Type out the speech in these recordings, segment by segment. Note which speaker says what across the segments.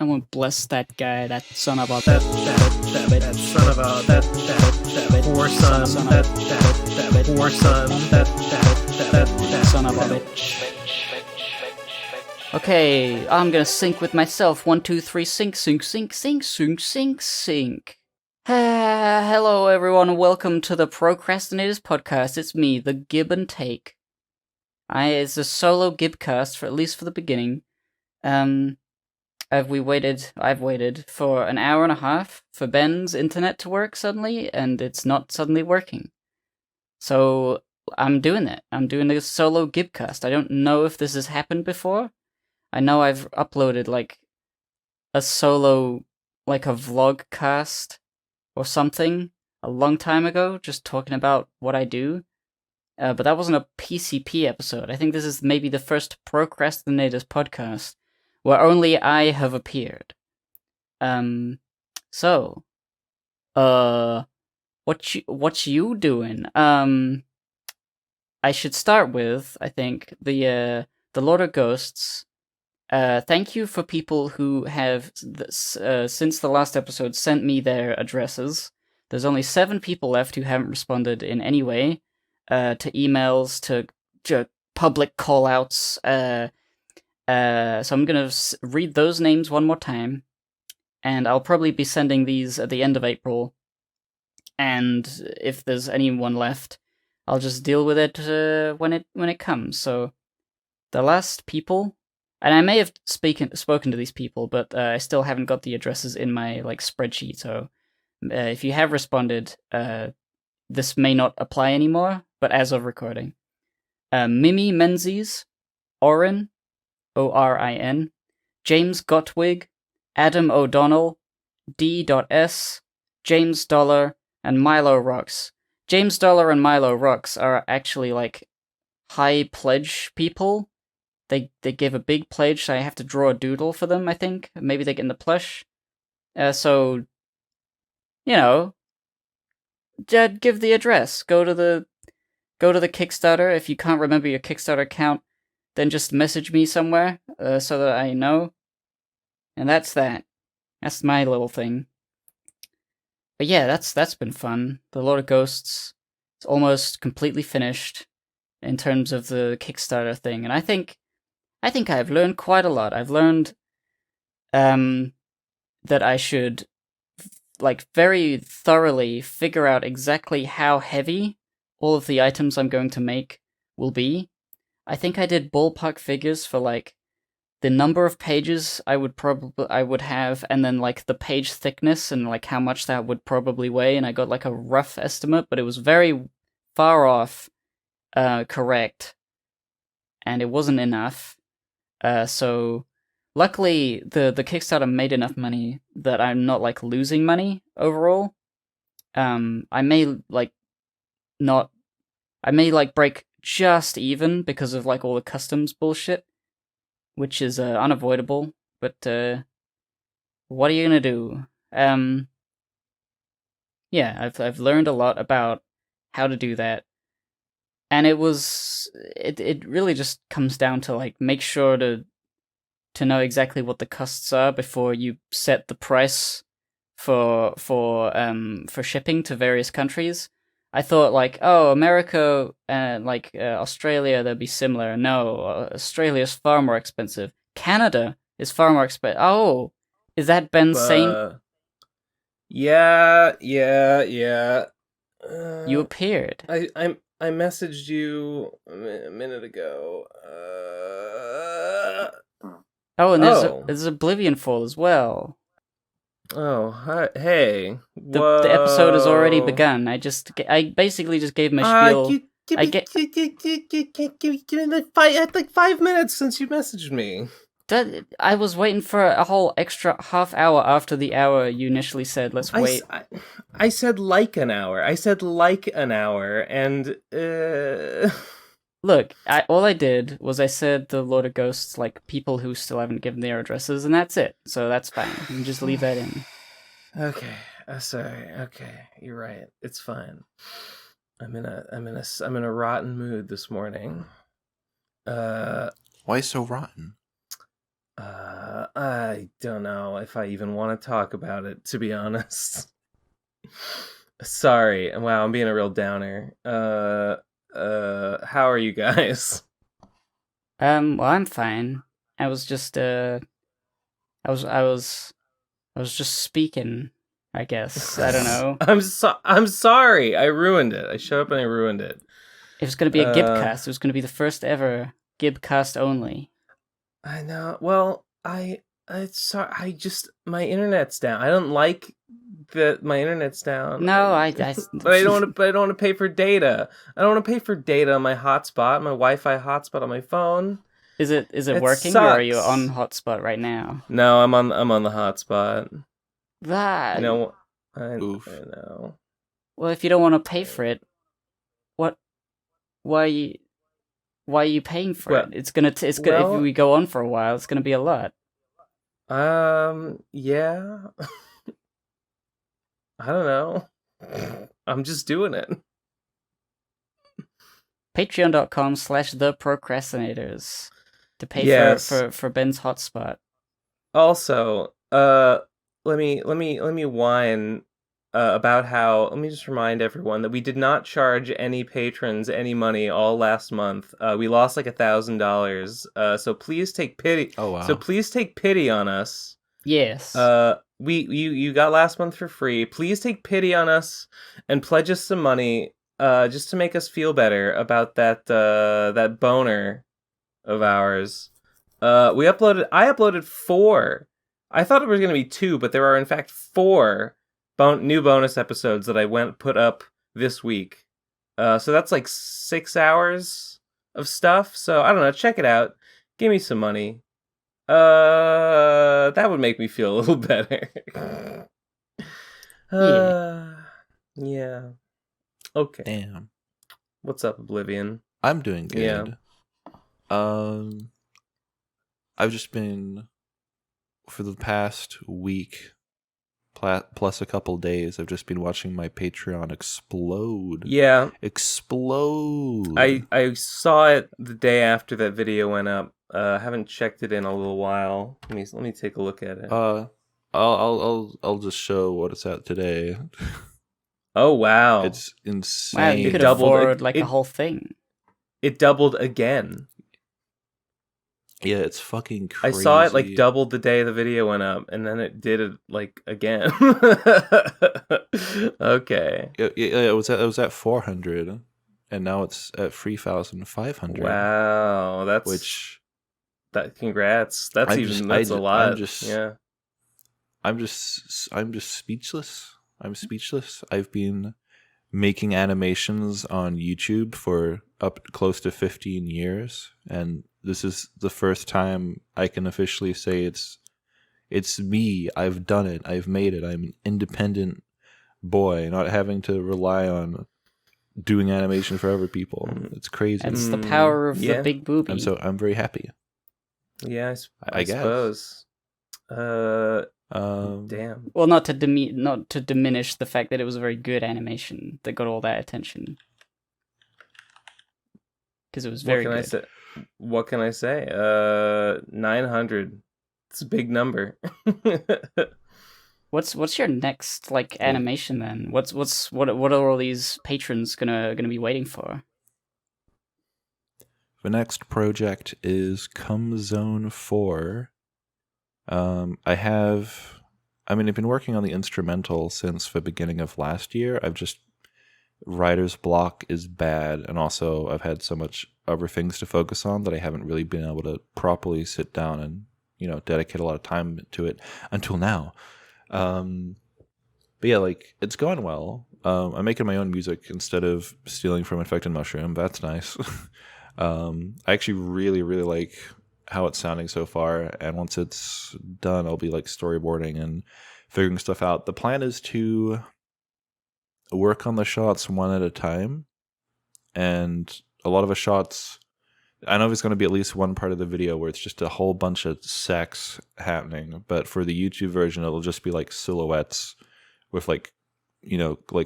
Speaker 1: I want to bless that guy, that son of a
Speaker 2: that son of a that poor son, that poor son, that
Speaker 1: son of a bitch. Okay, I'm gonna sync with myself. 1, 2, 3, sync, sync, sync, sync, sync, sync, sync. Hello everyone, and welcome to the Pro Crastinators podcast. It's me, the Gib and Take. It's a solo Gibcast, for at least for the beginning. I've waited for an hour and a half for Ben's internet to work suddenly, and it's not suddenly working. So I'm doing it. I'm doing a solo Gibcast. I don't know if this has happened before. I know I've uploaded like a solo, like a vlogcast or something a long time ago, just talking about what I do. But that wasn't a PCP episode. I think this is maybe the first Procrastinators podcast where only I have appeared. So, what you doing? I should start with, I think, the Lord of Ghosts. Thank you for people who have, since the last episode, sent me their addresses. There's only 7 people left who haven't responded in any way, to emails, to public call-outs, so I'm gonna read those names one more time, and I'll probably be sending these at the end of April, and if there's anyone left, I'll just deal with it when it comes. So, the last people, and I may have spoken to these people, but I still haven't got the addresses in my spreadsheet, so if you have responded, this may not apply anymore, but as of recording. Mimi Menzies, Orin, Orin, James Gottwig, Adam O'Donnell, D.S, James Dollar, and Milo Rocks. James Dollar and Milo Rocks are actually high pledge people. They give a big pledge, so I have to draw a doodle for them, I think. Maybe they get in the plush. So, give the address. Go to the Kickstarter. If you can't remember your Kickstarter account, then just message me somewhere, so that I know. And that's that. That's my little thing. But yeah, that's been fun. The Lord of Ghosts is almost completely finished in terms of the Kickstarter thing, and I think I've learned quite a lot. I've learned that I should very thoroughly figure out exactly how heavy all of the items I'm going to make will be. I think I did ballpark figures for the number of pages I would have, and then the page thickness and how much that would probably weigh, and I got a rough estimate, but it was very far off correct, and it wasn't enough. So luckily the Kickstarter made enough money that I'm not losing money overall. I may break just even because of all the customs bullshit, which is unavoidable, but what are you gonna do? Yeah, I've learned a lot about how to do that, and it really just comes down to make sure to know exactly what the costs are before you set the price for shipping to various countries. I thought America and Australia, they'd be similar. No, Australia's far more expensive. Canada is far more expensive. Oh, is that Ben saying?
Speaker 2: Yeah.
Speaker 1: You appeared.
Speaker 2: I messaged you a minute ago.
Speaker 1: Oh, and there's Oblivion fall as well.
Speaker 2: Oh, hi, hey.
Speaker 1: The episode has already begun. I basically just gave my spiel.
Speaker 2: Give me 5 minutes since you messaged me.
Speaker 1: I was waiting for a whole extra half hour after the hour you initially said. Let's wait.
Speaker 2: I said an hour. And
Speaker 1: look, all I did was I said the Lord of Ghosts, people who still haven't given their addresses, and that's it. So that's fine. You can just leave that in.
Speaker 2: Okay. Sorry. Okay, you're right. It's fine. I'm in a rotten mood this morning.
Speaker 3: Why so rotten?
Speaker 2: I don't know if I even want to talk about it, to be honest. Sorry. Wow, I'm being a real downer. How are you guys?
Speaker 1: Well, I'm fine. I was just I was just speaking, I guess. I don't know.
Speaker 2: I'm sorry. I ruined it. I showed up and I ruined it.
Speaker 1: It was gonna be a Gibcast. It was gonna be the first ever Gibcast only.
Speaker 2: I know. Well, sorry. My internet's down. I don't like that my internet's down.
Speaker 1: No,
Speaker 2: but I don't want to. But I don't want to pay for data. I don't want to pay for data on my hotspot, my Wi-Fi hotspot on my phone.
Speaker 1: Is it
Speaker 2: It
Speaker 1: working,
Speaker 2: sucks.
Speaker 1: or are you on hotspot right now?
Speaker 2: No, I'm on the hotspot.
Speaker 1: That.
Speaker 2: You know, I know.
Speaker 1: Well, if you don't want to pay for it, why are you paying for it? It's gonna if we go on for a while, it's gonna be a lot.
Speaker 2: Yeah. I don't know. I'm just doing it.
Speaker 1: Patreon.com/the-procrastinators to pay for Ben's hotspot.
Speaker 2: Also, let me whine about how. Let me just remind everyone that we did not charge any patrons any money all last month. We lost like $1,000. So please take pity.
Speaker 3: Oh wow.
Speaker 2: So please take pity on us.
Speaker 1: Yes.
Speaker 2: You got last month for free. Please take pity on us and pledge us some money. Just to make us feel better about that boner of ours. I uploaded 4. I thought it was going to be 2, but there are in fact 4 new bonus episodes that I put up this week. So that's like 6 hours of stuff. So I don't know. Check it out. Give me some money. That would make me feel a little better. Yeah. Okay.
Speaker 3: Damn.
Speaker 2: What's up, Oblivion?
Speaker 3: I'm doing good.
Speaker 2: Yeah.
Speaker 3: I've just been, for the past week, plus a couple days, I've just been watching my Patreon explode.
Speaker 2: Yeah.
Speaker 3: Explode.
Speaker 2: I saw it the day after that video went up. Haven't checked it in a little while. Let me take a look at it.
Speaker 3: I'll just show what it's at today.
Speaker 2: Oh wow!
Speaker 3: It's insane.
Speaker 1: Wow, you could afford like a whole thing.
Speaker 2: It doubled again.
Speaker 3: Yeah, it's fucking crazy.
Speaker 2: I saw it like doubled the day the video went up, and then it did it like again. Okay.
Speaker 3: It was at 400, and now it's at 3,500.
Speaker 2: Wow, congrats. That's a lot.
Speaker 3: I'm just speechless. I'm speechless. I've been making animations on YouTube for up close to 15 years, and this is the first time I can officially say it's me. I've done it. I've made it. I'm an independent boy, not having to rely on doing animation for other people. It's crazy.
Speaker 1: It's the power of the big booby.
Speaker 3: I'm very happy.
Speaker 2: Yeah, I
Speaker 3: guess.
Speaker 2: suppose. Damn.
Speaker 1: Well, not to diminish the fact that it was a very good animation that got all that attention, because it was very good.
Speaker 2: What can I say? 900. It's a big number.
Speaker 1: What's your next animation then? What are all these patrons gonna be waiting for?
Speaker 3: The next project is Come Zone 4. I've been working on the instrumental since the beginning of last year. Writer's block is bad, and also I've had so much other things to focus on that I haven't really been able to properly sit down and, dedicate a lot of time to it until now. But yeah, it's going well. I'm making my own music instead of stealing from Infected Mushroom. That's nice. I actually really, really like how it's sounding so far, and once it's done, I'll be storyboarding and figuring stuff out. The plan is to work on the shots one at a time, and a lot of the shots, I know there's going to be at least one part of the video where it's just a whole bunch of sex happening, but for the YouTube version, it'll just be silhouettes with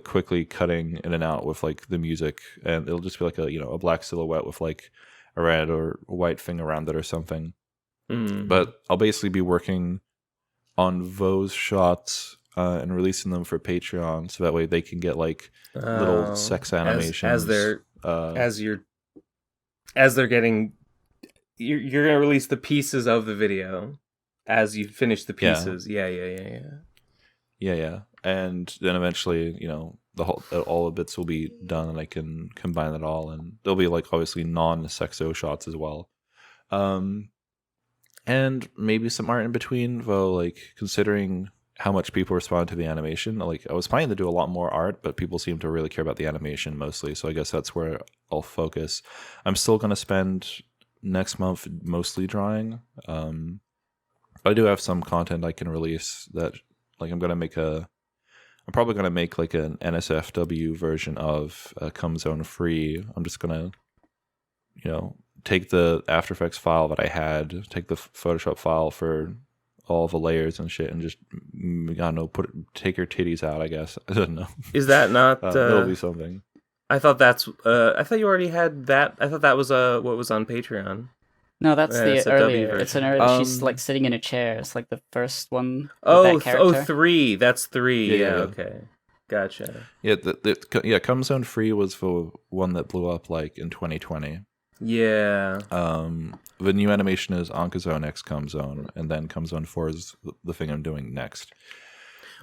Speaker 3: quickly cutting in and out with the music, and it'll just be a black silhouette with a red or white thing around it or something. But I'll basically be working on Vo's shots and releasing them for Patreon, so that way they can get like little sex animations
Speaker 2: as they're getting. You're gonna release the pieces of the video as you finish the pieces. Yeah.
Speaker 3: And then eventually, all the bits will be done, and I can combine it all, and there'll be like obviously non-sexo shots as well. And maybe some art in between, though, like considering how much people respond to the animation. Like I was planning to do a lot more art, but people seem to really care about the animation mostly. So I guess that's where I'll focus. I'm still going to spend next month mostly drawing. I do have some content I can release that, like I'm probably going to make like an NSFW version of Come Zone Free. I'm just going to, take the After Effects file that I had, take the Photoshop file for all the layers and shit, and just, I don't know, take her titties out, I guess. I don't know.
Speaker 2: Is that not...
Speaker 3: it'll be something.
Speaker 2: I thought that's... I thought you already had that. I thought that was what was on Patreon.
Speaker 1: No, that's the earlier. It's an earlier. She's like sitting in a chair. It's like the first one. With that character.
Speaker 2: 3. That's 3. Yeah. Okay. Gotcha.
Speaker 3: Yeah, Come Zone Free was the one that blew up like in 2020.
Speaker 2: Yeah.
Speaker 3: The new animation is Anka Zone X Come Zone, and then Come Zone 4 is the thing I'm doing next.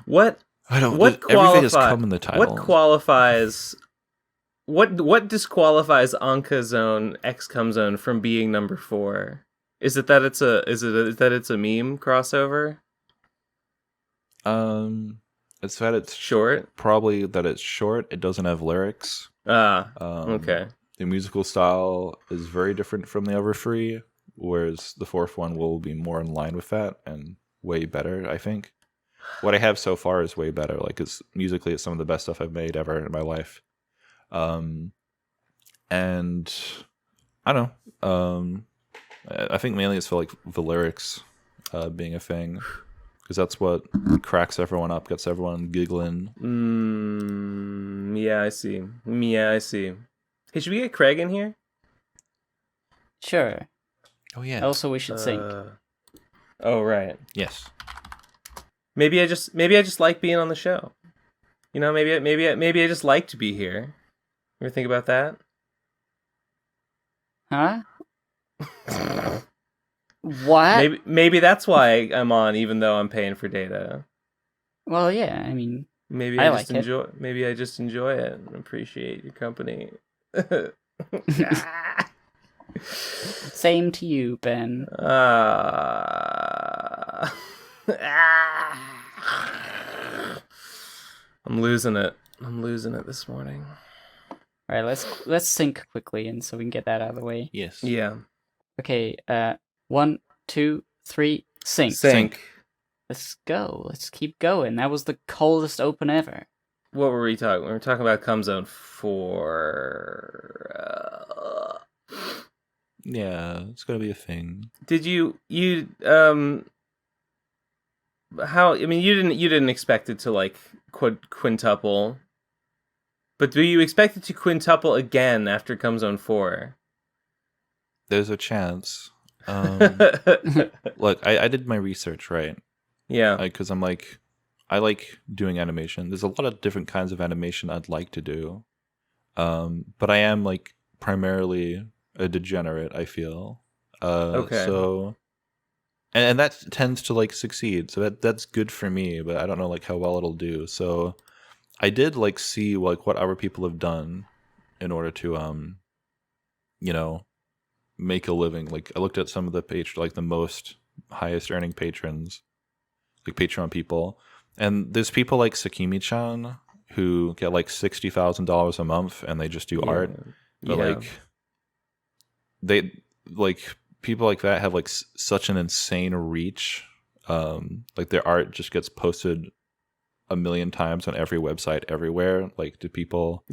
Speaker 2: What?
Speaker 3: Everything has come in the title.
Speaker 2: What qualifies? What disqualifies Anka Zone X Come Zone from being number 4? Is it that it's a meme crossover?
Speaker 3: It's that it's
Speaker 2: short.
Speaker 3: Probably that it's short. It doesn't have lyrics.
Speaker 2: Okay.
Speaker 3: The musical style is very different from the other 3, whereas the 4th one will be more in line with that and way better, I think. What I have so far is way better. Like, musically, it's some of the best stuff I've made ever in my life. And I don't know. I think mainly it's for like the lyrics being a thing, because that's what cracks everyone up, gets everyone giggling.
Speaker 2: Yeah, I see. Hey, should we get Craig in here?
Speaker 1: Sure.
Speaker 3: Oh yeah.
Speaker 1: Also, we should sync.
Speaker 2: Oh right.
Speaker 3: Yes.
Speaker 2: Maybe I just like being on the show. Maybe I just like to be here. You ever think about that?
Speaker 1: Huh? What?
Speaker 2: Maybe that's why I'm on, even though I'm paying for data.
Speaker 1: Well, yeah. I mean,
Speaker 2: maybe I just enjoy it and appreciate your company.
Speaker 1: Same to you, Ben.
Speaker 2: I'm losing it this morning.
Speaker 1: All right, let's sync quickly, and so we can get that out of the way.
Speaker 3: Yes.
Speaker 2: Yeah.
Speaker 1: Okay. 1, 2, 3, sync. Let's go. Let's keep going. That was the coldest open ever.
Speaker 2: What were we talking? We were talking about Come Zone 4.
Speaker 3: Yeah, it's gonna be a thing.
Speaker 2: Did you how? I mean, you didn't expect it to like quintuple, but do you expect it to quintuple again after Come Zone 4?
Speaker 3: There's a chance. Look, I did my research, right?
Speaker 2: Yeah.
Speaker 3: Because I'm like, I like doing animation. There's a lot of different kinds of animation I'd like to do. But I am like primarily a degenerate, I feel.
Speaker 2: Okay.
Speaker 3: So, and that tends to like succeed. So that's good for me, but I don't know like how well it'll do. So I did like see like what other people have done in order to make a living. Like I looked at some of the the highest earning patrons, like Patreon people. And there's people like Sakimi-chan who get like $60,000 a month and they just do art. But like they like people like that have like such an insane reach. Like their art just gets posted 1 million times on every website everywhere. Like to people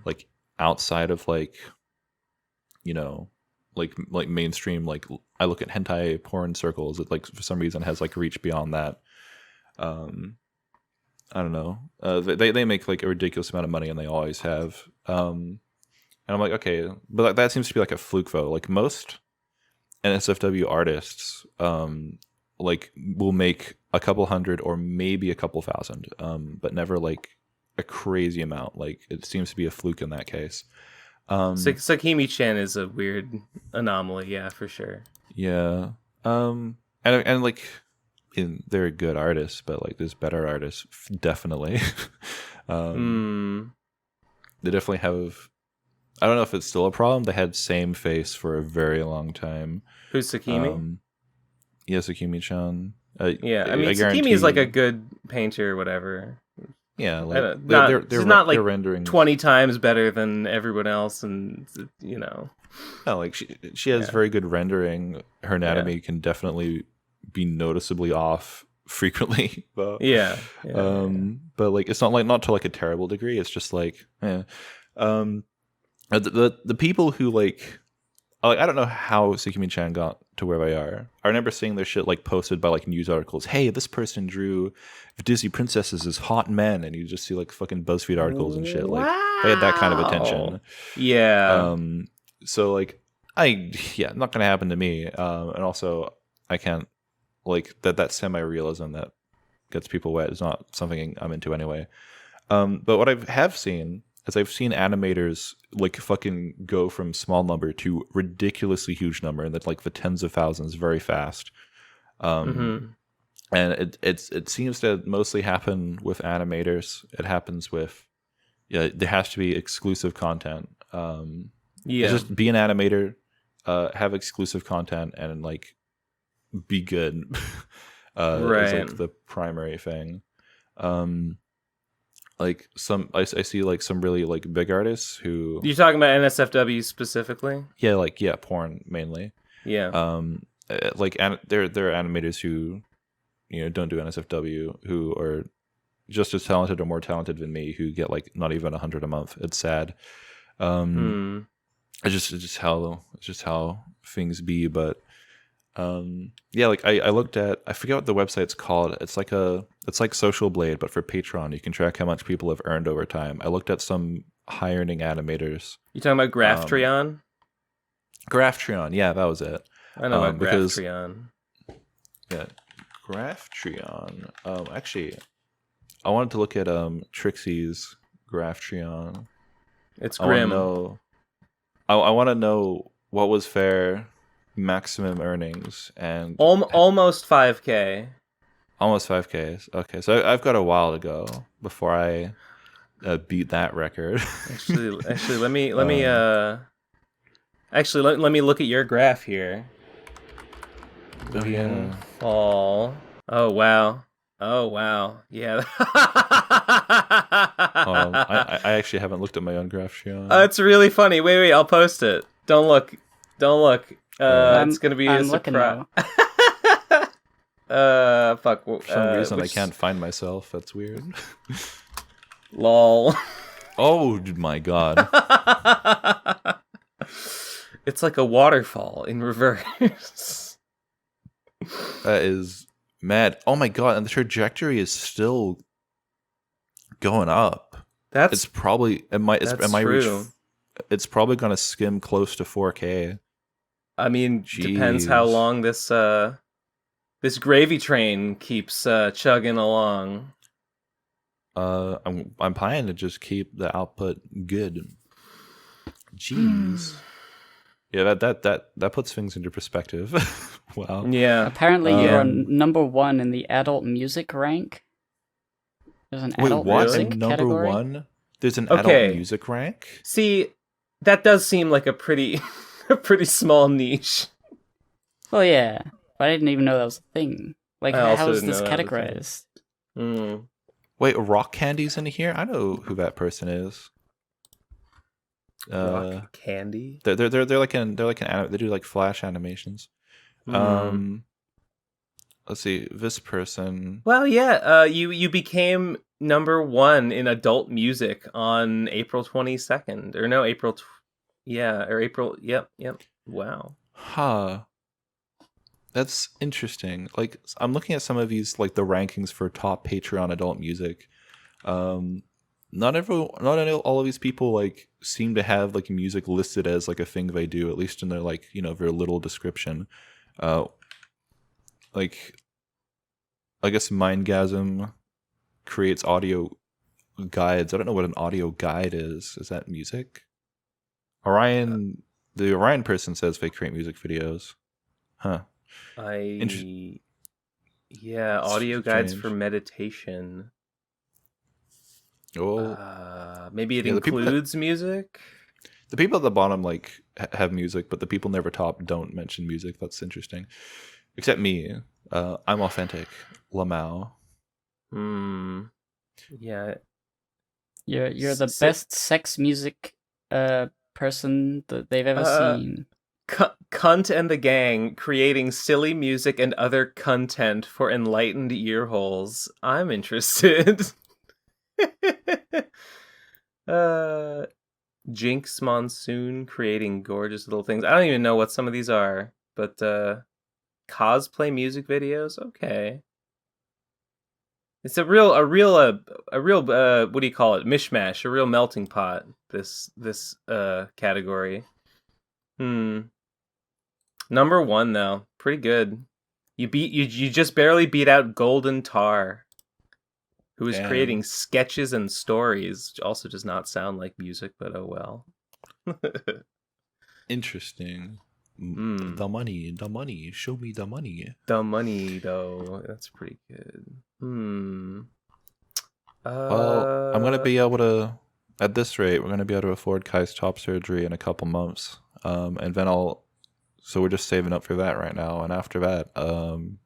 Speaker 3: like outside of like like mainstream, like I look at hentai porn circles, it like for some reason has like reach beyond that. I don't know. They make like a ridiculous amount of money, and they always have. And I'm like, okay, but that seems to be like a fluke though. Like most NSFW artists like will make a couple hundred or maybe a couple thousand, but never like a crazy amount. Like it seems to be a fluke in that case.
Speaker 2: Sakimi-chan is a weird anomaly, yeah, for sure.
Speaker 3: Yeah. And like they're good artists, but like there's better artists definitely. They definitely have. I don't know if it's still a problem. They had same face for a very long time.
Speaker 2: Who's Sakimi?
Speaker 3: Yeah, Sakimi-chan.
Speaker 2: Yeah, I mean, Sakimi is like a good painter or whatever.
Speaker 3: Yeah, like
Speaker 2: they're not like
Speaker 3: rendering
Speaker 2: 20 times better than everyone else, and you know.
Speaker 3: No, like she has very good rendering. Her anatomy can definitely be noticeably off frequently, but but like it's not to like a terrible degree. It's just like, the people who like I don't know how Sakimi-chan got to where they are. I remember seeing their shit like posted by like news articles. Hey, this person drew Disney princesses as hot men, and you just see like fucking BuzzFeed articles and shit. Like they had that kind of attention.
Speaker 2: Yeah.
Speaker 3: So like not gonna happen to me. And also I can't like that semi-realism that gets people wet is not something I'm into anyway. But what I have seen is I've seen animators like fucking go from small number to ridiculously huge number, and that's like the tens of thousands very fast. And it seems to mostly happen with animators. It happens with there has to be exclusive content. Just be an animator, have exclusive content, and like be good. Right, is like the primary thing. Like I see like some really like big artists who
Speaker 2: you're talking about NSFW specifically.
Speaker 3: Yeah, porn mainly.
Speaker 2: Yeah.
Speaker 3: Like there are animators who don't do NSFW who are just as talented or more talented than me who get like not even 100 a month. It's sad. It's just how things be. But like I looked at, I forget what the website's called. It's like Social Blade, but for Patreon. You can track how much people have earned over time. I looked at some high earning animators.
Speaker 2: You talking about Graphtreon?
Speaker 3: Graphtreon, yeah, that was it.
Speaker 2: I know about Graphtreon.
Speaker 3: Yeah, Graphtreon. Actually, I wanted to look at Trixie's Graphtreon.
Speaker 2: It's grim.
Speaker 3: I want to know what was fair maximum earnings and
Speaker 2: almost 5K.
Speaker 3: Almost 5K. Okay, so I've got a while to go before I beat that record.
Speaker 2: actually, let me let me look at your graph here. Fall. Oh wow. Yeah.
Speaker 3: I actually haven't looked at my own graph, Sean.
Speaker 2: It's really funny. Wait, I'll post it. Don't look. It's gonna be a surprise. Fuck.
Speaker 3: For some reason, I can't find myself. That's weird.
Speaker 2: Lol.
Speaker 3: Oh my god.
Speaker 2: It's like a waterfall in reverse.
Speaker 3: That is mad. Oh my god, and the trajectory is still going up. It's probably it's probably gonna skim close to 4K.
Speaker 2: I mean, depends how long this gravy train keeps chugging along.
Speaker 3: I'm planning to just keep the output good. Jeez. Yeah, that puts things into perspective. Wow.
Speaker 2: Yeah.
Speaker 1: Apparently, you're on number 1 in the adult music rank. There's an adult music category.
Speaker 3: Number 1? There's an adult music rank?
Speaker 2: See, that does seem like a pretty small niche.
Speaker 1: Well, yeah. But I didn't even know that was a thing. Like, how is this categorized?
Speaker 3: Wait, Rock Candy's in here? I know who that person is.
Speaker 2: Rock Candy?
Speaker 3: They're like they do like flash animations. Let's see, this person.
Speaker 2: Well, yeah, you became number 1 in adult music on April 22nd, or no, April. April. Yep. Wow.
Speaker 3: Huh. That's interesting. Like, I'm looking at some of these, like the rankings for top Patreon adult music. not all of these people like seem to have like music listed as like a thing they do, at least in their like, you know, their little description. Like I guess Mindgasm creates audio guides. I don't know what an audio guide is. Is that music? The Orion person says they create music videos. Huh.
Speaker 2: Yeah, audio guides for meditation.
Speaker 3: Oh,
Speaker 2: maybe it includes music.
Speaker 3: The people at the bottom like have music, but the people near the top don't mention music. That's interesting. Except me. I'm authentic. Lamau.
Speaker 2: Yeah.
Speaker 1: You're the best sex music person that they've ever seen.
Speaker 2: Cunt and the Gang, creating silly music and other content for enlightened earholes. I'm interested. Jinx Monsoon, creating gorgeous little things. I don't even know what some of these are, but cosplay music videos. Okay, it's a real what do you call it? Mishmash, a real melting pot. This category. Number 1 though, pretty good. You just barely beat out Golden Tar, who is creating sketches and stories, which also does not sound like music, but oh well.
Speaker 3: Interesting. The money, show me the money.
Speaker 2: The money, though, that's pretty good.
Speaker 3: Well, I'm gonna be able to, at this rate, we're gonna be able to afford Kai's top surgery in a couple months, and then so we're just saving up for that right now, and after that, I'm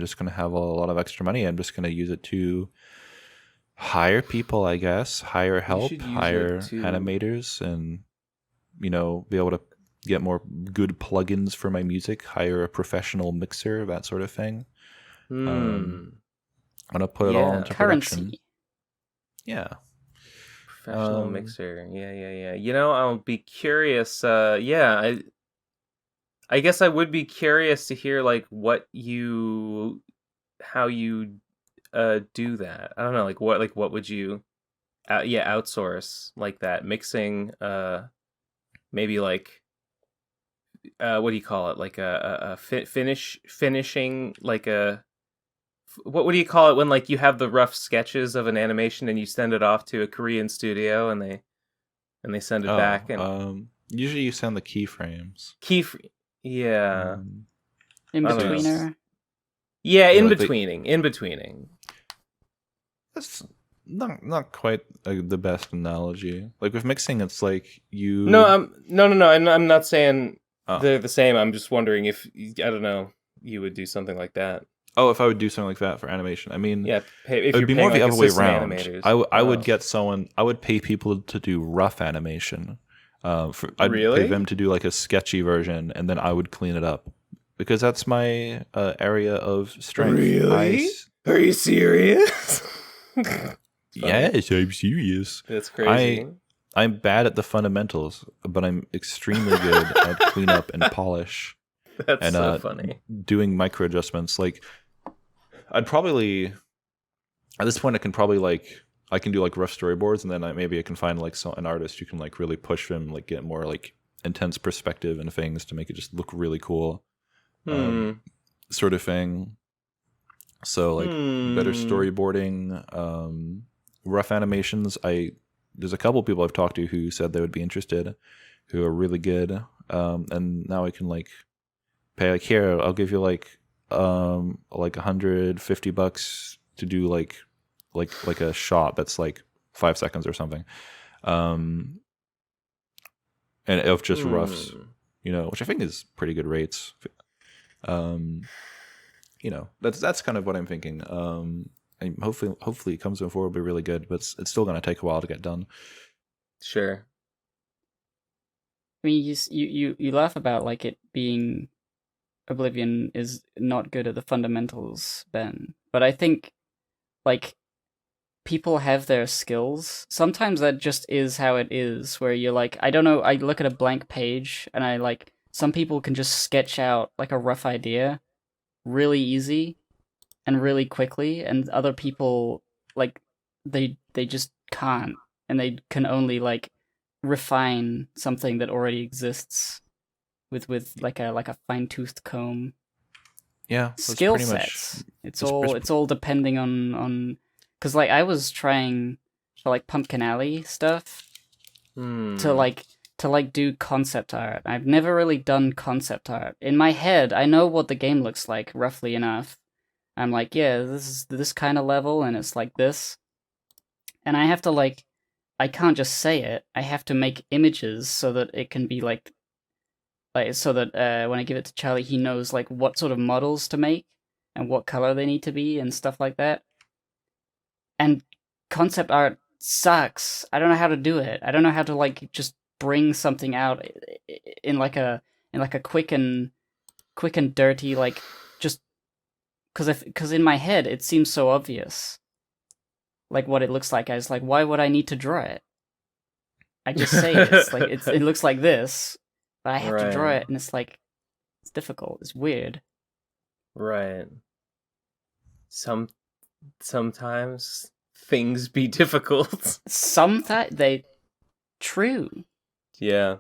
Speaker 3: just gonna have a lot of extra money. I'm just gonna use it to hire people, I guess, hire help, hire animators, and you know, be able to get more good plugins for my music, hire a professional mixer, that sort of thing. I'm gonna put it all into production.
Speaker 1: Yeah.
Speaker 2: Professional mixer. Yeah. You know, I'll be curious. I guess I would be curious to hear like how you do that. I don't know, what would you outsource like that mixing, maybe like what do you call it, like a finishing, like a what do you call it when like you have the rough sketches of an animation and you send it off to a Korean studio and they send it back, and
Speaker 3: usually you send the keyframes.
Speaker 2: Yeah.
Speaker 1: In-betweener.
Speaker 2: Yeah, in-betweening.
Speaker 3: That's not quite the best analogy. Like with mixing, it's like you.
Speaker 2: No, I'm not saying they're the same. I'm just wondering if, I don't know, you would do something like that.
Speaker 3: Oh, if I would do something like that for animation, I mean,
Speaker 2: yeah,
Speaker 3: it would be more the other way around. I would get someone. I would pay people to do rough animation. I'd pay them to do like a sketchy version, and then I would clean it up because that's my area of strength.
Speaker 2: Really? Are you serious?
Speaker 3: Yes, I'm serious.
Speaker 2: That's crazy.
Speaker 3: I'm bad at the fundamentals, but I'm extremely good at cleanup and polish.
Speaker 2: That's so funny.
Speaker 3: Doing micro adjustments. Like, I'd probably at this point I can do like rough storyboards, and then maybe I can find like an artist who can like really push them, like get more like intense perspective and things to make it just look really cool, sort of thing. So like better storyboarding, rough animations. There's a couple people I've talked to who said they would be interested, who are really good. And now I can like pay like, here, I'll give you like $150 to do like a shot that's like 5 seconds or something, and of just roughs, you know, which I think is pretty good rates. You know, that's kind of what I'm thinking. And hopefully it comes before, will be really good, but it's still going to take a while to get done.
Speaker 2: Sure.
Speaker 1: I mean, you laugh about like it being Oblivion is not good at the fundamentals, Ben, but I think like people have their skills. Sometimes that just is how it is, where you're like, I don't know, I look at a blank page and I like, some people can just sketch out like a rough idea really easy and really quickly, and other people like they just can't. and they can only like refine something that already exists with like a fine-toothed comb.
Speaker 3: Yeah, that's
Speaker 1: Skill
Speaker 3: pretty much.
Speaker 1: sets.
Speaker 3: it's-
Speaker 1: It's all depending on because like I was trying to like Pumpkin Alley stuff to like do concept art. I've never really done concept art. In my head, I know what the game looks like roughly enough. I'm like, yeah, this is this kind of level and it's like this. And I have to like I can't just say it. I have to make images so that it can be like so that when I give it to Charlie, he knows like what sort of models to make and what color they need to be and stuff like that. And concept art sucks. I don't know how to do it. I don't know how to like just bring something out in like a quick and dirty like just because in my head it seems so obvious like what it looks like. I was like, why would I need to draw it? I just say it's like it looks like this, but I have to draw it, and it's like it's difficult. It's weird.
Speaker 2: Right. Sometimes things be difficult.
Speaker 1: Sometimes they true.
Speaker 2: Yeah.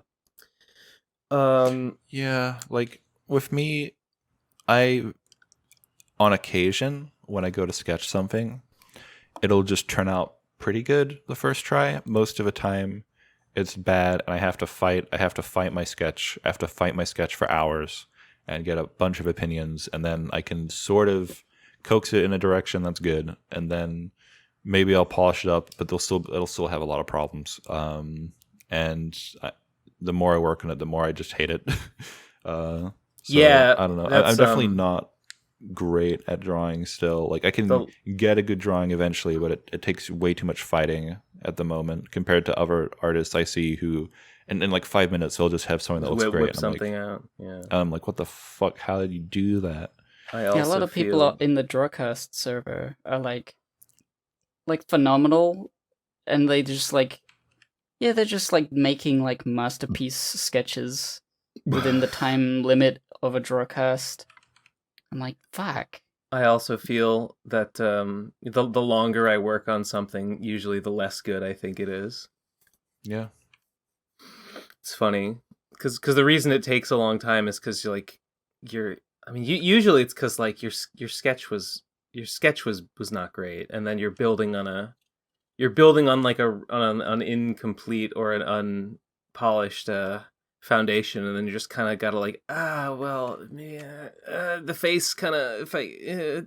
Speaker 3: Yeah, like with me, I on occasion when I go to sketch something, it'll just turn out pretty good the first try. Most of the time, it's bad, and I have to fight my sketch. I have to fight my sketch for hours and get a bunch of opinions, and then I can sort of coax it in a direction that's good, and then maybe I'll polish it up, but it'll still have a lot of problems. The more I work on it, the more I just hate it.
Speaker 2: Yeah,
Speaker 3: I don't know. I'm definitely not great at drawing still. Like I can get a good drawing eventually, but it takes way too much fighting at the moment compared to other artists I see who in like 5 minutes they'll just have something that looks great.
Speaker 2: Whip something out. Yeah.
Speaker 3: I'm like, what the fuck? How did you do that?
Speaker 2: I also
Speaker 1: a lot of people in the Drawcast server are like phenomenal, and they just like they're just like making like masterpiece sketches within the time limit of a Drawcast. I'm like, fuck.
Speaker 2: I also feel that the longer I work on something, usually the less good I think it is.
Speaker 3: Yeah.
Speaker 2: It's funny because the reason it takes a long time is because usually it's because like your sketch was not great, and then you're building on like an incomplete or an unpolished foundation, and then you just kind of gotta like the face kind of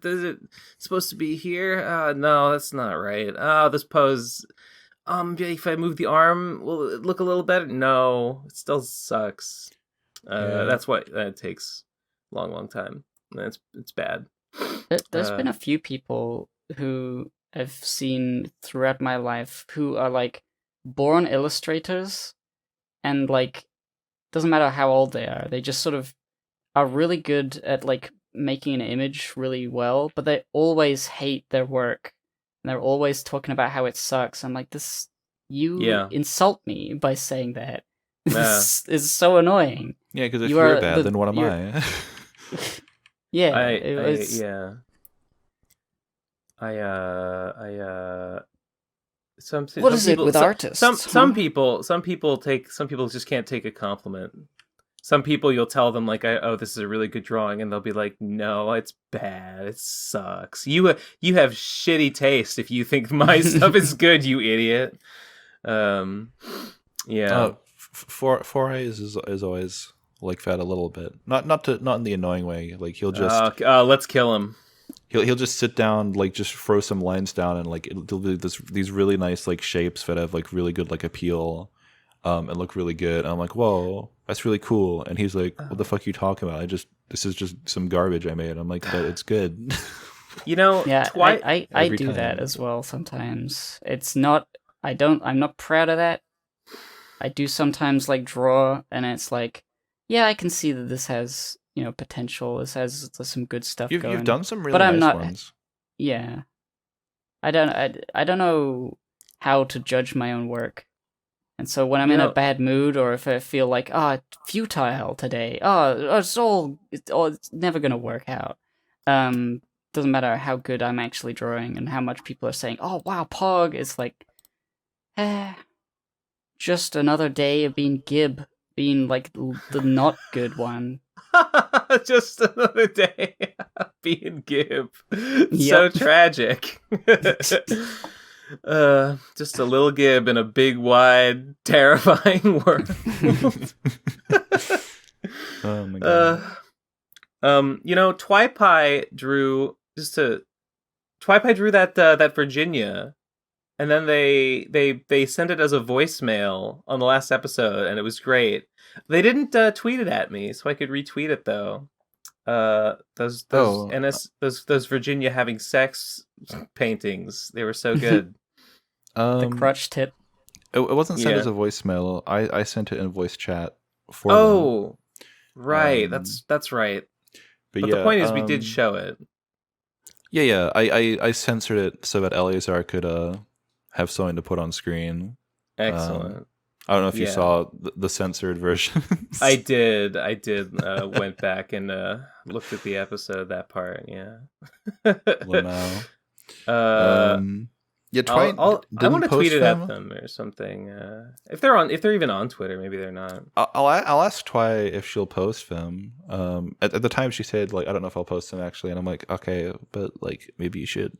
Speaker 2: does it supposed to be here? No, that's not right. This pose, if I move the arm, will it look a little better? No, it still sucks. That's why it takes a long time. It's bad.
Speaker 1: There's been a few people who I've seen throughout my life who are like born illustrators, and like doesn't matter how old they are, they just sort of are really good at like making an image really well, but they always hate their work, and they're always talking about how it sucks. I'm like, you insult me by saying that. This is so annoying.
Speaker 3: Yeah, because if you're bad, then what am I?
Speaker 1: What is it with artists?
Speaker 2: Some people just can't take a compliment. Some people you'll tell them like, this is a really good drawing, and they'll be like, no, it's bad, it sucks. You have shitty taste if you think my stuff is good, you idiot.
Speaker 3: Forays is always like that a little bit. Not in the annoying way. Like he'll just
Speaker 2: let's kill him.
Speaker 3: He'll just sit down, like just throw some lines down, and like it'll be these really nice like shapes that have like really good like appeal, and look really good. And I'm like, whoa, that's really cool. And he's like, what the fuck are you talking about? This is just some garbage I made. I'm like, but it's good.
Speaker 1: Yeah, I do that as well sometimes. It's not. I'm not proud of that. I do sometimes like draw, and it's like, yeah, I can see that this has potential. This has some good stuff going.
Speaker 3: You've done some really nice ones.
Speaker 1: Yeah, I don't know how to judge my own work, and so when I'm in a bad mood, or if I feel like futile today, it's never gonna work out. Doesn't matter how good I'm actually drawing and how much people are saying, oh wow, Pog. It's like, Just another day of being Gib, being like the not good one.
Speaker 2: Just another day being Gib. So
Speaker 1: Yep.
Speaker 2: tragic. Just a little Gib in a big, wide, terrifying world.
Speaker 3: Oh my god.
Speaker 2: Twipi drew that Virginia, and then they sent it as a voicemail on the last episode, and it was great. They didn't tweet it at me, so I could retweet it though. Those Virginia having sex paintings, they were so good.
Speaker 1: The crutch tip.
Speaker 3: It wasn't sent as a voicemail. I sent it in voice chat for them.
Speaker 2: Oh, right. That's right. But the point is, we did show it.
Speaker 3: Yeah. I censored it so that Eleazar could have something to put on screen.
Speaker 2: Excellent.
Speaker 3: I don't know if you saw the censored version.
Speaker 2: I did. Went back and looked at the episode, that part. Yeah.
Speaker 3: Lamau.
Speaker 2: I want to tweet it at them or something. If they're even on Twitter, maybe they're not.
Speaker 3: I'll ask Twi if she'll post them. At the time she said, like, I don't know if I'll post them actually, and I'm like, okay, but like maybe you should.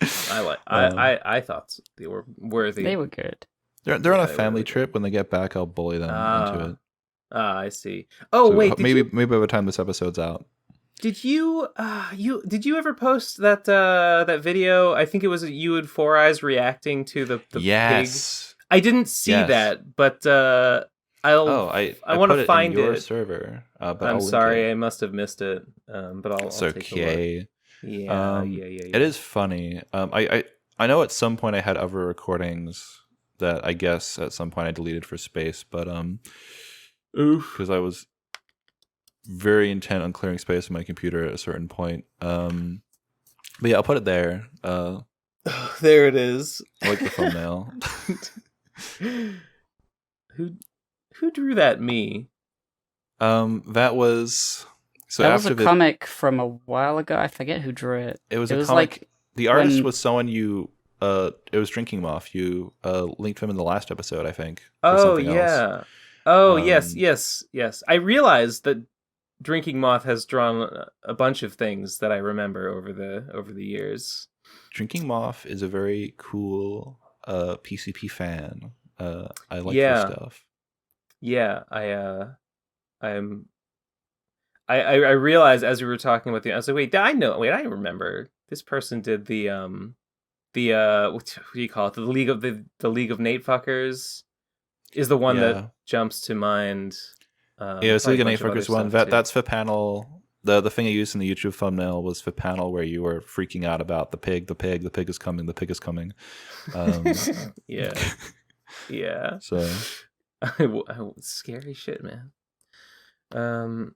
Speaker 2: I thought they were worthy.
Speaker 1: They were good.
Speaker 3: They're on a family trip. When they get back, I'll bully them into it.
Speaker 2: I see. Oh, so wait,
Speaker 3: maybe by the time this episode's out.
Speaker 2: Did you ever post that video? I think it was you and Four Eyes reacting to the
Speaker 3: yes.
Speaker 2: pig. I didn't see that, but I want to find it.
Speaker 3: Your server. But
Speaker 2: I'm sorry, I must have missed it. But I'll take a look. Yeah.
Speaker 3: It is funny. I know at some point I had other recordings that I guess at some point I deleted for space, but because I was very intent on clearing space on my computer at a certain point. But yeah, I'll put it there.
Speaker 2: There it is.
Speaker 3: I like the thumbnail.
Speaker 2: Who drew that? Me.
Speaker 3: That was
Speaker 1: a comic from a while ago. I forget who drew it.
Speaker 3: It was a comic. Like the artist was someone you. It was Drinking Moth. You linked him in the last episode, I think.
Speaker 2: Oh yeah. Else. Oh yes. I realized that Drinking Moth has drawn a bunch of things that I remember over the years.
Speaker 3: Drinking Moth is a very cool PCP fan. I like your stuff.
Speaker 2: Yeah, I realized as we were talking about I was like, I remember this person did the what do you call it? The League of Nate Fuckers is the one that jumps to mind.
Speaker 3: It's League of Nate Fuckers one. That's the panel. The thing I used in the YouTube thumbnail was the panel where you were freaking out about the pig is coming, the pig is coming.
Speaker 2: Yeah.
Speaker 3: So
Speaker 2: scary shit, man. I'm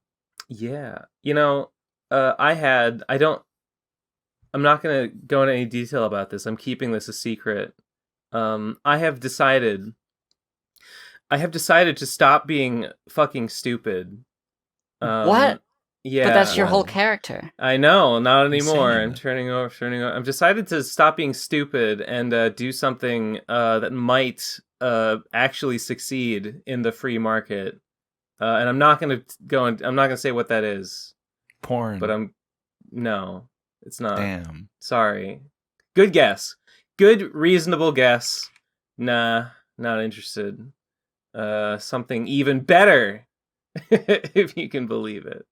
Speaker 2: not going to go into any detail about this. I'm keeping this a secret. I have decided to stop being fucking stupid.
Speaker 1: What?
Speaker 2: Yeah.
Speaker 1: But that's your whole character.
Speaker 2: I know, not anymore. I'm turning over. I've decided to stop being stupid and do something that might actually succeed in the free market. And I'm not going to say what that is.
Speaker 3: Porn.
Speaker 2: But no, it's not.
Speaker 3: Damn.
Speaker 2: Sorry. Good guess. Good, reasonable guess. Nah, not interested. Something even better, if you can believe it.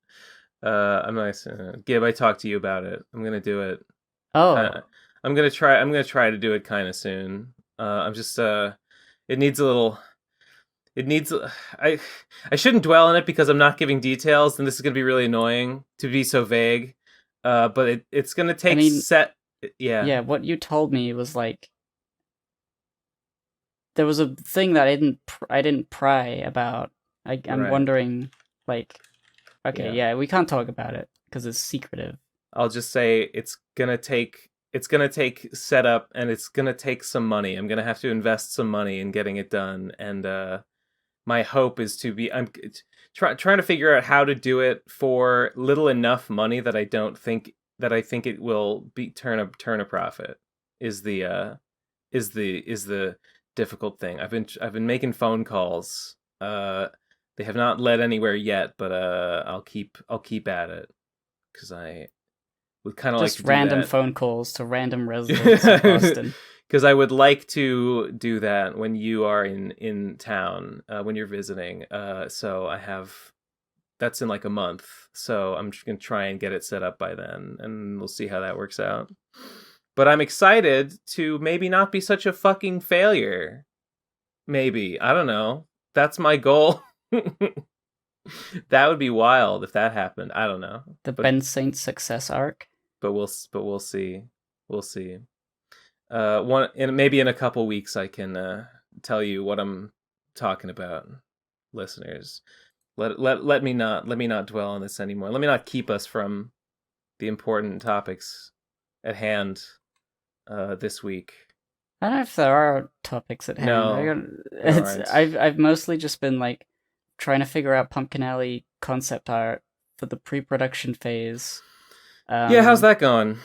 Speaker 2: I'm nice. Gib, I talked to you about it. I'm gonna do it.
Speaker 1: Oh.
Speaker 2: I'm gonna try to do it kind of soon. I'm just. It needs a little. It needs. I shouldn't dwell on it because I'm not giving details, and this is gonna be really annoying to be so vague. But it's gonna take Yeah.
Speaker 1: Yeah. What you told me was like. There was a thing that I didn't pry about. I'm wondering, like. Okay, yeah, we can't talk about it because it's secretive.
Speaker 2: I'll just say it's gonna take setup and it's gonna take some money. I'm gonna have to invest some money in getting it done, and my hope is to be. I'm trying to figure out how to do it for little enough money that I think it will turn a profit. Is the is the difficult thing. I've been making phone calls. They have not led anywhere yet, but I'll keep at it because I would kind of like
Speaker 1: Just
Speaker 2: to do
Speaker 1: random
Speaker 2: that.
Speaker 1: phone calls to random residents of Boston.
Speaker 2: Because I would like to do that when you are in town, when you're visiting. So that's in like a month. So I'm just gonna try and get it set up by then, and we'll see how that works out. But I'm excited to maybe not be such a fucking failure. Maybe, I don't know. That's my goal. That would be wild if that happened. I don't know.
Speaker 1: The Ben Saint success arc.
Speaker 2: But we'll see. We'll see. Maybe in a couple weeks I can tell you what I'm talking about, listeners. Let me not dwell on this anymore. Let me not keep us from the important topics at hand this week.
Speaker 1: I don't know if there are topics at hand.
Speaker 2: No,
Speaker 1: I've mostly just been like trying to figure out Pumpkin Alley concept art for the pre-production phase.
Speaker 2: Yeah, how's that going?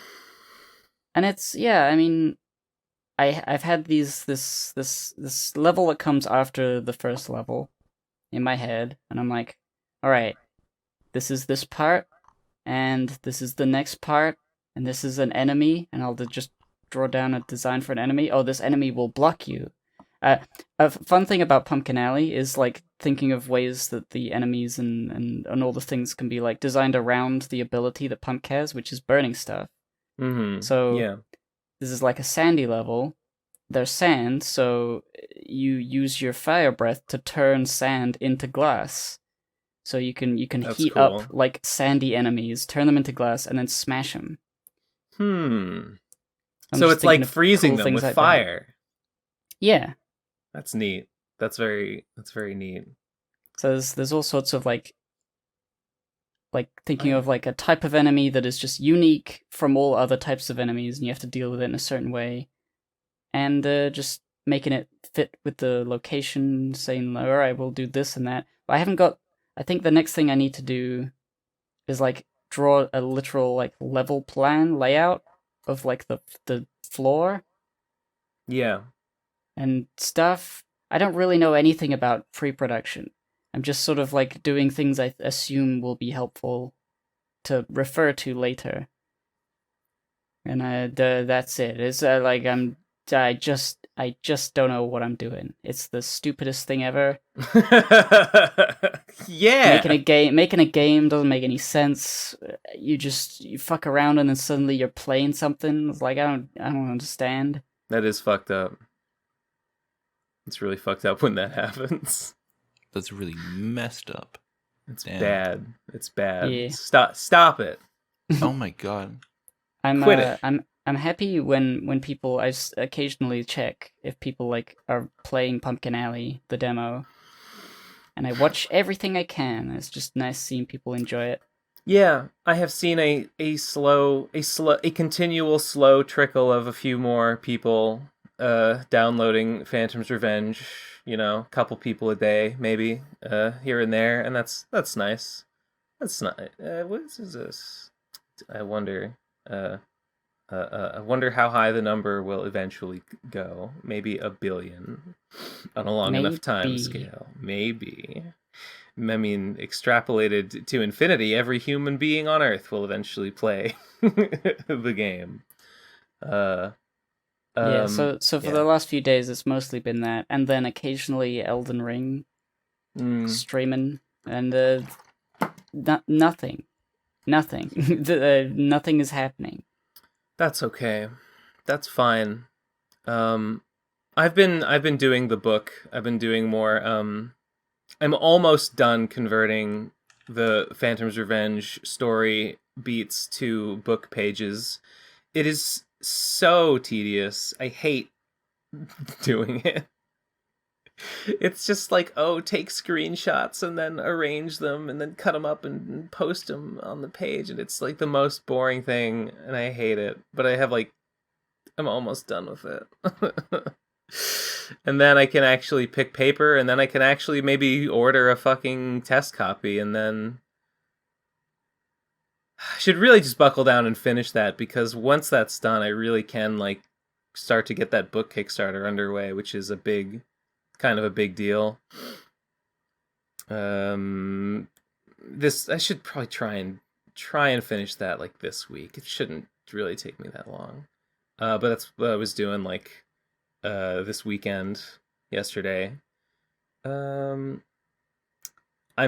Speaker 1: And it's I mean, I've had this level that comes after the first level in my head, and I'm like, all right, this is this part, and this is the next part, and this is an enemy, and I'll just draw down a design for an enemy. Oh, this enemy will block you. A fun thing about Pumpkin Alley is like thinking of ways that the enemies and all the things can be like designed around the ability that Pump has, which is burning stuff.
Speaker 2: Mm-hmm.
Speaker 1: So
Speaker 2: yeah.
Speaker 1: This is like a sandy level. There's sand, so you use your fire breath to turn sand into glass. So you can
Speaker 2: That's
Speaker 1: heat
Speaker 2: cool.
Speaker 1: up like sandy enemies, turn them into glass, and then smash them.
Speaker 2: So it's like freezing them with fire.
Speaker 1: That. Yeah.
Speaker 2: That's neat. That's very neat.
Speaker 1: So there's all sorts of like thinking of like a type of enemy that is just unique from all other types of enemies, and you have to deal with it in a certain way. And just making it fit with the location, saying, all right, we'll do this and that. But I think the next thing I need to do is like draw a literal like level plan layout of like the floor.
Speaker 2: Yeah.
Speaker 1: And stuff. I don't really know anything about pre-production. I'm just sort of like doing things I assume will be helpful to refer to later. And that's it. It's like I just don't know what I'm doing. It's the stupidest thing ever.
Speaker 2: Yeah.
Speaker 1: Making a game doesn't make any sense. You fuck around and then suddenly you're playing something. It's like I don't understand.
Speaker 2: That is fucked up. It's really fucked up when that happens.
Speaker 3: That's really messed up.
Speaker 2: It's bad. It's bad.
Speaker 1: Yeah.
Speaker 2: Stop it.
Speaker 3: Oh my god.
Speaker 2: Quit it.
Speaker 1: I'm happy when people, I occasionally check if people like are playing Pumpkin Alley, the demo, and I watch everything I can. It's just nice seeing people enjoy it.
Speaker 2: Yeah, I have seen a continual slow trickle of a few more people downloading Phantom's Revenge. You know, a couple people a day, maybe here and there, and that's nice. That's not. What is this? I wonder. I wonder how high the number will eventually go. Maybe 1 billion on a long enough time scale. Maybe. I mean, extrapolated to infinity, every human being on Earth will eventually play the game.
Speaker 1: So for the last few days, it's mostly been that, and then occasionally Elden Ring streaming, and nothing. Nothing is happening.
Speaker 2: That's okay. That's fine. I've been doing the book. I've been doing more. I'm almost done converting the Phantom's Revenge story beats to book pages. It is so tedious. I hate doing it. It's just like, take screenshots and then arrange them and then cut them up and post them on the page, and it's like the most boring thing, and I hate it. But I'm almost done with it. And then I can actually pick paper, and then I can actually maybe order a fucking test copy, and then I should really just buckle down and finish that, because once that's done, I really can like start to get that book Kickstarter underway, which is kind of a big deal. This I should probably try and finish that like this week. It shouldn't really take me that long. But that's what I was doing like this weekend, yesterday. I'm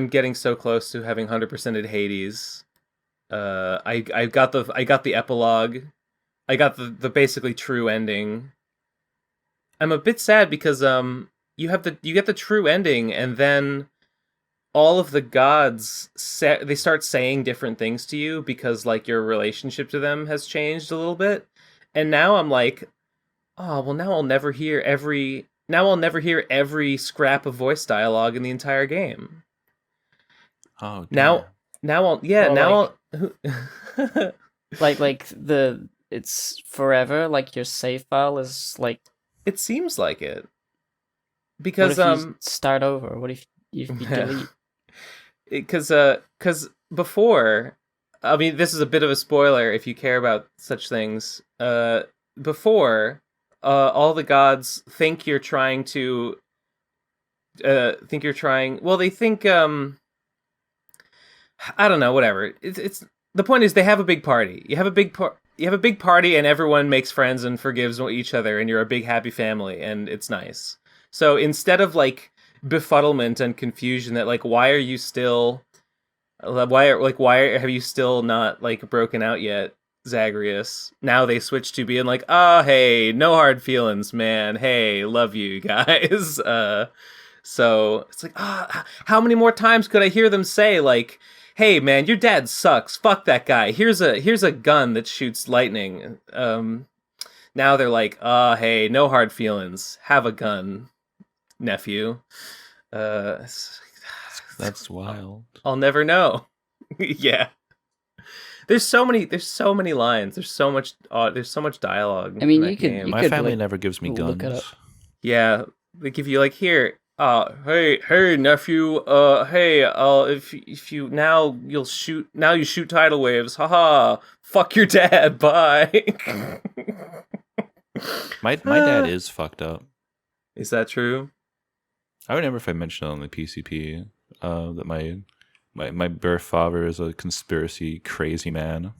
Speaker 2: getting so close to having 100%ed Hades. I got the epilogue. I got the basically true ending. I'm a bit sad because you get the true ending, and then all of the gods they start saying different things to you because like your relationship to them has changed a little bit. And now I'm like, oh well, now I'll never hear every scrap of voice dialogue in the entire game.
Speaker 3: Oh,
Speaker 2: now I'll
Speaker 1: like it's forever. Like your save file is like.
Speaker 2: It seems like it. Because
Speaker 1: what if you start over? What if you delete?
Speaker 2: Because before, I mean, this is a bit of a spoiler if you care about such things. Before, all the gods think you're trying to. Well, they think. I don't know. Whatever. It's the point is they have a big party. You have a big party, and everyone makes friends and forgives each other, and you're a big happy family, and it's nice. So instead of like befuddlement and confusion that like why have you still not like broken out yet, Zagreus? Now they switch to being like, hey, no hard feelings, man. Hey, love you guys. So it's like, how many more times could I hear them say like, hey man, your dad sucks. Fuck that guy. Here's a gun that shoots lightning. Now they're like, hey, no hard feelings. Have a gun, nephew.
Speaker 3: That's wild.
Speaker 2: I'll never know. Yeah. There's so many lines. There's so much dialogue.
Speaker 1: I mean,
Speaker 2: in that game.
Speaker 3: My family never gives me guns.
Speaker 2: Yeah, they give you like, here. Hey nephew. If you now you shoot tidal waves. Haha. Fuck your dad. Bye.
Speaker 3: My dad is fucked up.
Speaker 2: Is that true?
Speaker 3: I remember if I mentioned it on the PCP that my birth father is a conspiracy crazy man.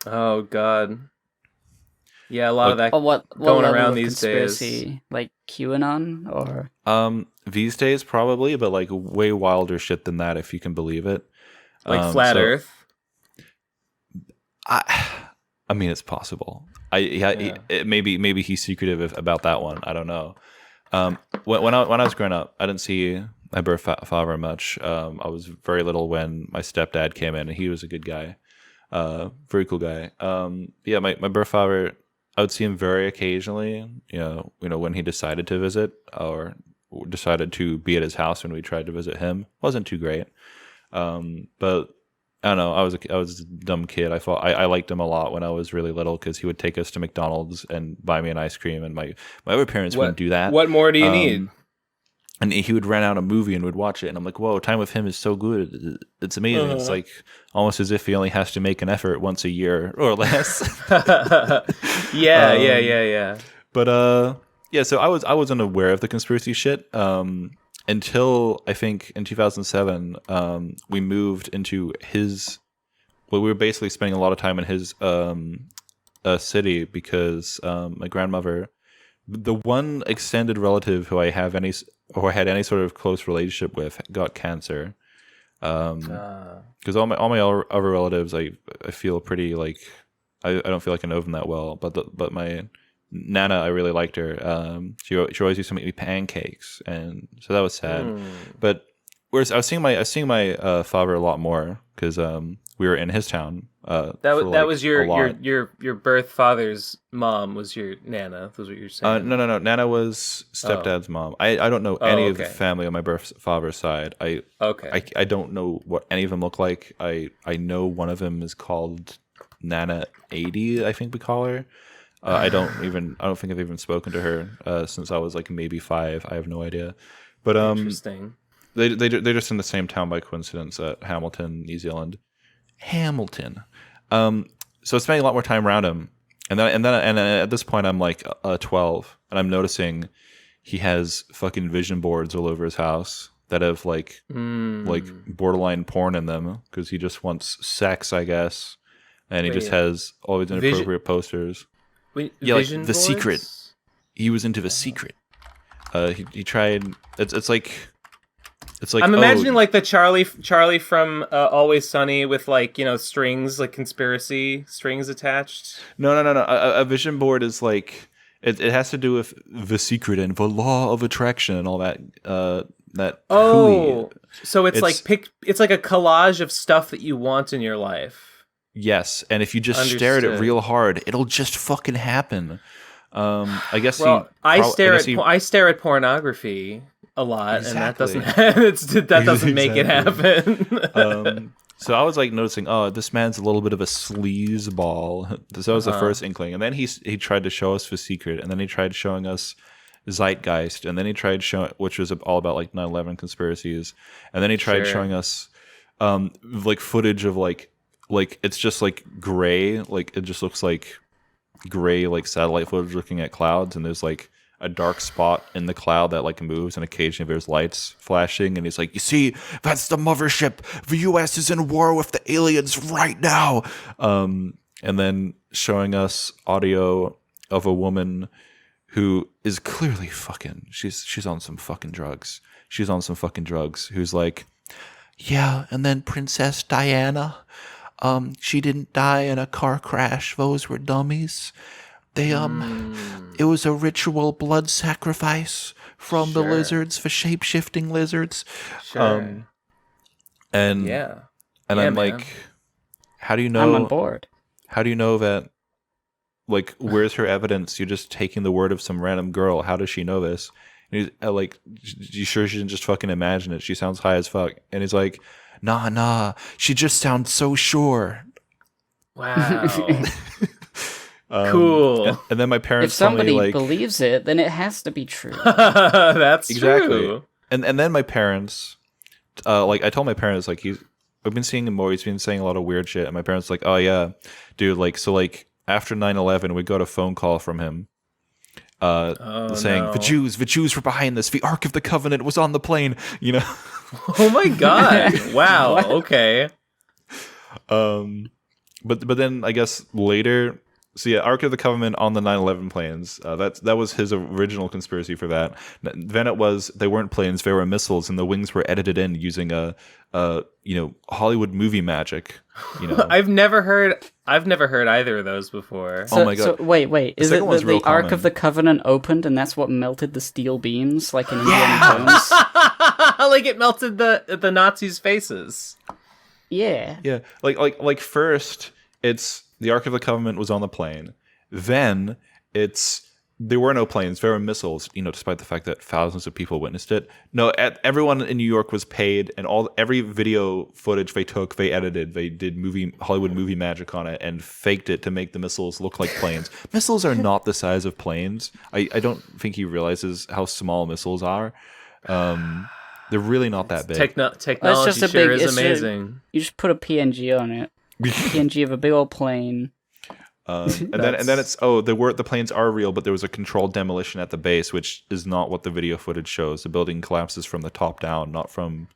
Speaker 2: Oh God. Yeah, a lot of that
Speaker 1: what
Speaker 2: going around these days.
Speaker 1: Like QAnon or
Speaker 3: these days probably, but like way wilder shit than that if you can believe it.
Speaker 2: Like flat Earth.
Speaker 3: I mean, it's possible. Maybe he's secretive about that one. I don't know. When I was growing up, I didn't see my birth father much. I was very little when my stepdad came in, and he was a good guy, very cool guy. My birth father, I would see him very occasionally. You know when he decided to visit or decided to be at his house when we tried to visit him. Wasn't too great, but. I don't know. I was a dumb kid. I liked him a lot when I was really little because he would take us to McDonald's and buy me an ice cream, and my other parents wouldn't do that.
Speaker 2: What more do you need?
Speaker 3: And he would rent out a movie and would watch it, and I'm like, whoa, time with him is so good. It's amazing. It's like almost as if he only has to make an effort once a year or less.
Speaker 2: Yeah.
Speaker 3: But so I was unaware of the conspiracy shit. Until I think in 2007, we moved into his. Well, we were basically spending a lot of time in his city because my grandmother, the one extended relative who I had any sort of close relationship with, got cancer. Because all my other relatives, I feel pretty like I don't feel like I know them that well. But my Nana, I really liked her. She always used to make me pancakes, and so that was sad. But whereas I was seeing my father a lot more because we were in his town.
Speaker 2: That was your birth father's mom was your Nana. That's what you're saying.
Speaker 3: No. Nana was stepdad's mom. I don't know any of the family on my birth father's side. I don't know what any of them look like. I know one of them is called Nana 80. I think we call her. I don't think I've even spoken to her since I was like maybe 5. I have no idea. But
Speaker 2: interesting.
Speaker 3: They're just in the same town by coincidence at Hamilton, New Zealand. Hamilton. So spending a lot more time around him, And then at this point I'm like 12, and I'm noticing he has fucking vision boards all over his house that have like borderline porn in them because he just wants sex, I guess, and he just has all these inappropriate posters.
Speaker 2: Wait,
Speaker 3: yeah, like
Speaker 2: vision
Speaker 3: The
Speaker 2: boards?
Speaker 3: Secret. He was into The Secret. He tried. It's like.
Speaker 2: I'm imagining like the Charlie from Always Sunny with like, you know, strings, like conspiracy strings attached.
Speaker 3: No. A vision board is like it has to do with The Secret and the law of attraction and all that.
Speaker 2: Oh, so it's like a collage of stuff that you want in your life.
Speaker 3: Yes, and if you just stare at it real hard, it'll just fucking happen. I guess. Well,
Speaker 2: I stare at pornography a lot,
Speaker 3: exactly.
Speaker 2: And that doesn't make it happen.
Speaker 3: So I was like noticing, this man's a little bit of a sleaze ball. So that was the first inkling, and then he tried to show us The Secret, and then he tried showing us Zeitgeist, and then he tried showing, which was all about like 9/11 conspiracies, and then he tried showing us like footage of like it's just like gray, like it just looks like gray like satellite footage looking at clouds, and there's like a dark spot in the cloud that like moves, and occasionally there's lights flashing, and he's like, you see, that's the mothership, the US is in war with the aliens right now. And then showing us audio of a woman who is clearly fucking, she's on some fucking drugs, who's like, yeah, and then Princess Diana, she didn't die in a car crash, those were dummies. They it was a ritual blood sacrifice from the lizards, for shape-shifting lizards. And I'm like, how do you know?
Speaker 1: I'm on board.
Speaker 3: How do you know that? Like, where's her evidence? You're just taking the word of some random girl. How does she know this? And he's like, you sure she didn't just fucking imagine it? She sounds high as fuck. And he's like, nah, she just sounds so sure.
Speaker 2: Wow. Cool.
Speaker 3: And then my parents
Speaker 1: if somebody
Speaker 3: told me, like,
Speaker 1: believes it, then it has to be true.
Speaker 2: That's
Speaker 3: exactly.
Speaker 2: True.
Speaker 3: And then my parents, like I told my parents, like I've been seeing him more. He's been saying a lot of weird shit, and my parents like, oh yeah, dude, like so like after 9/11, we got a phone call from him, saying the Jews were behind this. The Ark of the Covenant was on the plane. You know.
Speaker 2: Oh my god! Wow. Okay.
Speaker 3: But then I guess later. So yeah, Ark of the Covenant on the 9/11 planes. That was his original conspiracy for that. Then it was they weren't planes, they were missiles, and the wings were edited in using a Hollywood movie magic. You know,
Speaker 2: I've never heard either of those before.
Speaker 1: So,
Speaker 3: oh my god!
Speaker 1: So wait, is it that the Ark
Speaker 3: common.
Speaker 1: of the Covenant opened and that's what melted the steel beams, like in Indiana Jones?
Speaker 2: Like it melted the Nazis' faces.
Speaker 1: Yeah.
Speaker 3: Yeah, like first it's. The Ark of the Covenant was on the plane. Then there were no planes, there were missiles, despite the fact that thousands of people witnessed it. No, everyone in New York was paid, and every video footage they took, they edited, they did Hollywood movie magic on it and faked it to make the missiles look like planes. Missiles are not the size of planes. I don't think he realizes how small missiles are. They're really not that big.
Speaker 2: Technology is amazing.
Speaker 1: You just put a PNG on it. PNG of a big old plane.
Speaker 3: And then it's the planes are real, but there was a controlled demolition at the base, which is not what the video footage shows. The building collapses from the top down, not from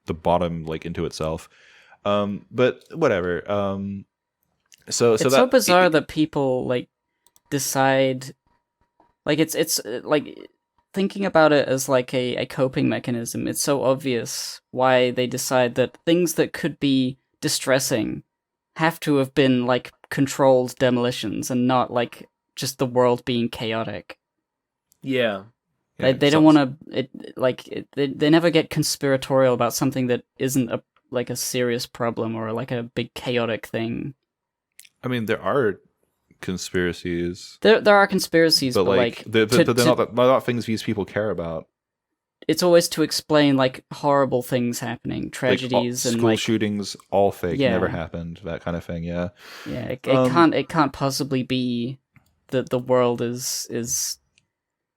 Speaker 3: the bottom like into itself. But whatever. It's so
Speaker 1: bizarre that people like decide, like it's like thinking about it as like a coping mechanism. It's so obvious why they decide that things that could be distressing have to have been like controlled demolitions and not like just the world being chaotic.
Speaker 2: Yeah.
Speaker 1: They don't want to they never get conspiratorial about something that isn't a serious problem or like a big chaotic thing.
Speaker 3: I mean, there are conspiracies.
Speaker 1: There are conspiracies, but
Speaker 3: they're not things these people care about.
Speaker 1: It's always to explain like horrible things happening, tragedies,
Speaker 3: like,
Speaker 1: and
Speaker 3: school shootings, all fake, never happened, that kind of thing. Yeah,
Speaker 1: yeah. It can't possibly be that the world is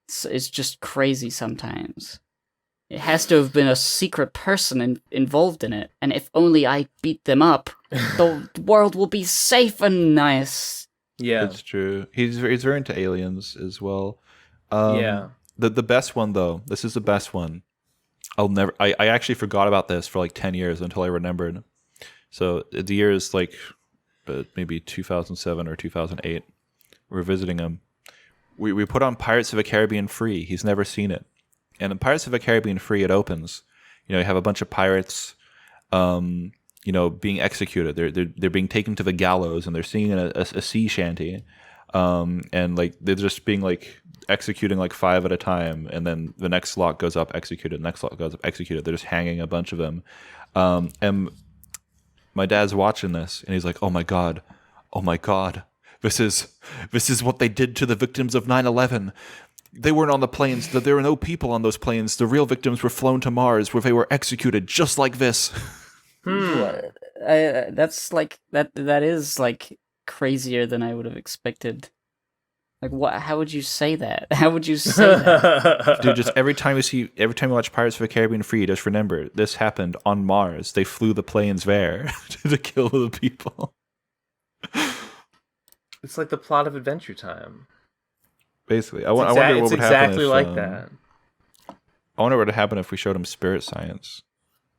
Speaker 1: just crazy sometimes. It has to have been a secret person involved in it, and if only I beat them up, the world will be safe and nice.
Speaker 2: Yeah.
Speaker 3: It's true. He's very into aliens as well.
Speaker 2: Yeah.
Speaker 3: The best one though. This is the best one. I actually forgot about this for like 10 years until I remembered. So the year is like maybe 2007 or 2008. We're visiting him. We put on Pirates of the Caribbean Free. He's never seen it. And in Pirates of the Caribbean Free, it opens. You have a bunch of pirates, being executed. They're being taken to the gallows, and they're singing a sea shanty, and like they're just being like executing like 5 at a time, and then the next lot goes up, executed. Next lot goes up, executed. They're just hanging a bunch of them, and my dad's watching this, and he's like, "Oh my god, oh my god, this is what they did to the victims of 9/11." They weren't on the planes. There were no people on those planes. The real victims were flown to Mars, where they were executed just like this.
Speaker 1: That's like that is like crazier than I would have expected. Like, what? How would you say that? How would you say that?
Speaker 3: Dude, just every time you watch Pirates of the Caribbean Free, just remember this happened on Mars. They flew the planes there to kill the people.
Speaker 2: It's like the plot of Adventure Time.
Speaker 3: Basically, I wonder what would happen. It's
Speaker 2: exactly like that.
Speaker 3: I wonder what would happen if we showed him spirit science.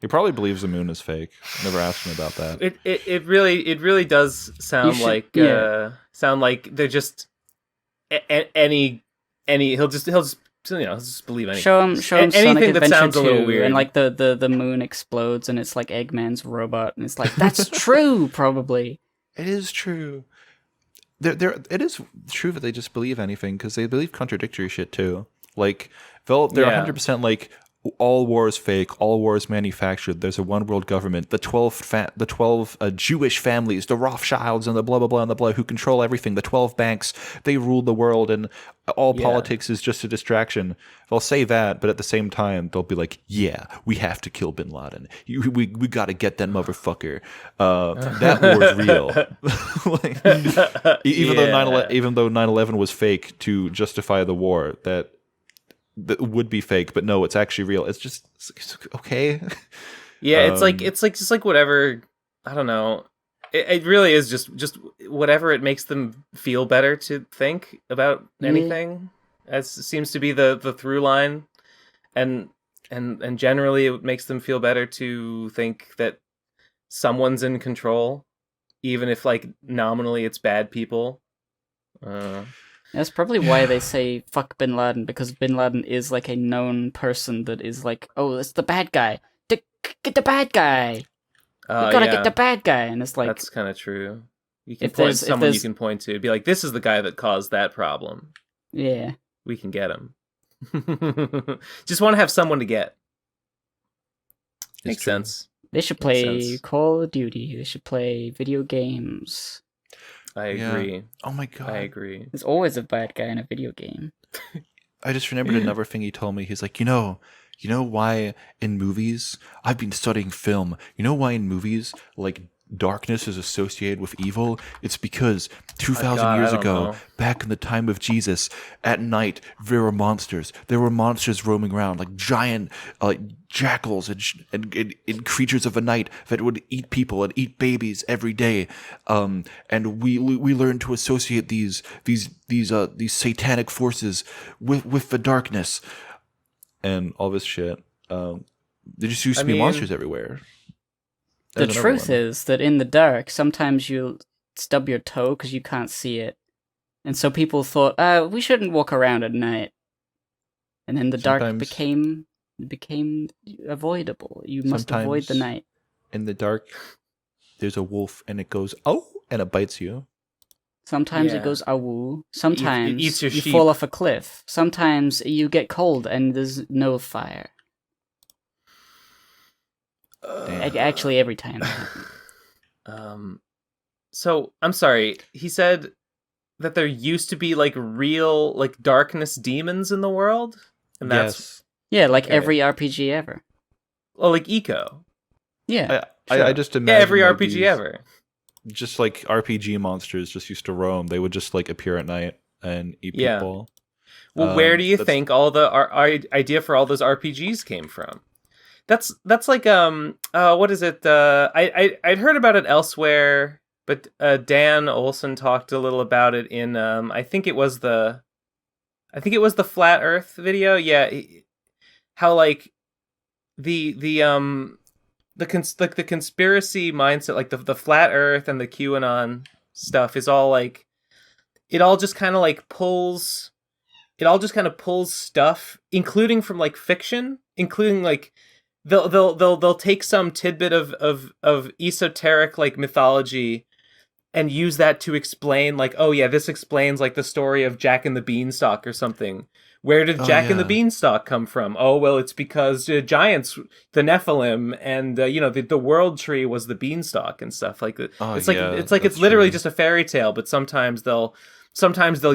Speaker 3: He probably believes the moon is fake. Never asked him about that.
Speaker 2: It really does sound like they're just any he'll just believe anything.
Speaker 1: Show him
Speaker 2: anything
Speaker 1: Sonic
Speaker 2: that
Speaker 1: Adventure
Speaker 2: sounds
Speaker 1: 2,
Speaker 2: a little weird,
Speaker 1: and like the moon explodes, and it's like Eggman's robot, and it's like that's true, probably.
Speaker 3: It is true. It is true that they just believe anything because they believe contradictory shit too. Like they're 100% like all war is fake, all war is manufactured. There's a one world government. The 12 Jewish families, the Rothschilds and the blah blah blah and the blah who control everything. The 12 banks, they rule the world, and all politics is just a distraction. They'll say that, but at the same time, they'll be like, "Yeah, we have to kill Bin Laden. We got to get that motherfucker. That war's real." Even though 9/11 was fake to justify the war, that would be fake, but no, it's actually real. It's okay.
Speaker 2: Yeah, it's just like whatever. I don't know. It really is just whatever it makes them feel better to think about anything. As seems to be the through line, and generally it makes them feel better to think that someone's in control, even if like nominally it's bad people.
Speaker 1: That's probably why they say fuck Bin Laden, because Bin Laden is like a known person that is like, oh, it's the bad guy. Get the bad guy. You gotta get the bad guy. And it's like,
Speaker 2: that's kind of true. You can point to someone you can point to. Be like, this is the guy that caused that problem.
Speaker 1: Yeah.
Speaker 2: We can get him. Just want to have someone to get. Makes sense.
Speaker 1: They should play Call of Duty. They should play video games.
Speaker 2: I agree.
Speaker 3: Oh my god.
Speaker 2: I agree.
Speaker 1: There's always a bad guy in a video game.
Speaker 3: I just remembered another thing he told me. He's like, you know why in movies, I've been studying film. You know why in movies, like, darkness is associated with evil? It's because 2,000 years ago, back in the time of Jesus, at night, there were monsters. There were monsters roaming around, like giant jackals and creatures of the night that would eat people and eat babies every day. And we learned to associate these satanic forces with the darkness and all this shit. There just used to be monsters everywhere.
Speaker 1: The truth is that in the dark, sometimes you'll stub your toe because you can't see it. And so people thought, we shouldn't walk around at night. And then the dark became avoidable. You must avoid the night.
Speaker 3: In the dark, there's a wolf and it goes, oh, and it bites you.
Speaker 1: Sometimes it goes, awoo. Sometimes
Speaker 2: it eats your
Speaker 1: you
Speaker 2: sheep.
Speaker 1: fall off a cliff. Sometimes you get cold and there's no fire. Actually, every time.
Speaker 2: So I'm sorry. He said that there used to be like real like darkness demons in the world, and that's
Speaker 1: like every RPG ever.
Speaker 2: Well, like Eco.
Speaker 1: Yeah,
Speaker 3: I just imagine
Speaker 2: every RPG ever.
Speaker 3: Just like RPG monsters just used to roam. They would just like appear at night and eat people.
Speaker 2: Well, where do you think all the idea for all those RPGs came from? That's like what is it? I'd heard about it elsewhere. But Dan Olson talked a little about it in I think it was the Flat Earth video. Yeah, how like the conspiracy mindset, like the Flat Earth and the QAnon stuff is all like, it all just kind of like pulls stuff, including from like fiction, including like they'll take some tidbit of esoteric like mythology and use that to explain, like, oh yeah, this explains like the story of Jack and the Beanstalk or something. Where did Jack and the Beanstalk come from? Oh, well, it's because giants, the Nephilim, and the world tree was the beanstalk and stuff like that. It's literally just a fairy tale, but sometimes they'll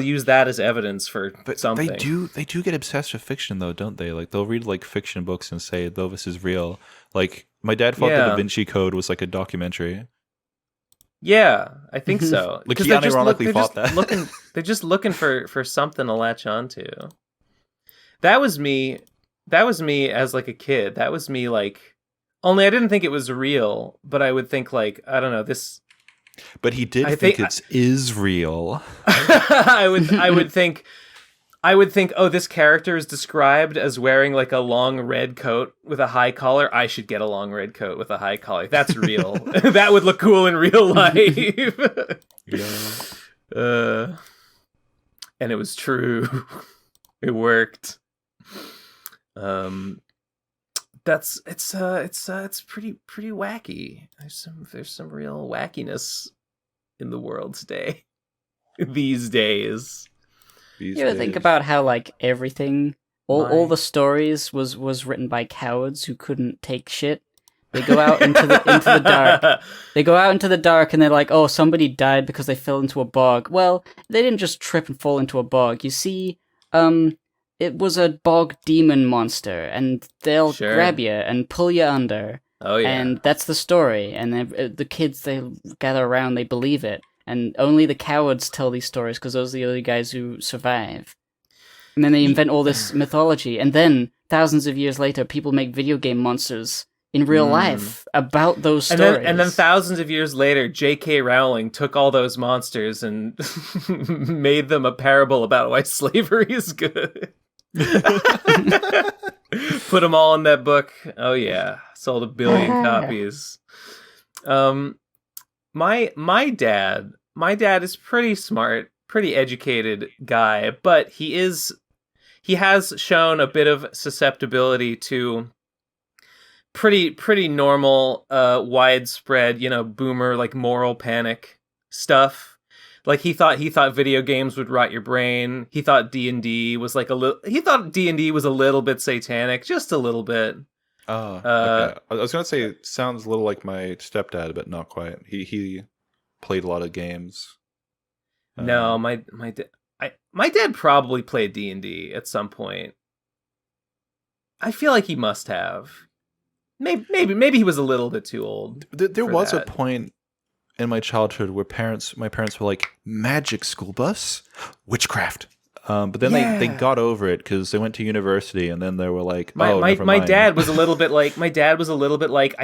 Speaker 2: use that as evidence for something.
Speaker 3: They do get obsessed with fiction though, don't they? Like they'll read like fiction books and say, "Though this is real." Like my dad thought the Da Vinci Code was like a documentary.
Speaker 2: Yeah, I think so.
Speaker 3: Like he unironically thought that.
Speaker 2: They're just looking for something to latch onto. That was me as like a kid. That was me like, only I didn't think it was real, but I would think like, I don't know, this.
Speaker 3: But he did think it is real.
Speaker 2: I would think, oh, this character is described as wearing like a long red coat with a high collar. I should get a long red coat with a high collar. That's real. That would look cool in real life.
Speaker 3: Yeah.
Speaker 2: And it was true. It worked. It's pretty wacky. There's some real wackiness in the world today. These days.
Speaker 1: You ever think about how like everything, all the stories was written by cowards who couldn't take shit? They go out into the dark. They go out into the dark and they're like, oh, somebody died because they fell into a bog. Well, they didn't just trip and fall into a bog. You see, it was a bog demon monster, and they'll grab you and pull you under.
Speaker 2: Oh yeah,
Speaker 1: and that's the story. And the kids, they gather around, they believe it, and only the cowards tell these stories because those are the only guys who survive. And then they invent all this mythology, and then thousands of years later, people make video game monsters in real life about those stories.
Speaker 2: And then thousands of years later, J.K. Rowling took all those monsters and made them a parable about why slavery is good. Put them all in that book. Oh yeah, sold 1 billion copies. My dad is pretty smart, pretty educated guy, but he has shown a bit of susceptibility to pretty normal, widespread, boomer like moral panic stuff. Like he thought video games would rot your brain. He thought D&D was like D&D was a little bit satanic, just a little bit.
Speaker 3: Oh, okay. I was gonna say it sounds a little like my stepdad, but not quite. He played a lot of games.
Speaker 2: No, my dad probably played D&D at some point. I feel like he must have. Maybe he was a little bit too old.
Speaker 3: There was a point in my childhood where my parents were like, magic school bus, witchcraft. But then they got over it because they went to university, and then they were like,
Speaker 2: my dad was a little bit like,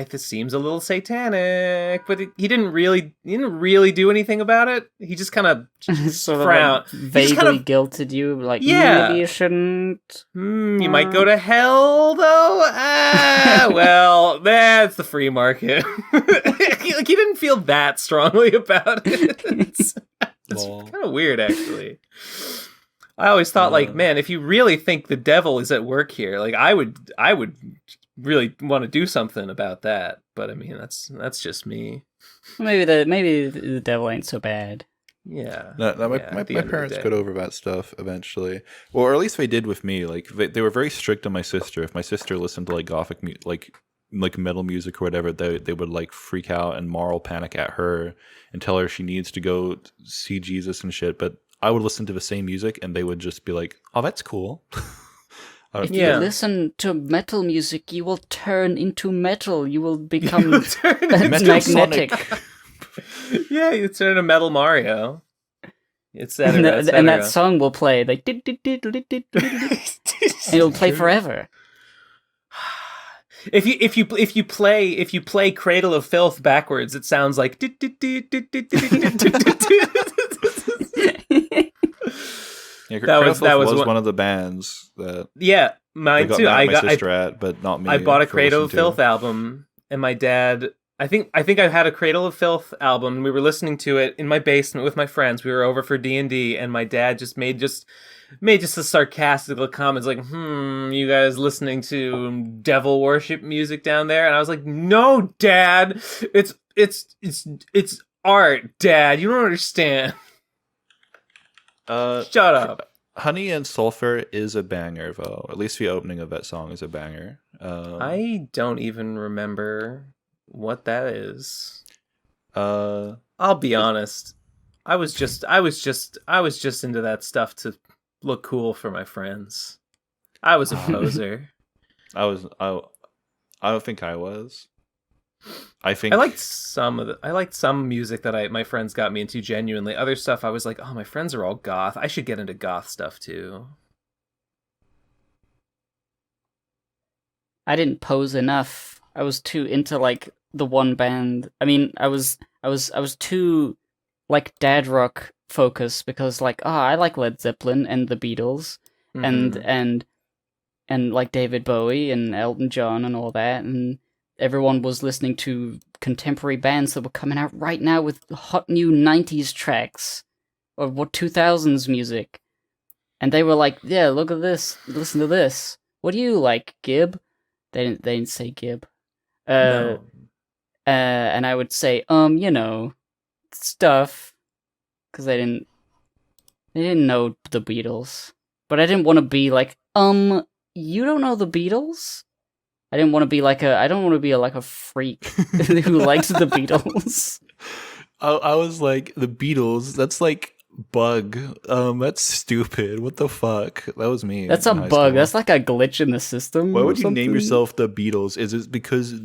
Speaker 2: this seems a little satanic, but he didn't really do anything about it. He just kind of
Speaker 1: sort
Speaker 2: frowned.
Speaker 1: of like vaguely guilted you, like, maybe you shouldn't.
Speaker 2: You might go to hell though. Well, that's the free market. He didn't feel that strongly about it. It's kind of weird, actually. I always thought, like, man, if you really think the devil is at work here, like, I would really want to do something about that. But I mean, that's just me.
Speaker 1: Maybe the devil ain't so bad.
Speaker 3: Yeah. My parents got over that stuff eventually, or at least they did with me. Like, they were very strict on my sister. If my sister listened to like gothic like metal music or whatever, they would like freak out and moral panic at her and tell her she needs to go see Jesus and shit. But I would listen to the same music and they would just be like, oh, that's cool.
Speaker 1: If you listen to metal music, you will turn into metal. You will become magnetic.
Speaker 2: Yeah, you turn into Metal Mario. Etc.
Speaker 1: And that song will play. Like, and it'll play forever.
Speaker 2: if you play Cradle of Filth backwards, it sounds like.
Speaker 3: Yeah,
Speaker 2: that was
Speaker 3: one of the bands that.
Speaker 2: Yeah, mine too.
Speaker 3: My sister at, but not me.
Speaker 2: I bought a Cradle of Filth album, and my dad. I think I had a Cradle of Filth album, and we were listening to it in my basement with my friends. We were over for D&D, and my dad just made a sarcastical comments like, you guys listening to devil worship music down there? And I was like, no, Dad, it's art, Dad. You don't understand. Shut up.
Speaker 3: Honey and Sulphur is a banger, though. At least the opening of that song is a banger.
Speaker 2: I don't even remember what that is. I'll be honest. I was just into that stuff to look cool for my friends. I was a poser.
Speaker 3: I don't think I was. I
Speaker 2: liked some music that my friends got me into genuinely. Other stuff I was like, oh, my friends are all goth. I should get into goth stuff too.
Speaker 1: I didn't pose enough. I was too into like the one band. I mean, I was too like dad rock focused because like, I like Led Zeppelin and the Beatles and like David Bowie and Elton John and all that, and everyone was listening to contemporary bands that were coming out right now with hot new 90s tracks or what 2000s music. And they were like, yeah, look at this, listen to this. What do you like, Gib? They didn't say Gib.
Speaker 2: No.
Speaker 1: And I would say, stuff, because they didn't know the Beatles. But I didn't want to be like, you don't know the Beatles? I don't want to be like a freak who likes the Beatles.
Speaker 3: I was like, the Beatles, that's like bug. That's stupid. What the fuck? That was me.
Speaker 1: That's a bug. School. That's like a glitch in the system.
Speaker 3: Why would you name yourself the Beatles? Is it because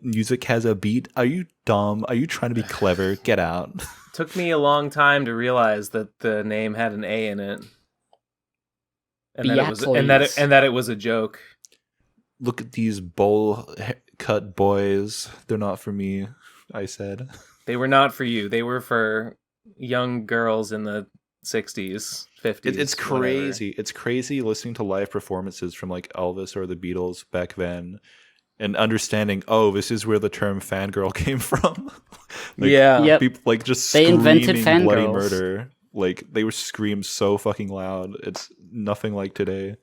Speaker 3: music has a beat? Are you dumb? Are you trying to be clever? Get out.
Speaker 2: Took me a long time to realize that the name had an A in it. And that it was a joke.
Speaker 3: Look at these bowl cut boys. They're not for me, I said.
Speaker 2: They were not for you. They were for young girls in the 60s, 50s.
Speaker 3: It's crazy. Whatever. It's crazy listening to live performances from like Elvis or the Beatles back then and understanding, this is where the term fangirl came from. People like just
Speaker 1: they invented
Speaker 3: screaming bloody
Speaker 1: fangirls.
Speaker 3: Murder. Like they were screamed so fucking loud. It's nothing like today.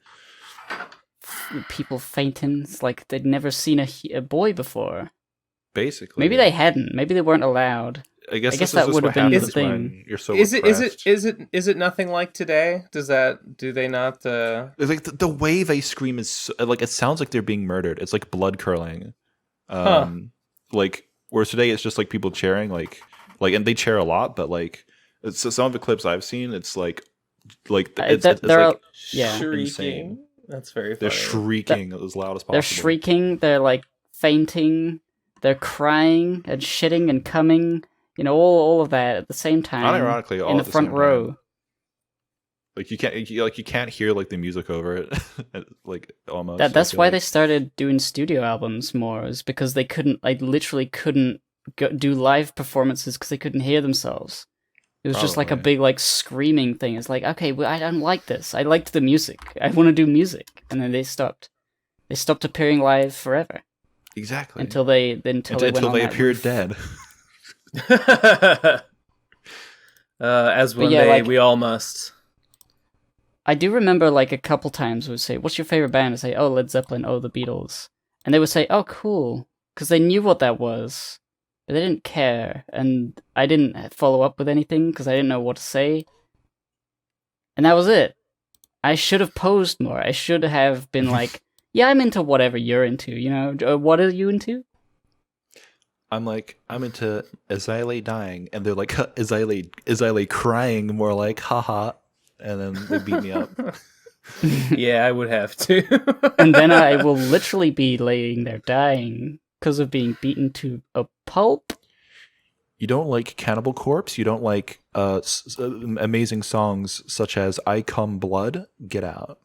Speaker 1: People fainting. It's like they'd never seen a boy before.
Speaker 3: Basically,
Speaker 1: maybe they hadn't. Maybe they weren't allowed.
Speaker 3: I guess
Speaker 1: that would have been the thing.
Speaker 3: You're so
Speaker 2: is it nothing like today? Do they not?
Speaker 3: Like the way they scream is like it sounds like they're being murdered. It's like blood curdling. Like whereas today it's just like people cheering, like and they cheer a lot, but like some of the clips I've seen, it's like it's like
Speaker 2: shrieking. That's very funny.
Speaker 3: They're shrieking as loud as possible.
Speaker 1: They're shrieking, they're like fainting, they're crying and shitting and coming, all of that at the same time.
Speaker 3: Unironically, all
Speaker 1: in the front row.
Speaker 3: Time. Like you can't hear like the music over it, like almost.
Speaker 1: That's why they started doing studio albums more, is because they literally couldn't do live performances because they couldn't hear themselves. It was just like a big like screaming thing. It's like, okay, I don't like this. I liked the music. I want to do music, and then they stopped. They stopped appearing live forever.
Speaker 3: Until
Speaker 1: they
Speaker 3: appeared dead.
Speaker 2: As one day we all must.
Speaker 1: I do remember like a couple times would say, "What's your favorite band?" I say, "Oh, Led Zeppelin." "Oh, the Beatles," and they would say, "Oh, cool," because they knew what that was. But they didn't care, and I didn't follow up with anything because I didn't know what to say. And that was it. I should have posed more. I should have been like, yeah, I'm into whatever you're into, What are you into?
Speaker 3: I'm into As I Lay Dying, and they're like, As I Lay Crying, more like, haha, and then they beat me up.
Speaker 2: Yeah, I would have to.
Speaker 1: And then I will literally be laying there dying because of being beaten to a pulp.
Speaker 3: You don't like Cannibal Corpse? You don't like amazing songs such as I Come Blood? Get out.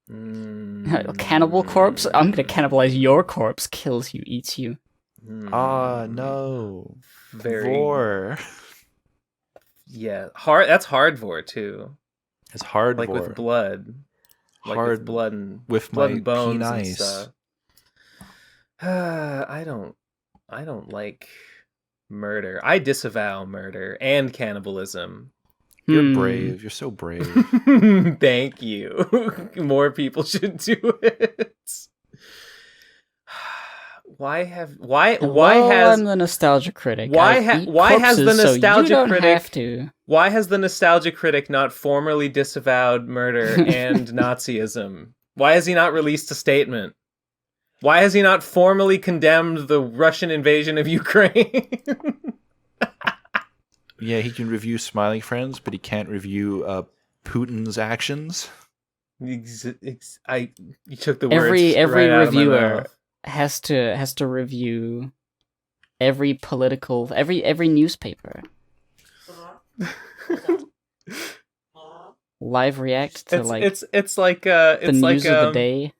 Speaker 1: Cannibal corpse? I'm gonna cannibalize your corpse. Kills you, eats you.
Speaker 3: No.
Speaker 2: Very
Speaker 3: Vor.
Speaker 2: Yeah, hard. That's hard vor too.
Speaker 3: It's hard
Speaker 2: Like
Speaker 3: vor.
Speaker 2: with blood. Like
Speaker 3: Hard
Speaker 2: with blood and
Speaker 3: with
Speaker 2: blood
Speaker 3: my
Speaker 2: and bones and
Speaker 3: penis.
Speaker 2: stuff. I don't like murder. I disavow murder and cannibalism.
Speaker 3: You're brave. You're so brave.
Speaker 2: Thank you. More people should do it. Why has
Speaker 1: I'm the nostalgia critic.
Speaker 2: why has the nostalgia critic
Speaker 1: have to.
Speaker 2: Why has the nostalgia critic not formally disavowed murder and Nazism? Why has he not released a statement? Why has he not formally condemned the Russian invasion of Ukraine?
Speaker 3: Yeah, he can review Smiling Friends, but he can't review Putin's actions.
Speaker 2: You took the
Speaker 1: Every
Speaker 2: words right out of my
Speaker 1: reviewer
Speaker 2: mouth.
Speaker 1: has to review every political every newspaper. Live react to
Speaker 2: it's like
Speaker 1: the news of the day.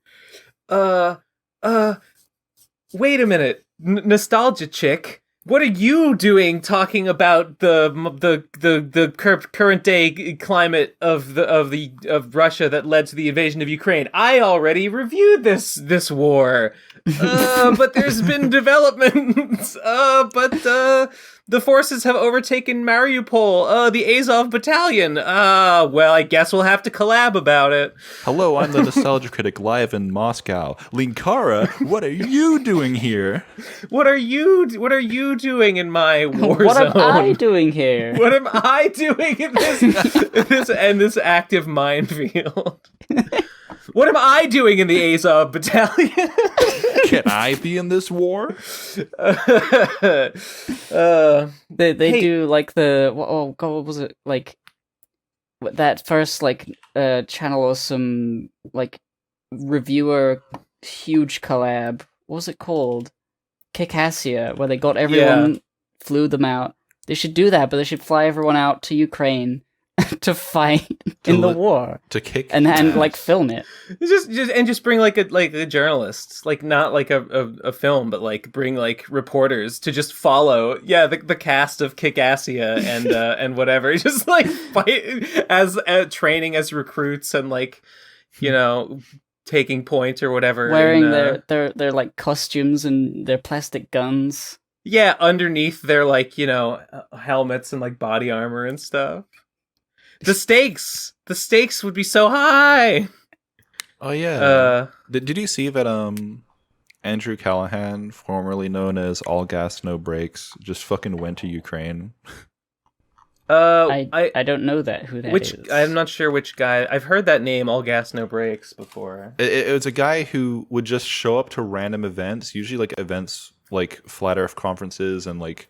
Speaker 2: Wait a minute, nostalgia chick. What are you doing talking about the current day climate of Russia that led to the invasion of Ukraine? I already reviewed this war. But there's been developments. But the forces have overtaken Mariupol, the Azov battalion. Well, I guess we'll have to collab about it.
Speaker 3: Hello, I'm the nostalgia critic live in Moscow. Linkara, what are you doing here?
Speaker 2: What are you doing in my war
Speaker 1: What
Speaker 2: zone?
Speaker 1: am I doing here?
Speaker 2: What am I doing in this active minefield? What am I doing in the Azov battalion?
Speaker 3: Can I be in this war?
Speaker 1: They do like the what was it like that first Channel Awesome like reviewer huge collab. What was it called? Kikassia, where they got everyone, flew them out. They should do that, but they should fly everyone out to Ukraine to fight in the war,
Speaker 3: to kick
Speaker 1: and like film it.
Speaker 2: Just bring like a journalist, like not like a film, but like bring like reporters to just follow the cast of Kikassia and whatever, just like fight as training as recruits and like taking point or whatever,
Speaker 1: wearing their like costumes and their plastic guns.
Speaker 2: Yeah, underneath their like helmets and like body armor and stuff. The stakes would be so high.
Speaker 3: Oh yeah. Did you see that Andrew Callaghan, formerly known as All Gas No Brakes, just fucking went to Ukraine?
Speaker 1: I don't know who that is.
Speaker 2: I'm not sure which guy. I've heard that name, All Gas No Brakes, before.
Speaker 3: It was a guy who would just show up to random events, usually like events like Flat Earth conferences and like,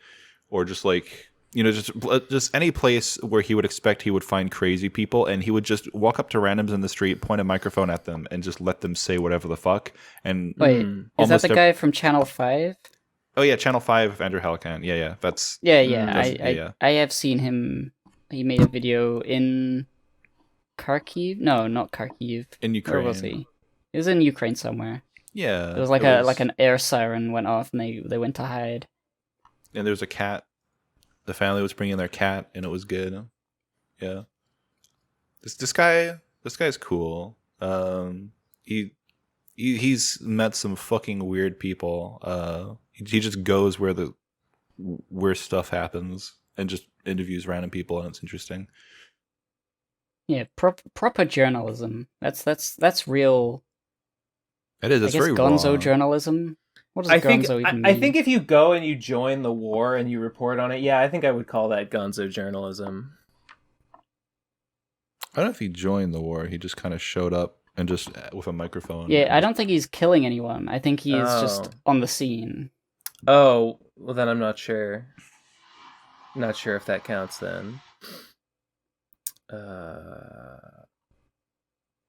Speaker 3: or just like, just any place where he would expect he would find crazy people, and he would just walk up to randoms in the street, point a microphone at them, and just let them say whatever the fuck. And
Speaker 1: wait, is that the guy from Channel 5?
Speaker 3: Oh yeah, Channel 5 of Andrew Callaghan. Yeah, that's
Speaker 1: I have seen him. He made a video in Kharkiv. No, not Kharkiv.
Speaker 3: In Ukraine.
Speaker 1: Where was he? He was in Ukraine somewhere.
Speaker 3: Yeah,
Speaker 1: it was like an air siren went off, and they went to hide.
Speaker 3: And there was a cat. The family was bringing their cat, and it was good. Yeah, this guy's cool. He's met some fucking weird people. He just goes where stuff happens and just interviews random people, and it's interesting.
Speaker 1: Yeah, proper journalism. That's real.
Speaker 3: It is. It's very
Speaker 1: gonzo
Speaker 3: raw.
Speaker 1: journalism. What does gonzo even mean?
Speaker 2: I think if you go and you join the war and you report on it, I think I would call that gonzo journalism.
Speaker 3: I don't know if he joined the war. He just kind of showed up and just with a microphone.
Speaker 1: Yeah, I don't think he's killing anyone. I think he is just on the scene.
Speaker 2: Oh, well then I'm not sure. Not sure if that counts then.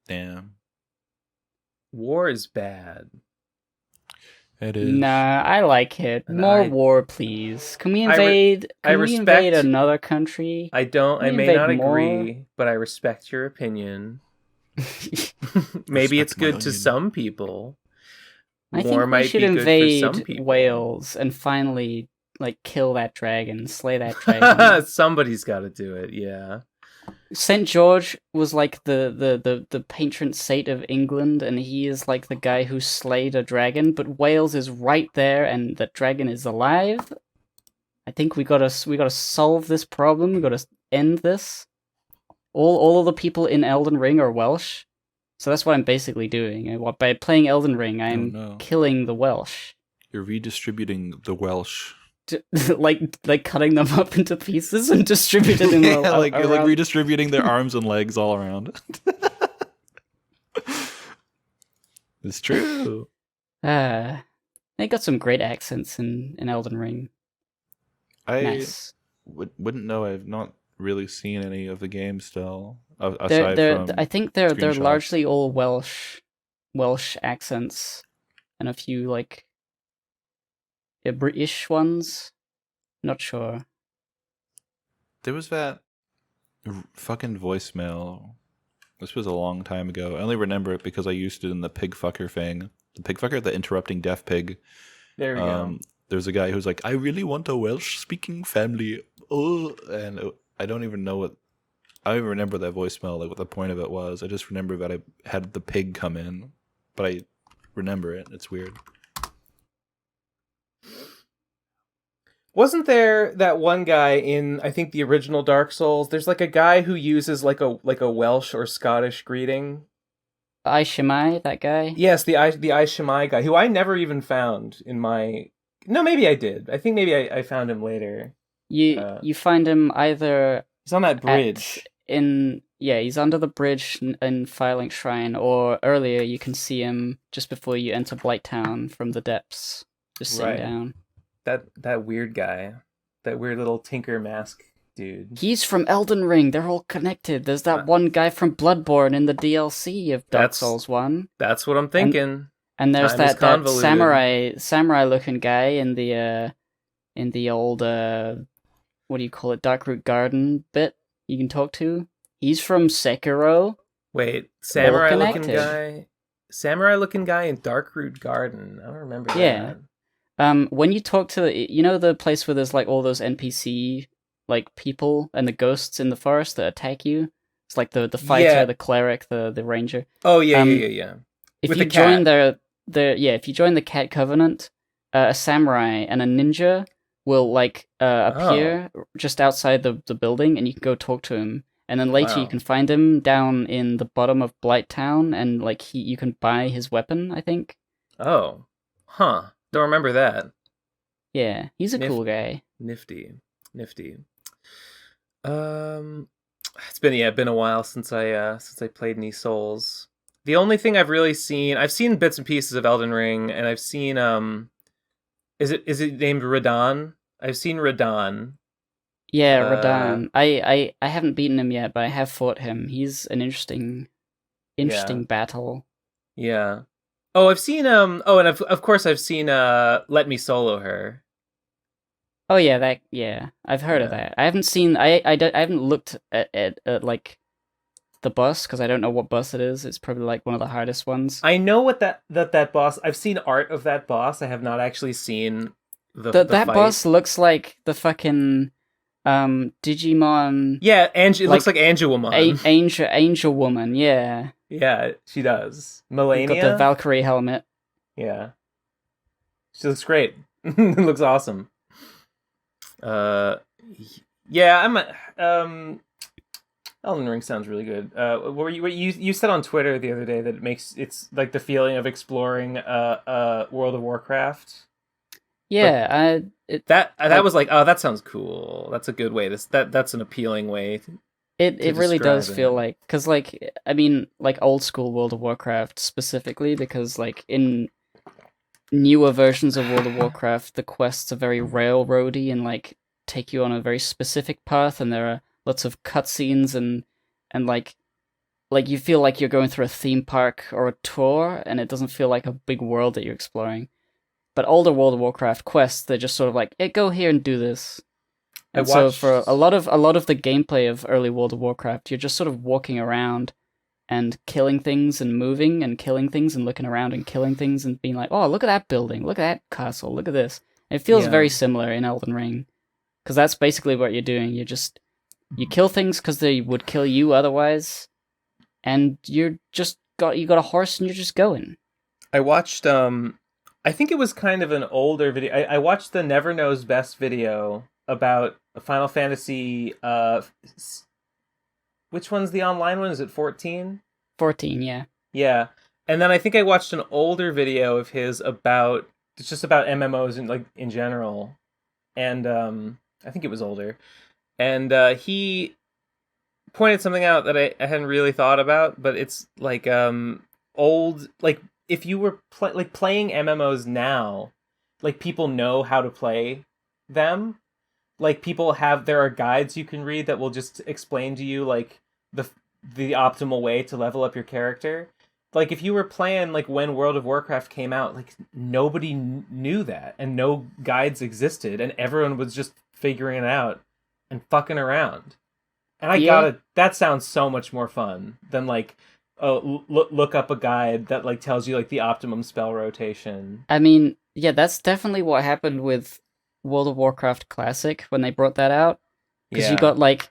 Speaker 3: Damn.
Speaker 2: War is bad.
Speaker 3: It is.
Speaker 1: Nah, I like it. More war, please. Can we invade? Can we invade another country?
Speaker 2: I may not agree, but I respect your opinion. Maybe it's
Speaker 3: Respect my
Speaker 2: good to
Speaker 3: onion.
Speaker 2: some people.
Speaker 1: I
Speaker 2: War
Speaker 1: think we
Speaker 2: might
Speaker 1: should
Speaker 2: be good for some
Speaker 1: invade
Speaker 2: people.
Speaker 1: Wales and finally like kill that dragon, slay that dragon.
Speaker 2: Somebody's got to do it. Yeah.
Speaker 1: St. George was like the patron saint of England, and he is like the guy who slayed a dragon, but Wales is right there and the dragon is alive. I think we gotta solve this problem, we gotta end this. All of the people in Elden Ring are Welsh. So that's what I'm basically doing. By playing Elden Ring, I'm killing the Welsh.
Speaker 3: You're redistributing the Welsh.
Speaker 1: like cutting them up into pieces and distributing them
Speaker 3: You're like
Speaker 1: around.
Speaker 3: redistributing their arms and legs all around. It's true.
Speaker 1: They got some great accents in Elden Ring. Nice.
Speaker 3: Wouldn't know. I've not really seen any of the games still.
Speaker 1: I think they're
Speaker 3: screenshots.
Speaker 1: largely all Welsh accents, and a few like British ones. Not sure.
Speaker 3: There was that fucking voicemail. This was a long time ago. I only remember it because I used it in the pig fucker thing. The pig fucker, the interrupting deaf pig.
Speaker 2: There we go.
Speaker 3: There's a guy who's like, I really want a Welsh-speaking family. Oh, and I don't even know what. I don't even remember that voicemail, like what the point of it was. I just remember that I had the pig come in, but I remember it. It's weird.
Speaker 2: Wasn't there that one guy in, I think, the original Dark Souls? There's like a guy who uses like a Welsh or Scottish greeting.
Speaker 1: I Shemai, that guy.
Speaker 2: Yes, the I Shemai guy, who I never even found in my. No, maybe I did. I think maybe I found him later.
Speaker 1: You find him either.
Speaker 2: He's on that bridge.
Speaker 1: He's under the bridge in Firelink Shrine, or earlier you can see him just before you enter Blighttown from the depths, just sitting down.
Speaker 2: That weird guy, that weird little tinker mask dude.
Speaker 1: He's from Elden Ring. They're all connected. There's that one guy from Bloodborne in the DLC of Dark Souls 1.
Speaker 2: That's what I'm thinking.
Speaker 1: And there's that samurai looking guy in the old what do you call it, Darkroot Garden bit you can talk to. He's from Sekiro.
Speaker 2: Wait, samurai looking guy in Darkroot Garden. I don't remember that.
Speaker 1: When you talk to the place where there's like all those NPC like people and the ghosts in the forest that attack you. It's like the fighter, the cleric, the ranger.
Speaker 2: Oh yeah.
Speaker 1: If you join if you join the Cat Covenant, a samurai and a ninja will like appear just outside the building, and you can go talk to him. And then later you can find him down in the bottom of Blighttown, and like you can buy his weapon, I think.
Speaker 2: Oh, huh. Don't remember that.
Speaker 1: Yeah, he's a cool guy.
Speaker 2: Nifty. It's been a while since I played any Souls. The only thing I've really seen, I've seen bits and pieces of Elden Ring, and I've seen is it named Radahn? I've seen Radahn.
Speaker 1: Yeah, Radahn. I haven't beaten him yet, but I have fought him. He's an interesting battle.
Speaker 2: Yeah. Oh, I've seen and of course I've seen Let Me Solo Her.
Speaker 1: Oh yeah, I've heard of that. I haven't seen. I haven't looked at like the boss because I don't know what boss it is. It's probably like one of the hardest ones.
Speaker 2: I know what that boss. I've seen art of that boss. I have not actually seen the
Speaker 1: that
Speaker 2: fight.
Speaker 1: Boss looks like the fucking Digimon.
Speaker 2: Yeah, it looks like Angelwoman.
Speaker 1: Angel Woman. Yeah.
Speaker 2: Yeah, she does. Melania
Speaker 1: got the Valkyrie helmet.
Speaker 2: Yeah, she looks great. It looks awesome. Yeah, I'm. Elden Ring sounds really good. What you said on Twitter the other day that it's like the feeling of exploring World of Warcraft.
Speaker 1: Yeah,
Speaker 2: that was like, oh, that sounds cool. That's a good way. That's an appealing way.
Speaker 1: It really does feel like, because like, I mean, like old school World of Warcraft specifically, because like in newer versions of World of Warcraft, the quests are very railroady and like take you on a very specific path, and there are lots of cutscenes and like you feel like you're going through a theme park or a tour, and it doesn't feel like a big world that you're exploring. But older World of Warcraft quests, they're just sort of like, hey, go here and do this. And so for a lot of the gameplay of early World of Warcraft, you're just sort of walking around, and killing things and moving and killing things and looking around and killing things and being like, oh, look at that building, look at that castle, look at this. It feels very similar in Elden Ring, because that's basically what you're doing. You kill things because they would kill you otherwise, and you got a horse and you're just going.
Speaker 2: I watched I think it was kind of an older video. I watched the Never Knows Best video about Final Fantasy. Which one's the online one? Is it 14?
Speaker 1: 14, yeah.
Speaker 2: Yeah. And then I think I watched an older video of his about MMOs in general. And I think it was older. And he pointed something out that I hadn't really thought about, but it's like old, like if you were playing MMOs now, like people know how to play them. Like there are guides you can read that will just explain to you like the optimal way to level up your character. Like if you were playing like when World of Warcraft came out, like nobody knew that and no guides existed and everyone was just figuring it out and fucking around. And that sounds so much more fun than like, oh, look up a guide that like tells you like the optimum spell rotation.
Speaker 1: I mean, yeah, that's definitely what happened with World of Warcraft Classic when they brought that out. Because you got like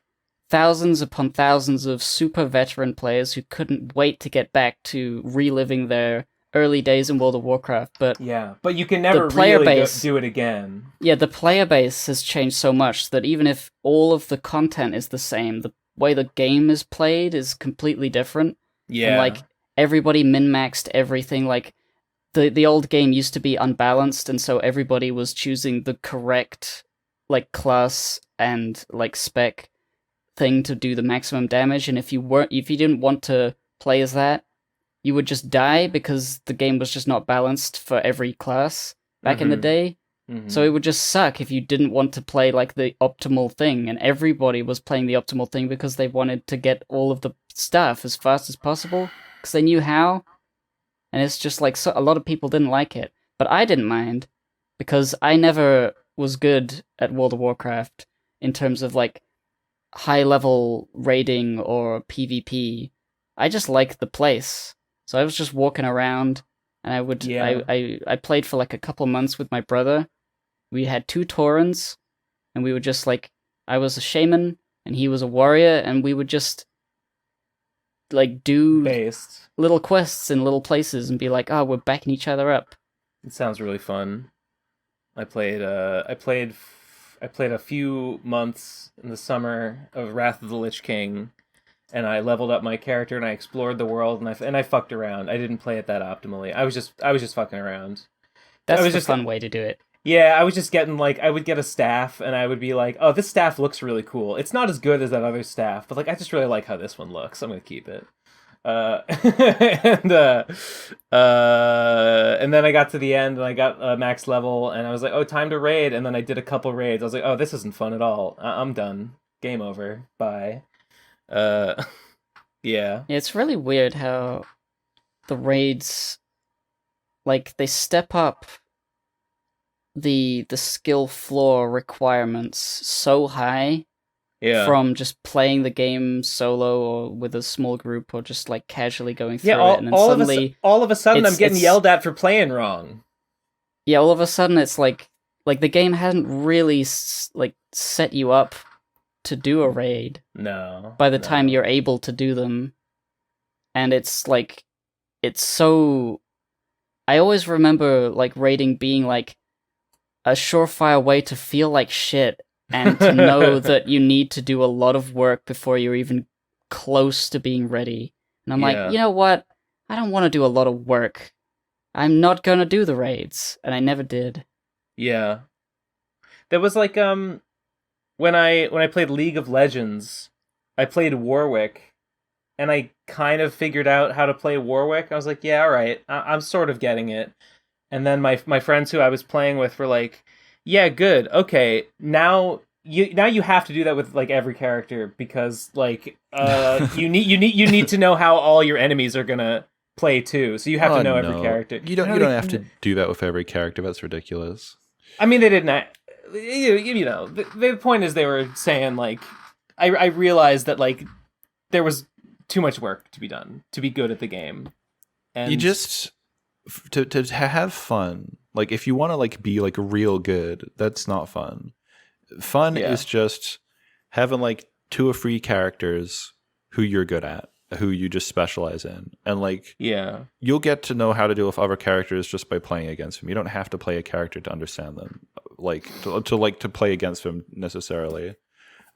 Speaker 1: thousands upon thousands of super veteran players who couldn't wait to get back to reliving their early days in World of Warcraft. But
Speaker 2: you can never really do it again. Yeah, the
Speaker 1: player base has changed so much that even if all of the content is the same, the way the game is played is completely different.
Speaker 2: Yeah.
Speaker 1: And like everybody min-maxed everything. Like the old game used to be unbalanced, and so everybody was choosing the correct like class and like spec thing to do the maximum damage. And if you didn't want to play as that, you would just die because the game was just not balanced for every class back in the day. Mm-hmm. So it would just suck if you didn't want to play like the optimal thing, and everybody was playing the optimal thing because they wanted to get all of the stuff as fast as possible because they knew how. And it's just like a lot of people didn't like it, but I didn't mind because I never was good at World of Warcraft in terms of like high level raiding or PvP. I just liked the place. So I was just walking around, and I played for like a couple months with my brother. We had 2 Taurens, and we would just like, I was a shaman, and he was a warrior, and we would just like do little quests in little places and be like, oh, we're backing each other up.
Speaker 2: It sounds really fun. I played a few months in the summer of Wrath of the Lich King, and I leveled up my character and I explored the world and I fucked around. I didn't play it that optimally. I was just fucking around.
Speaker 1: That's the fun way to do it.
Speaker 2: Yeah, I was just getting like, I would get a staff and I would be like, oh, this staff looks really cool. It's not as good as that other staff, but like I just really like how this one looks. I'm gonna keep it. And then I got to the end and I got max level and I was like, oh, time to raid. And then I did a couple raids. I was like, oh, this isn't fun at all. I'm done. Game over. Bye. Yeah.
Speaker 1: It's really weird how the raids, like, they step up the skill floor requirements so high.
Speaker 2: Yeah.
Speaker 1: From just playing the game solo or with a small group or just like casually going through it, and then suddenly
Speaker 2: all of a sudden I'm getting yelled at for playing wrong.
Speaker 1: Yeah, all of a sudden it's like the game hasn't really like set you up to do a raid.
Speaker 2: No.
Speaker 1: By the time you're able to do them, and it's like it's so. I always remember like raiding being like a surefire way to feel like shit. And to know that you need to do a lot of work before you're even close to being ready. And I'm like, you know what? I don't want to do a lot of work. I'm not going to do the raids. And I never did.
Speaker 2: Yeah. There was like, when I played League of Legends, I played Warwick. And I kind of figured out how to play Warwick. I was like, yeah, all right. I'm sort of getting it. And then my friends who I was playing with were like, yeah, good. Okay, now you have to do that with like every character because like you need to know how all your enemies are gonna play too. So you have to know every character.
Speaker 3: You don't have to do that with every character. That's ridiculous.
Speaker 2: I mean, they didn't. You know, the point is they were saying like I realized that like there was too much work to be done to be good at the game. And
Speaker 3: you just to have fun. Like if you want to like be like real good, that's not fun. Fun is just having like 2 or 3 characters who you're good at, who you just specialize in, and like you'll get to know how to deal with other characters just by playing against them. You don't have to play a character to understand them, like to play against them necessarily.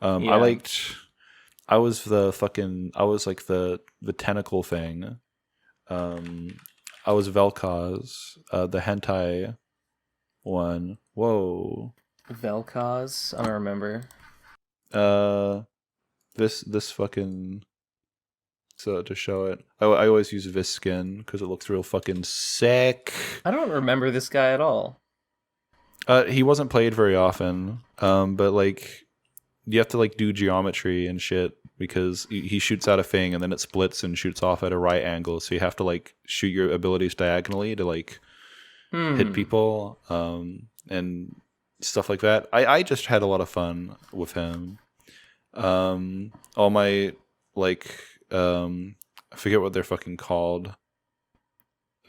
Speaker 3: I was like the tentacle thing. I was Vel'Koz, the hentai one. Whoa.
Speaker 2: Vel'Koz? I don't remember.
Speaker 3: This fucking... So to show it, I always use Viskin because it looks real fucking sick.
Speaker 2: I don't remember this guy at all.
Speaker 3: He wasn't played very often, but like you have to like do geometry and shit because he shoots out a thing and then it splits and shoots off at a right angle. So you have to like shoot your abilities diagonally to like hit people and stuff like that. I just had a lot of fun with him. All my like I forget what they're fucking called.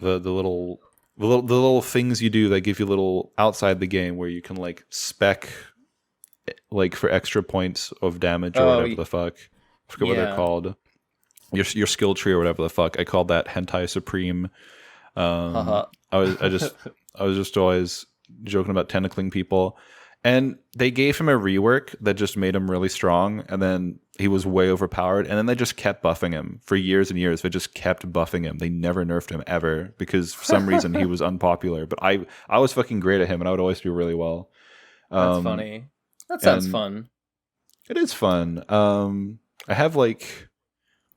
Speaker 3: The little things you do that give you little outside the game where you can like spec like for extra points of damage or whatever the fuck. I forget what they're called. Your skill tree or whatever the fuck. I called that Hentai Supreme. I was just always joking about tentacling people. And they gave him a rework that just made him really strong, and then he was way overpowered, and then they just kept buffing him for years and years. They just kept buffing him. They never nerfed him ever because for some reason he was unpopular. But I was fucking great at him, and I would always do really well.
Speaker 2: That's funny. That sounds fun.
Speaker 3: It is fun. I have like...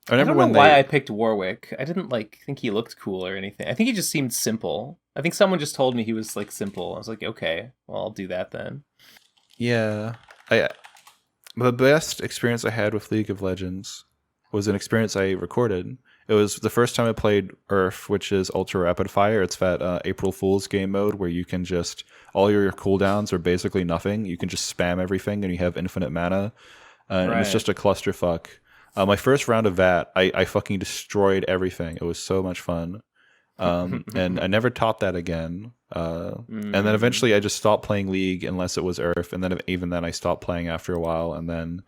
Speaker 2: I don't know why I picked Warwick. I didn't like think he looked cool or anything. I think he just seemed simple. I think someone just told me he was like simple. I was like, okay, well, I'll do that then.
Speaker 3: Yeah. The best experience I had with League of Legends was an experience I recorded. It was the first time I played Earth, which is Ultra Rapid Fire. It's that April Fool's game mode where you can just... All your cooldowns are basically nothing. You can just spam everything and you have infinite mana. And it's just a clusterfuck. My first round of that, I fucking destroyed everything. It was so much fun. And I never taught that again. And then eventually I just stopped playing League unless it was Earth. And then even then I stopped playing after a while. And then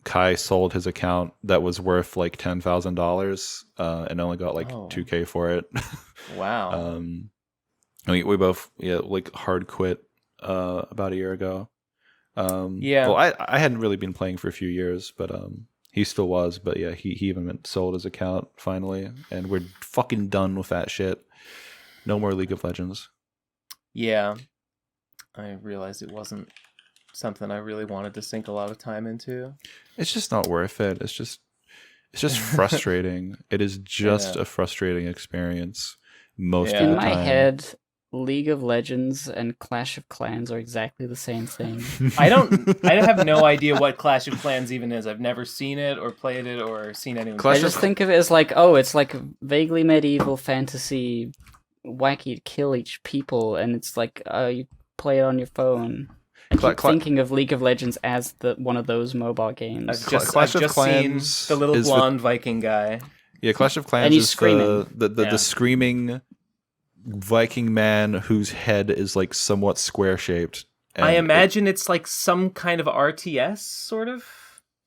Speaker 3: Kai sold his account that was worth like $10,000 and only got like 2K for it.
Speaker 2: Wow.
Speaker 3: We both like hard quit about a year ago.
Speaker 2: Yeah.
Speaker 3: Well, I hadn't really been playing for a few years, but he still was. But yeah, he even sold his account finally, and we're fucking done with that shit. No more League of Legends.
Speaker 2: Yeah, I realized it wasn't something I really wanted to sink a lot of time into.
Speaker 3: It's just not worth it. It's just frustrating. It is just a frustrating experience most of the time.
Speaker 1: In my head, League of Legends and Clash of Clans are exactly the same thing.
Speaker 2: I have no idea what Clash of Clans even is. I've never seen it or played it or seen anyone.
Speaker 1: I just think of it as like, it's like vaguely medieval fantasy, wacky to kill each people, and it's like, you play it on your phone. I keep thinking of League of Legends as one of those mobile games.
Speaker 2: I've just seen the little blonde Viking guy.
Speaker 3: Yeah, Clash of Clans is the screaming Viking man whose head is like somewhat square shaped.
Speaker 2: I imagine it's like some kind of RTS sort of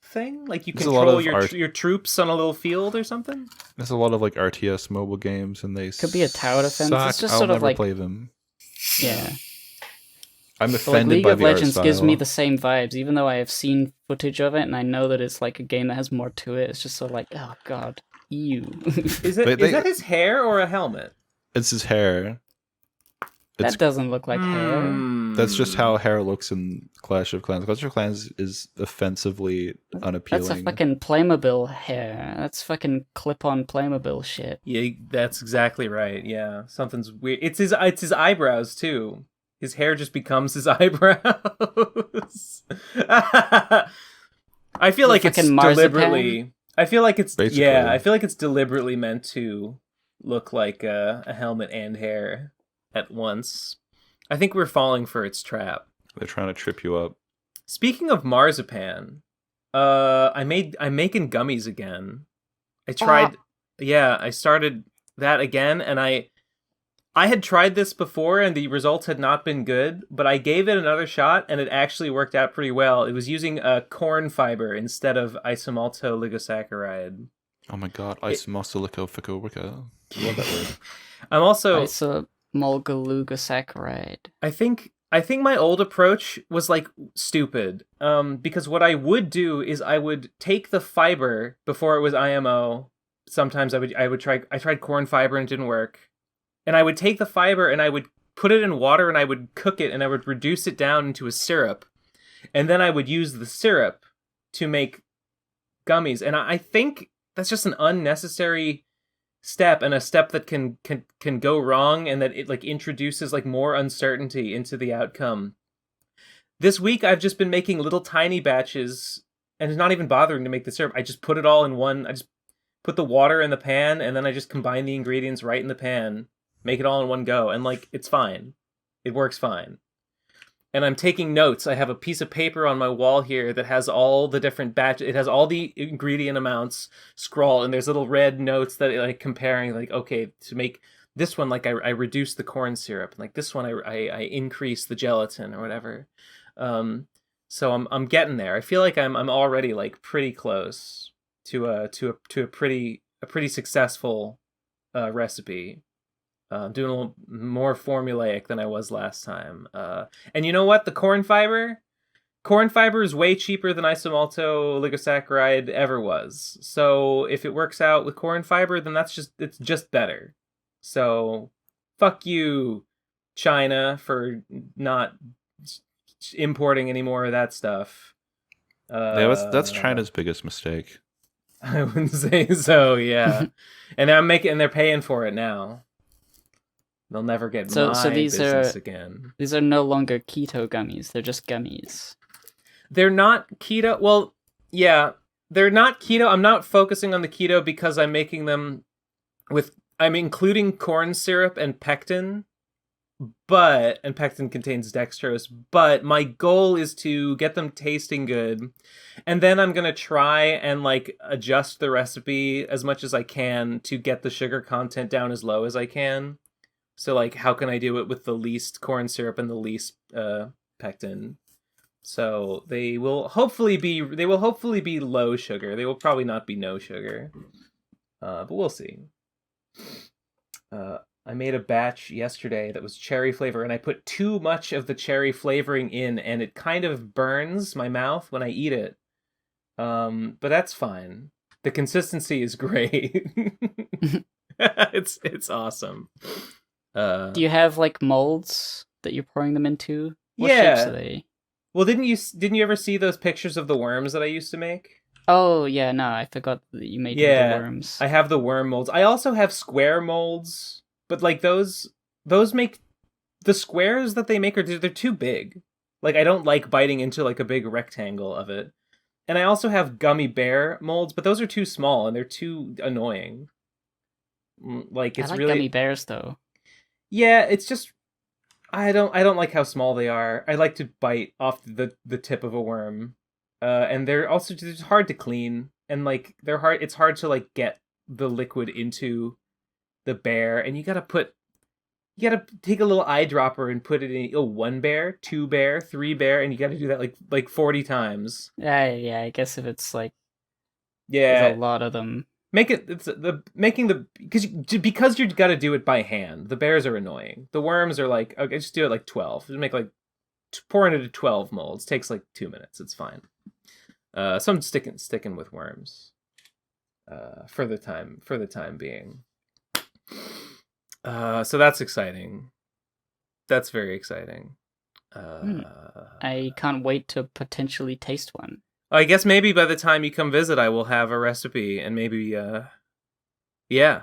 Speaker 2: thing. Like you control your troops on a little field or something.
Speaker 3: There's a lot of like RTS mobile games, and they
Speaker 1: could be a tower defense. It's just
Speaker 3: I'll
Speaker 1: sort
Speaker 3: never
Speaker 1: of like
Speaker 3: play them.
Speaker 1: Yeah.
Speaker 3: I'm offended
Speaker 1: by
Speaker 3: the
Speaker 1: League of Legends
Speaker 3: art
Speaker 1: gives
Speaker 3: style.
Speaker 1: me the same vibes, even though I have seen footage of it and I know that it's like a game that has more to it. It's just sort of like, oh god, ew.
Speaker 2: Is that his hair or a helmet?
Speaker 3: It's his hair.
Speaker 1: That doesn't look like hair.
Speaker 3: That's just how hair looks in Clash of Clans. Clash of Clans is offensively unappealing.
Speaker 1: That's a fucking Playmobil hair. That's fucking clip-on Playmobil shit.
Speaker 2: Yeah, that's exactly right. Yeah, something's weird. It's his eyebrows too. His hair just becomes his eyebrows. I feel like it's deliberately. I feel like it's
Speaker 3: basically.
Speaker 2: I feel like it's deliberately meant to look like a helmet and hair at once. I think we're falling for its trap.
Speaker 3: They're trying to trip you up.
Speaker 2: Speaking of marzipan, I'm making gummies again. I tried. Yeah, I started that again, and I had tried this before, and the results had not been good. But I gave it another shot, and it actually worked out pretty well. It was using corn fiber instead of isomaltoligosaccharide.
Speaker 3: Oh my god, isomaltoligosaccharide. Love that word.
Speaker 2: I'm also
Speaker 1: Isomaltoligosaccharide.
Speaker 2: I think my old approach was like stupid. Because what I would do is I would take the fiber before it was IMO. Sometimes I tried corn fiber and it didn't work. And I would take the fiber and I would put it in water and I would cook it and I would reduce it down into a syrup. And then I would use the syrup to make gummies. And I think that's just an unnecessary step, and a step that can go wrong, and that it like introduces like more uncertainty into the outcome. This week I've just been making little tiny batches and not even bothering to make the syrup. I just put it all in one. I just put the water in the pan, and then I just combine the ingredients right in the pan, make it all in one go, and like it's fine. It works fine. And I'm taking notes. I have a piece of paper on my wall here that has all the different batches. It has all the ingredient amounts scrawled, and there's little red notes that like comparing, like, okay, to make this one, like I reduce the corn syrup, like this one I increase the gelatin or whatever. So I'm getting there. I feel like I'm already like pretty close to a pretty successful recipe. Doing a little more formulaic than I was last time. And you know what? The corn fiber is way cheaper than isomaltoligosaccharide ever was. So if it works out with corn fiber, then it's just better. So fuck you, China, for not importing any more of that stuff.
Speaker 3: That's China's biggest mistake.
Speaker 2: I wouldn't say so. Yeah, and they're paying for it now. They'll never get my business again.
Speaker 1: These are no longer keto gummies. They're just gummies.
Speaker 2: They're not keto. Well, yeah, they're not keto. I'm not focusing on the keto because I'm making them I'm including corn syrup and pectin, and pectin contains dextrose, but my goal is to get them tasting good. And then I'm going to try and like adjust the recipe as much as I can to get the sugar content down as low as I can. So, like, how can I do it with the least corn syrup and the least pectin? So they will hopefully be low sugar. They will probably not be no sugar, but we'll see. I made a batch yesterday that was cherry flavor, and I put too much of the cherry flavoring in, and it kind of burns my mouth when I eat it. But that's fine. The consistency is great. It's awesome.
Speaker 1: Do you have like molds that you're pouring them into? What
Speaker 2: yeah.
Speaker 1: shapes are they?
Speaker 2: Well, didn't you ever see those pictures of the worms that I used to make?
Speaker 1: Oh yeah, no, I forgot that you made the worms.
Speaker 2: I have the worm molds. I also have square molds, but like those make the squares that they make they're too big. Like I don't like biting into like a big rectangle of it. And I also have gummy bear molds, but those are too small and they're too annoying. Like it's
Speaker 1: I like
Speaker 2: really
Speaker 1: gummy bears though.
Speaker 2: Yeah, it's just I don't like how small they are. I like to bite off the tip of a worm, and they're also just hard to clean, and like it's hard to like get the liquid into the bear, and you gotta take a little eyedropper and put it in 1 bear, 2 bear, 3 bear, and you gotta do that like 40 times.
Speaker 1: Yeah. I guess if it's like
Speaker 2: there's
Speaker 1: a lot of them.
Speaker 2: Because you got to do it by hand. The bears are annoying. The worms are like, okay, just do it like 12. Just make like pour it into 12 molds. Takes like 2 minutes. It's fine. So I'm sticking with worms. For the time being. So that's exciting. That's very exciting.
Speaker 1: I can't wait to potentially taste one.
Speaker 2: I guess maybe by the time you come visit, I will have a recipe, and maybe, yeah.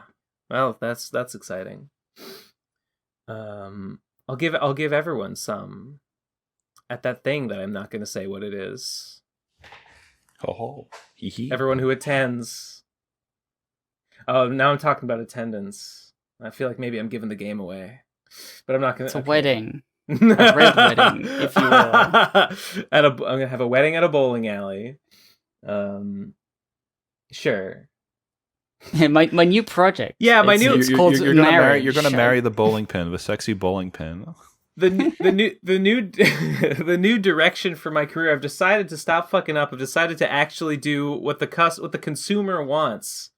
Speaker 2: Well, that's exciting. I'll give everyone some at that thing that I'm not going to say what it is.
Speaker 3: Oh,
Speaker 2: everyone who attends. Oh, now I'm talking about attendance. I feel like maybe I'm giving the game away, but I'm not going to.
Speaker 1: It's a wedding. A red wedding, if you will.
Speaker 2: I'm gonna have a wedding at a bowling alley. Sure.
Speaker 1: my new project.
Speaker 2: Yeah, my
Speaker 1: It's-
Speaker 2: new-
Speaker 1: It's called
Speaker 3: you're
Speaker 1: marriage.
Speaker 3: gonna marry the bowling pin, the sexy bowling pin.
Speaker 2: The new direction for my career. I've decided to stop fucking up. I've decided to actually do what the consumer wants.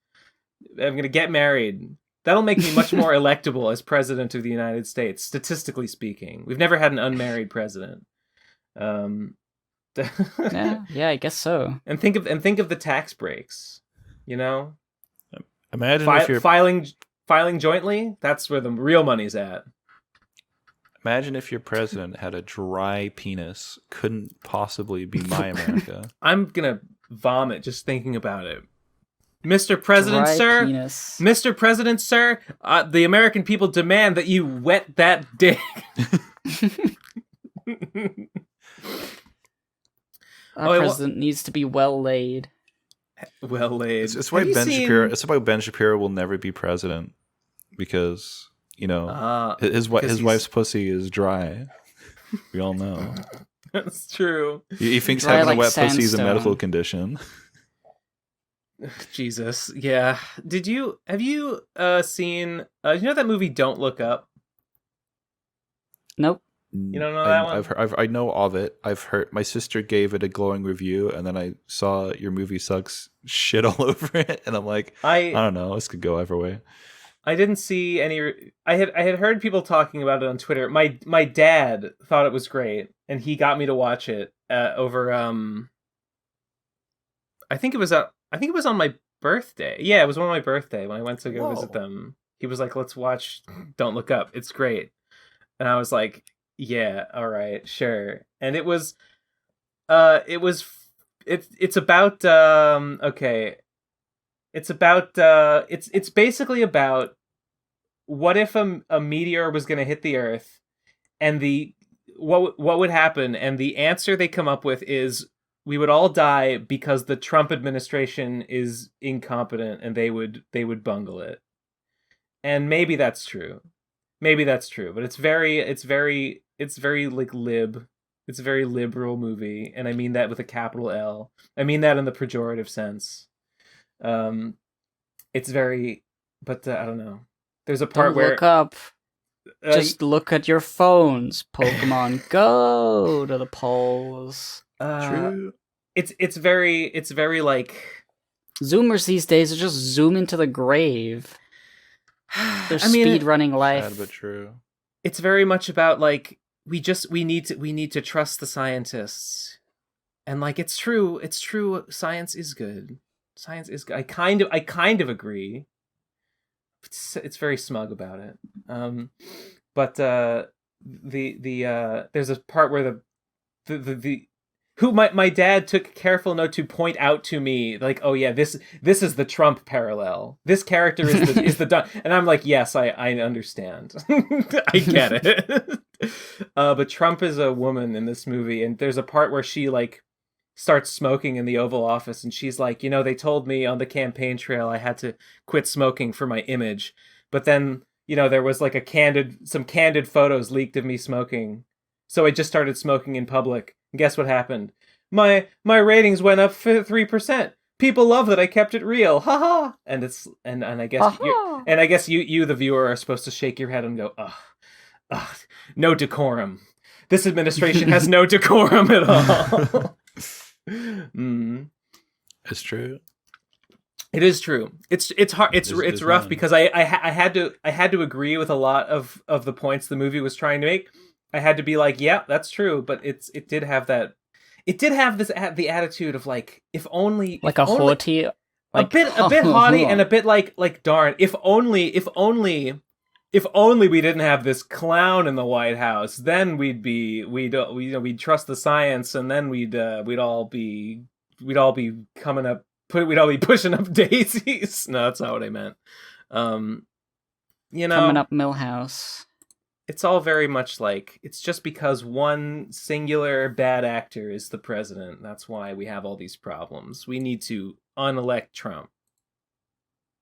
Speaker 2: I'm gonna get married. That'll make me much more electable as president of the United States, statistically speaking. We've never had an unmarried president.
Speaker 1: Yeah, I guess so.
Speaker 2: And think of the tax breaks. You know,
Speaker 3: Imagine if you're
Speaker 2: filing jointly. That's where the real money's at.
Speaker 3: Imagine if your president had a dry penis. Couldn't possibly be my America.
Speaker 2: I'm gonna vomit just thinking about it. Mr. President,
Speaker 1: Dry
Speaker 2: sir.
Speaker 1: penis.
Speaker 2: Mr. President, sir, the American people demand that you wet that dick.
Speaker 1: Our president needs to be well laid.
Speaker 2: Well laid.
Speaker 3: It's why It's why Ben Shapiro will never be president, because his wife's pussy is dry. We all know.
Speaker 2: That's true.
Speaker 3: He thinks
Speaker 1: Dry
Speaker 3: having
Speaker 1: like
Speaker 3: a wet pussy is a
Speaker 1: sandstone.
Speaker 3: medical condition.
Speaker 2: Jesus, yeah. Have you seen? You know that movie Don't Look Up?
Speaker 1: Nope.
Speaker 2: You don't know that one?
Speaker 3: I know of it. I've heard my sister gave it a glowing review, and then I saw your movie sucks shit all over it, and I'm like, I don't know. This could go either way.
Speaker 2: I didn't see any. I had heard people talking about it on Twitter. My dad thought it was great, and he got me to watch it over. I think it was on my birthday. Yeah, it was on my birthday when I went to go visit them. He was like, "Let's watch Don't Look Up. It's great," and I was like, "Yeah, all right, sure." And it's about okay. It's basically about what if a meteor was going to hit the Earth, and what would happen, and the answer they come up with is we would all die because the Trump administration is incompetent and they would bungle it. And maybe that's true, but it's very like lib. It's a very liberal movie, and I mean that with a capital L. I mean that in the pejorative sense. It's very, but I don't know. There's a part where
Speaker 1: look up. Just look at your phones. Pokemon Go to the polls.
Speaker 3: True.
Speaker 2: It's very like
Speaker 1: Zoomers these days are just zooming to the grave. They're speed running life.
Speaker 3: Sad but true.
Speaker 2: It's very much about like we need to trust the scientists, and like it's true. Science is good. Science is good. I kind of agree. It's very smug about it. But there's a part where my dad took careful note to point out to me, like, oh yeah, this is the Trump parallel. This character is the and I'm like, yes, I understand. I get it. But Trump is a woman in this movie, and there's a part where she like starts smoking in the Oval Office, and she's like, they told me on the campaign trail I had to quit smoking for my image, but then there was like some candid photos leaked of me smoking, so I just started smoking in public. And guess what happened? My ratings went up 3%. People love that I kept it real. Ha ha. And I guess you the viewer are supposed to shake your head and go, ugh, no decorum. This administration has no decorum at all.
Speaker 3: It's true.
Speaker 2: It is true. It's hard. It's rough because I had to agree with a lot of the points the movie was trying to make. I had to be like, yeah, that's true, but it did have the attitude of like, if only,
Speaker 1: like a haughty,
Speaker 2: a bit haughty, and a bit like darn, if only we didn't have this clown in the White House, then we'd trust the science, and then we'd all be coming up. We'd all be pushing up daisies. No, that's not what I meant.
Speaker 1: coming up Millhouse.
Speaker 2: It's all very much like, it's just because one singular bad actor is the president. That's why we have all these problems. We need to unelect Trump.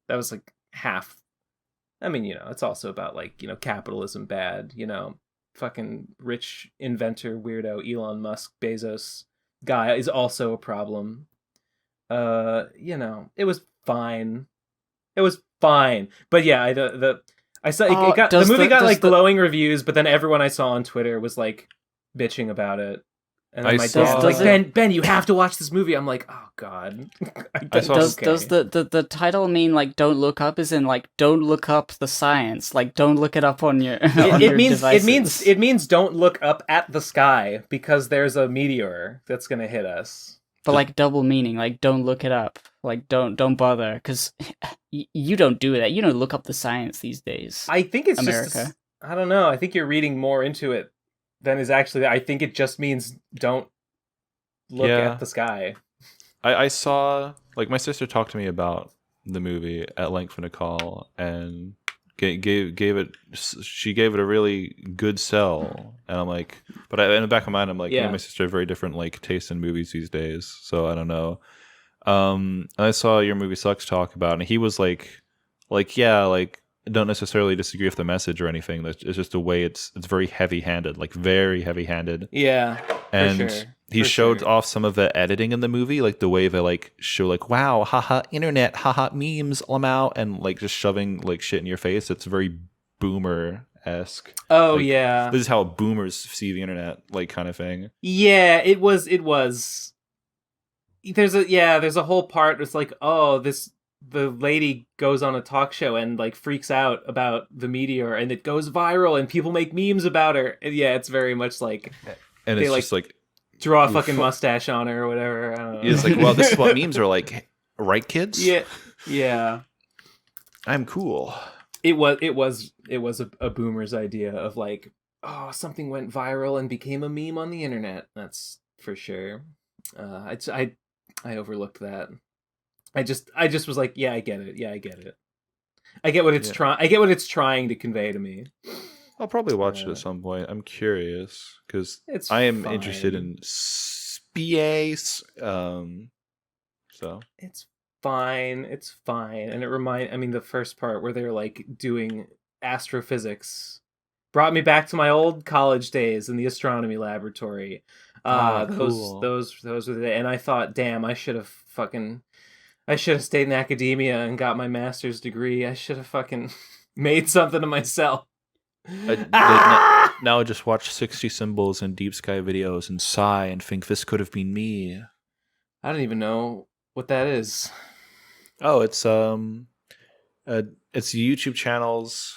Speaker 2: That was like half. I mean, it's also about like, capitalism bad, fucking rich inventor weirdo Elon Musk Bezos guy is also a problem. It was fine. It was fine, but yeah, I saw
Speaker 1: Oh,
Speaker 2: the movie got like
Speaker 1: the
Speaker 2: glowing reviews, but then everyone I saw on Twitter was like bitching about it. And then
Speaker 3: I
Speaker 2: my
Speaker 3: saw-
Speaker 2: dad's like,
Speaker 1: Does
Speaker 2: Ben, you have to watch this movie. I'm like, oh god.
Speaker 3: I saw-
Speaker 1: does
Speaker 2: Okay.
Speaker 1: the title mean like don't look up, as in like don't look up the science, like don't look it up on your on your devices.
Speaker 2: it means don't look up at the sky because there's a meteor that's gonna hit us.
Speaker 1: But like double meaning, like don't look it up, like don't bother, because you don't do that. You don't look up the science these days.
Speaker 2: I think it's
Speaker 1: America.
Speaker 2: just I don't know. I think you're reading more into it than is actually. I think it just means don't look
Speaker 3: Yeah.
Speaker 2: at the sky.
Speaker 3: I saw, like, my sister talked to me about the movie at length in a call, and gave it. She gave it a really good sell, and I'm like, but in the back of my mind, I'm like, me and my sister have very different like taste in movies these days, so I don't know. And I saw your movie Sucks talk about it, and he was like yeah, like, don't necessarily disagree with the message or anything. It's just the way it's very heavy-handed, like very heavy-handed.
Speaker 2: Yeah,
Speaker 3: And
Speaker 2: sure.
Speaker 3: he
Speaker 2: For
Speaker 3: showed
Speaker 2: sure.
Speaker 3: off some of the editing in the movie, like the way they like show like, wow, haha, internet, haha, memes, I'm out, and like just shoving like shit in your face. It's very boomer-esque.
Speaker 2: Oh
Speaker 3: like,
Speaker 2: yeah,
Speaker 3: This is how boomers see the internet, like, kind of thing.
Speaker 2: yeah. It was. There's a whole part. It's like, oh, the lady goes on a talk show and like freaks out about the meteor, and it goes viral, and people make memes about her. And yeah, it's very much like
Speaker 3: And
Speaker 2: They,
Speaker 3: it's
Speaker 2: like,
Speaker 3: just like,
Speaker 2: draw a fucking mustache on her or whatever. I don't know.
Speaker 3: it's like, well, this is what memes are like, right, kids?
Speaker 2: yeah.
Speaker 3: I'm cool.
Speaker 2: It was a boomer's idea of like, oh, something went viral and became a meme on the internet. That's for sure. I overlooked that. I just was like, yeah, I get it. Yeah, I get it. I get what it's trying. I get what it's trying to convey to me.
Speaker 3: I'll probably watch it at some point. I'm curious because
Speaker 2: It's
Speaker 3: I am
Speaker 2: fine.
Speaker 3: interested in space. So
Speaker 2: It's fine. It's fine. And I mean, the first part where they're like doing astrophysics brought me back to my old college days in the astronomy laboratory.
Speaker 3: Cool.
Speaker 2: Those were the, and I thought, damn, I should have stayed in academia and got my master's degree. I should have fucking made something of myself.
Speaker 3: Now I just watch 60 Symbols and DeepSkyVideos and sigh and think this could have been me.
Speaker 2: I don't even know what that is.
Speaker 3: Oh, it's YouTube channels.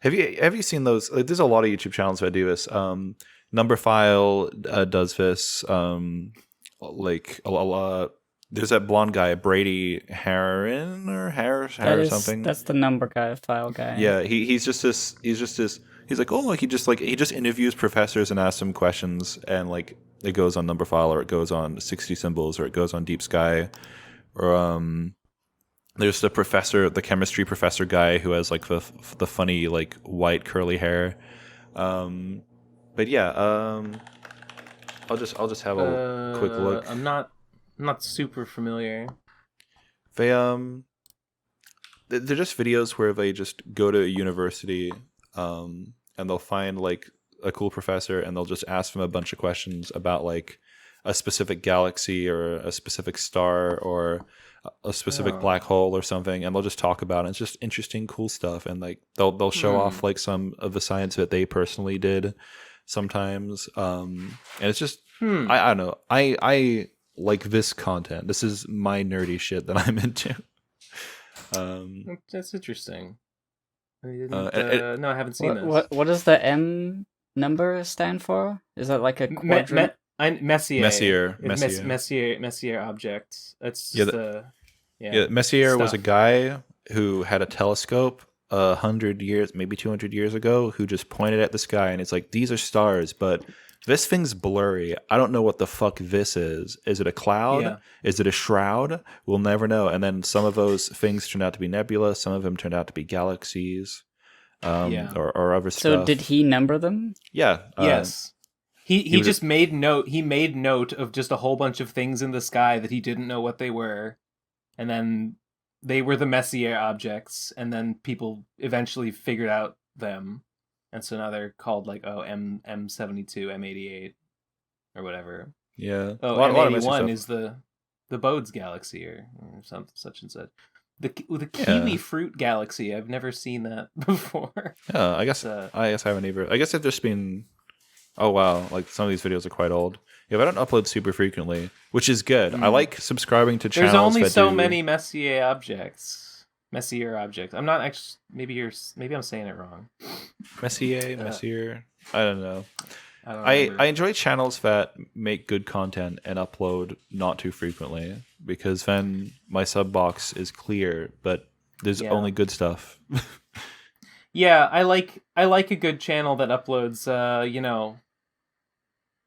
Speaker 3: Have you seen those? Like, there's a lot of YouTube channels that do this. Numberphile does this. Like a lot. There's that blonde guy, Brady Harris or something.
Speaker 1: That's the number guy, file guy.
Speaker 3: Yeah, he's just this. He's like, oh, he just interviews professors and asks them questions, and like it goes on Numberphile, or it goes on 60 Symbols, or it goes on Deep Sky, or there's the chemistry professor guy who has like the funny like white curly hair. But yeah, I'll just have a quick look.
Speaker 2: I'm not super familiar.
Speaker 3: They're just videos where they just go to a university, and they'll find like a cool professor, and they'll just ask them a bunch of questions about like a specific galaxy or a specific star or a specific black hole or something, and they'll just talk about it. It's just interesting, cool stuff, and like they'll show off like some of the science that they personally did sometimes, and it's just I don't know. I like this content. This is my nerdy shit that I'm into.
Speaker 2: That's interesting. I didn't, no, I haven't
Speaker 1: What,
Speaker 2: seen this.
Speaker 1: what does the M number stand for? Is that like a quadrant?
Speaker 2: Messier.
Speaker 3: Messier.
Speaker 2: Messier object. That's
Speaker 3: Yeah,
Speaker 2: just
Speaker 3: Messier was a
Speaker 2: stuff.
Speaker 3: guy who had a telescope 100 years, maybe 200 years ago, who just pointed at the sky, and it's like, these are stars, but this thing's blurry. I don't know what the fuck this is. Is it a cloud?
Speaker 2: Yeah.
Speaker 3: Is it a shroud? We'll never know. And then some of those things turned out to be nebula. Some of them turned out to be galaxies, or other stuff.
Speaker 1: So did he number them?
Speaker 3: Yeah.
Speaker 2: Yes. He
Speaker 3: was
Speaker 2: just made note. He made note of just a whole bunch of things in the sky that he didn't know what they were, and then they were the Messier objects, and then people eventually figured out them, and so now they're called like M72, M88, or whatever.
Speaker 3: Yeah.
Speaker 2: Oh,
Speaker 3: A lot of
Speaker 2: M81
Speaker 3: messy
Speaker 2: is the the Bodes Galaxy or something such and such. The kiwi fruit galaxy. I've never seen that before.
Speaker 3: Yeah, I guess I haven't either. I guess I've just been. Oh wow! Like some of these videos are quite old. Yeah, but I don't upload super frequently, which is good. I like subscribing to channels.
Speaker 2: There's only
Speaker 3: that
Speaker 2: so
Speaker 3: do...
Speaker 2: many Messier objects. I'm not actually. Maybe I'm saying it wrong.
Speaker 3: Messier. I don't know.
Speaker 2: I
Speaker 3: enjoy channels that make good content and upload not too frequently, because then my sub box is clear, but there's only good stuff.
Speaker 2: Yeah, I like a good channel that uploads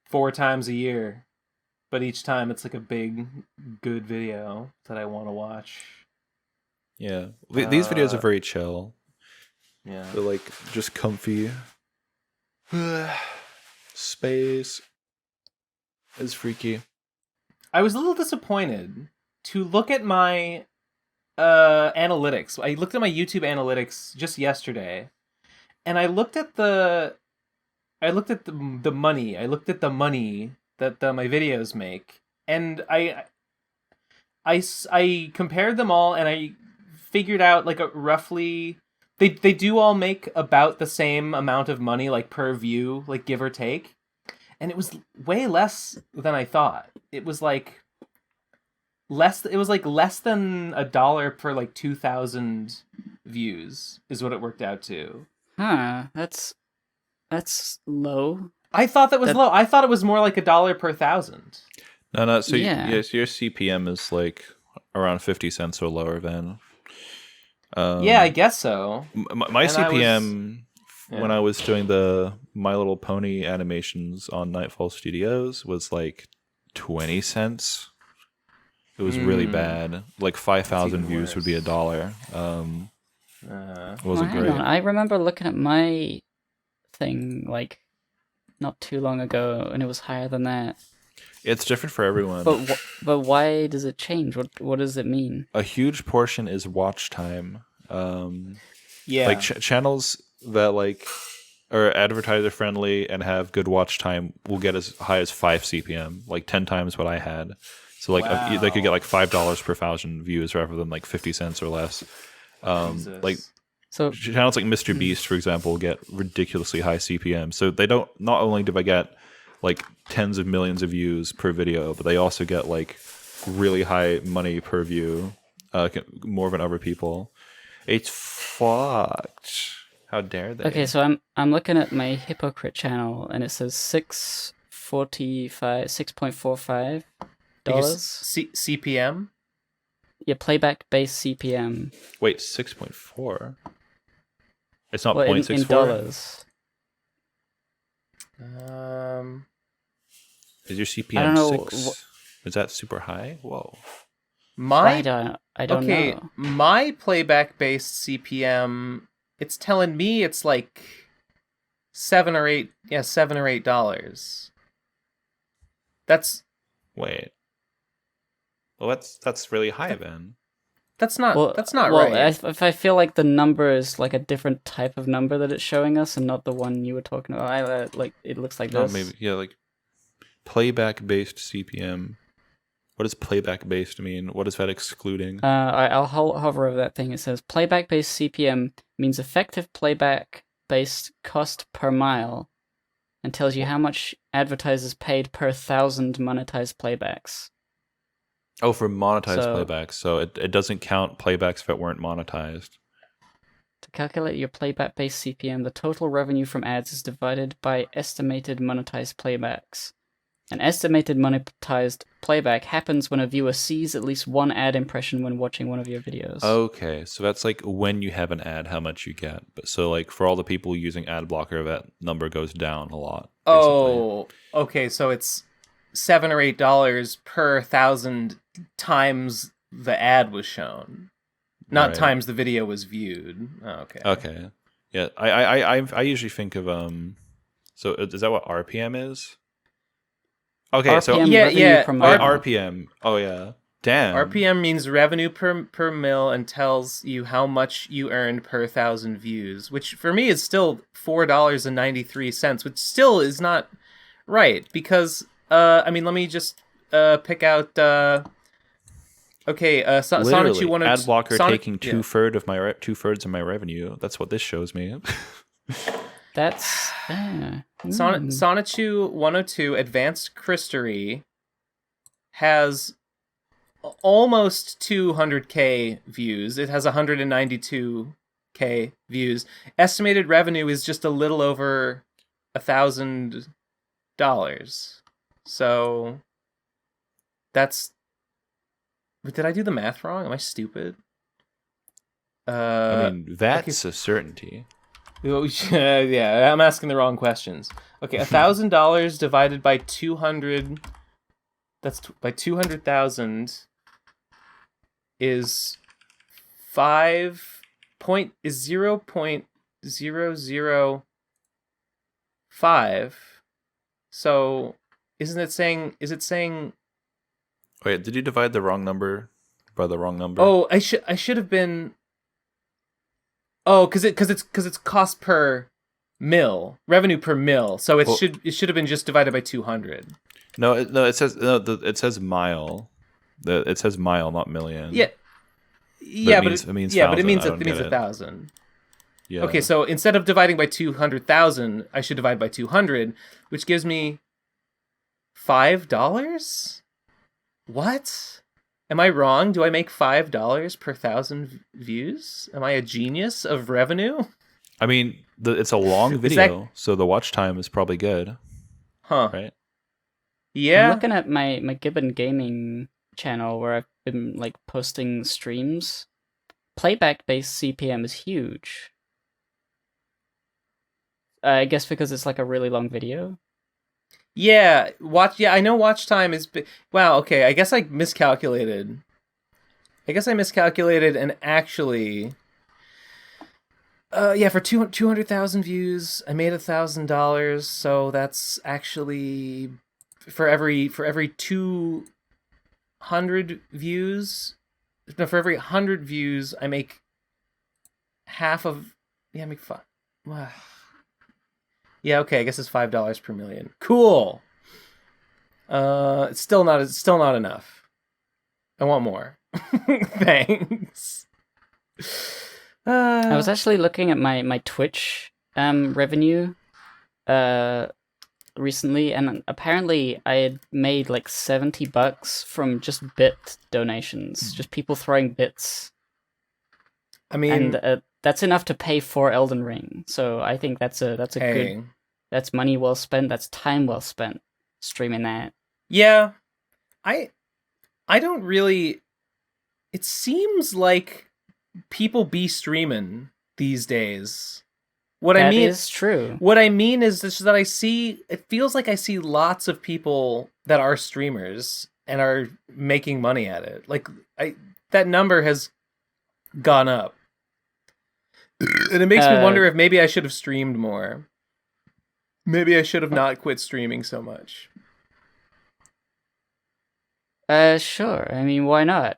Speaker 2: 4 times a year, but each time it's like a big good video that I want to watch.
Speaker 3: Yeah. These videos are very chill.
Speaker 2: Yeah.
Speaker 3: They're like just comfy. Space is freaky.
Speaker 2: I was a little disappointed to look at my analytics. I looked at my YouTube analytics just yesterday, and I looked at the money. I looked at the money that my videos make, and I compared them all, and I figured out like a roughly they do all make about the same amount of money, like per view, like give or take, and it was way less than I thought. It was like less than $1 per like 2,000 views is what it worked out to.
Speaker 1: Huh, that's low.
Speaker 2: I thought that was low. I thought it was more like $1 per 1,000.
Speaker 3: No. So
Speaker 1: yes,
Speaker 3: your CPM is like around 50 cents or lower then.
Speaker 2: Yeah, I guess so.
Speaker 3: My CPM when I was doing the My Little Pony animations on Nightfall Studios was like 20 cents. It was really bad. Like 5,000 views would be $1. It wasn't great.
Speaker 1: I remember looking at my thing like not too long ago, and it was higher than that.
Speaker 3: It's different for everyone.
Speaker 1: But why does it change? What does it mean?
Speaker 3: A huge portion is watch time.
Speaker 2: Yeah,
Speaker 3: like channels that like are advertiser friendly and have good watch time will get as high as 5 CPM, like 10 times what I had. So like they could get like $5 per 1,000 views rather than like 50 cents or less. Like so channels like Mr. Beast, for example, get ridiculously high CPM. So they don't. Not only do they get like tens of millions of views per video, but they also get like really high money per view, more than other people. It's fucked. How dare they?
Speaker 1: Okay, so I'm looking at my Hypocrite channel, and it says $6.45.
Speaker 2: CPM?
Speaker 1: Yeah, playback based CPM.
Speaker 3: Wait, 6.4? It's not
Speaker 1: well,
Speaker 3: 0.64?
Speaker 1: in dollars.
Speaker 3: Is your CPM
Speaker 1: I don't know,
Speaker 3: 6? Is that super high? Whoa.
Speaker 1: I don't know.
Speaker 2: My playback based CPM, it's telling me it's like $7 or $8. That's
Speaker 3: wait. Well, that's really high then.
Speaker 2: That's not right.
Speaker 1: Well, if I feel like the number is like a different type of number that it's showing us, and not the one you were talking about. It looks like this.
Speaker 3: Maybe like playback based CPM. What does playback based mean? What is that excluding?
Speaker 1: I'll hover over that thing. It says playback based CPM means effective playback based cost per mile, and tells you how much advertisers paid per 1,000 monetized playbacks.
Speaker 3: Oh, for monetized playbacks. So it doesn't count playbacks that weren't monetized.
Speaker 1: To calculate your playback-based CPM, the total revenue from ads is divided by estimated monetized playbacks. An estimated monetized playback happens when a viewer sees at least one ad impression when watching one of your videos.
Speaker 3: Okay, so that's like when you have an ad, how much you get. But so like for all the people using ad blocker, that number goes down a lot. Basically.
Speaker 2: Oh, okay, so it's $7 or $8 per 1,000 times the ad was shown, not times the video was viewed. Oh, okay.
Speaker 3: Okay. Yeah, I usually think of So is that what RPM is? Okay,
Speaker 1: RPM,
Speaker 3: so RPM. Oh yeah. Damn.
Speaker 2: RPM means revenue per mil and tells you how much you earned per 1,000 views, which for me is still $4.93, which still is not right because let me just pick out Okay,
Speaker 3: Literally,
Speaker 2: Sonichu wanted
Speaker 3: ad blocker
Speaker 2: Sonic-
Speaker 3: taking
Speaker 2: yeah.
Speaker 3: two-thirds of my revenue. That's what this shows me.
Speaker 1: That's
Speaker 2: Sonichu 102 Advanced Crystalry has almost 200k views. It has 192k views. Estimated revenue is just a little over $1,000. So that's. Did I do the math wrong? Am I stupid?
Speaker 3: I mean, that's a certainty.
Speaker 2: Yeah, I'm asking the wrong questions. Okay, $1,000 divided by 200. That's by 200,000 is 0.005. So isn't it saying? Is it saying?
Speaker 3: Wait, did you divide the wrong number by the wrong number?
Speaker 2: Oh, I should have been. Oh, because it's cost per mil, revenue per mil. So it should have been just divided by 200.
Speaker 3: No, it says it says mile. It says mile, not million.
Speaker 2: Yeah, but it means
Speaker 3: 1,000.
Speaker 2: 1,000.
Speaker 3: Yeah.
Speaker 2: Okay, so instead of dividing by 200,000, I should divide by 200, which gives me $5. What? Am I wrong? Do I make $5 per 1,000 views? Am I a genius of revenue?
Speaker 3: I mean, it's a long video, so the watch time is probably good.
Speaker 2: Huh.
Speaker 3: Right?
Speaker 2: Yeah.
Speaker 1: I'm looking at my Gibbon Gaming channel where I've been like posting streams. Playback-based CPM is huge. I guess because it's like a really long video.
Speaker 2: Yeah, I know watch time is wow, okay, I guess I miscalculated. And actually for 200,000 views, I made $1,000, so that's actually for every 200 views. No, for every 100 views, I make half of I make five. Yeah, okay, I guess it's $5 per million. Cool. It's still not enough. I want more. Thanks.
Speaker 1: I was actually looking at my Twitch revenue recently, and apparently I had made like $70 from just bit donations, just people throwing bits.
Speaker 2: I mean,
Speaker 1: and that's enough to pay for Elden Ring. So I think that's a good. That's money well spent. That's time well spent streaming that.
Speaker 2: Yeah, I don't really. It seems like people be streaming these days.
Speaker 1: That is true.
Speaker 2: What I mean is just that it feels like I see lots of people that are streamers and are making money at it. Like that number has gone up. And it makes me wonder if maybe I should have streamed more. Maybe I should have not quit streaming so much.
Speaker 1: Sure. I mean, why not?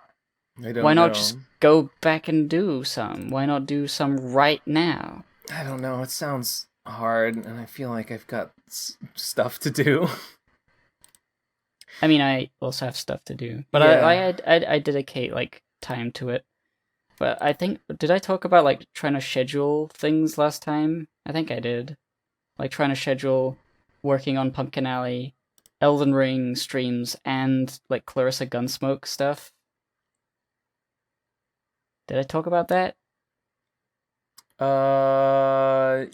Speaker 1: Why not just go back and do some? Why not do some right now?
Speaker 2: I don't know. It sounds hard, and I feel like I've got stuff to do.
Speaker 1: I mean, I also have stuff to do, but
Speaker 2: yeah.
Speaker 1: I dedicate like time to it. But I think, did I talk about like trying to schedule things last time? I think I did. Like trying to schedule working on Pumpkin Alley, Elden Ring streams, and like Clarissa Gunsmoke stuff. Did I talk about that?
Speaker 2: I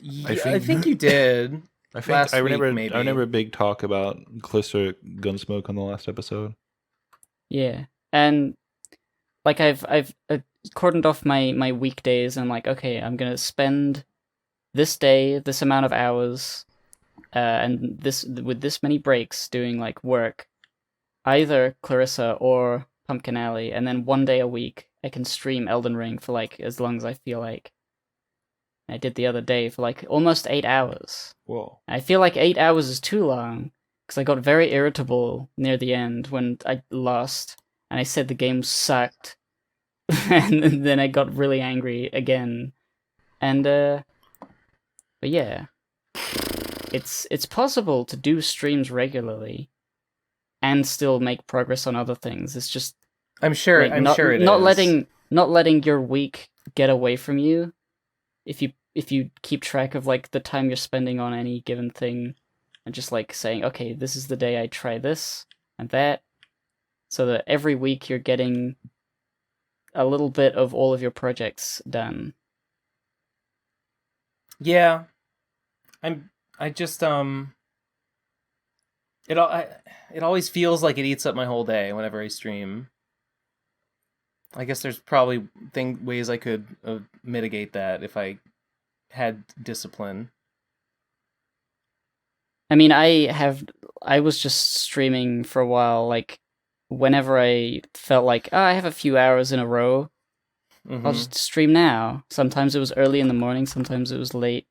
Speaker 2: think you did.
Speaker 3: I remember a big talk about Clarissa Gunsmoke on the last episode.
Speaker 1: Yeah, and like I've cordoned off my weekdays, and I'm like, okay, I'm gonna spend this day this amount of hours, and this with this many breaks doing like work, either Clarissa or Pumpkin Alley, and then one day a week I can stream Elden Ring for like as long as I feel like. I did the other day for like almost 8 hours.
Speaker 3: Whoa!
Speaker 1: I feel like 8 hours is too long because I got very irritable near the end when I lost, and I said the game sucked. And then I got really angry again, and but yeah, it's possible to do streams regularly and still make progress on other things. It's just
Speaker 2: I'm sure.
Speaker 1: Like
Speaker 2: I'm
Speaker 1: not
Speaker 2: sure it
Speaker 1: not
Speaker 2: is.
Speaker 1: letting your week get away from you. If you keep track of like the time you're spending on any given thing, and just like saying, okay, this is the day I try this and that, so that every week you're getting a little bit of all of your projects done.
Speaker 2: Yeah, I just it always feels like it eats up my whole day whenever I stream. I guess there's probably ways I could mitigate that if I had discipline.
Speaker 1: I mean, I was just streaming for a while, like whenever I felt like, oh, I have a few hours in a row, I'll just stream now. Sometimes it was early in the morning, sometimes it was late.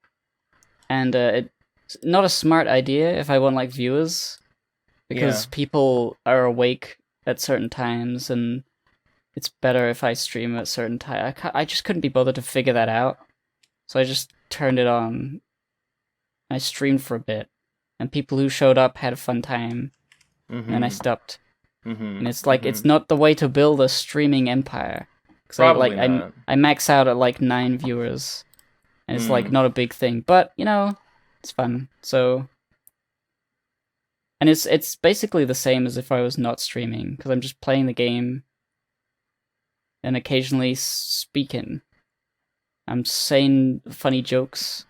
Speaker 1: And it's not a smart idea if I want like viewers, because people are awake at certain times, and it's better if I stream at certain time. I just couldn't be bothered to figure that out, so I just turned it on. I streamed for a bit, and people who showed up had a fun time, and I stopped. And it's like it's not the way to build a streaming empire.
Speaker 2: Probably not.
Speaker 1: I max out at like 9 viewers, and it's like not a big thing, but you know, it's fun. So, and it's basically the same as if I was not streaming, because I'm just playing the game and occasionally speaking. I'm saying funny jokes,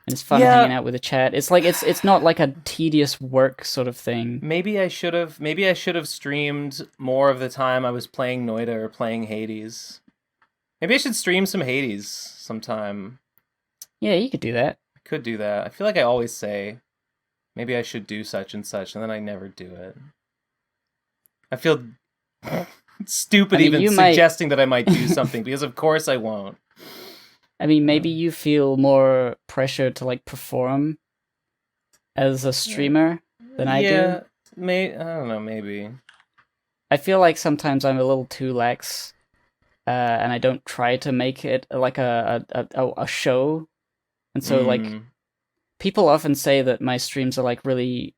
Speaker 1: and it's fun hanging out with the chat. It's like it's not like a tedious work sort of thing.
Speaker 2: Maybe I should have streamed more of the time I was playing Noida or playing Hades. Maybe I should stream some Hades sometime.
Speaker 1: Yeah, you could do that.
Speaker 2: I could do that. I feel like I always say, maybe I should do such and such, and then I never do it. I feel stupid even suggesting that I might do something, because of course I won't.
Speaker 1: I mean, maybe you feel more pressure to like perform as a streamer than I do.
Speaker 2: I don't know, maybe.
Speaker 1: I feel like sometimes I'm a little too lax, and I don't try to make it like a show. And so like people often say that my streams are like really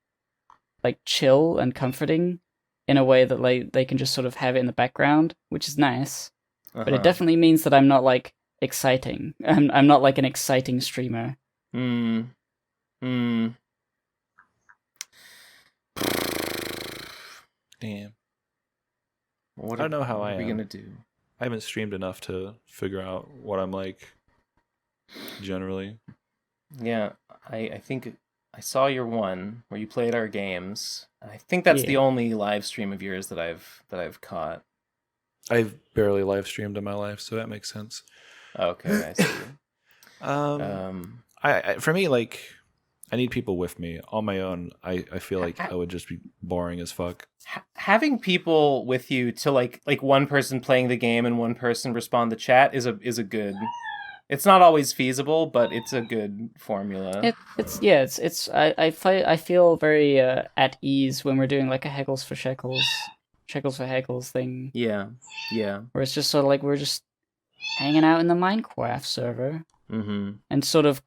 Speaker 1: like chill and comforting in a way that like they can just sort of have it in the background, which is nice. But it definitely means that I'm not like exciting. I'm not like an exciting streamer.
Speaker 2: Damn.
Speaker 3: I don't know how
Speaker 2: what are we gonna do?
Speaker 3: I haven't streamed enough to figure out what I'm like generally.
Speaker 2: Yeah, I think I saw your one where you played our games. I think that's the only live stream of yours that I've caught.
Speaker 3: I've barely live streamed in my life, so that makes sense.
Speaker 2: Okay, I see.
Speaker 3: I for me, like, I need people with me. On my own, I feel like I would just be boring as fuck.
Speaker 2: Having people with you to like one person playing the game and one person respond to chat is a good. It's not always feasible, but it's a good formula.
Speaker 1: I feel very at ease when we're doing like a Heckles for Heckles thing.
Speaker 2: Yeah.
Speaker 1: Where it's just sort of like we're just hanging out in the Minecraft server. And sort of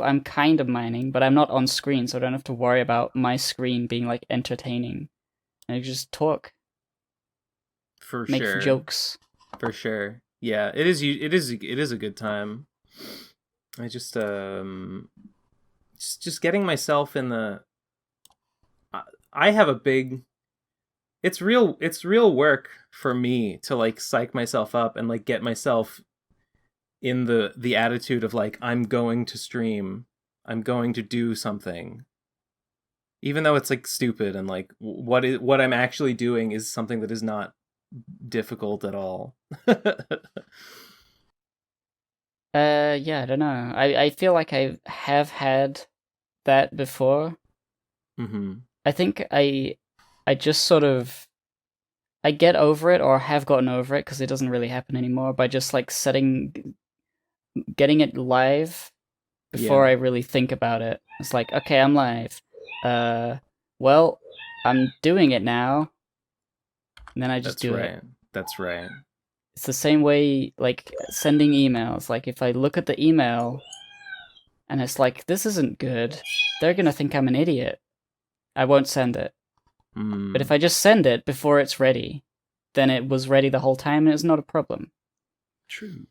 Speaker 1: I'm kind of mining, but I'm not on screen, so I don't have to worry about my screen being like entertaining. And I just talk. Make jokes.
Speaker 2: For sure. Yeah, it is a good time. I just getting myself in the I have a big it's real work for me to like psych myself up and like get myself in the attitude of like I'm going to stream, I'm going to do something. Even though it's like stupid and like what I'm actually doing is something that is not difficult at all.
Speaker 1: Yeah, I don't know. I feel like I have had that before. I think I just sort of I get over it, or have gotten over it, because it doesn't really happen anymore, by just like getting it live before I really think about it. It's like, okay, I'm live. Well, I'm doing it now. And then I just do it.
Speaker 2: That's right.
Speaker 1: It's the same way, like, sending emails. Like, if I look at the email and it's like, this isn't good, they're gonna think I'm an idiot. I won't send it. But if I just send it before it's ready, then it was ready the whole time, and it's not a problem.
Speaker 3: True.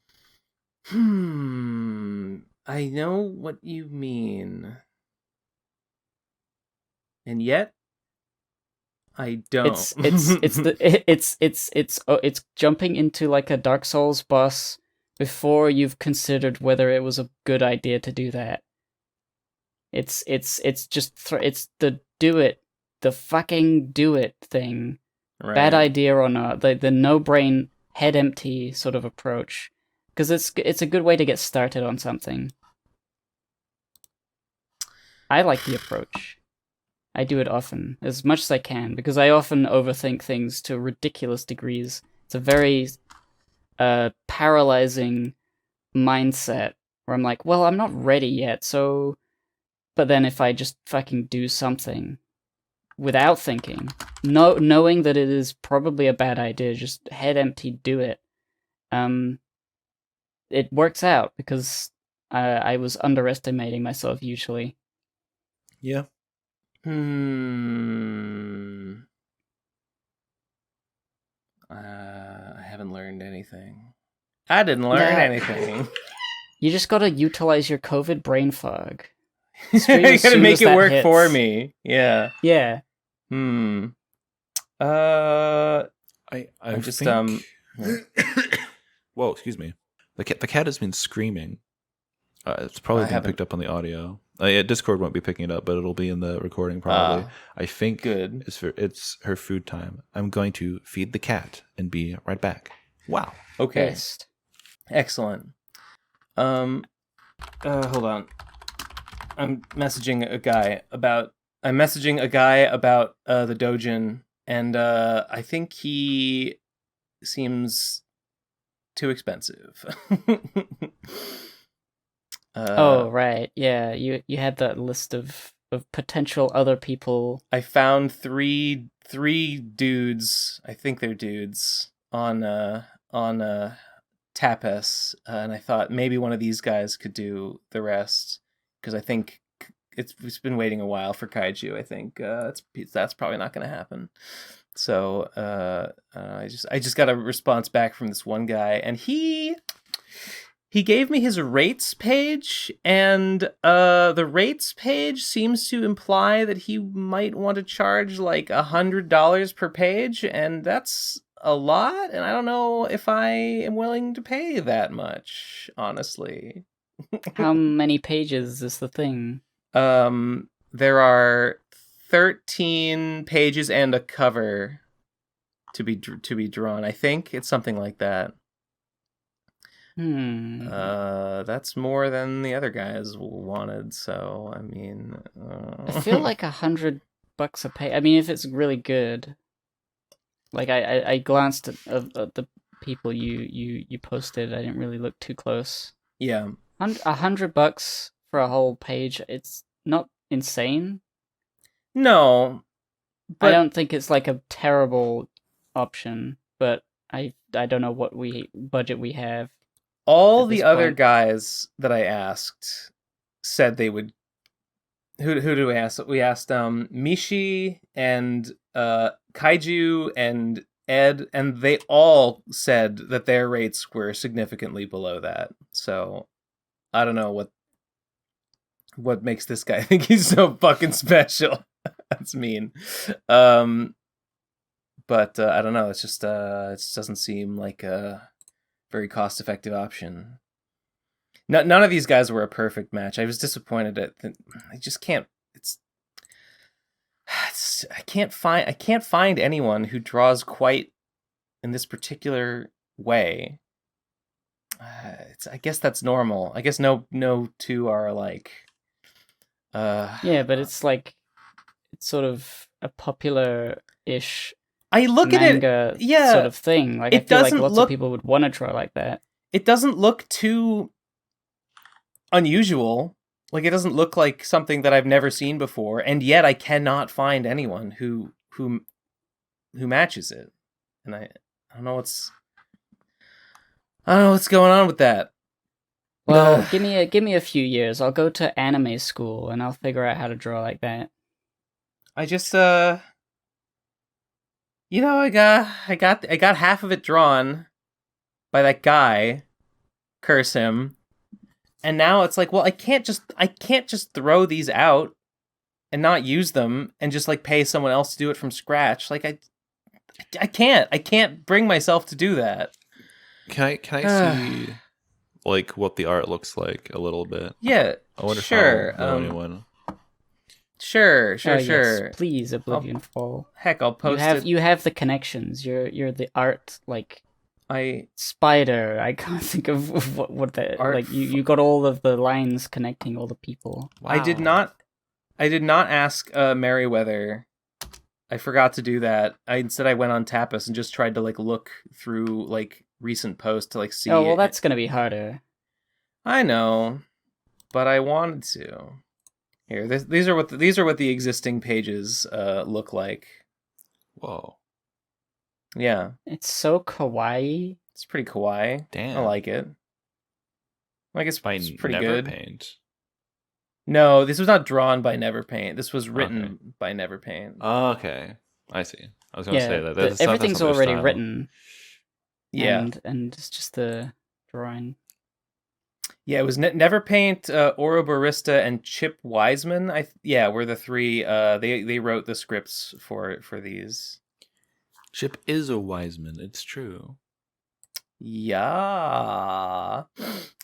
Speaker 2: I know what you mean. And yet I don't.
Speaker 1: It's jumping into like a Dark Souls boss before you've considered whether it was a good idea to do that. It's the do it, the fucking do it thing.
Speaker 2: Right.
Speaker 1: Bad idea or not, the no brain, head empty sort of approach, because it's a good way to get started on something. I like the approach. I do it often, as much as I can, because I often overthink things to ridiculous degrees. It's a very paralyzing mindset where I'm like, well, I'm not ready yet, so... But then if I just fucking do something without thinking, knowing that it is probably a bad idea, just head empty do it, it works out, because I was underestimating myself usually.
Speaker 3: Yeah.
Speaker 2: I haven't learned anything. I didn't learn anything.
Speaker 1: You just gotta utilize your COVID brain fog.
Speaker 2: You gotta make it work for me. Yeah.
Speaker 1: Yeah.
Speaker 2: I just
Speaker 3: think... Whoa, excuse me. The cat has been screaming. It's probably been picked up on the audio. Discord won't be picking it up, but it'll be in the recording probably. I think
Speaker 2: good.
Speaker 3: It's her food time. I'm going to feed the cat and be right back. Wow.
Speaker 2: Okay. Excellent. Hold on. I'm messaging a guy about the Dojin, and I think he seems too expensive.
Speaker 1: Oh, right. Yeah, you had that list of potential other people.
Speaker 2: I found three dudes. I think they're dudes on Tapas, and I thought maybe one of these guys could do the rest, because I think it's been waiting a while for Kaiju. I think that's probably not going to happen. So I just got a response back from this one guy, and he gave me his rates page, and the rates page seems to imply that he might want to charge like $100 per page, and that's a lot, and I don't know if I am willing to pay that much, honestly.
Speaker 1: How many pages is the thing?
Speaker 2: There are 13 pages and a cover to be drawn. I think it's something like that. That's more than the other guys wanted, so I mean,
Speaker 1: I feel like $100 a page. I mean, if it's really good. Like I glanced at the people you posted. I didn't really look too close.
Speaker 2: Yeah,
Speaker 1: $100 for a whole page. It's not insane.
Speaker 2: No, but...
Speaker 1: I don't think it's like a terrible option, but I don't know what budget we have.
Speaker 2: All the other guys that I asked said they would. Who do we ask? We asked Mishi and Kaiju and Ed, and they all said that their rates were significantly below that. So I don't know what makes this guy think he's so fucking special. That's mean. But I don't know. It's just it just doesn't seem like a very cost-effective option. None of these guys were a perfect match. I was disappointed at. I just can't. I can't find anyone who draws quite in this particular way. I guess that's normal. I guess no two are alike.
Speaker 1: Yeah, but it's like it's sort of a popular-ish.
Speaker 2: I look
Speaker 1: manga
Speaker 2: at it, yeah,
Speaker 1: sort of thing. Like I feel like lots of people would want to draw like that.
Speaker 2: It doesn't look too unusual. Like it doesn't look like something that I've never seen before, and yet I cannot find anyone who matches it. And I don't know what's going on with that.
Speaker 1: Well, give me a few years. I'll go to anime school and I'll figure out how to draw like that.
Speaker 2: I just You know, I got half of it drawn by that guy. Curse him. And now it's like, well, I can't just throw these out and not use them and just like pay someone else to do it from scratch. Like I can't bring myself to do that.
Speaker 3: Can I see like what the art looks like a little bit?
Speaker 2: Yeah,
Speaker 3: I wonder
Speaker 2: sure.
Speaker 3: if I'll know anyone.
Speaker 2: Sure.
Speaker 1: Yes, please, Oblivion Fall.
Speaker 2: Heck, I'll post it.
Speaker 1: You have the connections. You're the art like spider. I can't think of what the
Speaker 2: art
Speaker 1: like. You got all of the lines connecting all the people.
Speaker 3: Wow.
Speaker 2: I did not ask Merriweather. I forgot to do that. Instead I went on Tapas and just tried to like look through like recent posts to like see.
Speaker 1: Oh well, that's gonna be harder.
Speaker 2: I know, but I wanted to. Here, these are what the existing pages look like.
Speaker 3: Whoa.
Speaker 2: Yeah.
Speaker 1: It's so kawaii.
Speaker 2: It's pretty kawaii.
Speaker 3: Damn.
Speaker 2: I like it. Like it's pretty good.
Speaker 3: Neverpaint.
Speaker 2: No, this was not drawn by Neverpaint. This was written by Neverpaint.
Speaker 3: Oh, okay. I see. I was going to say that.
Speaker 1: Everything's already
Speaker 3: style.
Speaker 1: written.
Speaker 2: Yeah.
Speaker 1: And it's just the drawing.
Speaker 2: Yeah, it was Neverpaint, Ouroborista, and Chip Wiseman. Were the three. They wrote the scripts for these.
Speaker 3: Chip is a Wiseman. It's true.
Speaker 2: Yeah.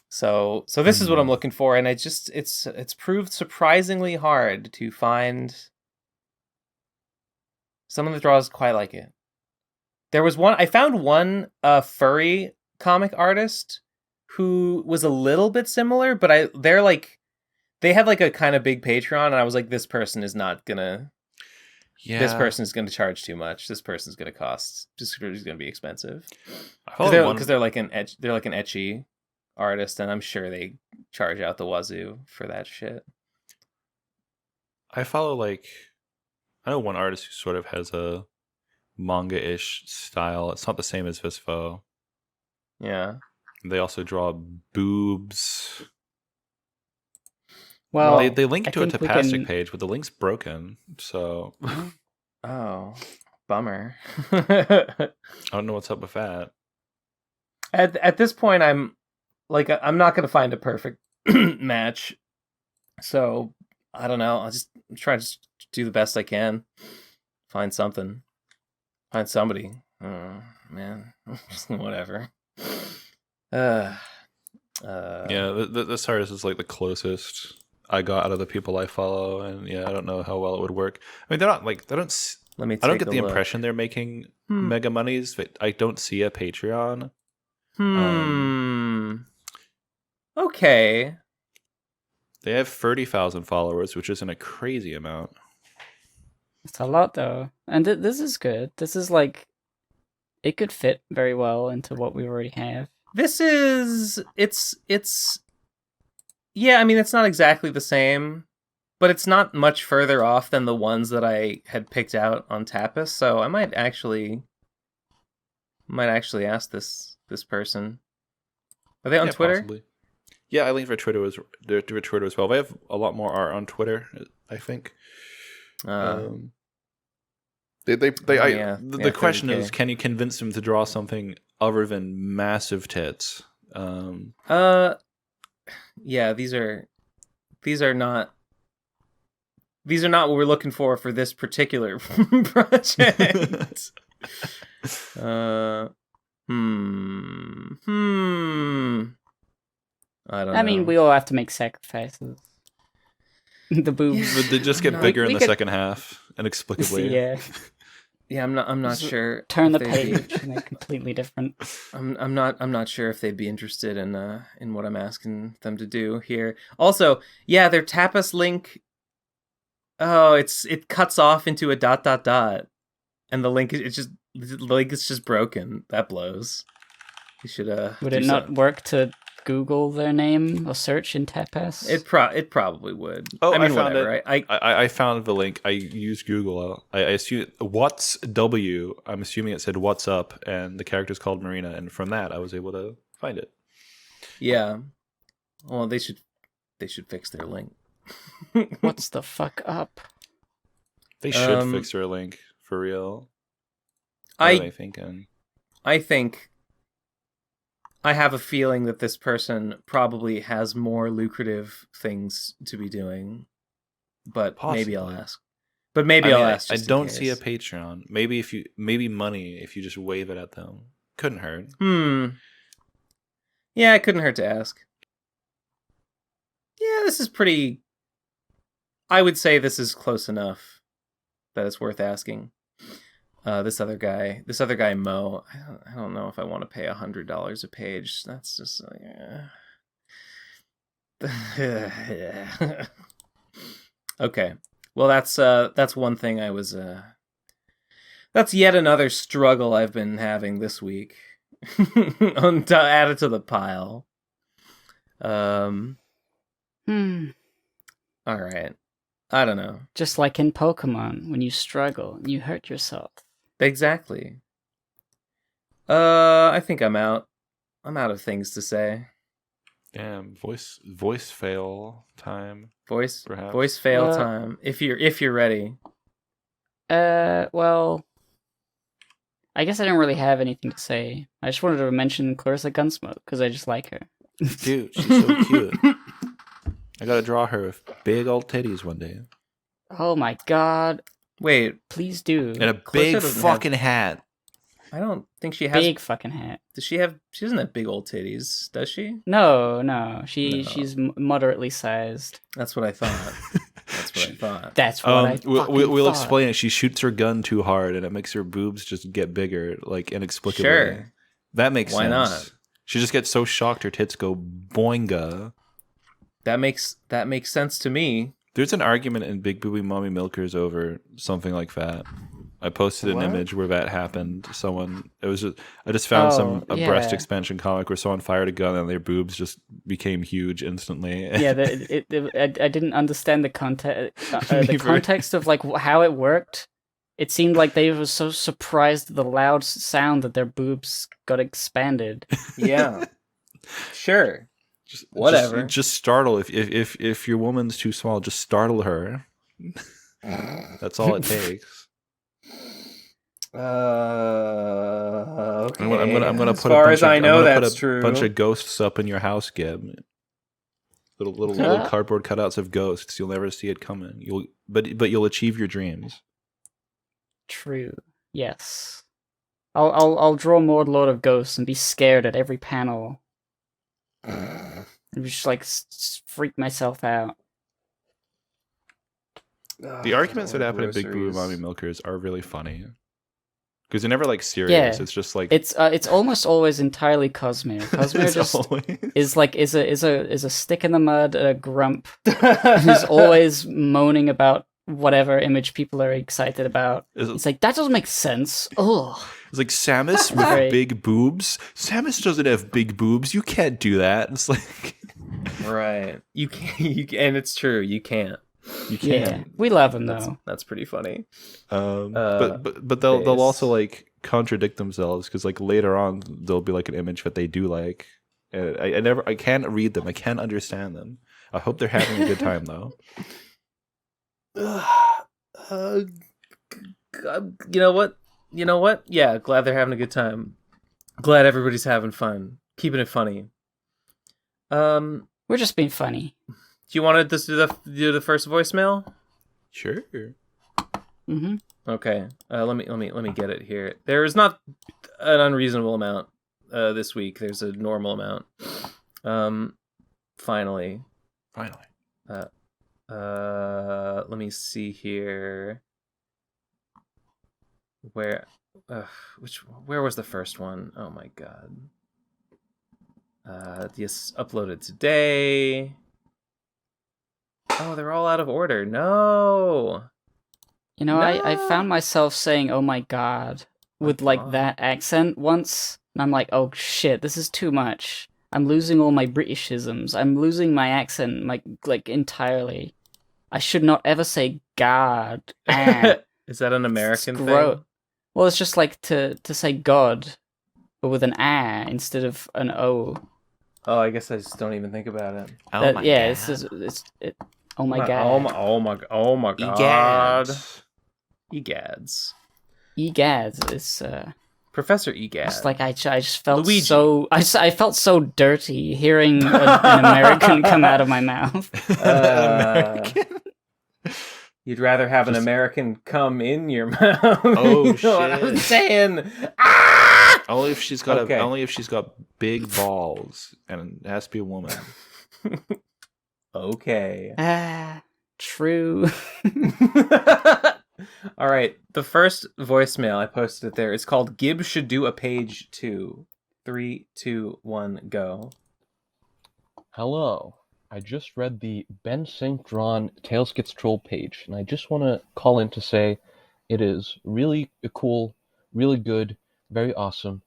Speaker 2: So this is what I'm looking for, and it's proved surprisingly hard to find someone that draws quite like it. I found one furry comic artist who was a little bit similar, but they had like a kind of big Patreon, and I was like, this person is not gonna. Yeah. This person is going to charge too much. This person's going to cost. This is going to be expensive. Because they're like an etchy artist, and I'm sure they charge out the wazoo for that shit.
Speaker 3: I know one artist who sort of has a manga-ish style. It's not the same as Visfo.
Speaker 2: Yeah.
Speaker 3: They also draw boobs.
Speaker 1: Well,
Speaker 3: they link to a Tapastic page, but the link's broken. So,
Speaker 2: oh, bummer.
Speaker 3: I don't know what's up with that.
Speaker 2: At this point, I'm not gonna find a perfect match. So I don't know. I'll just try to do the best I can. Find something. Find somebody. Oh, man, whatever. Yeah,
Speaker 3: this artist is like the closest I got out of the people I follow, and yeah, I don't know how well it would work. I mean, they're not like I don't get the impression they're making mega monies, but I don't see a Patreon.
Speaker 2: Okay.
Speaker 3: They have 30,000 followers, which isn't a crazy amount.
Speaker 1: It's a lot though, and this is good. This is like it could fit very well into what we already have. Yeah, I mean, it's not exactly the same, but it's not much further off than the ones that I had picked out on Tapas, so I might actually ask this person. Are they on Twitter? Possibly.
Speaker 3: Yeah, I link their Twitter as well. They have a lot more art on Twitter, I think. The question is, can you convince them to draw something other than massive tits?
Speaker 2: Yeah, these are not what we're looking for this particular project. I don't know.
Speaker 1: I mean, we all have to make sacrifices. The boobs.
Speaker 3: But they just get bigger in the second half, inexplicably.
Speaker 1: Yeah.
Speaker 2: Yeah, I'm not sure.
Speaker 1: Turn the page and they're completely different.
Speaker 2: I'm not sure if they'd be interested in what I'm asking them to do here. Also, yeah, their Tapas link. Oh, it cuts off into a ... and the link is just broken. That blows. You should
Speaker 1: Would it not work to Google their name or search in Tapas?
Speaker 2: It probably would.
Speaker 3: Oh,
Speaker 2: I mean,
Speaker 3: found
Speaker 2: whatever.
Speaker 3: It. I found the link. I used Google. I assume what's W. I'm assuming it said what's up, and the character's called Marina, and from that I was able to find it.
Speaker 2: Yeah. Well, they should fix their link.
Speaker 1: What's the fuck up?
Speaker 3: They should fix their link for real. What are they thinking?
Speaker 2: I think I have a feeling that this person probably has more lucrative things to be doing, but maybe I'll ask. But maybe I'll ask.
Speaker 3: I
Speaker 2: Just
Speaker 3: don't
Speaker 2: in case.
Speaker 3: see a Patreon. Maybe money if you just wave it at them. Couldn't hurt.
Speaker 2: Yeah, it couldn't hurt to ask. Yeah, this is pretty. I would say this is close enough that it's worth asking. This other guy, Mo. I don't know if I want to pay $100 a page. That's just yeah. Okay. Well, that's one thing I was. That's yet another struggle I've been having this week. Added to the pile. All right. I don't know.
Speaker 1: Just like in Pokemon, when you struggle, you hurt yourself.
Speaker 2: Exactly. I think I'm out. I'm out of things to say.
Speaker 3: Damn, voice fail time.
Speaker 2: Voice
Speaker 3: perhaps.
Speaker 2: fail time. If you're ready.
Speaker 1: Well, I guess I don't really have anything to say. I just wanted to mention Clarissa Gunsmoke because I just like her.
Speaker 3: Dude, she's so cute. I gotta draw her with big old titties one day.
Speaker 1: Oh my god.
Speaker 2: Wait.
Speaker 1: Please do.
Speaker 3: And a big fucking hat.
Speaker 2: I don't think she has...
Speaker 1: Big fucking hat.
Speaker 2: Does she have... She doesn't have big old titties, does she?
Speaker 1: No. She's moderately sized.
Speaker 2: That's what I thought.
Speaker 1: That's what I thought.
Speaker 3: We'll explain it. She shoots her gun too hard and it makes her boobs just get bigger, like inexplicably.
Speaker 2: Sure.
Speaker 3: That makes sense.
Speaker 2: Why not?
Speaker 3: She just gets so shocked her tits go boinga.
Speaker 2: That makes sense to me.
Speaker 3: There's an argument in Big Booby Mommy Milkers over something like that. I posted an image where that happened. I just found a breast expansion comic where someone fired a gun and their boobs just became huge instantly.
Speaker 1: Yeah, I didn't understand the context of like how it worked. It seemed like they were so surprised at the loud sound that their boobs got expanded.
Speaker 2: Yeah, sure. Whatever.
Speaker 3: Just startle. If your woman's too small, just startle her. That's all it takes.
Speaker 2: Okay.
Speaker 3: I'm gonna
Speaker 2: as
Speaker 3: put
Speaker 2: far
Speaker 3: a bunch
Speaker 2: as I know, that's
Speaker 3: a
Speaker 2: true.
Speaker 3: bunch of ghosts up in your house, Gib. Little cardboard cutouts of ghosts. You'll never see it coming. But you'll achieve your dreams.
Speaker 1: True. Yes. I'll draw more Lord of Ghosts and be scared at every panel. And just like freak myself out.
Speaker 3: The arguments that happen at Big Boo Mommy Milkers are really funny. Because they're never like serious. It's just like
Speaker 1: it's almost always entirely Cosmere. Cosmere just is a stick in the mud, a grump who's always moaning about whatever image people are excited about. It's like that doesn't make sense. Ugh.
Speaker 3: It's like Samus with big boobs. Samus doesn't have big boobs. You can't do that. It's like
Speaker 2: right. You can't. And it's true. You can't.
Speaker 3: You can't.
Speaker 1: Yeah, we love him though.
Speaker 2: That's pretty funny.
Speaker 3: But they'll also like contradict themselves because like later on there'll be like an image that they do like. I can't read them. I can't understand them. I hope they're having a good time though.
Speaker 2: You know what? Yeah, glad they're having a good time. Glad everybody's having fun. Keeping it funny.
Speaker 1: We're just being funny.
Speaker 2: Do you want to do the first voicemail?
Speaker 3: Sure.
Speaker 1: Mm-hmm.
Speaker 2: Okay. Let me get it here. There is not an unreasonable amount this week. There's a normal amount. Finally. Let me see here. Where was the first one? Oh my god. This uploaded today. Oh, they're all out of order. No.
Speaker 1: You know, no. I found myself saying "oh my god" with like that accent once, and I'm like, oh shit, this is too much. I'm losing all my Britishisms. I'm losing my accent, like entirely. I should not ever say God.
Speaker 2: Is that an American thing?
Speaker 1: Well, it's just like to say God, but with an A instead of an O.
Speaker 2: Oh, I guess I just don't even think about it.
Speaker 1: Oh my god. Oh my god.
Speaker 2: Oh my god. Egads.
Speaker 1: Egad, it's
Speaker 2: Professor Egad.
Speaker 1: it's like I just felt
Speaker 2: Luigi.
Speaker 1: so I felt so dirty hearing an American come out of my mouth.
Speaker 3: American.
Speaker 2: You'd rather have an American come in your mouth.
Speaker 3: Oh,
Speaker 2: you know what I'm
Speaker 3: shit.
Speaker 2: saying? Ah!
Speaker 3: Only if she's got
Speaker 2: Okay.
Speaker 3: only if she's got big balls, and it has to be a woman.
Speaker 2: Okay.
Speaker 1: True.
Speaker 2: All right. The first voicemail I posted it there. It's called "Gibbs Should Do a Page 2." 3, 2, 1, go.
Speaker 4: Hello. I just read the Ben St. John Tales Gets Trolled page, and I just want to call in to say it is really cool, really good, very awesome.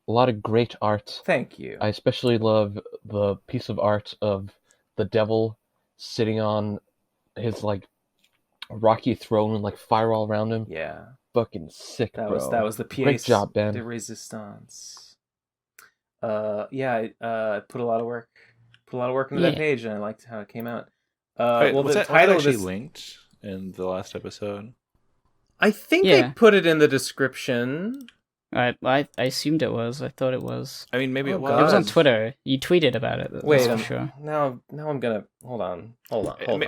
Speaker 4: A lot of great art.
Speaker 2: Thank you.
Speaker 4: I especially love the piece of art of the devil sitting on his like rocky throne and like fire all around him.
Speaker 2: Yeah.
Speaker 4: Fucking sick,
Speaker 2: That
Speaker 4: bro.
Speaker 2: was the pièce
Speaker 4: Great job, Ben.
Speaker 2: de résistance. I put a lot of work into that
Speaker 1: Yeah.
Speaker 2: page, and I liked how it came out.
Speaker 3: Wait,
Speaker 2: Well,
Speaker 3: was
Speaker 2: the
Speaker 3: that
Speaker 2: title
Speaker 3: actually
Speaker 2: is
Speaker 3: linked in the last episode?
Speaker 2: I think
Speaker 1: Yeah.
Speaker 2: I put it in the description.
Speaker 1: I assumed it was. I thought it was.
Speaker 3: I mean, maybe
Speaker 2: Oh,
Speaker 3: it
Speaker 2: God.
Speaker 1: It was on
Speaker 3: was.
Speaker 1: Twitter. You tweeted about it. That's
Speaker 2: Wait,
Speaker 1: for sure.
Speaker 2: now I'm gonna hold on.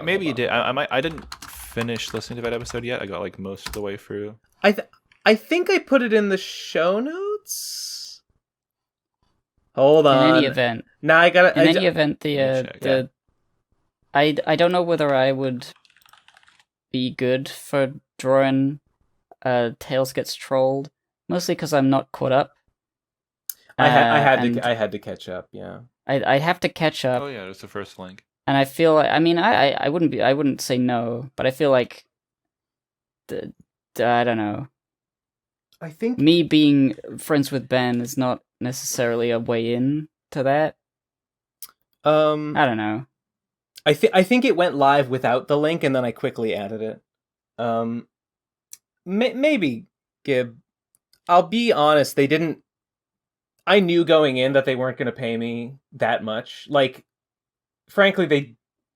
Speaker 3: Maybe you did. I didn't finish listening to that episode yet. I got like most of the way through.
Speaker 2: I think I put it in the show notes. Hold on.
Speaker 1: In any event,
Speaker 2: Now I gotta.
Speaker 1: in any event,
Speaker 3: check.
Speaker 1: I don't know whether I would be good for drawing Tails Gets Trolled, mostly because I'm not caught up.
Speaker 2: I had
Speaker 1: and
Speaker 2: to catch up. Yeah.
Speaker 1: I have to catch up,
Speaker 3: Oh yeah, it's the first link.
Speaker 1: and I feel like, I mean, I wouldn't say no, but I feel like I don't know.
Speaker 2: I think
Speaker 1: Me being friends with Ben is not necessarily a way in to that. I don't know.
Speaker 2: I think it went live without the link, and then I quickly added it. Maybe Gib. I'll be honest. They didn't. I knew going in that they weren't going to pay me that much. Like, frankly,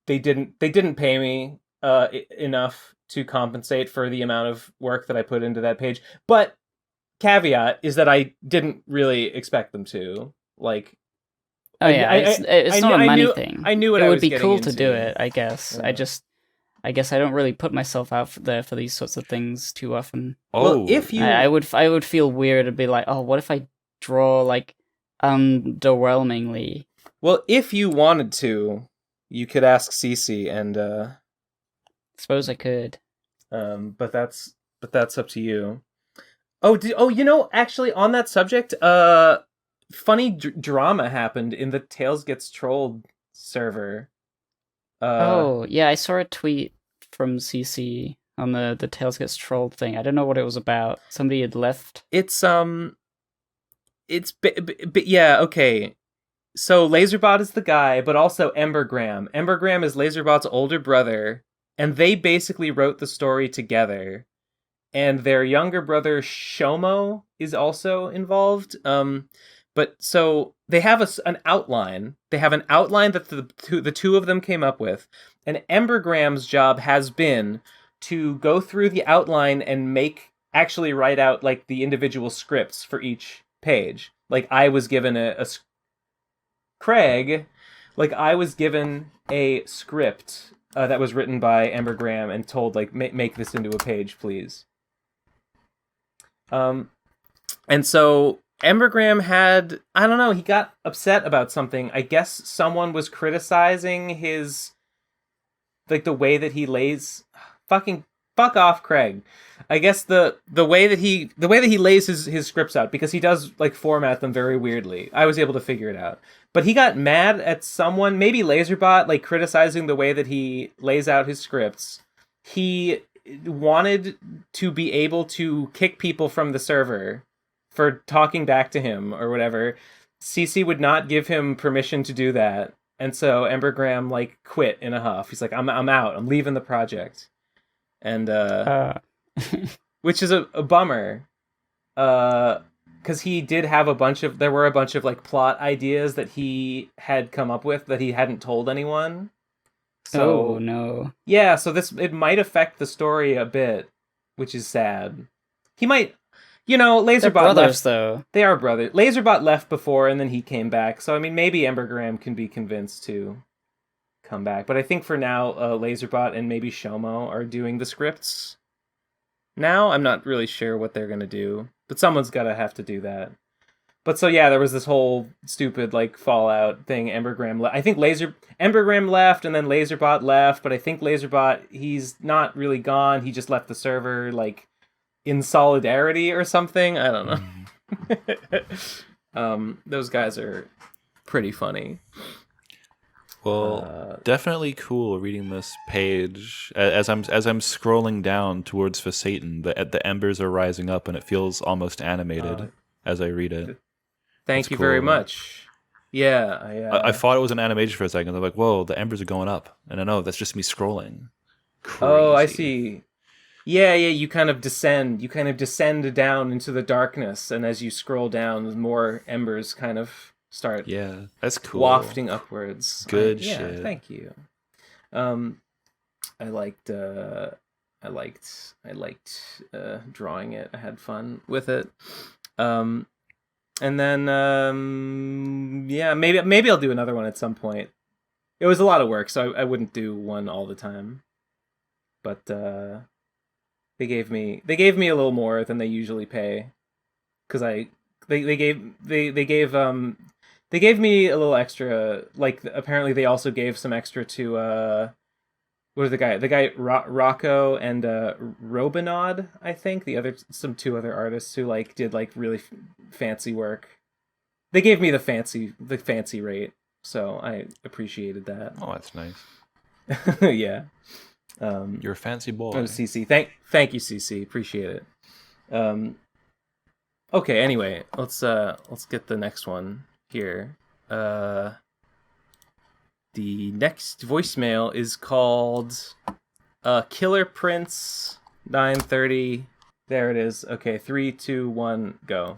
Speaker 2: they didn't pay me enough to compensate for the amount of work that I put into that page. But caveat is that I didn't really expect them to. Like,
Speaker 1: Oh yeah, it's not a money thing.
Speaker 2: I knew what
Speaker 1: it
Speaker 2: I
Speaker 1: would
Speaker 2: was
Speaker 1: be
Speaker 2: getting
Speaker 1: cool to
Speaker 2: into.
Speaker 1: do it, I guess.
Speaker 2: Yeah.
Speaker 1: I guess I don't really put myself out there for these sorts of things too often.
Speaker 2: Well, if you,
Speaker 1: I would feel weird to be like, oh, what if I draw like underwhelmingly?
Speaker 2: well, if you wanted to, you could ask Cece, and
Speaker 1: Suppose I could.
Speaker 2: but that's up to you. Actually, on that subject, funny drama happened in the Tales Gets Trolled server.
Speaker 1: Oh yeah, I saw a tweet from CC on the Tales Gets Trolled thing. I don't know what it was about. Somebody had left.
Speaker 2: It's yeah, okay. So Laserbot is the guy, but also Embergram. Embergram is Laserbot's older brother, and they basically wrote the story together. And their younger brother Shomo is also involved. But so they have an outline. They have an outline that the two of them came up with. And Embergram's job has been to go through the outline and actually write out like the individual scripts for each page. Like I was given Craig, like I was given a script that was written by Embergram and told like make this into a page, please. And so Embergram had, I don't know, he got upset about something. I guess someone was criticizing his, like the way that he lays, fuck off, Craig. I guess the way that he lays his scripts out, because he does like format them very weirdly. I was able to figure it out. But he got mad at someone, maybe Laserbot, like criticizing the way that he lays out his scripts. He wanted to be able to kick people from the server for talking back to him or whatever. CC would not give him permission to do that. And so Embergram like quit in a huff. He's like, I'm out. I'm leaving the project. And which is a bummer. Because he did have there were a bunch of like plot ideas that he had come up with that he hadn't told anyone. So,
Speaker 1: oh no.
Speaker 2: Yeah, so it might affect the story a bit, which is sad. He might, You know,
Speaker 1: They're
Speaker 2: Laserbot
Speaker 1: brothers,
Speaker 2: left.
Speaker 1: though.
Speaker 2: They are brothers. Laserbot left before, and then he came back. So I mean, maybe Embergram can be convinced to come back. But I think for now, Laserbot and maybe Shomo are doing the scripts. Now I'm not really sure what they're gonna do, but someone's gotta have to do that. But so yeah, there was this whole stupid like Fallout thing. I think Embergram left, and then Laserbot left. But I think Laserbot, he's not really gone. He just left the server like in solidarity or something. I don't know. Those guys are pretty funny.
Speaker 3: Well, definitely cool reading this page as I'm scrolling down towards for Satan. The embers are rising up, and it feels almost animated as I read it.
Speaker 2: Thank you very much. Yeah,
Speaker 3: I thought it was an animation for a second. I'm like, whoa, the embers are going up, and I know that's just me scrolling. Crazy.
Speaker 2: Oh, I see. Yeah. You kind of descend. You kind of descend down into the darkness, and as you scroll down, more embers kind of start.
Speaker 3: Yeah, that's cool.
Speaker 2: Wafting upwards.
Speaker 3: Good
Speaker 2: shit.
Speaker 3: shit.
Speaker 2: Thank you. I liked drawing it. I had fun with it. And then maybe I'll do another one at some point. It was a lot of work, so I wouldn't do one all the time. But they gave me a little more than they usually pay, because they gave me a little extra. Like apparently they also gave some extra to what was the guy Rocco and Robinod, I think, two other artists who like did like really fancy work. They gave me the fancy rate, so I appreciated that.
Speaker 3: Oh, that's nice.
Speaker 2: Yeah.
Speaker 3: You're a fancy boy.
Speaker 2: Oh, CC. Thank you, CC. Appreciate it. Okay, anyway, let's get the next one here. The next voicemail is called Killer Prince 930. There it is. Okay, 3, 2, 1, go.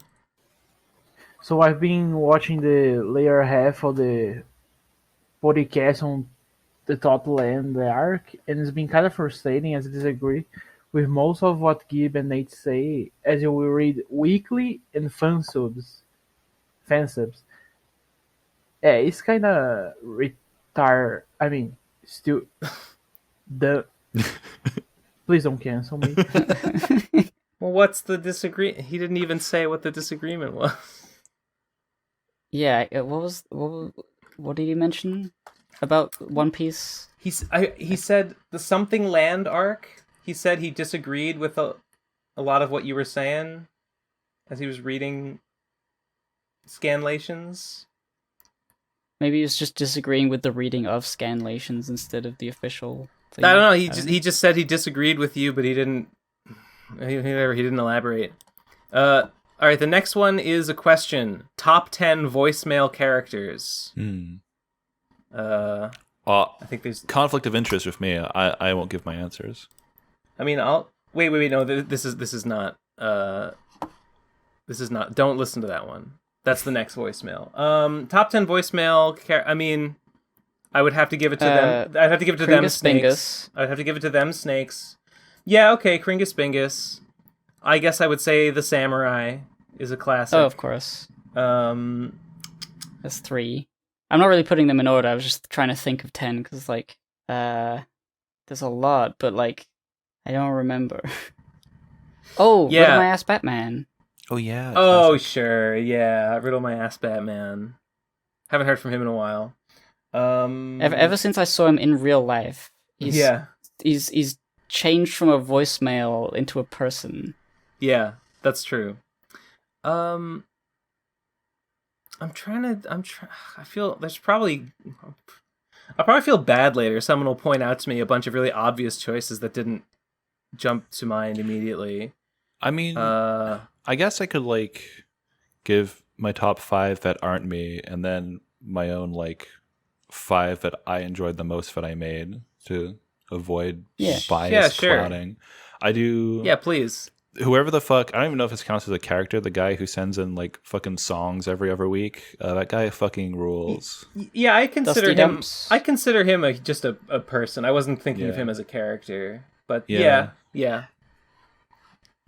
Speaker 5: So I've been watching the later half of the podcast on the Total End, the arc, and it's been kind of frustrating as I disagree with most of what Gib and Nate say, as you will read weekly and fan subs. Yeah, it's kind of I mean, still the. Please don't cancel me.
Speaker 2: Well, what's the disagreement? He didn't even say what the disagreement was.
Speaker 1: Yeah, what did he mention about One Piece?
Speaker 2: He said the Something Land arc. He said he disagreed with a lot of what you were saying as he was reading scanlations.
Speaker 1: Maybe he was just disagreeing with the reading of scanlations instead of the official thing.
Speaker 2: I don't know. He just said he disagreed with you, but he didn't. He didn't elaborate. All right. The next one is a question: top 10 voicemail characters. I think there's
Speaker 3: conflict of interest with me. I won't give my answers.
Speaker 2: I mean, I'll wait. No, this is not. This is not. Don't listen to that one. That's the next voicemail. Top 10 voicemail. I mean, I would have to give it to them. I'd have to give it to them. Snakes. I'd have to give it to them. Snakes. Yeah. Okay. Kringus Bingus. I guess I would say the Samurai is a classic.
Speaker 1: Oh, of course. That's 3. I'm not really putting them in order. I was just trying to think of 10 because, like, there's a lot, but like, I don't remember. Oh, yeah. Riddle My Ass Batman.
Speaker 3: Oh yeah.
Speaker 2: Oh classic. Sure, yeah. Riddle My Ass Batman. Haven't heard from him in a while.
Speaker 1: Ever since I saw him in real life, he's changed from a voicemail into a person.
Speaker 2: Yeah, that's true. I feel there's probably. I'll probably feel bad later. Someone will point out to me a bunch of really obvious choices that didn't jump to mind immediately.
Speaker 3: I mean, I guess I could like give my top 5 that aren't me, and then my own like 5 that I enjoyed the most that I made to avoid bias clouding. I do.
Speaker 2: Yeah, please.
Speaker 3: Whoever the fuck, I don't even know if this counts as a character. The guy who sends in like fucking songs every other week. That guy fucking rules.
Speaker 2: Yeah, I consider him. I consider him just a person. I wasn't thinking of him as a character, but yeah.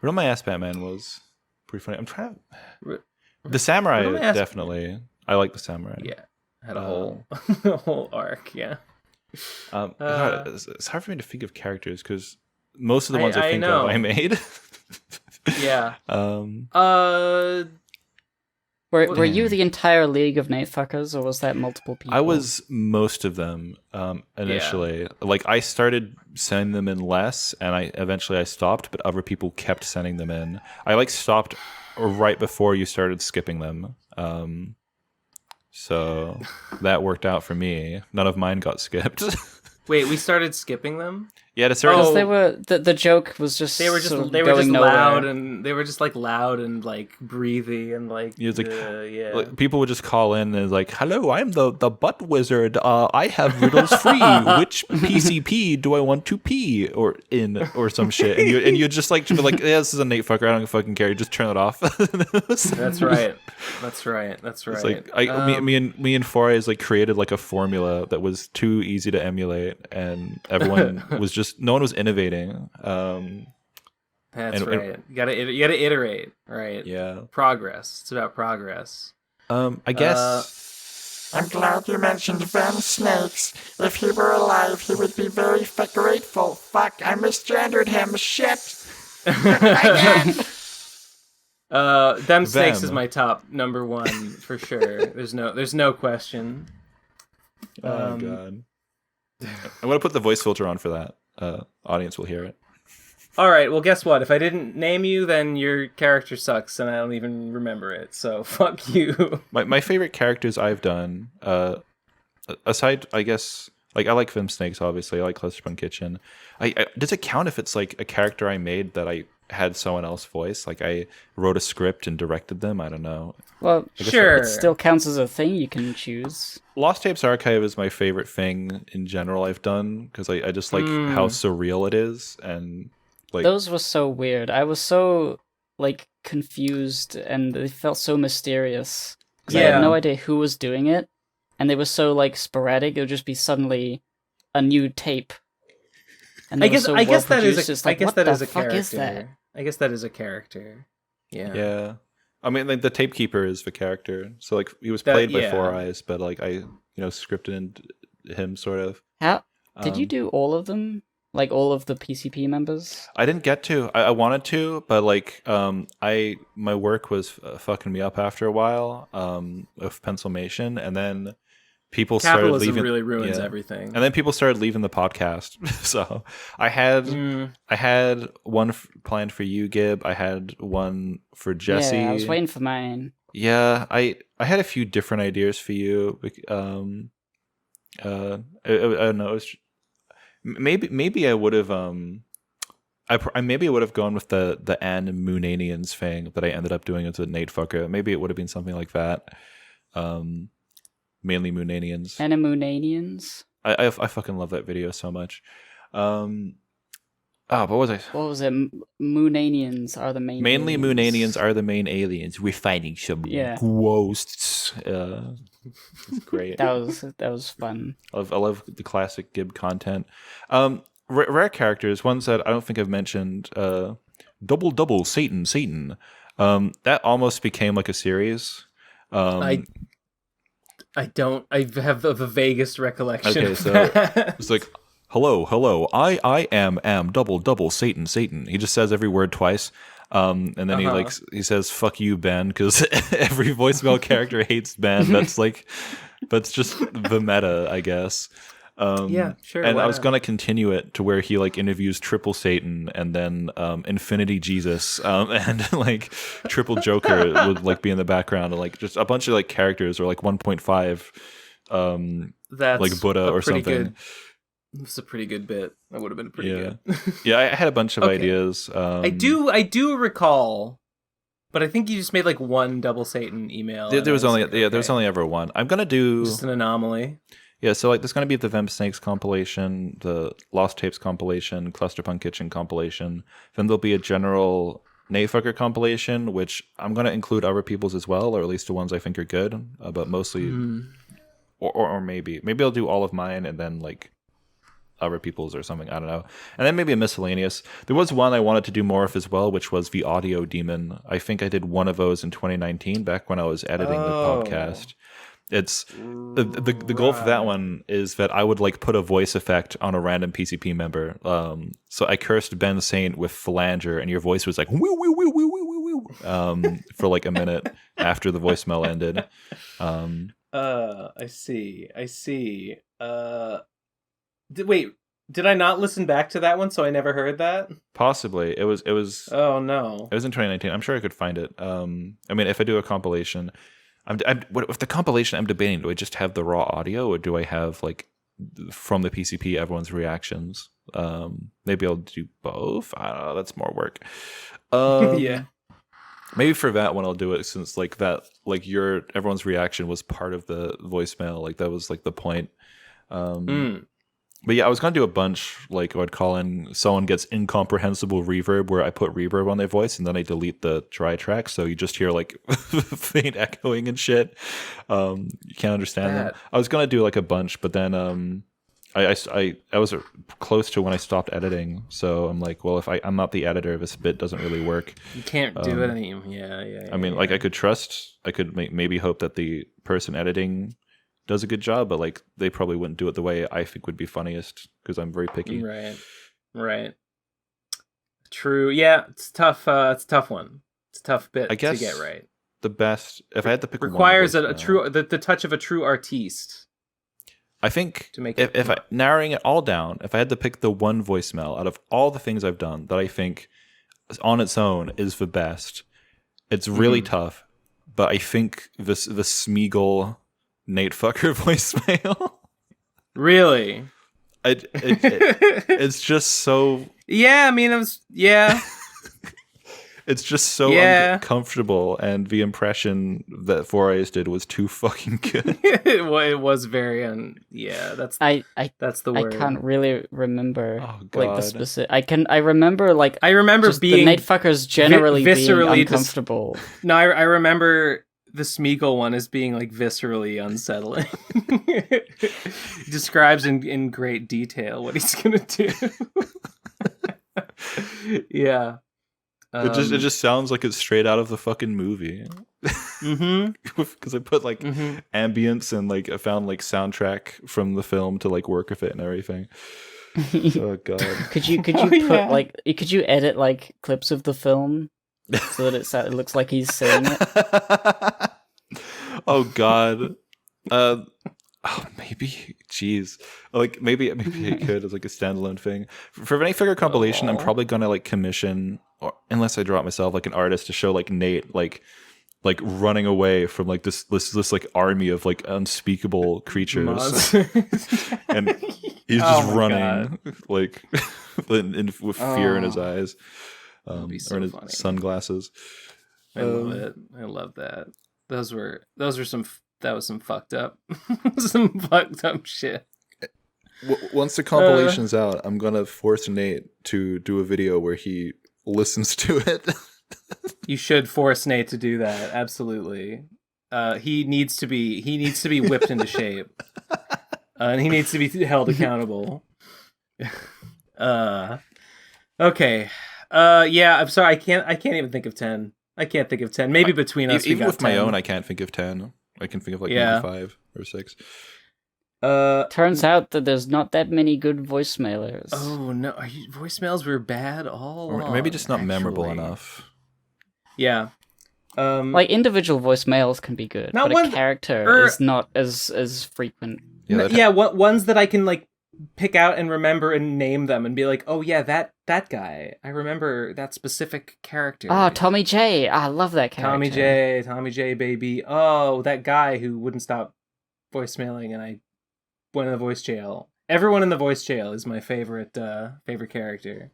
Speaker 3: Riddle My Ass Batman was pretty funny. I'm trying to...
Speaker 2: Re-
Speaker 3: The samurai,
Speaker 2: What am I asking?
Speaker 3: definitely. I like the samurai.
Speaker 2: Yeah, had a whole a whole arc. Yeah.
Speaker 3: God, it's hard for me to think of characters because most of the ones I think
Speaker 2: know.
Speaker 3: of, I made.
Speaker 2: Yeah.
Speaker 1: Were you the entire League of Nightfuckers, or was that multiple people?
Speaker 3: I was most of them initially. Like I started sending them in less, and eventually I stopped, but other people kept sending them in. I like stopped right before you started skipping them. So that worked out for me. None of mine got skipped.
Speaker 2: Wait, we started skipping them?
Speaker 3: Yeah, to certain.
Speaker 1: Because they were the joke was just
Speaker 2: They were just
Speaker 1: sort of
Speaker 2: they were just
Speaker 1: going
Speaker 2: loud
Speaker 1: nowhere.
Speaker 2: and they were just like loud and like breathy and like
Speaker 3: It was like,
Speaker 2: yeah.
Speaker 3: like, people would just call in and like, "Hello, I'm the butt wizard. I have riddles free. Which PCP do I want to pee or in or some shit?" And you just like to be like, "Yeah, this is a Nate fucker. I don't fucking care. Just turn it off."
Speaker 2: That's right. That's right. That's right.
Speaker 3: It's like me and Foray like created like a formula that was too easy to emulate, and everyone was just no one was innovating.
Speaker 2: That's right. You gotta iterate, right?
Speaker 3: Yeah.
Speaker 2: Progress. It's about progress.
Speaker 3: I guess.
Speaker 6: I'm glad you mentioned Van Snakes. If he were alive, he would be very grateful. Fuck, I misgendered him. Shit. Again.
Speaker 2: Them Snakes is
Speaker 3: Them.
Speaker 2: my top number one for sure. There's no question.
Speaker 3: Oh god. I'm gonna put the voice filter on for that. Audience will hear it.
Speaker 2: All right, well, guess what? If I didn't name you, then your character sucks, and I don't even remember it. So fuck you.
Speaker 3: My favorite characters I've done, aside, I guess, like I like Vim Snakes, obviously. I like Clusterpun Kitchen. Does it count if it's like a character I made that I had someone else voice? Like I wrote a script and directed them. I don't know.
Speaker 1: Well,
Speaker 2: Sure.
Speaker 1: it still counts as a thing you can choose.
Speaker 3: Lost Tapes Archive is my favorite thing in general I've done because I just like how surreal it is, and like
Speaker 1: Those were so weird. I was so like confused, and they felt so mysterious. 'Cause I
Speaker 2: Yeah.
Speaker 1: had no idea who was doing it, and they were so like sporadic. It would just be suddenly a new tape. And
Speaker 2: I
Speaker 1: they were
Speaker 2: guess
Speaker 1: so
Speaker 2: I guess that
Speaker 1: well-produced,
Speaker 2: is
Speaker 1: it's
Speaker 2: a,
Speaker 1: like,
Speaker 2: I guess
Speaker 1: what
Speaker 2: that
Speaker 1: the
Speaker 2: is a
Speaker 1: fuck
Speaker 2: character.
Speaker 1: is that?
Speaker 2: I guess that is a character. Yeah.
Speaker 3: yeah. I mean, like the tape keeper is the character, so like he was played by
Speaker 2: yeah.
Speaker 3: Four Eyes, but like I scripted in him sort of.
Speaker 1: How did you
Speaker 3: Um,
Speaker 1: do all of them? Like all of the PCP members?
Speaker 3: I didn't get to. I wanted to, but like my work was fucking me up after a while of pencilmation, and then people started
Speaker 2: Capitalism
Speaker 3: leaving.
Speaker 2: really ruins
Speaker 3: yeah.
Speaker 2: everything.
Speaker 3: And then people started leaving the podcast. So I had one planned for you, Gib. I had one for Jesse.
Speaker 1: Yeah, I was waiting for mine.
Speaker 3: Yeah, I had a few different ideas for you. I don't know. It was, maybe I would have maybe I would have gone with the Anne Moonanians thing that I ended up doing as a Nate fucker. Maybe it would have been something like that. Mainly Moonanians.
Speaker 1: Animunanians?
Speaker 3: I fucking love that video so much. What was I?
Speaker 1: What was it? Moonanians are the main
Speaker 3: Mainly
Speaker 1: aliens.
Speaker 3: Moonanians are the main aliens. We're fighting some
Speaker 1: Yeah.
Speaker 3: ghosts. It's great.
Speaker 1: That was fun.
Speaker 3: I love the classic Gib content. Rare characters, ones that I don't think I've mentioned. Double Satan. That almost became like a series.
Speaker 2: I have the vaguest recollection.
Speaker 3: Okay,
Speaker 2: of
Speaker 3: so
Speaker 2: that.
Speaker 3: it's like, hello, I am double Satan. He just says every word twice. And then he says "fuck you, Ben," because every voicemail character hates Ben. That's just the meta, I guess.
Speaker 2: Yeah, sure.
Speaker 3: And
Speaker 2: why
Speaker 3: I was
Speaker 2: not?
Speaker 3: gonna continue it to where he like interviews Triple Satan and then Infinity Jesus and like Triple Joker would like be in the background, and like just a bunch of like characters or like 1.5
Speaker 2: That's
Speaker 3: like Buddha
Speaker 2: a
Speaker 3: or
Speaker 2: pretty
Speaker 3: something.
Speaker 2: Good, it's a pretty good bit. That would have been pretty good.
Speaker 3: Yeah, I had a bunch of
Speaker 2: Okay.
Speaker 3: ideas.
Speaker 2: I do recall, but I think you just made like one Double Satan email.
Speaker 3: There
Speaker 2: and
Speaker 3: was
Speaker 2: I
Speaker 3: only
Speaker 2: like,
Speaker 3: there was
Speaker 2: okay.
Speaker 3: only ever one. I'm gonna do
Speaker 2: Just an anomaly.
Speaker 3: yeah. So like there's gonna be the Vamp Snakes compilation, the Lost Tapes compilation, Clusterpun Kitchen compilation. Then there'll be a general Nayfucker compilation, which I'm gonna include other people's as well, or at least the ones I think are good, but mostly, or maybe I'll do all of mine and then like other people's or something. I don't know. And then maybe a miscellaneous. There was one I wanted to do more of as well, which was the audio demon. I think I did one of those in 2019, back when I was editing the podcast. It's the goal for that one is that I would like put a voice effect on a random PCP member. So I cursed Ben Saint with Phalanger, and your voice was like woo woo woo woo woo woo for like a minute after the voicemail ended.
Speaker 2: I see. Did I not listen back to that one, so I never heard that?
Speaker 3: Possibly. It was.
Speaker 2: Oh no!
Speaker 3: It was in 2019. I'm sure I could find it. I mean, if I do a compilation, with the compilation, I'm debating: do I just have the raw audio, or do I have like from the PCP everyone's reactions? Maybe I'll do both. I don't know. That's more work.
Speaker 2: Yeah.
Speaker 3: Maybe for that one I'll do it, since like that, like everyone's reaction was part of the voicemail. Like that was like the point. But yeah, I was gonna do a bunch, like I'd call in someone gets incomprehensible reverb, where I put reverb on their voice and then I delete the dry track, so you just hear like faint echoing and shit. You can't understand them. I was gonna do like a bunch, but then I was close to when I stopped editing, so I'm like, well, if I'm not the editor, this bit doesn't really work.
Speaker 2: You can't do it anymore. Yeah.
Speaker 3: I mean, like I could maybe hope that the person editing does a good job, but like they probably wouldn't do it the way I think would be funniest, because I'm very picky.
Speaker 2: Right. True. Yeah, it's tough. It's a tough one. It's a tough bit
Speaker 3: I guess
Speaker 2: to get right.
Speaker 3: The best, if I had to pick,
Speaker 2: requires
Speaker 3: one
Speaker 2: a true the touch of a true artiste.
Speaker 3: I think
Speaker 2: to make
Speaker 3: if I narrowing it all down, if I had to pick the one voicemail out of all the things I've done that I think on its own is the best, it's really tough. But I think the Smeagol Nate Fucker voicemail.
Speaker 2: Really?
Speaker 3: It's just so.
Speaker 2: Yeah, I mean,
Speaker 3: It's just so uncomfortable, and the impression that Forays did was too fucking good.
Speaker 2: It was very that's the word.
Speaker 1: I can't really remember
Speaker 3: like
Speaker 1: the specific. I remember just
Speaker 2: being
Speaker 1: the Nate Fuckers generally
Speaker 2: viscerally
Speaker 1: being uncomfortable.
Speaker 2: No, I remember the Smeagol one as being like viscerally unsettling. He describes in great detail what he's gonna do. Yeah.
Speaker 3: It just sounds like it's straight out of the fucking movie. Because I put like ambience and like I found like soundtrack from the film to like work with it and everything. Oh god.
Speaker 1: Could you could you edit like clips of the film so that it looks like he's saying it?
Speaker 3: Oh god. Maybe. Jeez. Like maybe it could as like a standalone thing. For any figure compilation, I'm probably gonna like commission, or unless I draw it myself, like an artist to show like Nate like running away from like this like army of like unspeakable creatures. And he's just running like with fear in his eyes. Or in his sunglasses.
Speaker 2: I love it. I love that. That was some fucked up shit.
Speaker 3: Once the compilation's out, I'm gonna force Nate to do a video where he listens to it.
Speaker 2: You should force Nate to do that. Absolutely. He needs to be whipped into shape. And he needs to be held accountable. Okay. Yeah, I'm sorry. I can't even think of 10. I can't think of 10. Maybe between us,
Speaker 3: even with
Speaker 2: 10.
Speaker 3: my own, I can't think of 10. I can think of like maybe 5 or 6.
Speaker 1: Turns out that there's not that many good voicemailers.
Speaker 2: Oh no, voicemails were bad all along.
Speaker 3: Or maybe just not memorable enough.
Speaker 2: Yeah.
Speaker 1: Like individual voicemails can be good, but a character is not as frequent.
Speaker 2: Ones that I can like pick out and remember and name them and be like, oh yeah, that guy. I remember that specific character.
Speaker 1: Oh, Tommy J. I love that character.
Speaker 2: Tommy J, baby. Oh, that guy who wouldn't stop voicemailing and I went in the voice jail. Everyone in the voice jail is my favorite character.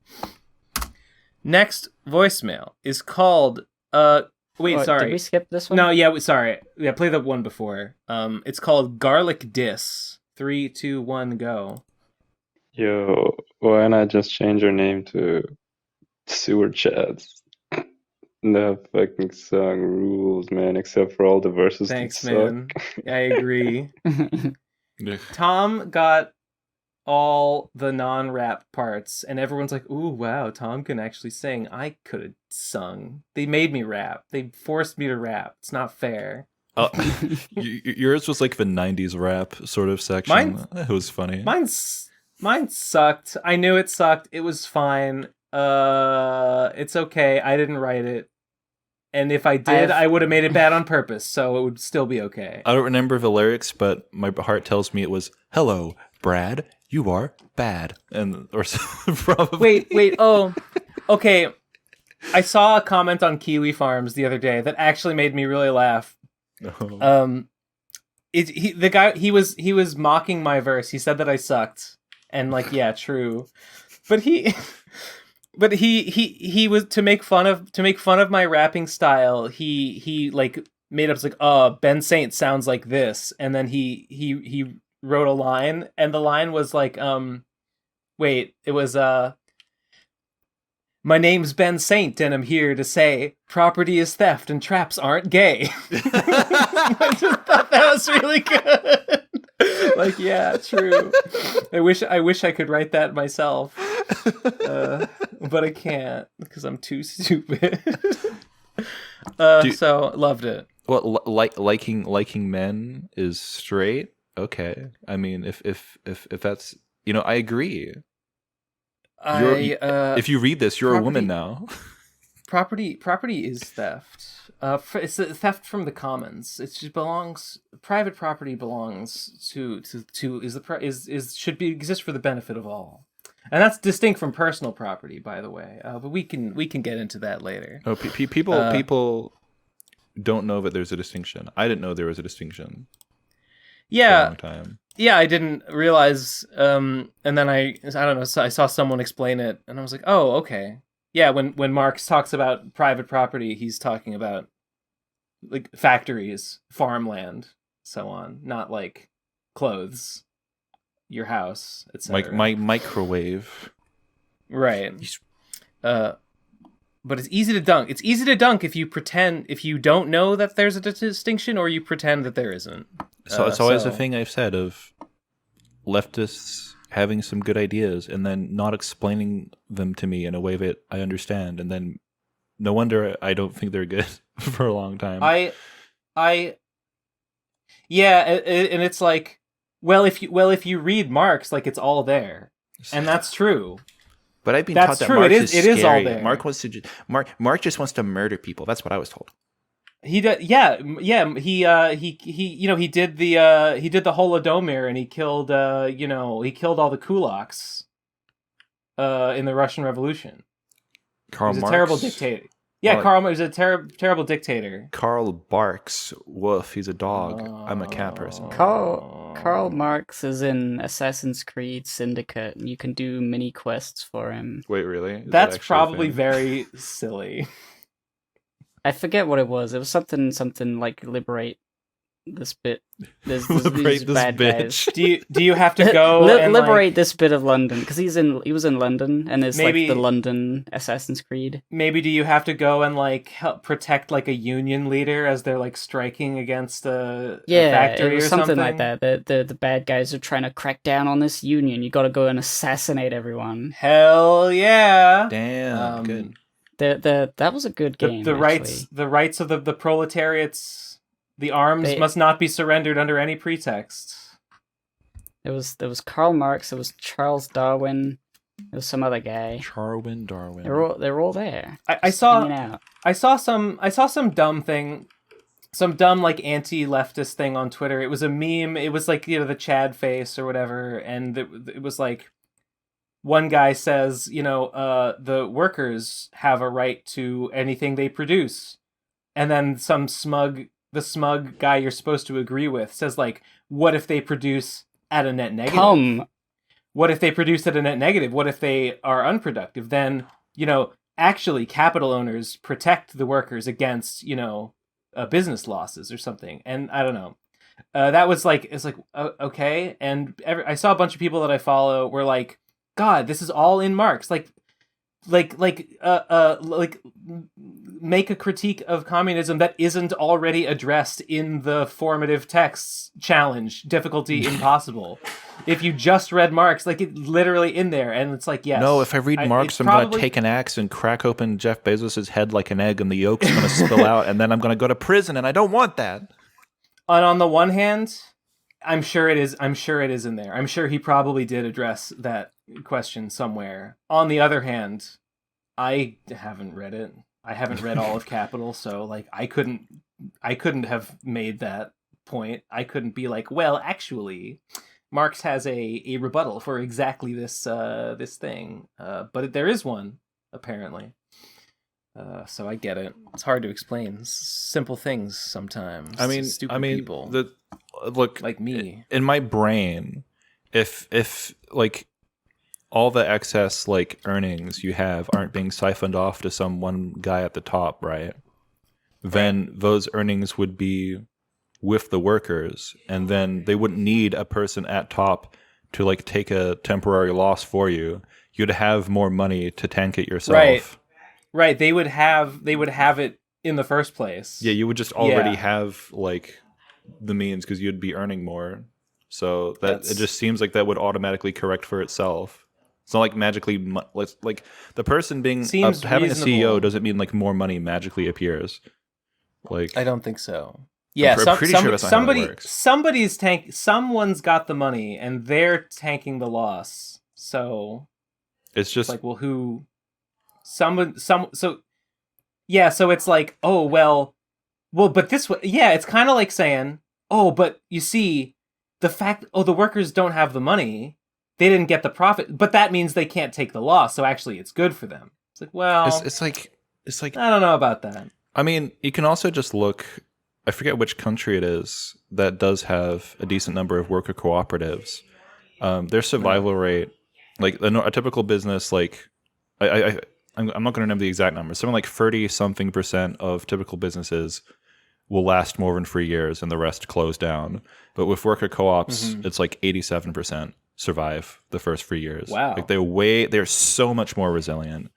Speaker 2: Next voicemail is called sorry.
Speaker 1: Did we skip this one?
Speaker 2: No, yeah, sorry. Yeah, play the one before. It's called Garlic Diss. 3, 2, 1, go.
Speaker 7: Yo, why not just change your name to Sewer Chats? The fucking song rules, man, except for all the verses.
Speaker 2: Thanks, man. I agree. Tom got all the non-rap parts, and everyone's like, "Ooh, wow, Tom can actually sing." I could have sung. They made me rap. They forced me to rap. It's not fair.
Speaker 3: Yours was like the '90s rap sort of section. It was funny.
Speaker 2: Mine sucked. I knew it sucked. It was fine. It's okay. I didn't write it. And if I did, I would have made it bad on purpose, so it would still be okay.
Speaker 3: I don't remember the lyrics, but my heart tells me it was, "Hello, Brad, you are bad." Or probably.
Speaker 2: Wait. Oh, okay. I saw a comment on Kiwi Farms the other day that actually made me really laugh.
Speaker 3: Oh.
Speaker 2: The guy he was mocking my verse. He said that I sucked, and like, yeah, true. But he was to make fun of my rapping style. He like made up like, Ben Saint sounds like this, and then he wrote a line, and the line was like, wait, it was "My name's Ben Saint, and I'm here to say property is theft and traps aren't gay." I just thought that was really good. Like, yeah, true. I wish I could write that myself, but I can't because I'm too stupid. So loved it.
Speaker 3: Well, liking men is straight. Okay, I mean, if that's, I agree. If you read this, you're a woman now.
Speaker 2: Property is theft. It's theft from the commons. It just belongs. Private property belongs to exist for the benefit of all, and that's distinct from personal property, by the way. But we can get into that later.
Speaker 3: Oh, people don't know that there's a distinction. I didn't know there was a distinction.
Speaker 2: Yeah.
Speaker 3: For a long time.
Speaker 2: Yeah, I didn't realize, and then I don't know, so I saw someone explain it, and I was like, oh, okay. Yeah, when Marx talks about private property, he's talking about, like, factories, farmland, so on, not, like, clothes, your house, etc.
Speaker 3: My microwave.
Speaker 2: Right. But it's easy to dunk. It's easy to dunk if you don't know that there's a distinction, or you pretend that there isn't.
Speaker 3: So it's always a thing I've said of leftists having some good ideas and then not explaining them to me in a way that I understand, and then no wonder I don't think they're good for a long time.
Speaker 2: Yeah, and it's like, well, if you read Marx, like, it's all there, and that's true.
Speaker 3: But I've been taught that
Speaker 2: true.
Speaker 3: Marx
Speaker 2: It is all
Speaker 3: scary.
Speaker 2: there.
Speaker 3: Marx just wants to murder people. That's what I was told.
Speaker 2: He did, yeah. He did the Holodomor, and he killed all the kulaks, in the Russian Revolution.
Speaker 3: Karl
Speaker 2: He was
Speaker 3: Marx,
Speaker 2: a terrible dictator. Yeah, Karl Marx was a terrible dictator.
Speaker 3: Karl barks. Woof. He's a dog. I'm a cat person.
Speaker 1: Karl Marx is in Assassin's Creed Syndicate, and you can do mini quests for him.
Speaker 3: Wait, really? Is
Speaker 2: That's
Speaker 3: that actually a
Speaker 2: probably
Speaker 3: thing?
Speaker 2: very silly.
Speaker 1: I forget what it was. It was something like liberate this bit. There's
Speaker 3: Liberate
Speaker 1: these
Speaker 3: this
Speaker 1: bad
Speaker 3: bitch.
Speaker 1: guys.
Speaker 2: Do you have to go and
Speaker 1: liberate this bit of London, because he was in London, and there's
Speaker 2: Maybe-
Speaker 1: like the London Assassin's Creed.
Speaker 2: maybe do you have to go and like help protect like a union leader as they're like striking against a factory
Speaker 1: it was
Speaker 2: or
Speaker 1: something like that. The bad guys are trying to crack down on this union. You got to go and assassinate everyone.
Speaker 2: Hell yeah!
Speaker 3: Damn, good.
Speaker 1: That was a good game.
Speaker 2: The rights of the proletariats. The arms must not be surrendered under any pretext.
Speaker 1: There was Karl Marx. There was Charles Darwin. There was some other guy.
Speaker 3: Darwin.
Speaker 1: They're all there.
Speaker 2: I saw some dumb thing, some dumb like anti-leftist thing on Twitter. It was a meme. It was like, the Chad face or whatever, and it was like, one guy says, the workers have a right to anything they produce, and then the smug guy you're supposed to agree with says, like, what if they produce at a net negative? What if they produce at a net negative? What if they are unproductive? Then, actually capital owners protect the workers against, business losses or something. And I don't know. That was like, it's like, okay. And I saw a bunch of people that I follow were like, God, this is all in Marx. Like, make a critique of communism that isn't already addressed in the formative texts challenge difficulty impossible. If you just read Marx, like it literally in there, and it's like, yes.
Speaker 3: No, if I read Marx, I'm going to take an axe and crack open Jeff Bezos' head like an egg, and the yolk's going to spill out, and then I'm going to go to prison, and I don't want that.
Speaker 2: And on the one hand, I'm sure it is in there. I'm sure he probably did address that question somewhere. On the other hand, I haven't read it. I haven't read all of Capital, so like I couldn't have made that point. I couldn't be like, well, actually, Marx has a rebuttal for exactly this thing. But there is one, apparently. So I get it. It's hard to explain simple things sometimes.
Speaker 3: I mean,
Speaker 2: people.
Speaker 3: Look,
Speaker 2: like me.
Speaker 3: In my brain, if like all the excess like earnings you have aren't being siphoned off to some one guy at the top, right? Then those earnings would be with the workers, and then they wouldn't need a person at top to like take a temporary loss for you. You'd have more money to tank it yourself.
Speaker 2: Right. They would have it in the first place.
Speaker 3: Yeah, you would just already have like the means because you'd be earning more. So it just seems like that would automatically correct for itself. It's not like magically, like the person being having a CEO doesn't mean like more money magically appears. Like
Speaker 2: I don't think so. Yeah,
Speaker 3: I'm pretty sure that's not how it works.
Speaker 2: Someone's got the money and they're tanking the loss. So
Speaker 3: it's just
Speaker 2: like, well, who? So it's like, oh well, but this way, yeah, it's kind of like saying, oh, but you see, the workers don't have the money. They didn't get the profit, but that means they can't take the loss. So actually, it's good for them. It's like, well,
Speaker 3: it's like
Speaker 2: I don't know about that.
Speaker 3: I mean, you can also just look. I forget which country it is that does have a decent number of worker cooperatives. Their survival rate, like a typical business, like I'm not going to remember the exact number. Something like 30-something% of typical businesses will last more than 3 years, and the rest close down. But with worker co-ops, it's like 87%. Survive the first 3 years.
Speaker 2: Wow.
Speaker 3: Like they're so much more resilient.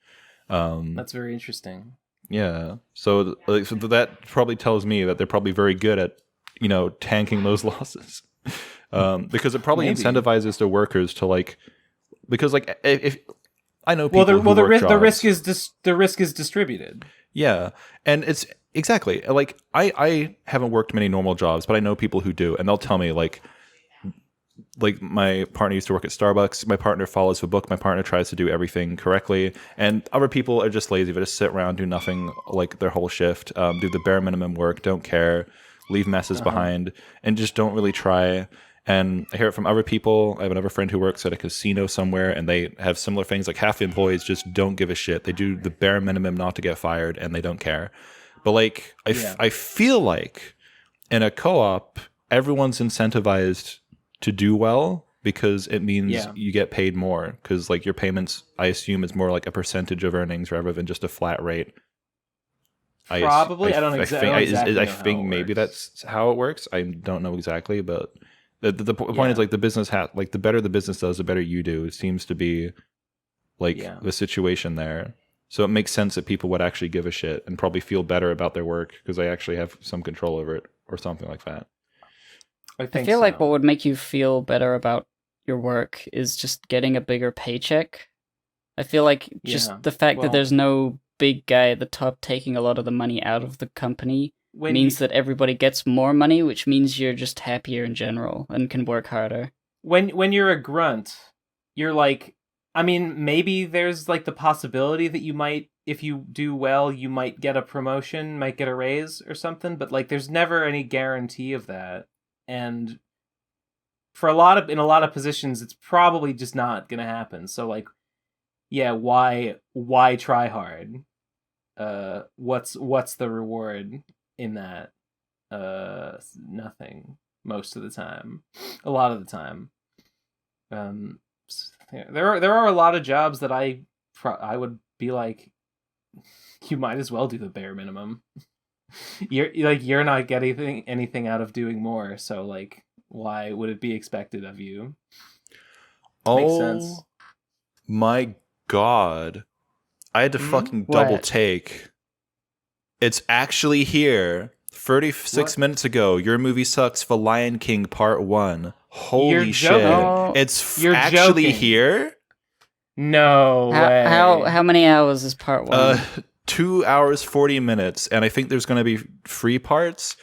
Speaker 2: That's very interesting.
Speaker 3: Yeah. So that probably tells me that they're probably very good at, tanking those losses. Because it probably incentivizes the workers to because if I know people
Speaker 2: the risk is distributed.
Speaker 3: Yeah. And it's exactly like I haven't worked many normal jobs, but I know people who do, and they'll tell me like my partner used to work at Starbucks. My partner follows the book. My partner tries to do everything correctly. And other people are just lazy. They just sit around, do nothing like their whole shift, do the bare minimum work, don't care, leave messes behind, and just don't really try. And I hear it from other people. I have another friend who works at a casino somewhere, and they have similar things. Like half the employees just don't give a shit. They do the bare minimum not to get fired, and they don't care. But I feel like in a co-op, everyone's incentivized to do well because it means you get paid more, because like your payments, I assume, is more like a percentage of earnings rather than just a flat rate.
Speaker 2: Probably. I don't exactly know
Speaker 3: I think maybe that's how it works. I don't know exactly, but the point is like the business the better the business does, the better you do. It seems to be the situation there. So it makes sense that people would actually give a shit and probably feel better about their work because they actually have some control over it or something like that.
Speaker 1: I feel like what would make you feel better about your work is just getting a bigger paycheck. I feel like just the fact that there's no big guy at the top taking a lot of the money out of the company means that everybody gets more money, which means you're just happier in general and can work harder.
Speaker 2: When you're a grunt, you're like, I mean, maybe there's like the possibility that you might, if you do well, you might get a promotion, might get a raise or something, but like there's never any guarantee of that. And in a lot of positions, it's probably just not gonna happen. So like, yeah, why try hard? What's the reward in that? Nothing most of the time. A lot of the time. There are a lot of jobs that I would be like, you might as well do the bare minimum. You're not getting anything out of doing more, so like why would it be expected of you? Makes sense.
Speaker 3: My God. I had to fucking double
Speaker 1: What?
Speaker 3: take. It's actually here. 36 minutes ago, Your Movie Sucks for Lion King Part 1. Holy
Speaker 2: You're
Speaker 3: shit.
Speaker 2: joking.
Speaker 1: No.
Speaker 3: It's
Speaker 2: You're
Speaker 3: actually
Speaker 2: joking.
Speaker 3: here?
Speaker 2: No way.
Speaker 1: How many hours is part 1?
Speaker 3: 2 hours, 40 minutes. And I think there's going to be free parts.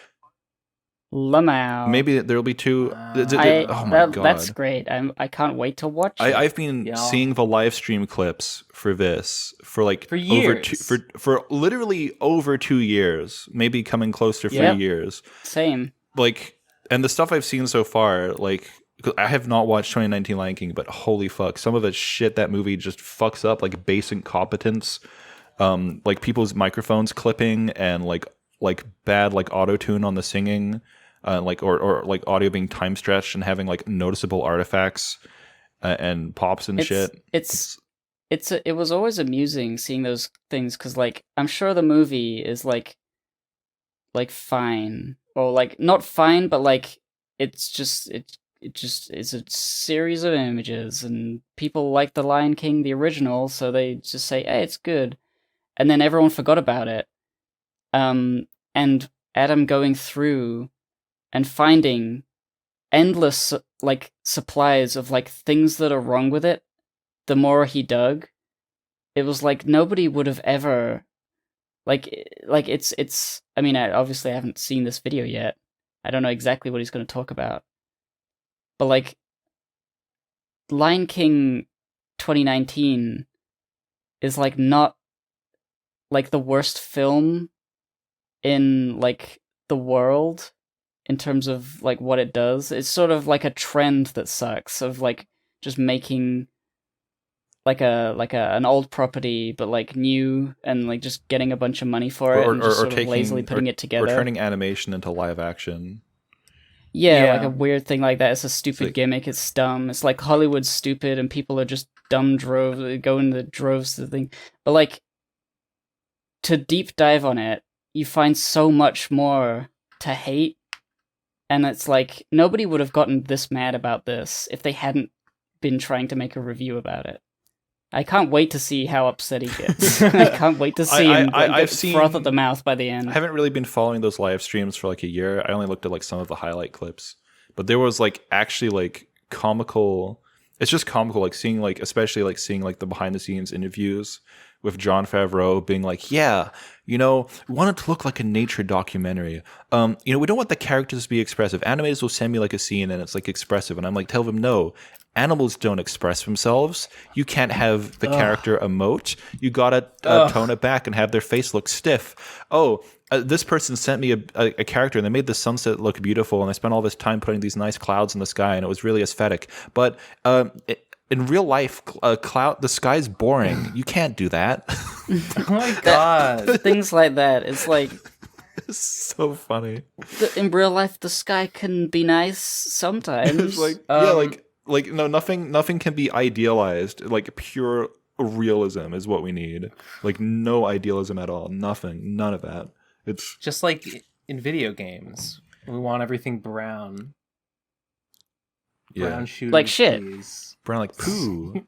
Speaker 1: Lamau.
Speaker 3: Maybe there'll be 2. Oh my god.
Speaker 1: That's great. I can't wait to watch it.
Speaker 3: I've been seeing the live stream clips for this for like
Speaker 2: For years.
Speaker 3: for literally over 2 years, maybe coming close to 3 years.
Speaker 1: Same.
Speaker 3: Like, and the stuff I've seen so far, like, 'cause I have not watched 2019 Lion King, but holy fuck, some of the shit that movie just fucks up, like basic competence, like people's microphones clipping and like bad like auto tune on the singing. Like or like audio being time stretched and having like noticeable artifacts and pops and shit.
Speaker 1: It was always amusing seeing those things because like I'm sure the movie is like fine or like not fine, but like it's just it just is a series of images and people like the Lion King the original, so they just say, hey, it's good, and then everyone forgot about it. And Adam going through and finding endless like supplies of like things that are wrong with it, the more he dug, it was like nobody would have ever like it's I mean, I obviously haven't seen this video yet. I don't know exactly what he's going to talk about. But like Lion King 2019 is like not like the worst film in like the world. In terms of like what it does, it's sort of like a trend that sucks of like just making like an old property but like new and like just getting a bunch of money for it and just sort of lazily putting it together.
Speaker 3: Or turning animation into live action.
Speaker 1: Yeah, like a weird thing like that. It's a stupid gimmick. It's dumb. It's like Hollywood's stupid and people are just dumb droves, go in the droves to the thing. But like to deep dive on it, you find so much more to hate. And it's like, nobody would have gotten this mad about this if they hadn't been trying to make a review about it. I can't wait to see how upset he gets. I can't wait to see him get froth at the mouth by the end.
Speaker 3: I haven't really been following those live streams for like a year. I only looked at like some of the highlight clips. But there was like actually like comical... It's just comical, like seeing like, especially like seeing like the behind the scenes interviews with Jon Favreau being like, yeah, you know, we want it to look like a nature documentary. You know, we don't want the characters to be expressive. Animators will send me like a scene and it's like expressive. And I'm like, tell them no. Animals don't express themselves. You can't have the character emote. You gotta tone it back and have their face look stiff. This person sent me a character and they made the sunset look beautiful and they spent all this time putting these nice clouds in the sky and it was really aesthetic. But in real life, the sky's boring. You can't do that.
Speaker 2: Oh my god.
Speaker 1: Things like that. It's like...
Speaker 3: It's so funny.
Speaker 1: In real life, the sky can be nice sometimes.
Speaker 3: It's like, no, nothing can be idealized. Like pure realism is what we need. Like no idealism at all. Nothing. None of that. It's
Speaker 2: just like in video games. We want everything brown. Brown shooters,
Speaker 1: like shit.
Speaker 2: Please.
Speaker 3: Brown like poo.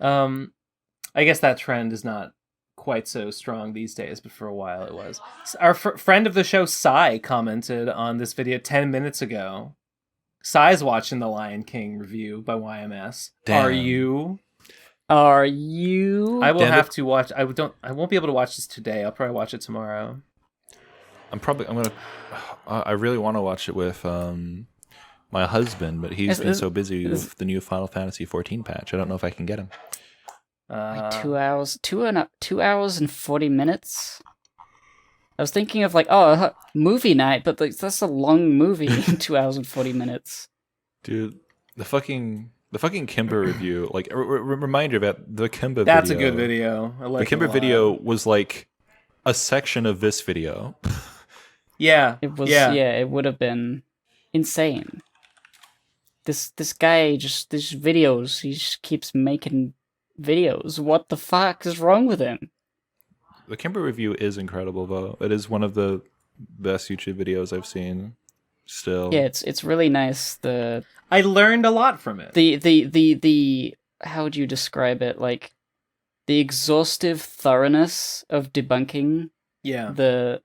Speaker 2: I guess that trend is not quite so strong these days, but for a while it was. Our friend of the show, Sai, commented on this video 10 minutes ago. Sai's watching the Lion King review by YMS.
Speaker 3: Damn.
Speaker 2: Are you?
Speaker 1: I
Speaker 2: will have to watch. I won't be able to watch this today. I'll probably watch it tomorrow.
Speaker 3: I really want to watch it with my husband, but he's been so busy with the new Final Fantasy 14 patch. I don't know if I can get him.
Speaker 1: Like 2 hours, 2 hours and 40 minutes. I was thinking of like, movie night, but like, that's a long movie, 2 hours and 40 minutes.
Speaker 3: Dude, the fucking Kimba review, like reminder about the Kimba video.
Speaker 2: That's a good video. I like
Speaker 3: the Kimba video was like a section of this video.
Speaker 2: Yeah.
Speaker 1: It was it would have been insane. This guy these videos, he just keeps making videos. What the fuck is wrong with him?
Speaker 3: The Kimba review is incredible though. It is one of the best YouTube videos I've seen. Still.
Speaker 1: Yeah, it's really nice.
Speaker 2: I learned a lot from it.
Speaker 1: The how would you describe it? Like the exhaustive thoroughness of debunking
Speaker 2: Yeah.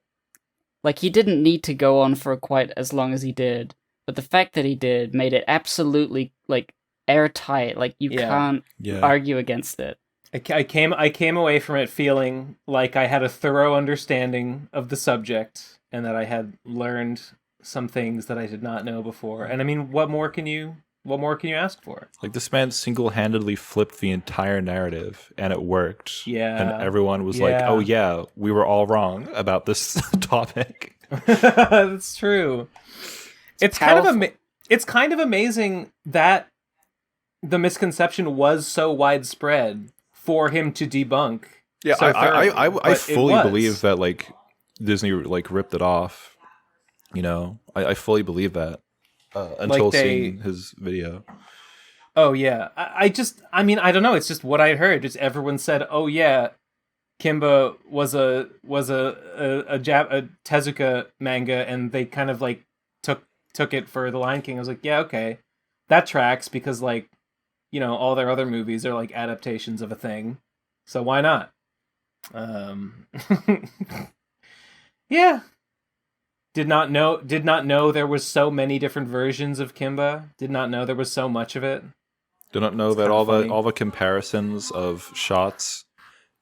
Speaker 1: like, he didn't need to go on for quite as long as he did, but the fact that he did made it absolutely, like, airtight. Like, you can't argue against it.
Speaker 2: I came away from it feeling like I had a thorough understanding of the subject and that I had learned some things that I did not know before. And I mean, what more can you ask for?
Speaker 3: Like, this man single-handedly flipped the entire narrative, and it worked.
Speaker 2: Yeah.
Speaker 3: And everyone was like, oh yeah, we were all wrong about this topic.
Speaker 2: That's true. It's kind of amazing that the misconception was so widespread for him to debunk.
Speaker 3: Yeah,
Speaker 2: so
Speaker 3: I fully believe that, like, Disney, like, ripped it off. You know, I fully believe that until seeing his video.
Speaker 2: Oh yeah, I don't know. It's just what I heard. Just everyone said, "Oh yeah, Kimba was a Tezuka manga," and they kind of like took it for The Lion King. I was like, yeah, okay, that tracks because, like, you know, all their other movies are like adaptations of a thing, so why not? Yeah. Did not know there was so many different versions of Kimba. Did not know there was so much of it.
Speaker 3: Do not know that all the comparisons of shots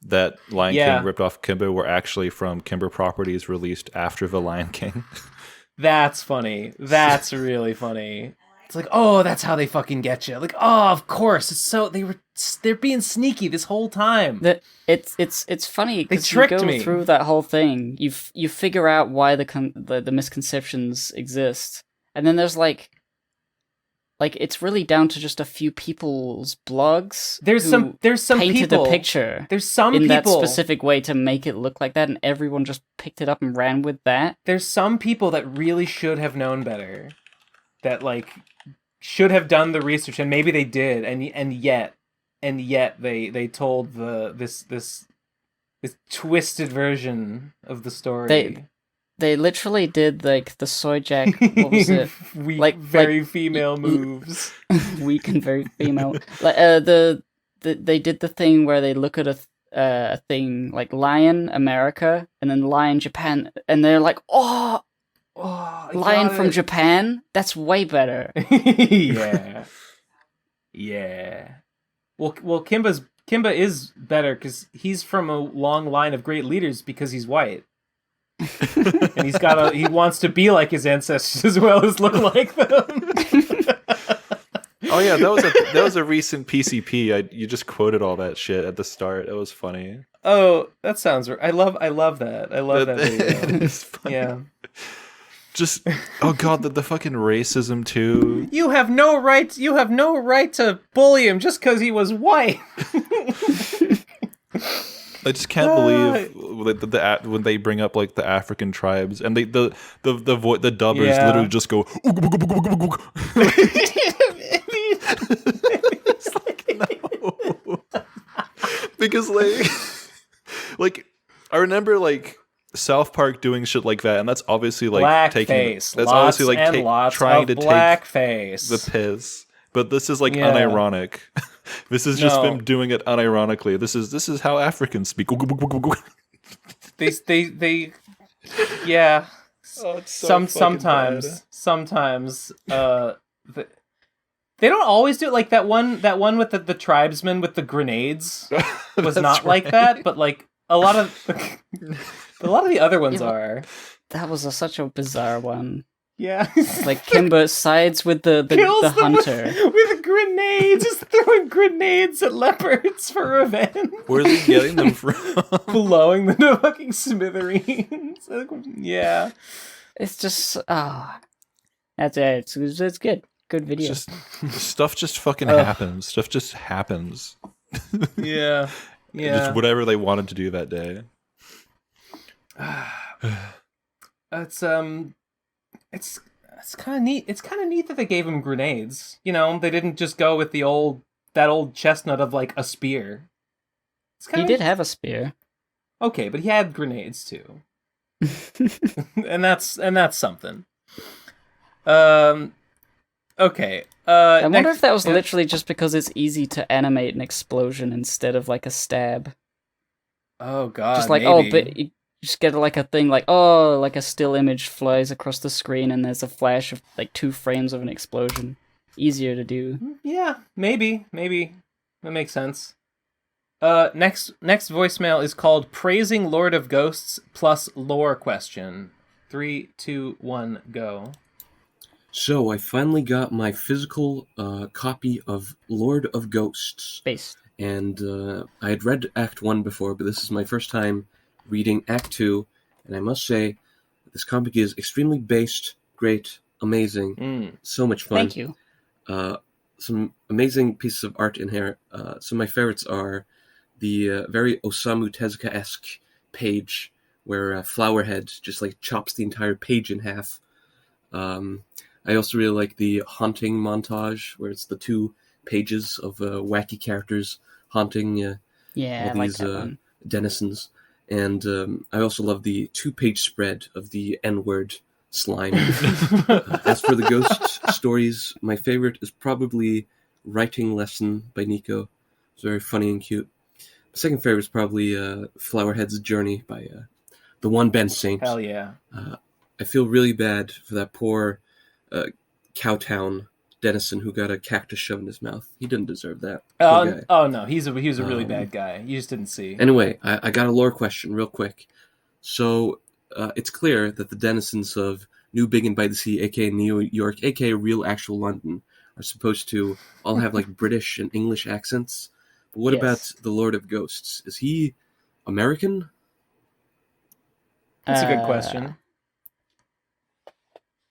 Speaker 3: that Lion King ripped off Kimba were actually from Kimba properties released after The Lion King.
Speaker 2: That's funny. That's really funny. It's like, oh, that's how they fucking get you. Like, oh, of course. It's so they're being sneaky this whole time.
Speaker 1: It's funny because you go through that whole thing. You figure out why the misconceptions exist, and then there's like it's really down to just a few people's blogs.
Speaker 2: There's some
Speaker 1: painted
Speaker 2: people,
Speaker 1: a picture.
Speaker 2: There's some
Speaker 1: in
Speaker 2: people
Speaker 1: that specific way to make it look like that, and everyone just picked it up and ran with that.
Speaker 2: There's some people that really should have known better, that like should have done the research, and maybe they did, and yet they told this twisted version of the story.
Speaker 1: They literally did like the soy jack. What was it?
Speaker 2: Weak, very female moves.
Speaker 1: Weak and very female. Like they did the thing where they look at a thing like Lion America and then Lion Japan, and they're like, oh, Lion from Japan. That's way better.
Speaker 2: Yeah. Well, Kimba is better because he's from a long line of great leaders because he's white. And he wants to be like his ancestors as well as look like them.
Speaker 3: Oh yeah, that was a recent PCP. You just quoted all that shit at the start. It was funny.
Speaker 2: Oh, that sounds right. I love that. I love that video.
Speaker 3: It's funny.
Speaker 2: Yeah.
Speaker 3: Just oh god, the fucking racism too.
Speaker 2: You have no right to bully him just because he was white.
Speaker 3: I just can't believe when they bring up like the African tribes and the dubbers literally just go. It's like, no. Because like I remember like South Park doing shit like that, and that's obviously like
Speaker 2: blackface. Trying to take the
Speaker 3: piss. But this is like unironic. This is just them doing it unironically. This is how Africans speak.
Speaker 2: They yeah.
Speaker 3: Oh, it's so
Speaker 2: sometimes they don't always do it. Like that one with the tribesmen with the grenades was not right. Like that, but like a lot of the other ones are.
Speaker 1: That was such a bizarre one.
Speaker 2: Yeah.
Speaker 1: Like Kimba sides with the hunter.
Speaker 2: With grenades, just throwing grenades at leopards for revenge.
Speaker 3: Where's he getting them from?
Speaker 2: Blowing them to fucking smithereens. Yeah.
Speaker 1: It's just that's it. It's good. Good video.
Speaker 3: Stuff just fucking happens. Stuff just happens.
Speaker 2: Yeah.
Speaker 3: Just whatever they wanted to do that day.
Speaker 2: It's kind of neat. It's kind of neat that they gave him grenades. You know, they didn't just go with that old chestnut of like a spear.
Speaker 1: He did have a spear.
Speaker 2: Okay, but he had grenades too. and that's something. Okay.
Speaker 1: I wonder if that was literally just because it's easy to animate an explosion instead of like a stab.
Speaker 2: Oh god.
Speaker 1: Just like
Speaker 2: maybe.
Speaker 1: but you just get like a thing like like a still image flies across the screen and there's a flash of like 2 frames of an explosion. Easier to do.
Speaker 2: Yeah, maybe that makes sense. Next voicemail is called "Praising Lord of Ghosts" plus lore question. 3, 2, 1, go.
Speaker 8: So I finally got my physical copy of Lord of Ghosts.
Speaker 1: Based.
Speaker 8: And I had read Act 1 before, but this is my first time reading Act 2. And I must say, this comic is extremely based, great, amazing, so much fun.
Speaker 1: Thank you.
Speaker 8: Some amazing pieces of art in here. Some of my favorites are the very Osamu Tezuka-esque page where Flowerhead just like chops the entire page in half. I also really like the haunting montage where it's the 2 pages of wacky characters haunting all these denizens. And I also love the 2-page spread of the N-word slime. As for the ghost stories, my favorite is probably Writing Lesson by Nico. It's very funny and cute. My second favorite is probably Flowerhead's Journey by the one Ben Saint.
Speaker 2: Hell yeah.
Speaker 8: I feel really bad for that poor Cowtown denizen who got a cactus shoved in his mouth. He didn't deserve that.
Speaker 2: Oh no, he was a really bad guy. You just didn't see.
Speaker 8: Anyway, I got a lore question real quick. So it's clear that the denizens of New Biggin by the Sea, aka New York, aka real actual London, are supposed to all have like British and English accents. But what about the Lord of Ghosts? Is he American?
Speaker 2: That's a good question.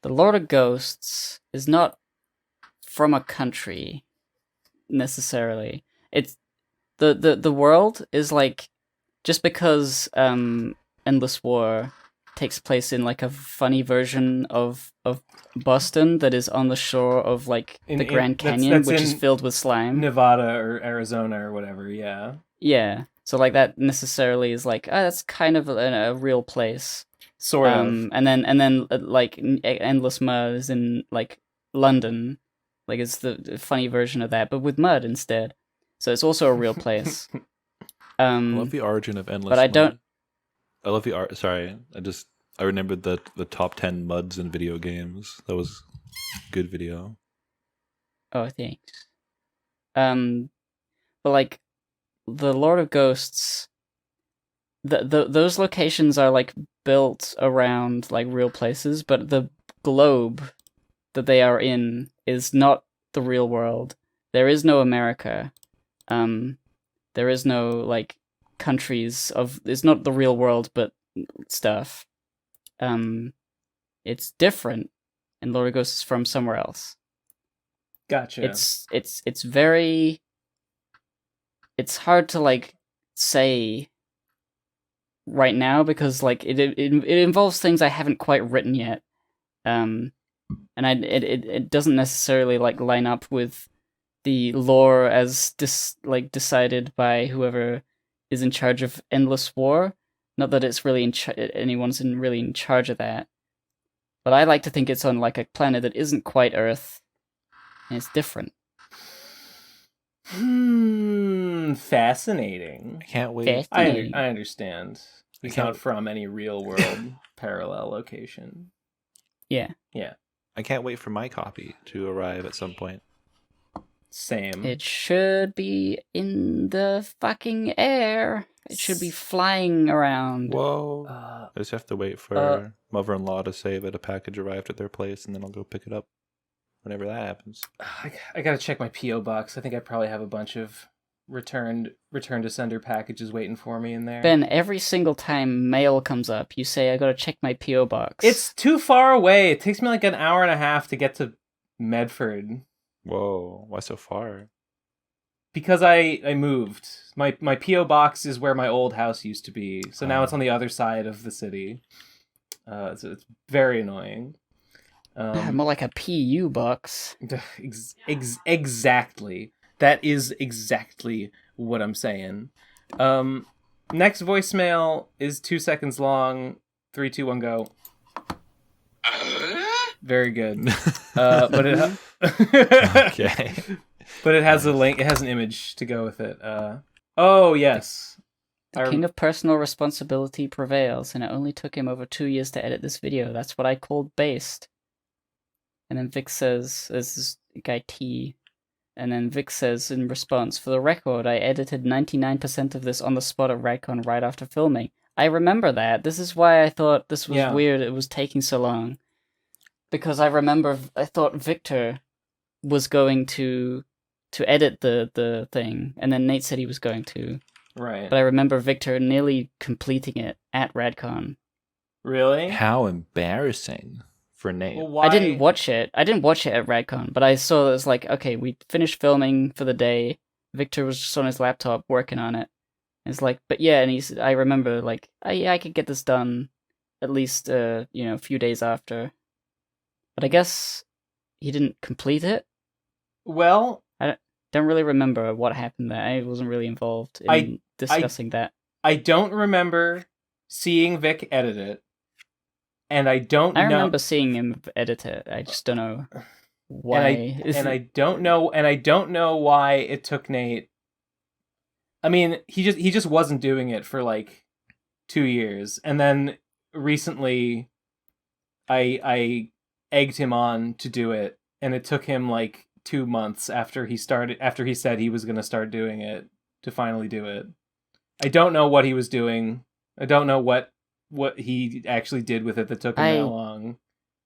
Speaker 1: The Lord of Ghosts is not from a country necessarily. It's the world is like, just because Endless War takes place in like a funny version of Boston that is on the shore of like the Grand Canyon, which is filled with slime.
Speaker 2: Nevada or Arizona or whatever, yeah.
Speaker 1: Yeah. So like that necessarily is like, that's kind of a real place.
Speaker 2: Sort of.
Speaker 1: And then like Endless Mud is in like London. Like it's the funny version of that, but with mud instead. So it's also a real place.
Speaker 3: I love the origin of Endless
Speaker 1: But I don't...
Speaker 3: I love the art. Sorry, I remembered the top 10 muds in video games. That was a good video.
Speaker 1: Oh, thanks. But like the Lord of Ghosts, those locations are like built around like real places, but the globe that they are in is not the real world. There is no America. There is no like countries of. It's not the real world, but stuff. It's different, and Lord of Ghosts is from somewhere else.
Speaker 2: Gotcha.
Speaker 1: It's very. It's hard to like say right now because like it involves things I haven't quite written yet. And it doesn't necessarily like line up with the lore as decided by whoever is in charge of Endless War. Not that it's really anyone's really in charge of that, but I like to think it's on like a planet that isn't quite Earth, and it's different.
Speaker 2: Fascinating.
Speaker 3: I can't wait.
Speaker 2: I understand. It's not from any real world parallel location.
Speaker 1: Yeah.
Speaker 3: I can't wait for my copy to arrive at some point.
Speaker 2: Same.
Speaker 1: It should be in the fucking air. It should be flying around.
Speaker 3: Whoa. I just have to wait for mother-in-law to say that a package arrived at their place, and then I'll go pick it up whenever that happens.
Speaker 2: I gotta check my P.O. box. I think I probably have a bunch of return to sender packages waiting for me in there.
Speaker 1: Ben, every single time mail comes up, you say, I gotta check my P.O. box.
Speaker 2: It's too far away. It takes me like an hour and a half to get to Medford.
Speaker 3: Whoa, why so far?
Speaker 2: Because I moved. My P.O. box is where my old house used to be, so now it's on the other side of the city. So it's very annoying.
Speaker 1: More like a PU box.
Speaker 2: Exactly. That is exactly what I'm saying. Next voicemail is 2 seconds long. 3, 2, 1, go. Very good. But
Speaker 3: Okay.
Speaker 2: But it has a link. It has an image to go with it. Oh yes.
Speaker 1: The king of personal responsibility prevails, and it only took him over 2 years to edit this video. That's what I called based. And then Vic says, "This is guy T." And then Vic says in response, "For the record, I edited 99% of this on the spot at Radcon right after filming." I remember that. This is why I thought this was weird. It was taking so long. Because I remember I thought Victor was going to edit the thing, and then Nate said he was going to.
Speaker 2: Right.
Speaker 1: But I remember Victor nearly completing it at Radcon.
Speaker 2: Really?
Speaker 3: How embarrassing for Nate.
Speaker 2: Well, why?
Speaker 1: I didn't watch it. I didn't watch it at Radcon, but I saw it was like, okay, we finished filming for the day. Victor was just on his laptop working on it. It's like, but yeah, and I remember like, I could get this done at least, a few days after. But I guess he didn't complete it.
Speaker 2: Well,
Speaker 1: I don't really remember what happened there. I wasn't really involved in discussing that.
Speaker 2: I don't remember seeing Vic edit it, and I don't know.
Speaker 1: I remember seeing him edit it. I just don't know why.
Speaker 2: And I don't know why it took Nate. I mean, he just wasn't doing it for like 2 years, and then recently, I egged him on to do it, and it took him like 2 months after he said he was going to start doing it to finally do it. I don't know what he was doing. I don't know what he actually did with it that took him that long.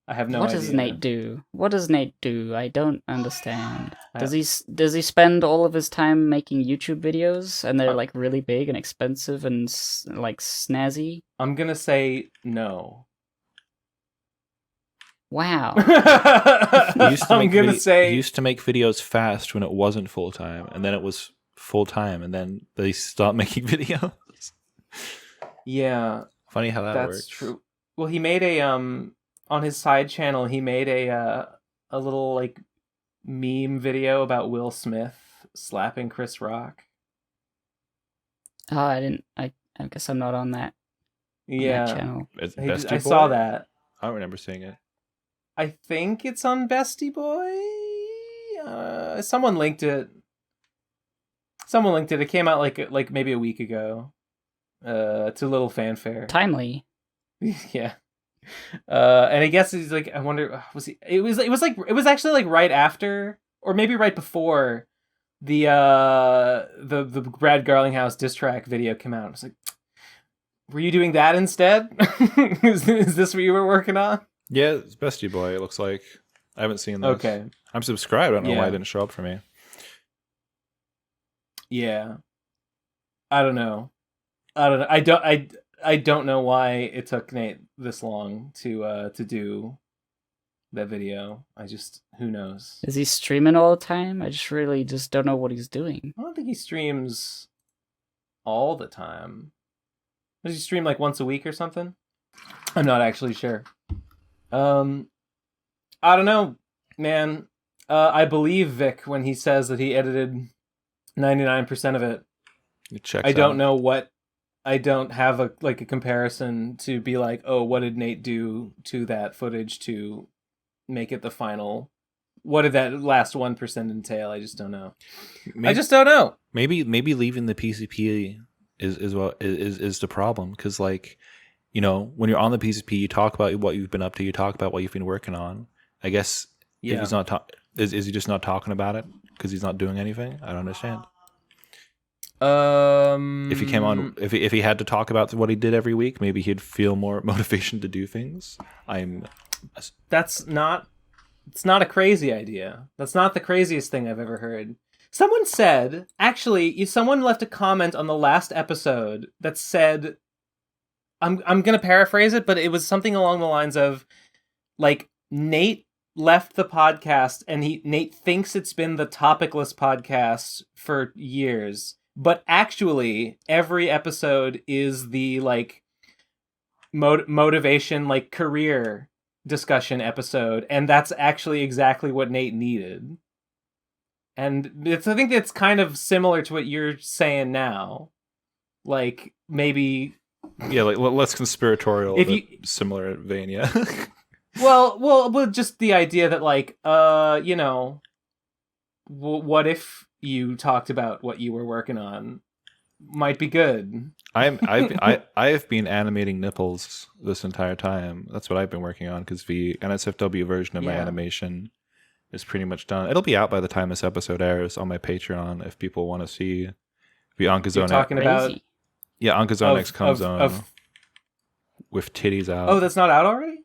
Speaker 2: I have no idea.
Speaker 1: What does Nate do? What does Nate do? I don't understand. Does he spend all of his time making YouTube videos, and they're like really big and expensive and like snazzy?
Speaker 2: I'm gonna say no.
Speaker 1: Wow.
Speaker 3: He used to make videos fast when it wasn't full time, and then it was full time, and then they stopped making videos.
Speaker 2: Yeah.
Speaker 3: Funny how that works.
Speaker 2: That's true. Well, he made a on his side channel, he made a little like meme video about Will Smith slapping Chris Rock.
Speaker 1: Oh, I guess I'm not on that.
Speaker 2: Yeah.
Speaker 1: That channel.
Speaker 2: I saw that.
Speaker 3: I don't remember seeing it.
Speaker 2: I think it's on Bestie Boy. Someone linked it. It came out like maybe a week ago. To little fanfare.
Speaker 1: Timely.
Speaker 2: Yeah. And I guess he's like, I wonder, was he? It was actually like right after, or maybe right before the Brad Garlinghouse diss track video came out. I was like, were you doing that instead? Is this what you were working on?
Speaker 3: Yeah, it's Bestie Boy, it looks like. I haven't seen this.
Speaker 2: Okay.
Speaker 3: I'm subscribed. I don't know why it didn't show up for me.
Speaker 2: Yeah. I don't know. I don't know why it took Nate this long to do that video. Who knows?
Speaker 1: Is he streaming all the time? I just don't know what he's doing.
Speaker 2: I don't think he streams all the time. Does he stream like once a week or something? I'm not actually sure. I don't know, man. I believe Vic when he says that he edited 99% of it. I don't know what. I don't have a comparison to be like, oh, what did Nate do to that footage to make it the final? What did that last 1% entail? I just don't know. I just don't know.
Speaker 3: Maybe leaving the PCP is the problem, because like, when you're on the PCP, you talk about what you've been up to, you talk about what you've been working on. I guess if he's not is he just not talking about it because he's not doing anything? I don't understand. If he came on, if he had to talk about what he did every week, maybe he'd feel more motivation to do things.
Speaker 2: It's not a crazy idea. That's not the craziest thing I've ever heard. Someone said, actually, someone left a comment on the last episode that said, I'm gonna paraphrase it, but it was something along the lines of, like, Nate left the podcast and Nate thinks it's been the topicless podcast for years. But actually, every episode is the like motivation, like career discussion episode, and that's actually exactly what Nate needed. And I think it's kind of similar to what you're saying now, like maybe.
Speaker 3: Yeah, like less conspiratorial, but similar vein, yeah.
Speaker 2: Well, just the idea that like, you know, what if you talked about what you were working on? Might be good.
Speaker 3: I have been animating nipples this entire time. That's what I've been working on because the NSFW version of my
Speaker 2: Yeah.
Speaker 3: animation is pretty much done. It'll be out by the time this episode airs on my Patreon if people want to see the
Speaker 2: You're
Speaker 3: Onkazone.
Speaker 2: talking about
Speaker 1: Crazy.
Speaker 3: Yeah, Onkazone
Speaker 2: of-
Speaker 3: X comes on
Speaker 2: of-
Speaker 3: with titties out.
Speaker 2: Oh, that's not out already?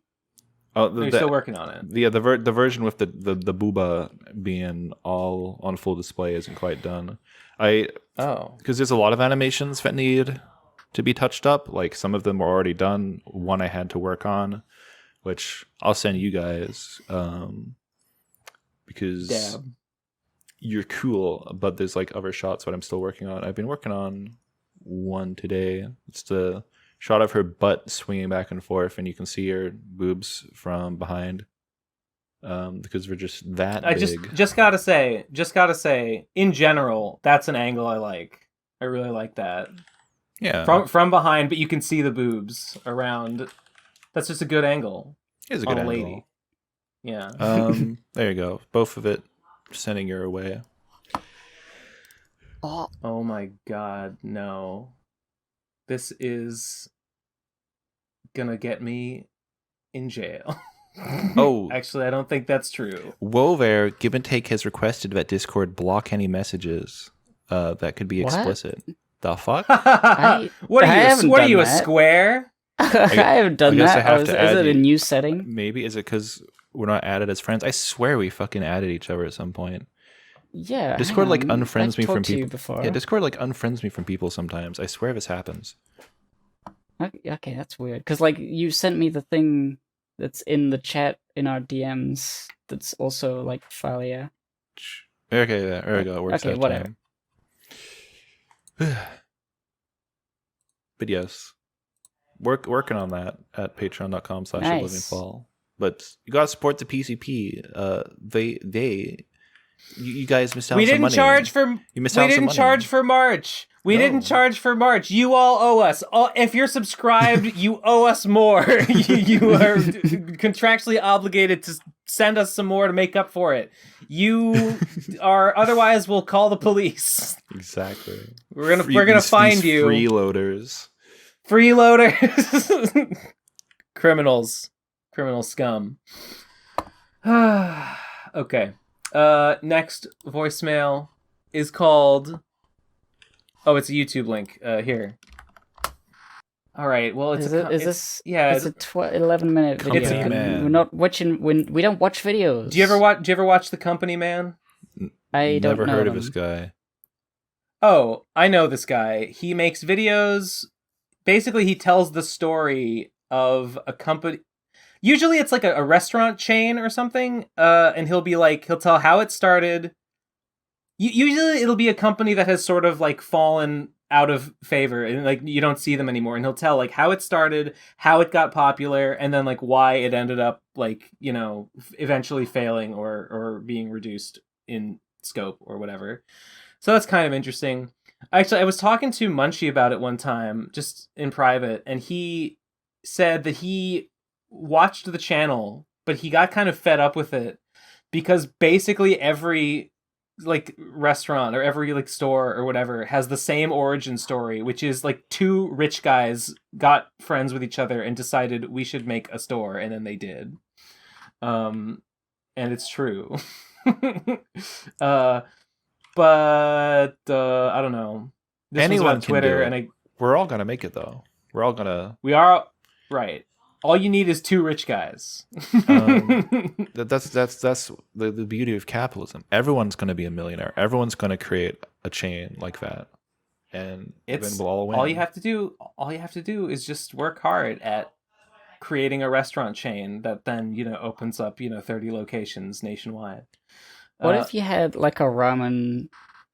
Speaker 3: Oh,
Speaker 2: You're still working on it.
Speaker 3: Yeah, the version with the booba being all on full display isn't quite done.
Speaker 2: Oh.
Speaker 3: Because there's a lot of animations that need to be touched up. Like some of them are already done. One I had to work on, which I'll send you guys because
Speaker 2: Dab.
Speaker 3: you're cool. But there's like other shots that I'm still working on. I've been working on one today. It's the shot of her butt swinging back and forth, and you can see her boobs from behind. Because they're just that
Speaker 2: I
Speaker 3: big.
Speaker 2: just gotta say, in general, that's an angle I like. I really like that.
Speaker 3: Yeah.
Speaker 2: From behind, but you can see the boobs around. That's just a good angle.
Speaker 3: It's a
Speaker 2: on
Speaker 3: good
Speaker 2: a
Speaker 3: angle.
Speaker 2: lady. Yeah.
Speaker 3: There you go. Both of it sending your way.
Speaker 2: Oh my god, no. This is gonna get me in jail.
Speaker 3: Oh.
Speaker 2: Actually, I don't think that's true.
Speaker 3: Whoa there, Give and Take has requested that Discord block any messages that could be
Speaker 1: What?
Speaker 3: explicit. The fuck?
Speaker 2: What
Speaker 1: I
Speaker 2: are
Speaker 1: haven't
Speaker 2: you? What are
Speaker 1: done
Speaker 2: you, a
Speaker 1: that.
Speaker 2: square?
Speaker 1: I haven't done
Speaker 3: I guess I
Speaker 1: that.
Speaker 3: have
Speaker 1: Is
Speaker 3: to add
Speaker 1: it a
Speaker 3: you.
Speaker 1: new setting?
Speaker 3: Maybe is it because we're not added as friends? I swear we fucking added each other at some point.
Speaker 1: Yeah.
Speaker 3: Discord like
Speaker 1: hang on.
Speaker 3: unfriends
Speaker 1: I've
Speaker 3: me from
Speaker 1: talked to you
Speaker 3: people.
Speaker 1: before.
Speaker 3: Yeah, Discord like unfriends me from people sometimes. I swear this happens.
Speaker 1: Okay, that's weird. Because like you sent me the thing that's in the chat in our DMs. That's also like Falia.
Speaker 3: Okay, there we go. It works
Speaker 1: Okay,
Speaker 3: out
Speaker 1: whatever.
Speaker 3: time. But yes, working on that at patreon.com/OblivionFall. But you gotta support the PCP. You guys missed out.
Speaker 2: We
Speaker 3: on some
Speaker 2: didn't
Speaker 3: money.
Speaker 2: charge for.
Speaker 3: You missed
Speaker 2: We
Speaker 3: out on some
Speaker 2: didn't
Speaker 3: money.
Speaker 2: charge for March. We
Speaker 3: No.
Speaker 2: didn't charge for March. You all owe us. If you're subscribed, you owe us more. You are contractually obligated to send us some more to make up for it. You are. Otherwise, we'll call the police.
Speaker 3: Exactly.
Speaker 2: We're gonna find
Speaker 3: these
Speaker 2: you.
Speaker 3: freeloaders.
Speaker 2: Freeloaders. Criminals. Criminal scum. Okay. Next voicemail is called... Oh, it's a YouTube link. Here. All right. Well, it's
Speaker 1: Is this?
Speaker 2: Yeah.
Speaker 1: It's a 11-minute video.
Speaker 3: Company
Speaker 1: and
Speaker 3: man.
Speaker 1: We're not watching. We don't watch videos.
Speaker 2: Do you ever watch The Company Man?
Speaker 1: I don't
Speaker 3: Never
Speaker 1: know
Speaker 3: heard of
Speaker 1: them.
Speaker 3: this guy.
Speaker 2: Oh, I know this guy. He makes videos. Basically, he tells the story of a company. Usually, it's like a restaurant chain or something. And he'll tell how it started. Usually, it'll be a company that has sort of like fallen out of favor and like you don't see them anymore. And he'll tell like how it started, how it got popular, and then like why it ended up like, you know, eventually failing or being reduced in scope or whatever. So that's kind of interesting. Actually, I was talking to Munchie about it one time, just in private, and he said that he watched the channel, but he got kind of fed up with it because basically every like restaurant or every like store or whatever has the same origin story, which is like two rich guys got friends with each other and decided we should make a store, and then they did. And it's true. But I don't know. This
Speaker 3: Anyone
Speaker 2: was
Speaker 3: can
Speaker 2: on Twitter,
Speaker 3: do it.
Speaker 2: and
Speaker 3: We're all gonna make it though. We're all gonna.
Speaker 2: we are right. All you need is two rich guys.
Speaker 3: That's the beauty of capitalism. Everyone's gonna be a millionaire. Everyone's gonna create a chain like that, and then we'll all win.
Speaker 2: All you have to do is just work hard at creating a restaurant chain that then, you know, opens up, you know, 30 locations nationwide.
Speaker 1: What if you had like a ramen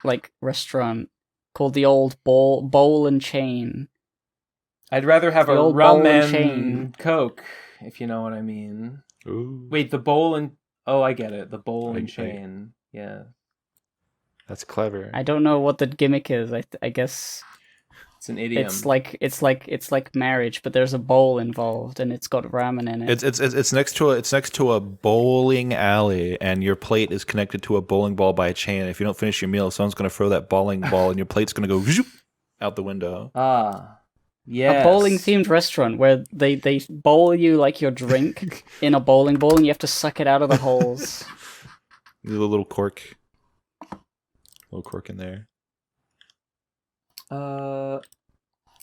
Speaker 1: like restaurant called the old bowl and chain?
Speaker 2: I'd rather have
Speaker 1: The
Speaker 2: a
Speaker 1: old bowl and
Speaker 2: ramen
Speaker 1: chain.
Speaker 2: Coke, if you know what I mean.
Speaker 3: Ooh,
Speaker 2: Wait, the bowl and... Oh, I get it. The bowl and
Speaker 3: I-
Speaker 2: chain. Yeah.
Speaker 3: that's clever.
Speaker 1: I don't know what the gimmick is. I guess
Speaker 2: It's an idiom.
Speaker 1: It's like marriage, but there's a bowl involved, and it's got ramen in it.
Speaker 3: It's next to a bowling alley, and your plate is connected to a bowling ball by a chain. If you don't finish your meal, someone's gonna throw that bowling ball, and your plate's gonna go zoop out the window.
Speaker 2: Yes.
Speaker 1: A bowling themed restaurant where they bowl you like your drink in a bowling ball, and you have to suck it out of the holes.
Speaker 3: There's a little cork in there.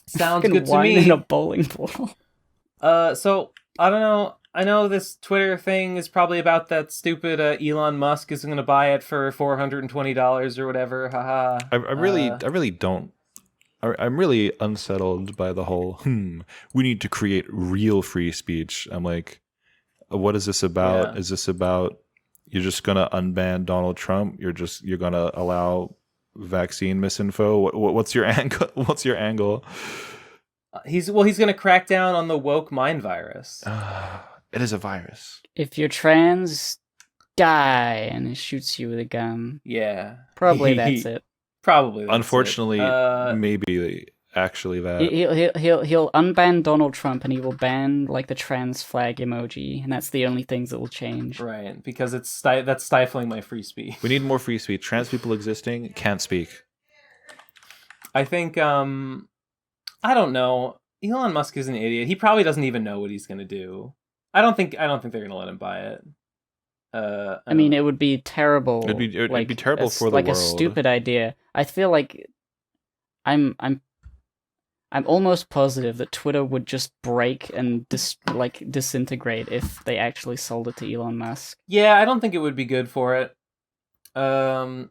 Speaker 2: Sounds
Speaker 1: Fucking
Speaker 2: good to
Speaker 1: wine
Speaker 2: me.
Speaker 1: in a bowling ball.
Speaker 2: So I don't know. I know this Twitter thing is probably about that stupid Elon Musk is going to buy it for $420 or whatever. Haha.
Speaker 3: I'm really unsettled by the whole. We need to create real free speech. I'm like, what is this about?
Speaker 2: Yeah.
Speaker 3: Is this about you're just gonna unban Donald Trump? You're gonna allow vaccine misinfo? What's your angle? What's your angle?
Speaker 2: He's going to crack down on the woke mind virus.
Speaker 3: It is a virus.
Speaker 1: If you're trans, die, and it shoots you with a gun.
Speaker 2: Yeah.
Speaker 1: Probably that's it.
Speaker 2: Probably. That's
Speaker 3: Unfortunately,
Speaker 2: it.
Speaker 3: maybe actually that.
Speaker 1: He'll unban Donald Trump, and he will ban like the trans flag emoji, and that's the only things that will change.
Speaker 2: Right, because that's stifling my free speech.
Speaker 3: We need more free speech. Trans people existing can't speak.
Speaker 2: I think I don't know. Elon Musk is an idiot. He probably doesn't even know what he's going to do. I don't think they're going to let him buy it.
Speaker 1: I mean, it would be terrible.
Speaker 3: It'd be terrible for the
Speaker 1: like
Speaker 3: world.
Speaker 1: a stupid idea. I feel like I'm almost positive that Twitter would just break and disintegrate if they actually sold it to Elon Musk.
Speaker 2: Yeah, I don't think it would be good for it. Yeah,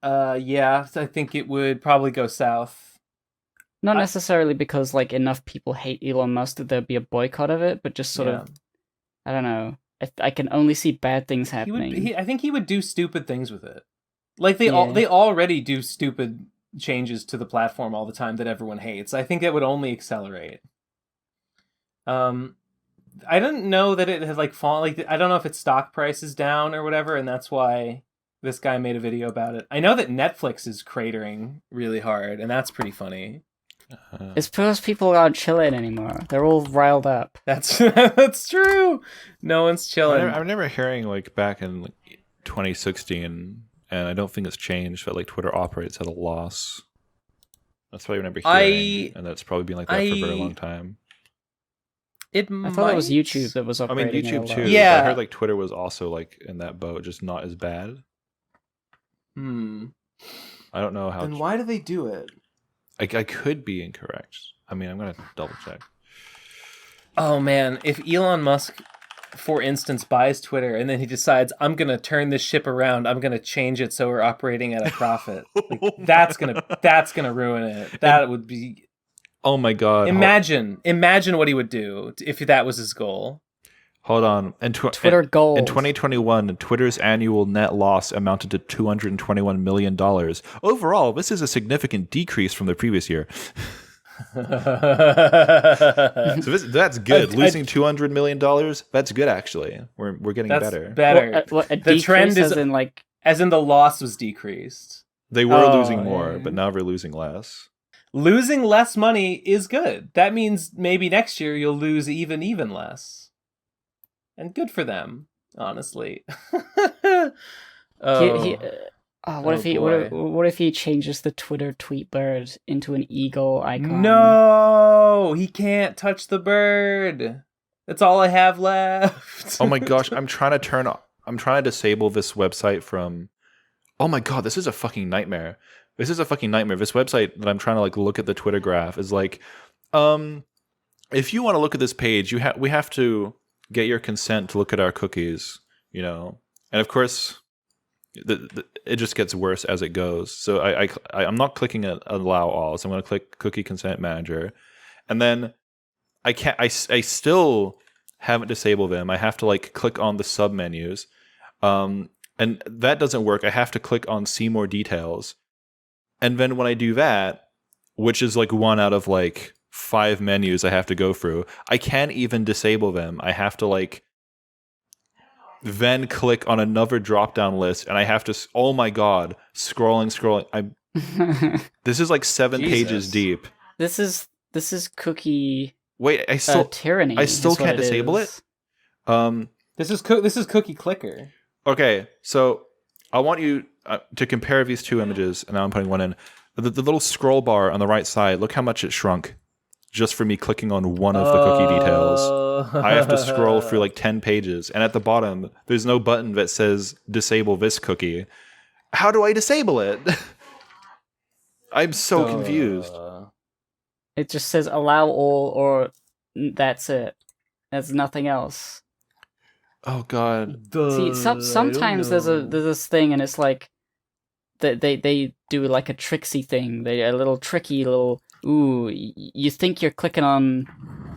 Speaker 2: I think it would probably go south.
Speaker 1: Not necessarily because like enough people hate Elon Musk that there'd be a boycott of it, but just sort of, I don't know. I can only see bad things happening.
Speaker 2: I think he would do stupid things with it. Like they already do stupid changes to the platform all the time that everyone hates. I think that would only accelerate. I didn't know that it had like fallen. Like I don't know if its stock price is down or whatever, and that's why this guy made a video about it. I know that Netflix is cratering really hard, and that's pretty funny.
Speaker 1: It's because people aren't chilling anymore. They're all riled up.
Speaker 2: That's true. No one's chilling.
Speaker 3: I remember hearing like back in 2016, and I don't think it's changed, but like Twitter operates at a loss. That's what I remember hearing, and that's probably been like that for a very long time.
Speaker 1: I thought it was YouTube that was operating.
Speaker 3: YouTube too.
Speaker 2: Yeah,
Speaker 3: I heard like Twitter was also like in that boat, just not as bad. I don't know how.
Speaker 2: Then why do they do it?
Speaker 3: I could be incorrect. I mean, I'm gonna double check.
Speaker 2: Oh man, if Elon Musk, for instance, buys Twitter and then he decides, I'm gonna turn this ship around, I'm gonna change it so we're operating at a profit. Like, that's gonna ruin it. That would be.
Speaker 3: Oh my god!
Speaker 2: Imagine what he would do if that was his goal.
Speaker 3: Hold on.
Speaker 1: Twitter goals.
Speaker 3: In 2021, Twitter's annual net loss amounted to $221 million. Overall, this is a significant decrease from the previous year. So that's good. Losing $200 million, that's good actually. We're getting better.
Speaker 2: Better.
Speaker 1: The trend is in like
Speaker 2: as in the loss was decreased.
Speaker 3: They were losing more, but now they're losing less.
Speaker 2: Losing less money is good. That means maybe next year you'll lose even less. And good for them, honestly.
Speaker 1: what if he changes the Twitter tweet bird into an eagle icon?
Speaker 2: No, he can't touch the bird. That's all I have left.
Speaker 3: Oh my gosh, I'm trying to disable this website from. Oh my god, this is a fucking nightmare. This website that I'm trying to like look at the Twitter graph is like, if you want to look at this page, we have to get your consent to look at our cookies, and of course, it just gets worse as it goes. So I'm not clicking allow all, so I'm going to click cookie consent manager, and then I still haven't disabled them. I have to like click on the sub menus, and that doesn't work. I have to click on see more details, and then when I do that, which is like one out of like 5 menus I have to go through, I can't even disable them. I have to like then click on another drop down list, and I have to. Oh my god, scrolling. This is like 7 pages deep.
Speaker 1: This is cookie.
Speaker 3: Wait, I still
Speaker 1: tyranny.
Speaker 3: I still can't disable it.
Speaker 2: This is cookie clicker.
Speaker 3: Okay, so I want you to compare these two images, and now I'm putting one in. The little scroll bar on the right side. Look how much it shrunk, just for me clicking on one of the cookie details. I have to scroll through like 10 pages, and at the bottom, there's no button that says disable this cookie. How do I disable it? I'm so confused.
Speaker 1: It just says allow all, or that's it. There's nothing else.
Speaker 3: Oh god.
Speaker 1: See, sometimes there's this thing, and it's like they do like a tricksy thing. A little tricky little. Ooh, you think you're clicking on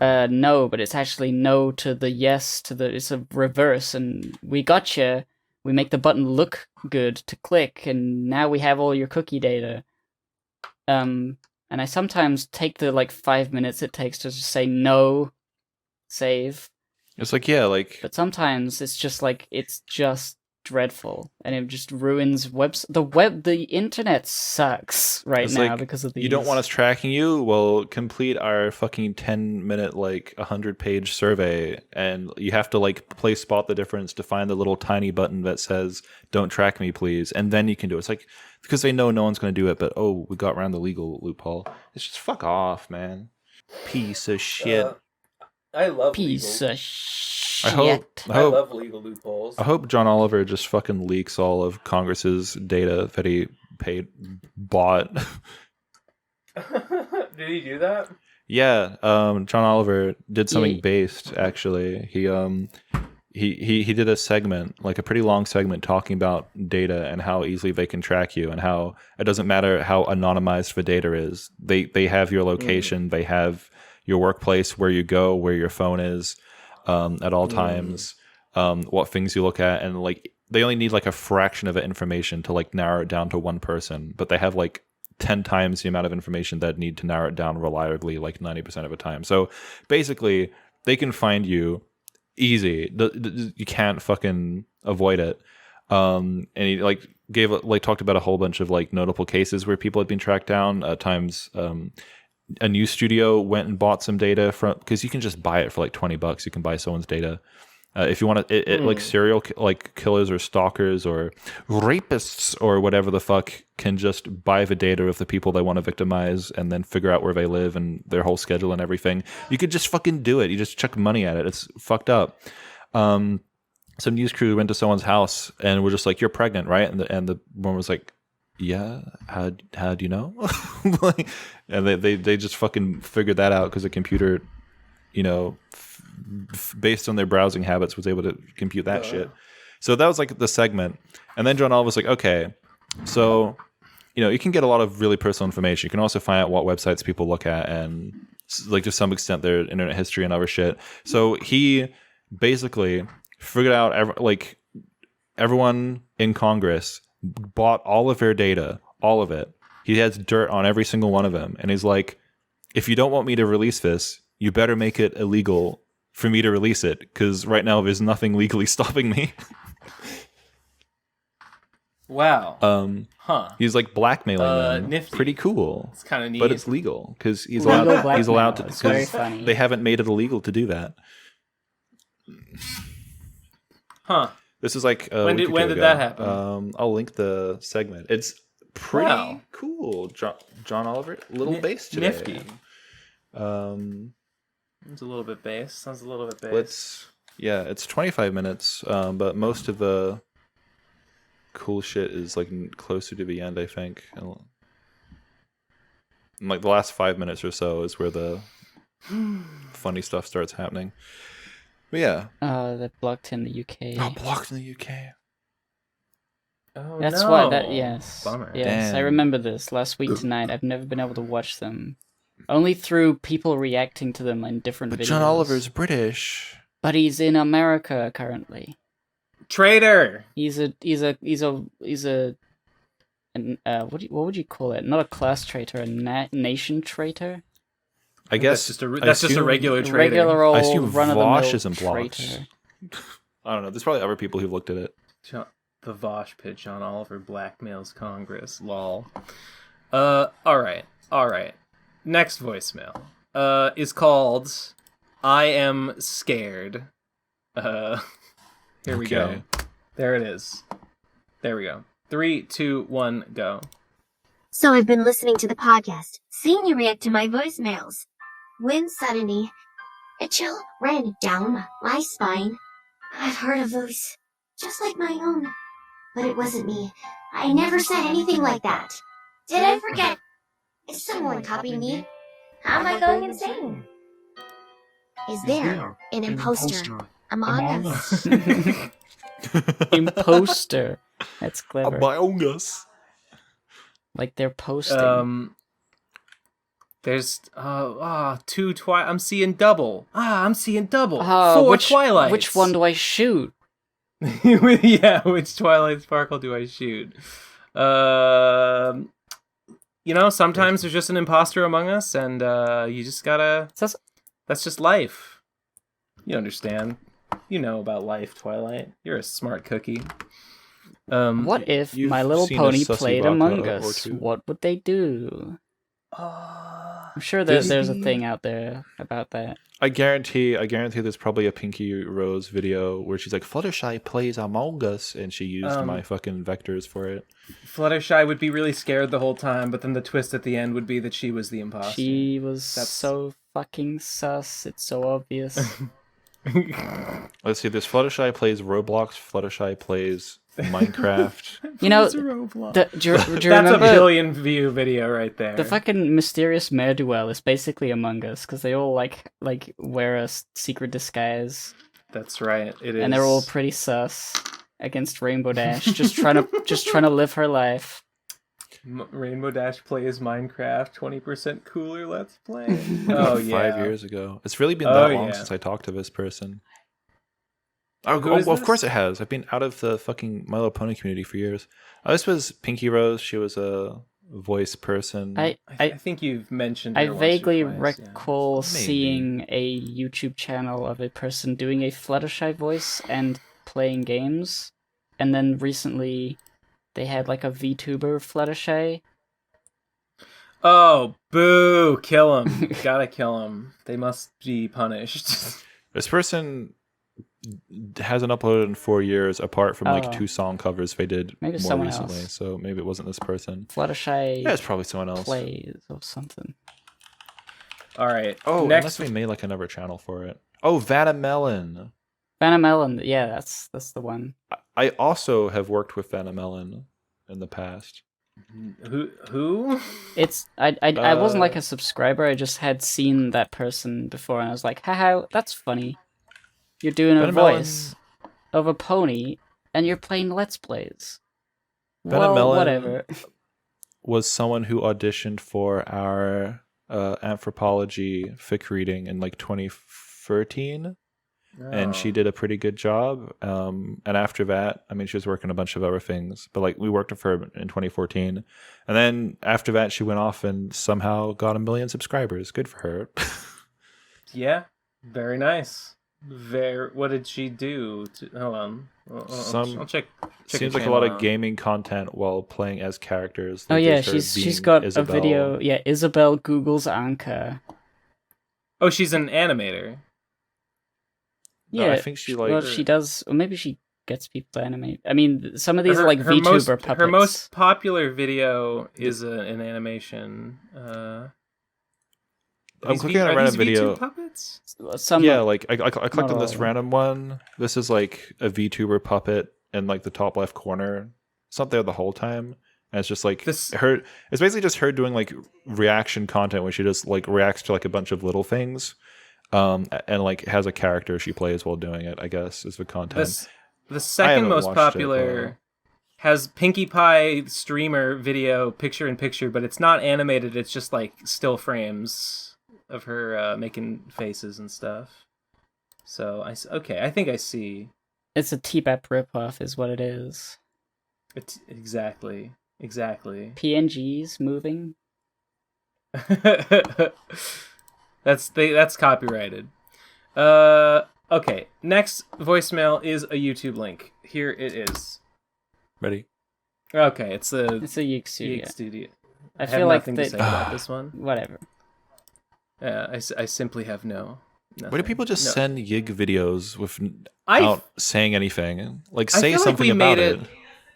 Speaker 1: no, but it's actually no to the yes to the. It's a reverse, and we gotcha. We make the button look good to click, and now we have all your cookie data. And I sometimes take the 5 minutes it takes to just say no, save.
Speaker 3: It's like, yeah, like...
Speaker 1: But sometimes it's just it's just dreadful, and it just ruins the internet sucks right now because of these.
Speaker 3: You don't want us tracking you? Well, complete our fucking 10-minute, 100-page survey, and you have to, play spot the difference to find the little tiny button that says, don't track me, please, and then you can do it. It's because they know no one's going to do it, but, oh, we got around the legal loophole. It's just fuck off, man. Piece of shit.
Speaker 2: I love
Speaker 1: piece
Speaker 2: legal.
Speaker 1: Of shit.
Speaker 2: I love legal loopholes.
Speaker 3: I hope John Oliver just fucking leaks all of Congress's data that he bought.
Speaker 2: Did he do that?
Speaker 3: Yeah, John Oliver did something based. Actually, he did a segment, a pretty long segment, talking about data and how easily they can track you, and how it doesn't matter how anonymized the data is. They have your location, they have your workplace, where you go, where your phone is, at all times, what things you look at, and they only need a fraction of the information to narrow it down to one person, but they have 10 times the amount of information that need to narrow it down reliably 90% of the time. So basically, they can find you easy. You can't fucking avoid it. And he talked about a whole bunch of notable cases where people had been tracked down. Times a news studio went and bought some data from, because you can just buy it for $20. You can buy someone's data. If you want to, serial killers or stalkers or rapists or whatever the fuck can just buy the data of the people they want to victimize and then figure out where they live and their whole schedule and everything. You could just fucking do it. You just chuck money at it. It's fucked up. Some news crew went to someone's house and were just like, "You're pregnant, right?" And the woman was like, "Yeah, how do you know?" And they just fucking figured that out because the computer, based on their browsing habits, was able to compute that shit. So that was the segment. And then John Oliver was like, okay, so you can get a lot of really personal information. You can also find out what websites people look at and to some extent their internet history and other shit. So he basically figured out everyone in Congress bought all of their data, all of it. He has dirt on every single one of them. And he's like, if you don't want me to release this, you better make it illegal for me to release it, because right now there's nothing legally stopping me.
Speaker 2: Wow.
Speaker 3: He's blackmailing them.
Speaker 2: Nifty.
Speaker 3: Pretty cool.
Speaker 2: It's kind of neat.
Speaker 3: But it's legal because he's allowed to.
Speaker 1: It's very funny.
Speaker 3: They haven't made it illegal to do that.
Speaker 2: Huh.
Speaker 3: This is
Speaker 2: when did that happen?
Speaker 3: I'll link the segment. It's pretty cool. John Oliver, little bass today.
Speaker 2: Nifty. It's a little bit bass. Sounds a little bit bass.
Speaker 3: It's 25 minutes, but most of the cool shit is closer to the end, I think. And, the last 5 minutes or so is where the funny stuff starts happening. But yeah.
Speaker 1: They're blocked in the UK.
Speaker 3: Oh, blocked in the UK.
Speaker 2: Oh,
Speaker 1: That's
Speaker 2: no.
Speaker 1: why yes.
Speaker 2: Bummer.
Speaker 1: Yes,
Speaker 3: Damn.
Speaker 1: I remember this last week tonight. I've never been able to watch them. Only through people reacting to them in different videos.
Speaker 3: But John Oliver's British.
Speaker 1: But he's in America currently.
Speaker 2: Traitor.
Speaker 1: He's a what would you call it? Not a class traitor, a nation traitor.
Speaker 3: I guess
Speaker 2: that's just a regular traitor.
Speaker 1: Regular
Speaker 3: I
Speaker 1: old
Speaker 3: assume
Speaker 1: run of the
Speaker 3: Vosh
Speaker 1: mill
Speaker 3: isn't blocked.
Speaker 1: traitor.
Speaker 3: I don't know. There's probably other people who've looked at it.
Speaker 2: The Vosh pitch. John Oliver blackmails Congress. Lol. All right. Next voicemail is called "I Am Scared." Here we go. There it is. There we go. 3, 2, 1, go.
Speaker 9: So I've been listening to the podcast, seeing you react to my voicemails. When suddenly, a chill ran down my spine. I've heard a voice, just like my own. But it wasn't me. I never said anything like that. Did I forget? Is someone copying me? How am I going insane? Is there an imposter among us?
Speaker 1: Imposter. That's clever.
Speaker 3: Among us.
Speaker 1: Like they're posting.
Speaker 2: There's 2 Twilight. I'm seeing double. I'm seeing double. 4
Speaker 1: which
Speaker 2: Twilights.
Speaker 1: Which one do I shoot?
Speaker 2: Yeah, which Twilight Sparkle do I shoot? Sometimes there's just an imposter among us, and you just gotta. That's just life. You understand. You know about life, Twilight. You're a smart cookie.
Speaker 1: What if
Speaker 3: You've
Speaker 1: My Little
Speaker 3: seen a
Speaker 1: Pony
Speaker 3: Sussy
Speaker 1: played
Speaker 3: Baka
Speaker 1: Among
Speaker 3: or
Speaker 1: Us?
Speaker 3: two.
Speaker 1: What would they do? I'm sure there's a thing out there about that.
Speaker 3: I guarantee there's probably a Pinky Rose video where she's like, Fluttershy plays Among Us, and she used my fucking vectors for it.
Speaker 2: Fluttershy would be really scared the whole time, but then the twist at the end would be that she was the imposter.
Speaker 1: She was so fucking sus. It's so obvious.
Speaker 3: Let's see, there's Fluttershy plays Roblox, Fluttershy plays Minecraft.
Speaker 1: You know,
Speaker 2: do you
Speaker 1: do you
Speaker 2: That's
Speaker 1: remember
Speaker 2: a billion view video right there.
Speaker 1: the fucking mysterious mare duel is basically Among Us because they all like wear a secret disguise.
Speaker 2: That's right. It is,
Speaker 1: and they're all pretty sus against Rainbow Dash, just trying to live her life.
Speaker 2: Rainbow Dash plays Minecraft 20% cooler. Let's play. Oh yeah,
Speaker 3: 5 years ago. It's really been that long since I talked to this person. Of course it has. I've been out of the fucking My Little Pony community for years. This was Pinky Rose. She was a voice person.
Speaker 2: I think you've mentioned.
Speaker 1: I
Speaker 2: her once or
Speaker 1: vaguely
Speaker 2: twice,
Speaker 1: recall seeing a YouTube channel of a person doing a Fluttershy voice and playing games, and then recently they had like a VTuber Fluttershy.
Speaker 2: Oh, boo! Kill him! Gotta kill him. They must be punished.
Speaker 3: This person hasn't uploaded in 4 years, apart from like 2 song covers they did
Speaker 1: maybe
Speaker 3: more
Speaker 1: someone
Speaker 3: recently.
Speaker 1: else.
Speaker 3: So maybe it wasn't this person.
Speaker 1: Fluttershy.
Speaker 3: Yeah, it's probably someone else.
Speaker 1: Plays or something.
Speaker 2: All right.
Speaker 3: Oh,
Speaker 2: next
Speaker 3: unless we made like another channel for it. Oh, Vannamelon.
Speaker 1: Vannamelon. Yeah, that's the one.
Speaker 3: I also have worked with Vannamelon in the past.
Speaker 2: Who?
Speaker 1: It's I wasn't like a subscriber. I just had seen that person before, and I was like, haha, that's funny. You're doing a voice of a pony, and you're playing Let's Plays. Well, whatever.
Speaker 3: Was someone who auditioned for our anthropology fic reading in like 2013. And she did a pretty good job. And after that, I mean, she was working a bunch of other things, but like we worked with her in 2014. And then after that, she went off and somehow got 1 million subscribers. Good for her.
Speaker 2: Yeah, very nice. What did she do? Hold on. I'll check.
Speaker 3: Seems like a lot of gaming content while playing as characters.
Speaker 1: Oh yeah, she's got
Speaker 3: Isabelle.
Speaker 1: a video. Yeah, Isabelle Google's Anka.
Speaker 2: Oh, she's an animator.
Speaker 1: Yeah,
Speaker 3: I think she like.
Speaker 1: Well, she does. Or maybe she gets people to animate. I mean, some of these are like VTuber puppets.
Speaker 2: Her most popular video is an animation.
Speaker 3: I'm clicking on a random video.
Speaker 2: Puppets?
Speaker 3: Yeah, like I clicked on this random one. This is like a VTuber puppet in like the top left corner. It's not there the whole time. And it's just like her. It's basically just her doing like reaction content where she just like reacts to like a bunch of little things, and like has a character she plays while doing it. I guess is the content.
Speaker 2: The second most popular has Pinkie Pie streamer video picture in picture, but it's not animated. It's just like still frames of her making faces and stuff. So I think I see.
Speaker 1: It's a T-Bap ripoff, is what it is.
Speaker 2: It's exactly.
Speaker 1: PNGs moving.
Speaker 2: That's copyrighted. All Okay, next voicemail is a YouTube link. Here it is.
Speaker 3: Ready?
Speaker 2: Okay, it's a
Speaker 1: Yeek Studio.
Speaker 2: Yeek Studio.
Speaker 1: I
Speaker 2: have
Speaker 1: feel like
Speaker 2: nothing to say about this one.
Speaker 1: Whatever.
Speaker 2: I simply have nothing.
Speaker 3: Why do people just send Yig videos
Speaker 2: I
Speaker 3: without saying anything? Like,
Speaker 2: I
Speaker 3: say
Speaker 2: feel
Speaker 3: something
Speaker 2: like we
Speaker 3: about
Speaker 2: made
Speaker 3: it.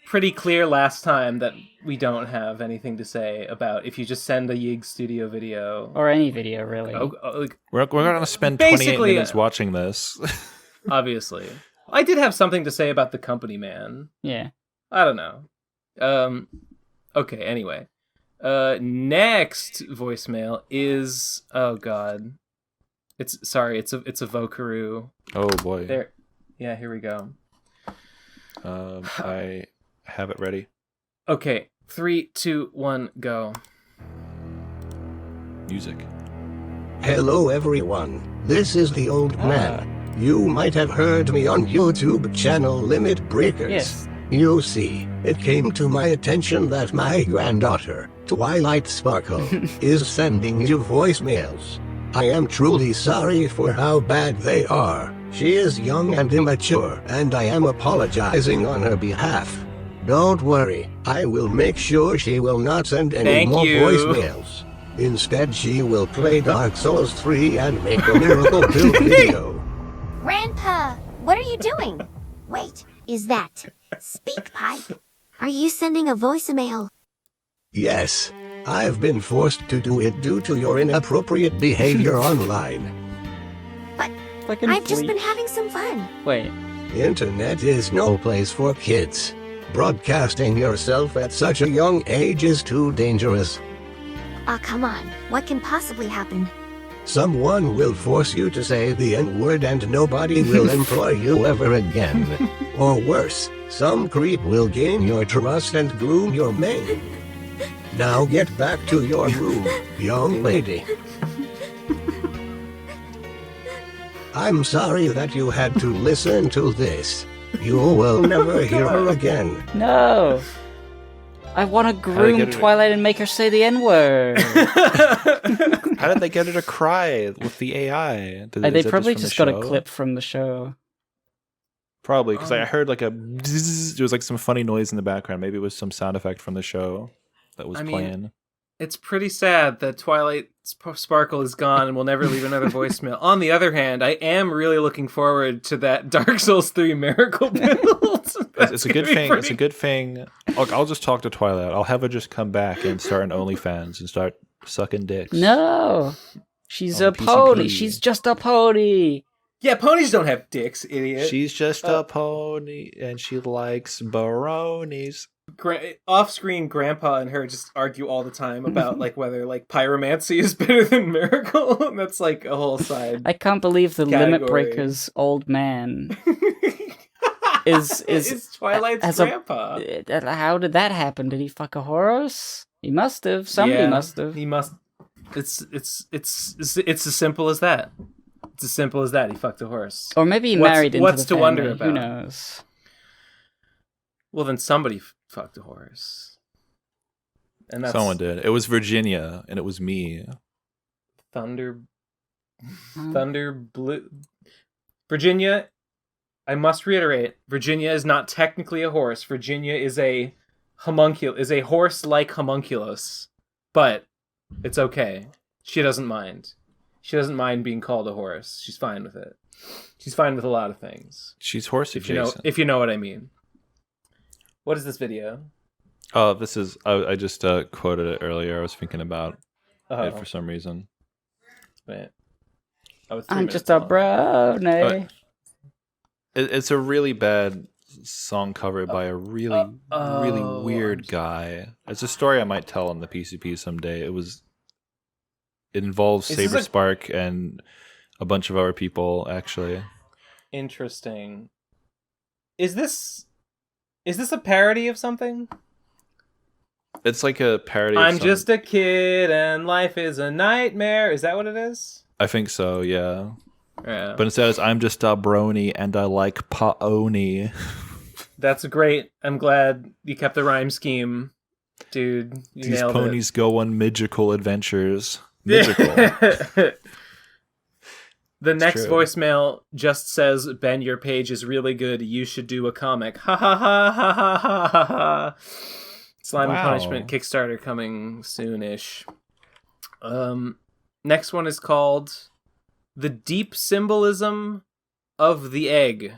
Speaker 2: Pretty clear last time that we don't have anything to say about if you just send a Yig Studio video.
Speaker 1: Or any video, really.
Speaker 2: Like,
Speaker 3: We're going to spend 28
Speaker 2: basically,
Speaker 3: minutes watching this.
Speaker 2: Obviously. I did have something to say about the company, man.
Speaker 1: Yeah.
Speaker 2: I don't know. Okay, anyway. Next voicemail is... Oh, God. It's a Vokaroo.
Speaker 3: Oh, boy.
Speaker 2: There. Yeah, here we go.
Speaker 3: I have it ready.
Speaker 2: Okay, 3, 2, 1, go.
Speaker 3: Music.
Speaker 10: Hello everyone, this is the old man. You might have heard me on YouTube channel Limit Breakers.
Speaker 1: Yes.
Speaker 10: You see, it came to my attention that my granddaughter, Twilight Sparkle, is sending you voicemails. I am truly sorry for how bad they are. She is young and immature, and I am apologizing on her behalf. Don't worry, I will make sure she will not send any more voicemails. Instead, she will play Dark Souls 3 and make a miracle build video.
Speaker 9: Grandpa, what are you doing? Wait, is that SpeakPipe? Are you sending a voicemail?
Speaker 10: Yes, I've been forced to do it due to your inappropriate behavior online.
Speaker 9: But
Speaker 1: Fucking
Speaker 9: I've just
Speaker 1: fleek.
Speaker 9: been having some fun.
Speaker 1: Wait.
Speaker 10: Internet is no place for kids. Broadcasting yourself at such a young age is too dangerous.
Speaker 9: Aw, come on. What can possibly happen?
Speaker 10: Someone will force you to say the N-word and nobody will employ you ever again. Or worse, some creep will gain your trust and groom your mane. Now get back to your room, young lady. I'm sorry that you had to listen to this. You will never hear her again.
Speaker 1: No! I want to groom Twilight and make her say the N-word.
Speaker 3: How did they get her to cry with the AI?
Speaker 1: They probably just got a clip from the show.
Speaker 3: Probably, because I heard like a... There was like some funny noise in the background. Maybe it was some sound effect from the show that was playing.
Speaker 2: It's pretty sad that Twilight Sparkle is gone and will never leave another voicemail. On the other hand, I am really looking forward to that Dark Souls 3 miracle build.
Speaker 3: It's a good thing. It's a good thing. I'll just talk to Twilight. I'll have her just come back and start an OnlyFans and start sucking dicks.
Speaker 1: No! She's a
Speaker 3: PCP.
Speaker 1: pony. She's just a pony.
Speaker 2: Yeah, ponies don't have dicks, idiot.
Speaker 3: She's just a pony and she likes baronis.
Speaker 2: Off-screen, Grandpa and her just argue all the time about like whether like pyromancy is better than miracle. That's like a whole side.
Speaker 1: I can't believe the
Speaker 2: category.
Speaker 1: Limit Breaker's old man is
Speaker 2: Twilight's grandpa.
Speaker 1: How did that happen? Did he fuck a horse? He must have. Somebody must have.
Speaker 2: He must. It's as simple as that. It's as simple as that. He fucked a horse.
Speaker 1: Or maybe he married into
Speaker 2: what's
Speaker 1: the
Speaker 2: to
Speaker 1: family.
Speaker 2: wonder about?
Speaker 1: Who knows?
Speaker 2: Well, then somebody fucked a horse. And that's
Speaker 3: Someone did. It was Virginia, and it was me.
Speaker 2: Thunder Blue. Virginia, I must reiterate, Virginia is not technically a horse. Virginia is a horse-like homunculus. But it's okay. She doesn't mind. She doesn't mind being called a horse. She's fine with it. She's fine with a lot of things.
Speaker 3: She's horse adjacent.
Speaker 2: If you know what I mean. What is this video?
Speaker 3: Oh, this is... I just quoted it earlier. I was thinking about it for some reason.
Speaker 2: Wait.
Speaker 1: I'm just a brony.
Speaker 3: It's a really bad song cover by a really weird guy. It's a story I might tell on the PCP someday. It involves Saber Spark and a bunch of other people, actually.
Speaker 2: Interesting. Is this a parody of something?
Speaker 3: It's like a parody of
Speaker 2: I'm just a kid and life is a nightmare. Is that what it is?
Speaker 3: I think so, yeah.
Speaker 2: Yeah.
Speaker 3: But instead it's I'm just a brony and I like paoni.
Speaker 2: That's great. I'm glad you kept the rhyme scheme, dude. You
Speaker 3: These
Speaker 2: nailed
Speaker 3: ponies go on magical adventures. Magical.
Speaker 2: The next
Speaker 3: true.
Speaker 2: voicemail just says, Ben, your page is really good. You should do a comic. Ha ha ha ha ha ha ha ha. Slime and
Speaker 3: Wow.
Speaker 2: Punishment Kickstarter coming soon-ish. Next one is called The Deep Symbolism of the Egg.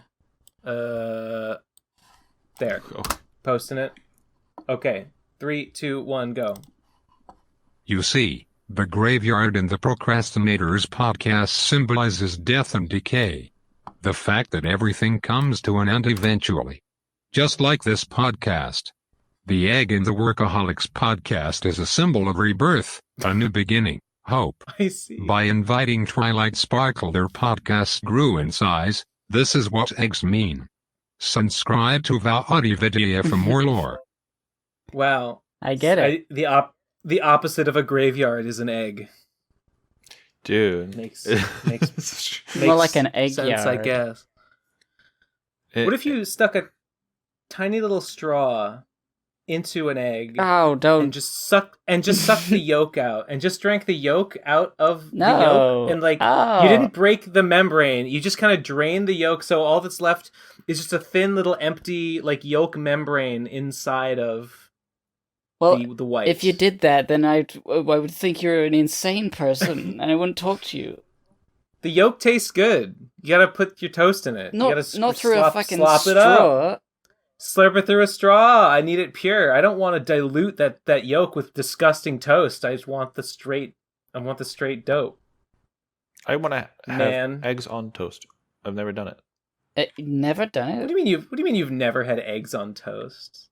Speaker 2: There. Posting it. Okay. 3, 2, 1, go.
Speaker 11: You see, the graveyard in the Procrastinators podcast symbolizes death and decay. The fact that everything comes to an end eventually. Just like this podcast. The egg in the Workaholics podcast is a symbol of rebirth, a new beginning, hope.
Speaker 2: I see.
Speaker 11: By inviting Twilight Sparkle, their podcast grew in size. This is what eggs mean. Subscribe to Wattie video for more lore.
Speaker 2: Wow.
Speaker 1: I get it.
Speaker 2: The opposite of a graveyard is an egg.
Speaker 3: Dude.
Speaker 2: Makes
Speaker 1: More like an egg
Speaker 2: sense,
Speaker 1: yard.
Speaker 2: I guess. What if you stuck a tiny little straw into an egg
Speaker 1: Oh, don't.
Speaker 2: and just suck the yolk out and just drank the yolk out of the
Speaker 1: No.
Speaker 2: yolk and
Speaker 1: Oh.
Speaker 2: you didn't break the membrane, you just kind of drained the yolk, so all that's left is just a thin little empty yolk membrane inside of
Speaker 1: Well,
Speaker 2: the white.
Speaker 1: if you did that, then I would think you're an insane person, and I wouldn't talk to you.
Speaker 2: The yolk tastes good. You gotta put your toast in it. You gotta
Speaker 1: Not through a fucking
Speaker 2: slop it up.
Speaker 1: straw.
Speaker 2: Slurp it through a straw. I need it pure. I don't want to dilute that yolk with disgusting toast. I just want the straight. I want the straight dope.
Speaker 3: I want to have
Speaker 2: Man.
Speaker 3: eggs on toast. I've never done it.
Speaker 1: Never done
Speaker 2: What
Speaker 1: it.
Speaker 2: do you mean you've never had eggs on toast?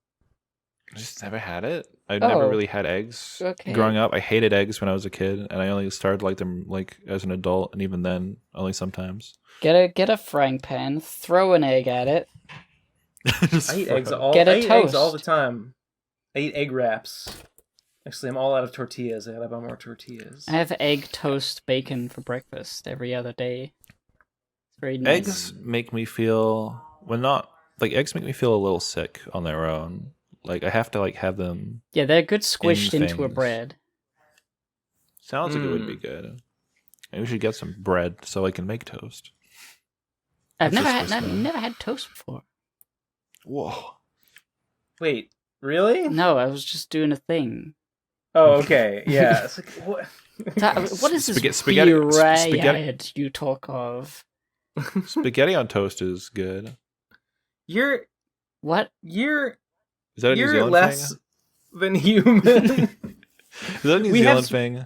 Speaker 3: I just never had it. I've never
Speaker 1: Oh.
Speaker 3: really had eggs.
Speaker 1: Okay.
Speaker 3: Growing up, I hated eggs when I was a kid, and I only started to like them as an adult, and even then, only sometimes.
Speaker 1: Get a frying pan, throw an egg at it.
Speaker 3: Just
Speaker 2: I eat
Speaker 3: for-
Speaker 2: eggs all.
Speaker 1: Get a
Speaker 2: I eat eggs
Speaker 1: toast.
Speaker 2: all the time. I eat egg wraps. Actually, I'm all out of tortillas. I gotta buy more tortillas.
Speaker 1: I have egg, toast, bacon for breakfast every other day. It's very nice.
Speaker 3: Eggs make me feel eggs make me feel a little sick on their own. Like I have to have them.
Speaker 1: Yeah, they're good squished
Speaker 3: in
Speaker 1: into a
Speaker 3: things.
Speaker 1: bread.
Speaker 3: Sounds like it would be good. Maybe we should get some bread so I can make toast.
Speaker 1: I've
Speaker 3: That's
Speaker 1: never
Speaker 3: just
Speaker 1: had
Speaker 3: whispering.
Speaker 1: never had toast before.
Speaker 3: Whoa.
Speaker 2: Wait, really?
Speaker 1: No, I was just doing a thing.
Speaker 2: Oh, okay. Yeah. It's like, what?
Speaker 1: What is this
Speaker 3: Spaghetti-
Speaker 1: riot you talk of?
Speaker 3: Spaghetti on toast is good.
Speaker 2: You're
Speaker 1: What?
Speaker 2: you're
Speaker 3: Is that a New
Speaker 2: you're
Speaker 3: Zealand
Speaker 2: less
Speaker 3: thing?
Speaker 2: than human.
Speaker 3: Is that a New
Speaker 2: We have
Speaker 3: Zealand thing?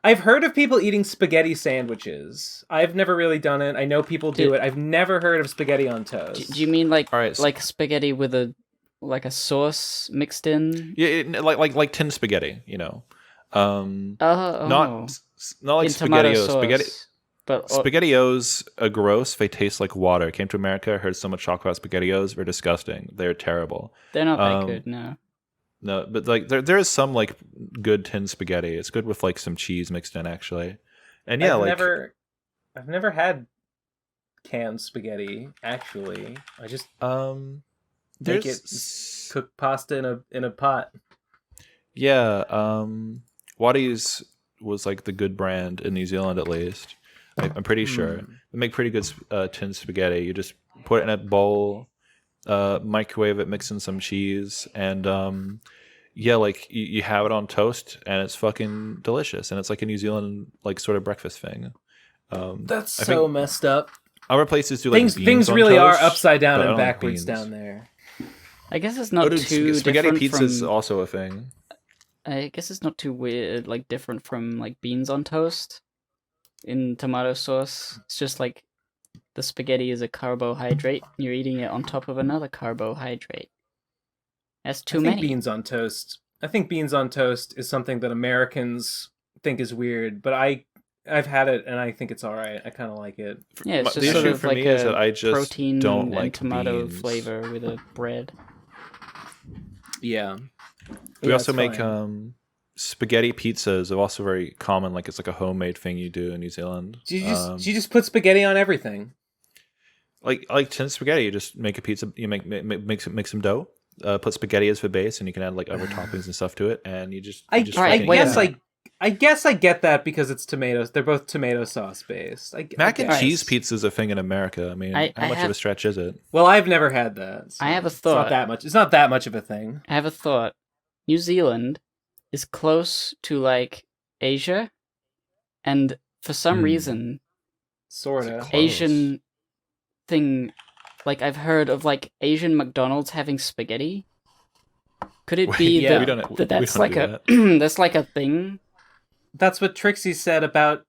Speaker 2: I've heard of people eating spaghetti sandwiches. I've never really done it. I know people do it. I've never heard of spaghetti on toast.
Speaker 1: Do you mean like
Speaker 3: All right, so-
Speaker 1: like spaghetti with a sauce mixed in?
Speaker 3: Yeah, like tin spaghetti, you know.
Speaker 1: Oh,
Speaker 3: Not like
Speaker 1: in tomato
Speaker 3: SpaghettiOs.
Speaker 1: sauce. But
Speaker 3: SpaghettiOs are gross. They taste like water. I came to America, heard so much talk about SpaghettiOs. They're disgusting. They're terrible.
Speaker 1: they're not that good, no.
Speaker 3: No, but there is some good tin spaghetti. It's good with some cheese mixed in actually. And yeah,
Speaker 2: I've never had canned spaghetti. Actually, I just make it cook pasta in a pot.
Speaker 3: Yeah, Wattie's was the good brand in New Zealand at least. I'm pretty sure they make pretty good tin spaghetti. You just put it in a bowl, microwave it, mix in some cheese, and you have it on toast, and it's fucking delicious. And it's like a New Zealand sort of breakfast thing.
Speaker 2: That's
Speaker 3: I
Speaker 2: so
Speaker 3: think
Speaker 2: messed up.
Speaker 3: Other places do
Speaker 2: Things
Speaker 3: beans on
Speaker 2: really are
Speaker 3: toast,
Speaker 2: upside down
Speaker 3: but I
Speaker 2: and
Speaker 3: don't like
Speaker 2: backwards
Speaker 3: beans.
Speaker 2: down there.
Speaker 1: I guess it's not too
Speaker 3: spaghetti
Speaker 1: different
Speaker 3: pizza is
Speaker 1: from.
Speaker 3: also a thing.
Speaker 1: I guess it's not too weird, different from beans on toast in tomato sauce. It's just the spaghetti is a carbohydrate. You're eating it on top of another carbohydrate. That's too
Speaker 2: I think
Speaker 1: many.
Speaker 2: beans on toast. I think beans on toast is something that Americans think is weird, but I've had it and I think it's all right. I kind of like it.
Speaker 1: Yeah, it's
Speaker 3: The
Speaker 1: just sort
Speaker 3: issue
Speaker 1: of
Speaker 3: for
Speaker 1: like
Speaker 3: me is
Speaker 1: a
Speaker 3: that I just
Speaker 1: protein
Speaker 3: don't
Speaker 1: and
Speaker 3: like
Speaker 1: tomato
Speaker 3: beans.
Speaker 1: flavor with a bread.
Speaker 2: Yeah.
Speaker 3: We
Speaker 2: Yeah,
Speaker 3: also
Speaker 2: it's
Speaker 3: make
Speaker 2: fine.
Speaker 3: spaghetti pizzas are also very common. It's a homemade thing you do in New Zealand.
Speaker 2: Do you just put spaghetti on everything?
Speaker 3: Like tin spaghetti, you just make a pizza. You make some dough. Put spaghetti as the base, and you can add other toppings and stuff to it. And you just
Speaker 2: I
Speaker 3: you just
Speaker 1: Right,
Speaker 3: fucking
Speaker 1: wait a
Speaker 3: eat it.
Speaker 1: minute.
Speaker 2: I guess I get that because it's tomatoes. They're both tomato sauce based.
Speaker 3: Mac and
Speaker 2: guess.
Speaker 3: cheese pizza is a thing in America. I mean, how much of a stretch is it?
Speaker 2: Well, I've never had that. So
Speaker 1: I have a thought.
Speaker 2: It's not that much. It's not that much of a thing.
Speaker 1: I have a thought. New Zealand is close to like Asia, and for some reason,
Speaker 2: sorta
Speaker 1: Asian thing. Like I've heard of like Asian McDonald's having spaghetti. Could it be that's like a that's like a thing?
Speaker 2: That's what Trixie said about.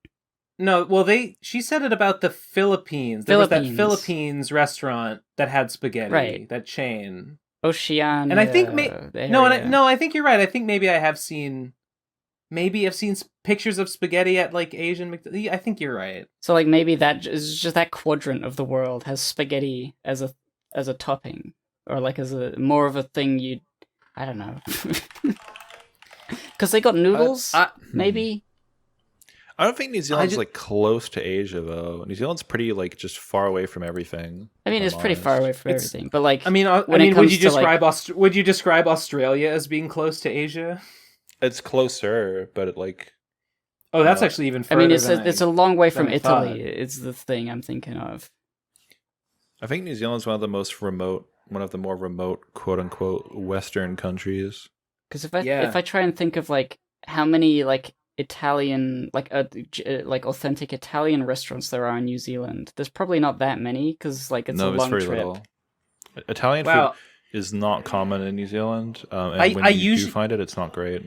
Speaker 2: No, well, she said it about the Philippines. There was that Philippines restaurant that had spaghetti.
Speaker 1: Right.
Speaker 2: That chain.
Speaker 1: Oceania.
Speaker 2: And I think I think you're right. I think maybe I've seen pictures of spaghetti at like Asian. I think you're right.
Speaker 1: So like maybe that is just that quadrant of the world has spaghetti as a topping, or like as a more of a thing you. I don't know. Because they got noodles, maybe.
Speaker 3: I don't think New Zealand's like close to Asia though. New Zealand's pretty like just far away from everything.
Speaker 1: I mean, it's pretty far away from everything. But like,
Speaker 2: would you describe Australia as being close to Asia?
Speaker 3: It's closer, but
Speaker 2: Oh, that's actually even further.
Speaker 1: I mean, it's a long way from Italy. It's the thing I'm thinking of.
Speaker 3: I think New Zealand's one of the more remote, quote unquote, Western countries.
Speaker 1: Because if I try and think of like how many like Italian like authentic Italian restaurants there are in New Zealand, there's probably not that many because like it's a long trip.
Speaker 3: Little. Italian food is not common in New Zealand, and when you do find it, it's not great.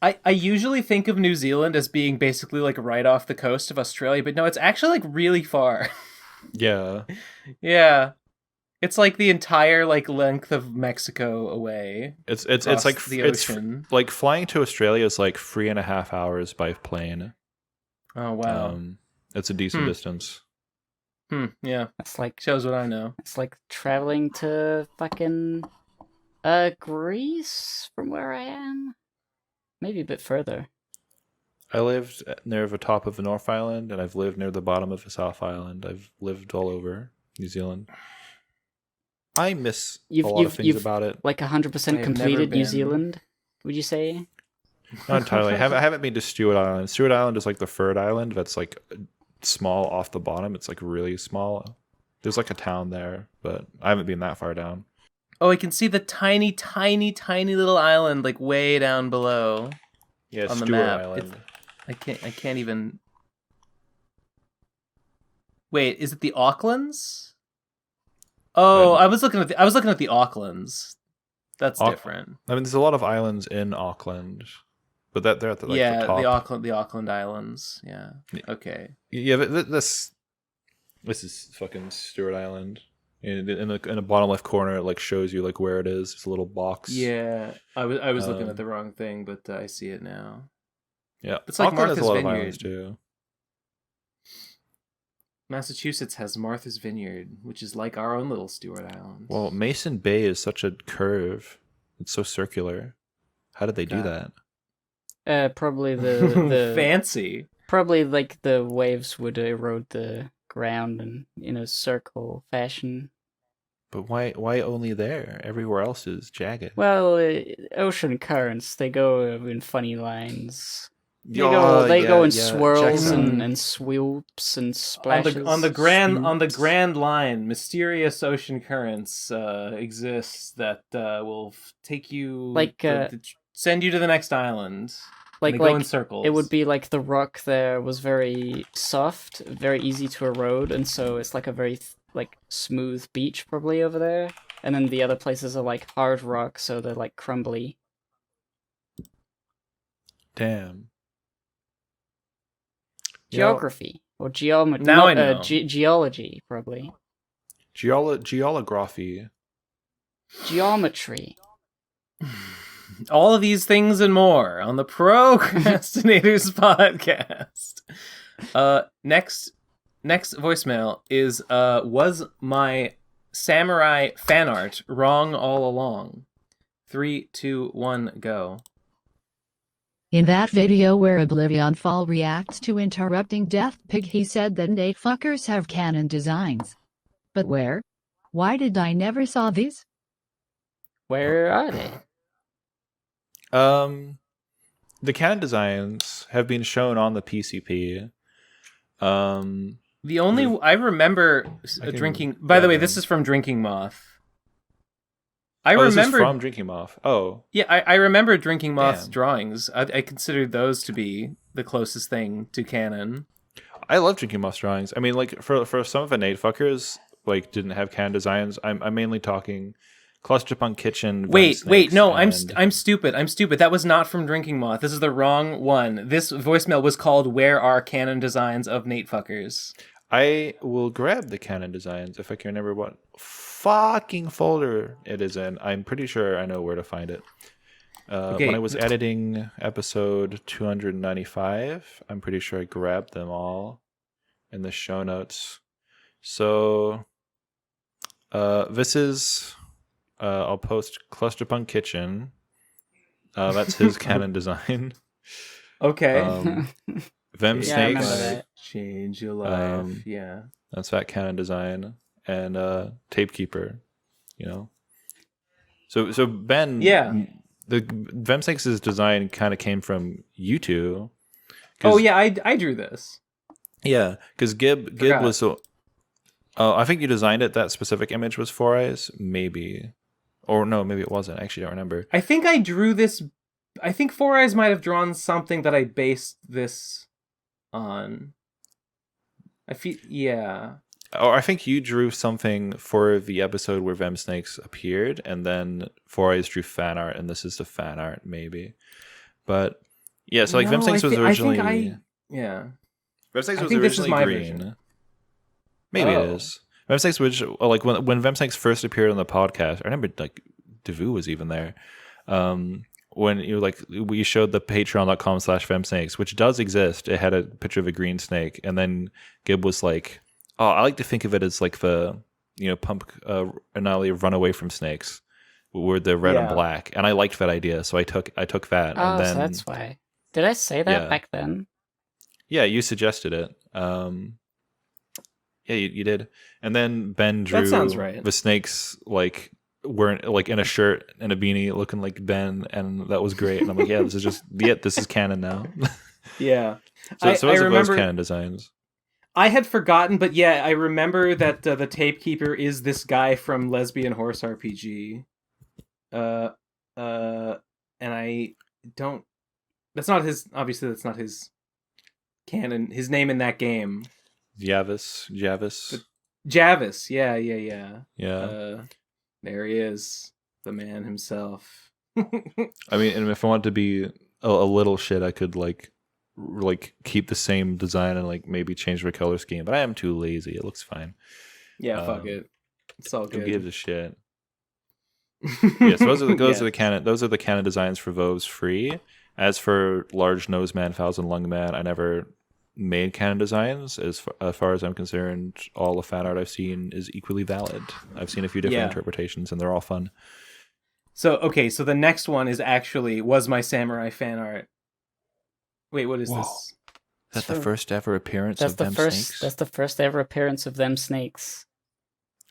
Speaker 2: I usually think of New Zealand as being basically like right off the coast of Australia, but no, it's actually like really far.
Speaker 3: Yeah.
Speaker 2: Yeah. It's like the entire like length of Mexico away.
Speaker 3: It's like
Speaker 2: the ocean.
Speaker 3: It's like flying to Australia is like 3.5 hours by plane.
Speaker 2: Oh wow.
Speaker 3: It's a decent distance.
Speaker 2: Yeah.
Speaker 1: That's like
Speaker 2: shows what I know.
Speaker 1: It's like traveling to fucking Greece from where I am. Maybe a bit further.
Speaker 3: I lived near the top of the North Island, and I've lived near the bottom of the South Island. I've lived all over New Zealand. I miss a lot of things about it.
Speaker 1: Like 100% completed New Zealand, would you say?
Speaker 3: Not entirely. I haven't been to Stewart Island. Stewart Island is like the third island that's like small off the bottom. It's like really small. There's like a town there, but I haven't been that far down.
Speaker 2: Oh, I can see the tiny, tiny, tiny little island like way down below.
Speaker 3: Yeah,
Speaker 2: on the
Speaker 3: Stewart
Speaker 2: map.
Speaker 3: Island.
Speaker 2: I can't even. Wait, is it the Aucklands? Oh, I was looking at the Aucklands. That's different.
Speaker 3: I mean, there's a lot of islands in Auckland, but they're at the the top.
Speaker 2: the Auckland Islands. Yeah. Okay.
Speaker 3: Yeah, but this is fucking Stewart Island. In the bottom left corner, it like shows you like where it is. It's a little box.
Speaker 2: Yeah, I was looking at the wrong thing, but I see it now.
Speaker 3: Yeah,
Speaker 2: it's like
Speaker 3: Auckland
Speaker 2: Martha's
Speaker 3: has a lot
Speaker 2: Vineyard
Speaker 3: of islands too.
Speaker 2: Massachusetts has Martha's Vineyard, which is like our own little Stewart Island.
Speaker 3: Well, Mason Bay is such a curve. It's so circular. How did they do that?
Speaker 1: Probably the
Speaker 2: fancy.
Speaker 1: Probably like the waves would erode the ground in a circle fashion.
Speaker 3: But why only there? Everywhere else is jagged.
Speaker 1: Well, ocean currents, they go in funny lines. They go in swirls and swoops and splashes.
Speaker 2: On the grand line, mysterious ocean currents exist that will take you send you to the next island. They go in circles.
Speaker 1: It would be like the rock there was very soft, very easy to erode, and so it's like a very smooth beach probably over there. And then the other places are like hard rock, so they're like crumbly.
Speaker 3: Damn.
Speaker 1: Geography or geometry.
Speaker 2: Now I know.
Speaker 1: Geology probably.
Speaker 3: Geolography.
Speaker 1: Geometry.
Speaker 2: All of these things and more on the Pro Crastinators podcast. Next voicemail is was my samurai fan art wrong all along? 3, 2, 1, go.
Speaker 12: In that video where Oblivion Fall reacts to interrupting Death Pig, he said that Nate fuckers have canon designs. But where? Why did I never saw these?
Speaker 1: Where are they?
Speaker 3: the canon designs have been shown on the PCP.
Speaker 2: The only I remember drinking. By the way, this is from Drinking Moth. I remember
Speaker 3: this is from Drinking Moth. Oh,
Speaker 2: yeah, I remember Drinking Moth's
Speaker 3: Damn.
Speaker 2: drawings. I considered those to be the closest thing to canon.
Speaker 3: I love Drinking Moth's drawings. I mean, like for some of the Nate fuckers, like didn't have canon designs. I'm mainly talking Clusterpunk Kitchen.
Speaker 2: Wait, no, I'm stupid. I'm stupid. That was not from Drinking Moth. This is the wrong one. This voicemail was called "Where Are Canon Designs of Nate Fuckers?"
Speaker 3: I will grab the canon designs if I can remember what fucking folder it is in. I'm pretty sure I know where to find it. When I was editing episode 295, I'm pretty sure I grabbed them all in the show notes. So this is I'll post Clusterpunk Kitchen. That's his canon design.
Speaker 2: Okay.
Speaker 3: Vem Snakes.
Speaker 2: Change your life. Yeah.
Speaker 3: That's that canon design. And Tape Keeper, you know. So Ben, the Vem Snakes' design kind of came from you two.
Speaker 2: Oh yeah, I drew this.
Speaker 3: Yeah, because Gib was so. Oh, I think you designed it. That specific image was Four Eyes, maybe, or no, maybe it wasn't. I actually don't remember.
Speaker 2: I think I drew this. I think Four Eyes might have drawn something that I based this on.
Speaker 3: Or I think you drew something for the episode where Vem Snakes appeared, and then Four Eyes drew fan art, and this is the fan art, maybe. But yeah, so like Vem Snakes was originally Vem Snakes was originally green.
Speaker 2: Version.
Speaker 3: Maybe it is. Vem Snakes was like when Vem Snakes first appeared on the podcast. I remember like Devu was even there. When we showed the patreon.com/femsnakes, which does exist. It had a picture of a green snake, and then Gib was like, "Oh, I like to think of it as like the Pump Anali Run Away from Snakes, where they're red and black." And I liked that idea, so I took that.
Speaker 1: Oh,
Speaker 3: and then,
Speaker 1: so that's why. Did I say that back then?
Speaker 3: Yeah, you suggested it. Yeah, you did. And then Ben drew the snakes like wearing like in a shirt and a beanie, looking like Ben, and that was great. And I'm like, yeah, this is canon now.
Speaker 2: Yeah.
Speaker 3: So those are those canon designs.
Speaker 2: I had forgotten, but yeah, I remember that the Tape Keeper is this guy from Lesbian Horse RPG. And I don't. That's not his. Obviously, that's not his canon. His name in that game.
Speaker 3: Javis.
Speaker 2: Javis. Yeah.
Speaker 3: Yeah.
Speaker 2: There he is, the man himself.
Speaker 3: I mean, and if I wanted to be a little shit, I could like keep the same design and like maybe change the color scheme, but I am too lazy. It looks fine.
Speaker 2: Yeah, fuck it. It's all good.
Speaker 3: Who gives a shit? Yeah, so those are the canon. Those are the canon designs for Vove's Free. As for Large Nose Man, Thousand Lung Man, I never made canon designs. As far as I'm concerned, all the fan art I've seen is equally valid. I've seen a few different interpretations, and they're all fun.
Speaker 2: So the next one is actually Was My Samurai fan art. Wait, what is this?
Speaker 3: That's the first ever appearance of them snakes?
Speaker 1: That's the first ever appearance of them snakes.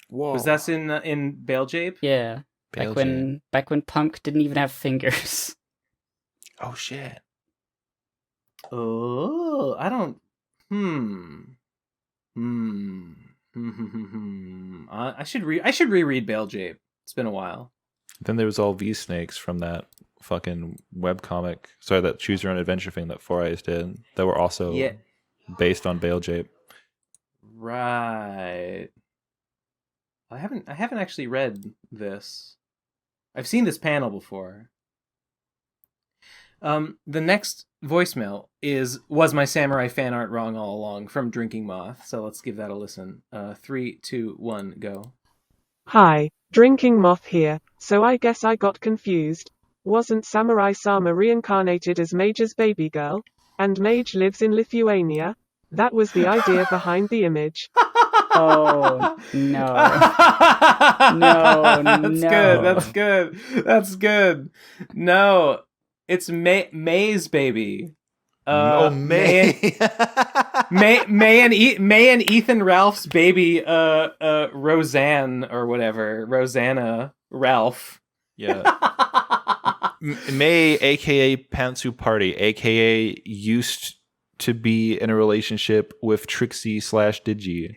Speaker 2: Whoa. Was that in Bale Jape?
Speaker 1: Yeah. Back when Punk didn't even have fingers.
Speaker 3: Oh shit.
Speaker 2: Oh, I don't. I should reread Bale Jape. It's been a while.
Speaker 3: Then there was all these snakes from that fucking webcomic. Sorry, that Choose Your Own Adventure thing that Four Eyes did. That were also based on Bale Jape.
Speaker 2: Right. I haven't actually read this. I've seen this panel before. The next voicemail was my samurai fan art wrong all along from Drinking Moth. So let's give that a listen. 3, 2, 1, go.
Speaker 13: Hi, Drinking Moth here. So I guess I got confused. Wasn't Samurai Sama reincarnated as Mage's baby girl? And Mage lives in Lithuania? That was the idea behind the image.
Speaker 1: Oh, no.
Speaker 2: That's good. No, it's May's baby.
Speaker 3: May.
Speaker 2: May and Ethan Ralph's baby, Roseanne or whatever, Rosanna Ralph,
Speaker 3: Yeah. May, aka Pantsu Party, aka used to be in a relationship with Trixie / Digi.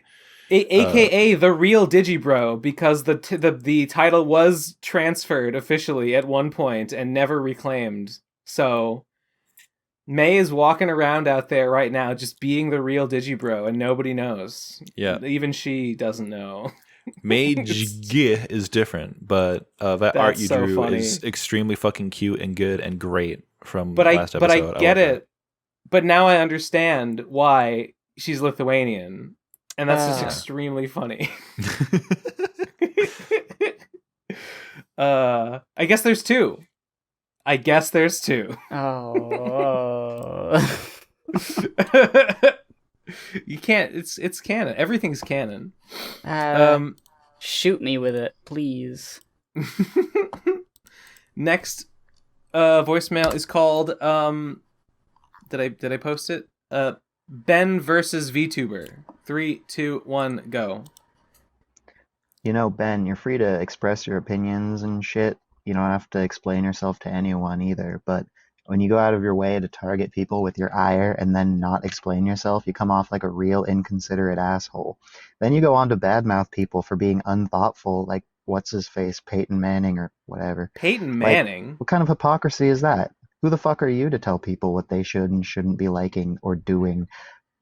Speaker 2: AKA the real Digibro, because the title was transferred officially at one point and never reclaimed. So May is walking around out there right now just being the real Digibro, and nobody knows.
Speaker 3: Yeah.
Speaker 2: Even she doesn't know.
Speaker 3: Mage G is different, but that art you
Speaker 2: so
Speaker 3: drew
Speaker 2: funny.
Speaker 3: is extremely fucking cute and good and great from
Speaker 2: But
Speaker 3: last episode.
Speaker 2: I get
Speaker 3: love
Speaker 2: it. But now I understand why she's Lithuanian. And that's just extremely funny. I guess there's two.
Speaker 1: Oh.
Speaker 2: You can't. It's canon. Everything's canon.
Speaker 1: Shoot me with it, please.
Speaker 2: Next voicemail is called did I post it? Ben versus VTuber. 3, 2, 1, go.
Speaker 14: You know, Ben, you're free to express your opinions and shit. You don't have to explain yourself to anyone either, but when you go out of your way to target people with your ire and then not explain yourself, you come off like a real inconsiderate asshole. Then you go on to badmouth people for being unthoughtful, like what's-his-face, Peyton Manning or whatever.
Speaker 2: Peyton Manning?
Speaker 14: Like, what kind of hypocrisy is that? Who the fuck are you to tell people what they should and shouldn't be liking or doing?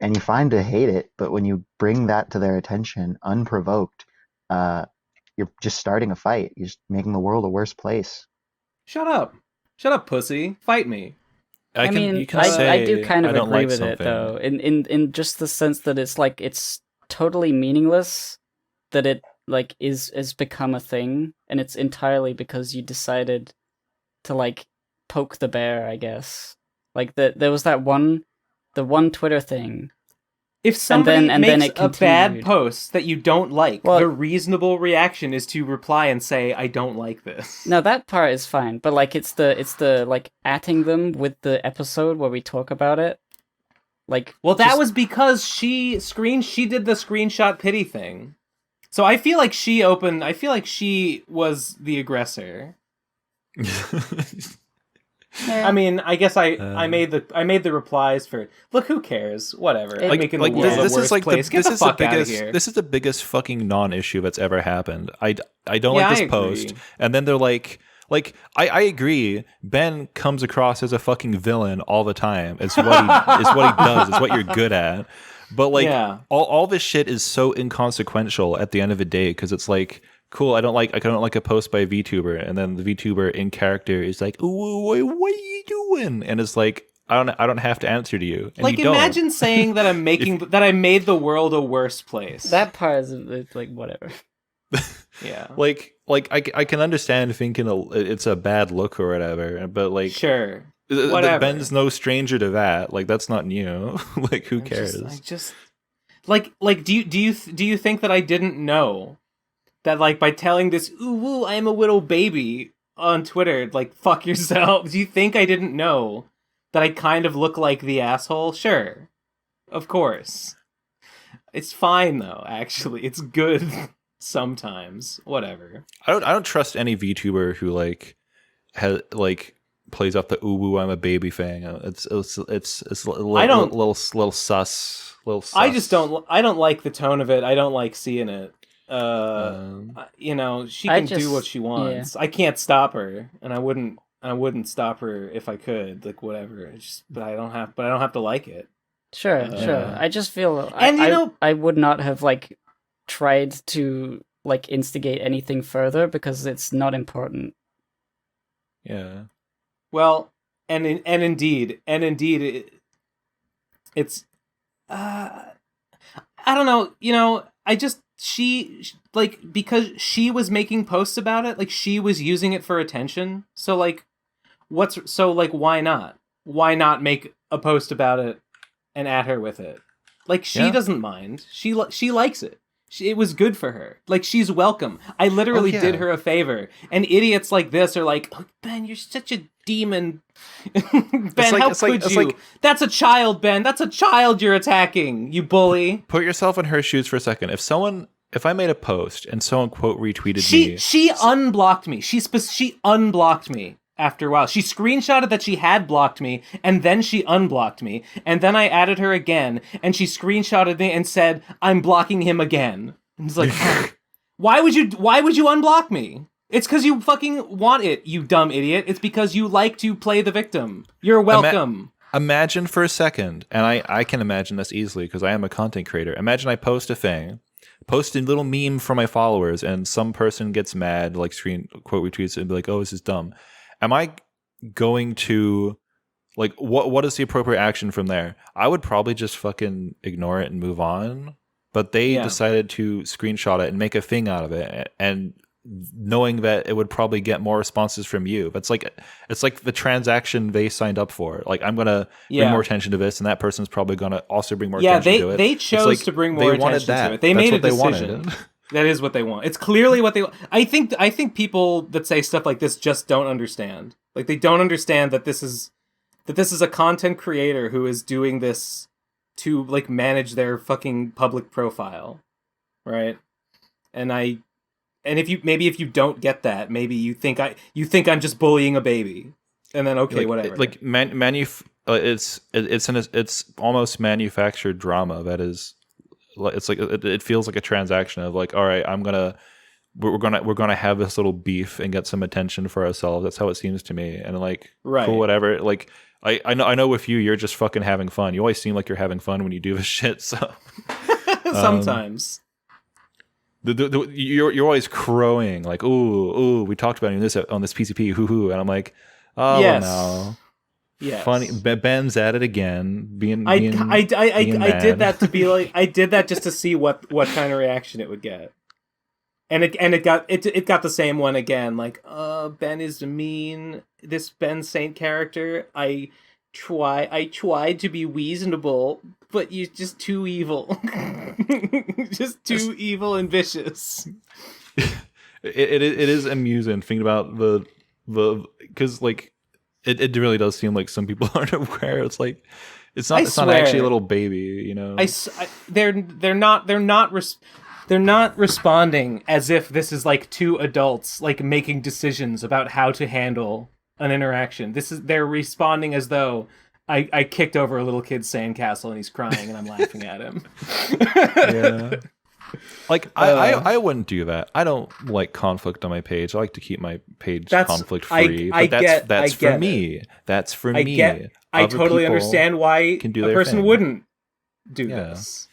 Speaker 14: And you're fine to hate it, but when you bring that to their attention unprovoked, you're just starting a fight. You're just making the world a worse place.
Speaker 2: Shut up, pussy. Fight me.
Speaker 1: I do kind of agree with it, though, in just the sense that it's totally meaningless, that it is become a thing, and it's entirely because you decided to poke the bear, I guess. There was the one Twitter thing.
Speaker 2: If somebody makes a bad post that you don't like, the reasonable reaction is to reply and say, "I don't like this."
Speaker 1: No, that part is fine, but it's the atting them with the episode where we talk about it.
Speaker 2: That was because she did the screenshot pity thing. So I feel like she was the aggressor. I mean, I guess I made the replies for. Look, who cares? Whatever. Making the world a worse place. Get the fuck out of here.
Speaker 3: This is the biggest fucking non-issue that's ever happened. I don't like this post, and then they're like I agree. Ben comes across as a fucking villain all the time. It's what he does. It's what you're good at. But all this shit is so inconsequential at the end of the day, because it's like, cool, I don't like a post by a VTuber, and then the VTuber in character is like, "Ooh, what are you doing?" And it's like, I don't have to answer to you. And you
Speaker 2: imagine saying that I'm making that I made the world a worse place.
Speaker 1: That part is whatever.
Speaker 2: Yeah.
Speaker 3: I can understand thinking it's a bad look or whatever, but
Speaker 2: sure. Whatever.
Speaker 3: Ben's no stranger to that. That's not new. Who cares?
Speaker 2: Do you think that I didn't know that by telling this ooh I am a little baby on Twitter, fuck yourself? Do you think I didn't know that I kind of look like the asshole? Sure. Of course. It's fine though, actually. It's good sometimes. Whatever.
Speaker 3: I don't trust any VTuber who has plays off the ooh I'm a baby thing. It's a little sus.
Speaker 2: I just don't like the tone of it. I don't like seeing it. She can do what she wants. Yeah. I can't stop her, and I wouldn't stop her if I could. Whatever. But I don't have to like it.
Speaker 1: Sure. I just feel I would not have tried to instigate anything further because it's not important.
Speaker 3: Yeah.
Speaker 2: Well, and indeed, it's I don't know. Because she was making posts about it, she was using it for attention. So why not? Why not make a post about it and at her with it? She doesn't mind. She likes it. It was good for her. She's welcome. I literally did her a favor. And idiots like this are like, "Oh, Ben, you're such a demon." Ben, how could you? That's a child, Ben. That's a child you're attacking, you bully.
Speaker 3: Put yourself in her shoes for a second. If someone if I made a post and someone quote retweeted me,
Speaker 2: she unblocked me. She unblocked me after a while. She screenshotted that she had blocked me, and then she unblocked me, and then I added her again, and she screenshotted me and said, "I'm blocking him again." And it's like, why would you unblock me? It's because you fucking want it, you dumb idiot. It's because you like to play the victim. You're welcome.
Speaker 3: Imagine for a second, and I can imagine this easily because I am a content creator. Imagine I post a thing, post a little meme for my followers, and some person gets mad, like quote retweets it and be like, "Oh, this is dumb." Am I going to, like, what is the appropriate action from there? I would probably just fucking ignore it and move on. But they decided to screenshot it and make a thing out of it, and knowing that it would probably get more responses from you. But it's like the transaction they signed up for. Like, I'm gonna bring more attention to this, and that person's probably gonna also bring more attention to it.
Speaker 2: They chose to bring more attention to it. They made a decision. That is what they want. It's clearly what they want. I think people that say stuff like this just don't understand. Like, they don't understand that this is a content creator who is doing this to, like, manage their fucking public profile, right? And if you don't get that, maybe you think I'm just bullying a baby, and then okay, whatever. It's
Speaker 3: almost manufactured drama that is. It's like it feels like a transaction of, like, all right, we're gonna have this little beef and get some attention for ourselves. That's how it seems to me, and like, cool, whatever. Like, I know with you, you're just fucking having fun. You always seem like you're having fun when you do this shit. So
Speaker 2: sometimes
Speaker 3: you're always crowing like, ooh, we talked about this on this PCP, hoo, and I'm like, oh, yes. No.
Speaker 2: Yes.
Speaker 3: Funny. Ben's at it again.
Speaker 2: I did that to be like, I did that just to see what kind of reaction it would get, and it got the same one again. Like, Ben is mean. This Ben Saint character. I tried to be reasonable, but you're just too evil. Just too evil and vicious.
Speaker 3: It is amusing thinking about the because, like, it really does seem like some people aren't aware. It's like it's not actually a little baby, you know.
Speaker 2: They're not responding as if this is like two adults like making decisions about how to handle an interaction. They're responding as though I kicked over a little kid's sandcastle and he's crying and I'm laughing at him.
Speaker 3: Yeah. Like, I wouldn't do that. I don't like conflict on my page. I like to keep my page conflict free. That's for me. That's for me.
Speaker 2: I totally understand why a person wouldn't do this.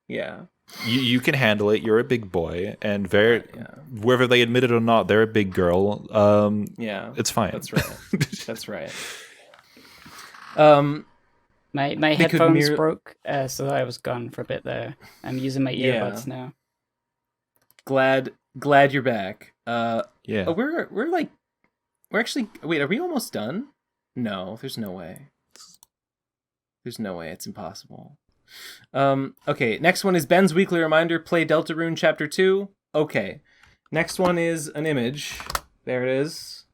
Speaker 2: Yeah.
Speaker 3: You can handle it. You're a big boy, and whether they admit it or not, they're a big girl. It's fine.
Speaker 2: That's right. That's right.
Speaker 1: My headphones broke, so I was gone for a bit there. I'm using my earbuds now.
Speaker 2: Glad you're back. We're actually, wait, are we almost done? No, there's no way. It's impossible. Okay, next one is Ben's weekly reminder, play Deltarune Chapter 2. Okay. Next one is an image. There it is.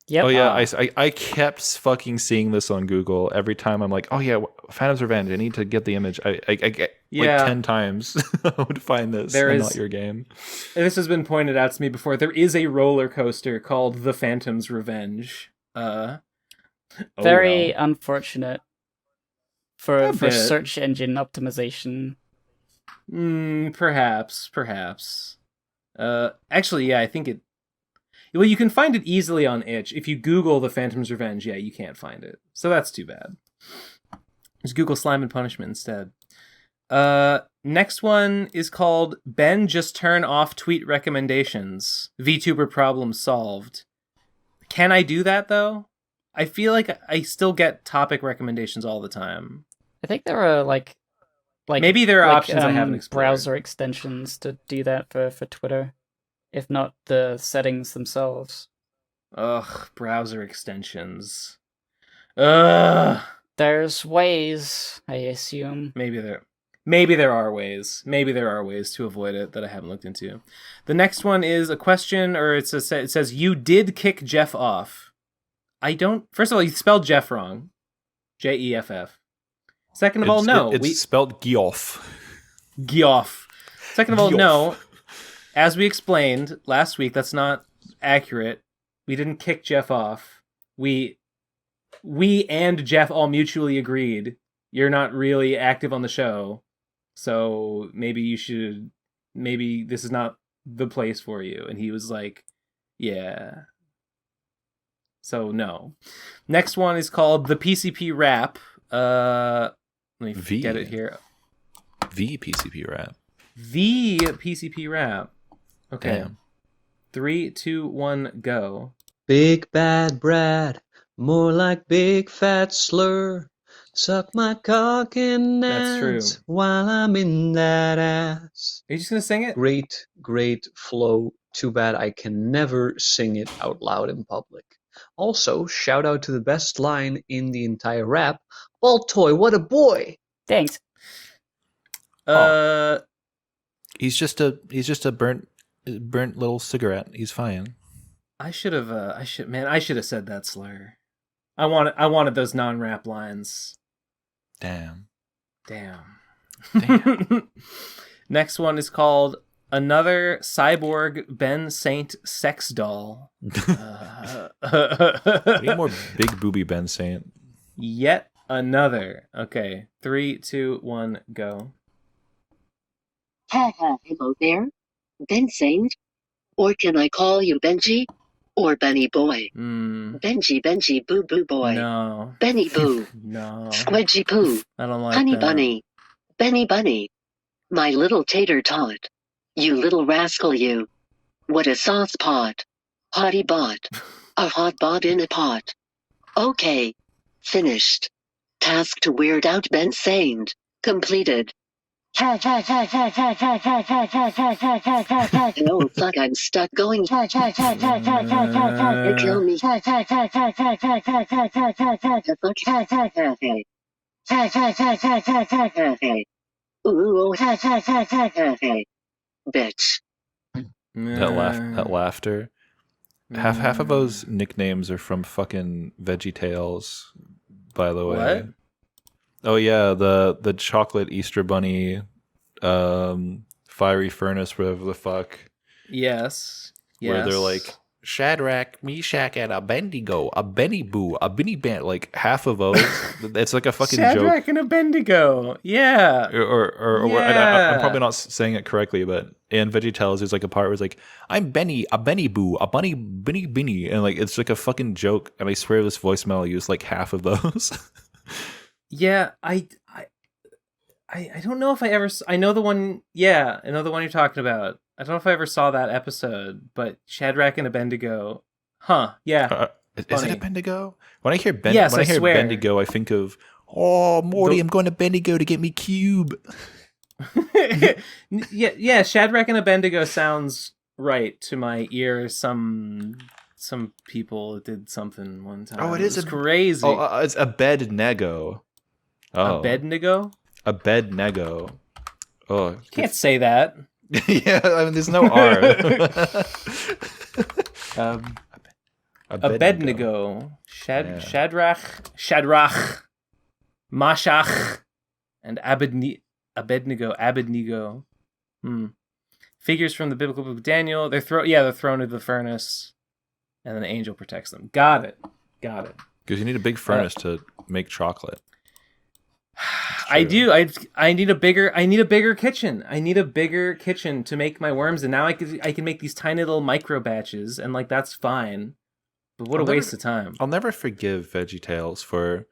Speaker 1: Yep.
Speaker 3: Oh yeah, I kept fucking seeing this on Google every time. I'm like, oh yeah, Phantom's Revenge. I need to get the image. I get like 10 times I would find this. Not your game.
Speaker 2: This has been pointed out to me before. There is a roller coaster called The Phantom's Revenge.
Speaker 1: Very unfortunate for search engine optimization.
Speaker 2: Perhaps. Actually, yeah, I think it. Well, you can find it easily on itch. If you Google The Phantom's Revenge, you can't find it. So that's too bad. Just Google Slime and Punishment instead. Next one is called Ben Just Turn Off Tweet Recommendations. VTuber Problem Solved. Can I do that, though? I feel like I still get topic recommendations all the time.
Speaker 1: I think there are, like
Speaker 2: maybe there are options I haven't explored.
Speaker 1: Browser extensions to do that for Twitter. If not the settings themselves.
Speaker 2: Ugh, browser extensions. Ugh.
Speaker 1: There's ways, I assume.
Speaker 2: Maybe there are ways. Maybe there are ways to avoid it that I haven't looked into. The next one is a question, or it says, you did kick Jeff off. First of all, you spelled Jeff wrong. Jeff. Second of all, no.
Speaker 3: It's spelled Geoff.
Speaker 2: Geoff. Second of all, no. As we explained last week, that's not accurate. We didn't kick Jeff off. We and Jeff all mutually agreed you're not really active on the show, so maybe this is not the place for you. And he was like, yeah. So no. Next one is called the PCP Rap. Let me get it here.
Speaker 3: The PCP Rap.
Speaker 2: The PCP Rap. Okay.
Speaker 3: Damn.
Speaker 2: 3, 2, 1, go.
Speaker 15: Big bad Brad, more like big fat slur. Suck my cock and
Speaker 2: That's true.
Speaker 15: while I'm in that ass.
Speaker 2: Are you just gonna sing it?
Speaker 15: Great flow. Too bad I can never sing it out loud in public. Also, shout out to the best line in the entire rap. Ball toy, what a boy!
Speaker 1: Thanks.
Speaker 3: He's just a burnt little cigarette. He's fine.
Speaker 2: I should have said that slur. I wanted those non-rap lines.
Speaker 3: Damn.
Speaker 2: Next one is called Another Cyborg Ben Saint Sex Doll.
Speaker 3: We need more big booby Ben Saint.
Speaker 2: Yet another. Okay. 3, 2, 1, go.
Speaker 16: Hello there. Ben Saint? Or can I call you Benji? Or Benny Boy? Benji, Boo Boo Boy.
Speaker 2: No.
Speaker 16: Benny Boo.
Speaker 2: No.
Speaker 16: Squedgy Poo.
Speaker 2: I don't like
Speaker 16: Honey
Speaker 2: that.
Speaker 16: Bunny. Benny Bunny. My little tater tot. You little rascal you. What a sauce pot. Hottie bot. A hot bot in a pot. Okay. Finished. Task to weird out Ben Saint. Completed. Oh fuck, I'm stuck going. Kill me. Ooh, bitch.
Speaker 3: That laughter. Half of those nicknames are from fucking VeggieTales, by the way.
Speaker 2: What?
Speaker 3: Oh yeah, the chocolate Easter bunny, fiery furnace, whatever the fuck.
Speaker 2: Yes.
Speaker 3: Where they're like Shadrach, Meshach, and Abednego, a Benny Boo, a Benny Bant. Like half of those, it's like a fucking
Speaker 2: Shadrach
Speaker 3: joke.
Speaker 2: and Abednego. Yeah.
Speaker 3: Or
Speaker 2: Yeah.
Speaker 3: I'm probably not saying it correctly, but in VeggieTales, there's like a part where it's like, I'm Benny, a Benny Boo, a bunny, Benny, and like it's like a fucking joke. And I swear this voicemail used like half of those.
Speaker 2: Yeah, I don't know if I ever. I know the one. Yeah, I know the one you're talking about. I don't know if I ever saw that episode, but Shadrach and Abednego. Huh? Yeah.
Speaker 3: Is it Bendigo? When I hear
Speaker 2: Yes, I
Speaker 3: hear
Speaker 2: swear.
Speaker 3: Bendigo, I think of Morty. I'm going to Bendigo to get me cube.
Speaker 2: yeah. Shadrach and Abednego sounds right to my ear. Some people did something one time.
Speaker 3: Oh, it is
Speaker 2: crazy.
Speaker 3: Oh, it's Abednego. Oh.
Speaker 2: Abednego?
Speaker 3: Abednego. Oh,
Speaker 2: You can't say that.
Speaker 3: Yeah, I mean, there's no R.
Speaker 2: Abednego. Shadrach, Mashach, and Abednego. Figures from the biblical book of Daniel. They're thrown into the furnace, and then the angel protects them. Got it.
Speaker 3: Because you need a big furnace to make chocolate.
Speaker 2: I do. I need a bigger kitchen. I need a bigger kitchen to make my worms, and now I can make these tiny little micro batches, and like that's fine. But what a waste of time.
Speaker 3: I'll never forgive VeggieTales for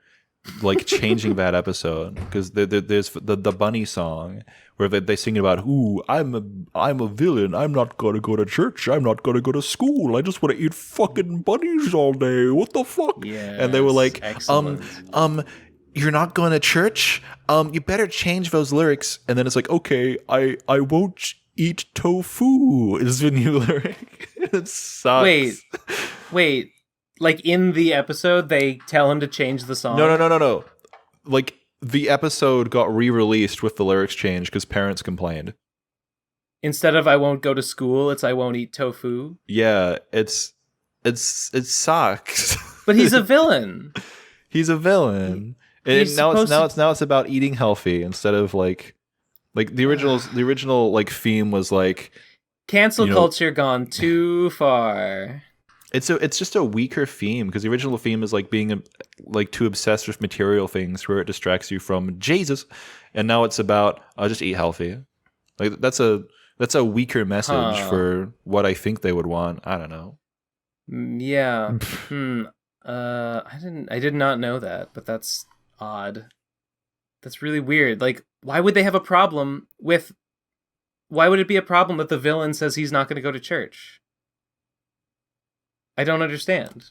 Speaker 3: like changing that episode, because there's the bunny song where they sing about, "Ooh, I'm a villain. I'm not gonna go to church. I'm not gonna go to school. I just want to eat fucking bunnies all day. What the fuck?"
Speaker 2: Yeah.
Speaker 3: And they were like,
Speaker 2: excellent.
Speaker 3: You're not going to church? You better change those lyrics. And then it's like, okay, I won't eat tofu is the new lyric. It sucks.
Speaker 2: Wait. Like in the episode, they tell him to change the song?
Speaker 3: No. Like the episode got re-released with the lyrics changed because parents complained.
Speaker 2: Instead of I won't go to school, it's I won't eat tofu?
Speaker 3: Yeah, it sucks.
Speaker 2: But he's a villain.
Speaker 3: He's a villain. And now it's about eating healthy instead of like Like the original like theme was like
Speaker 2: cancel culture gone too far.
Speaker 3: It's just a weaker theme because the original theme is like being like too obsessed with material things where it distracts you from Jesus, and now it's about just eat healthy. Like that's a weaker message for what I think they would want. I don't know.
Speaker 2: Yeah. I did not know that, but that's odd. That's really weird. Like, why would they have a problem with? Why would it be a problem if the villain says he's not going to go to church? I don't understand.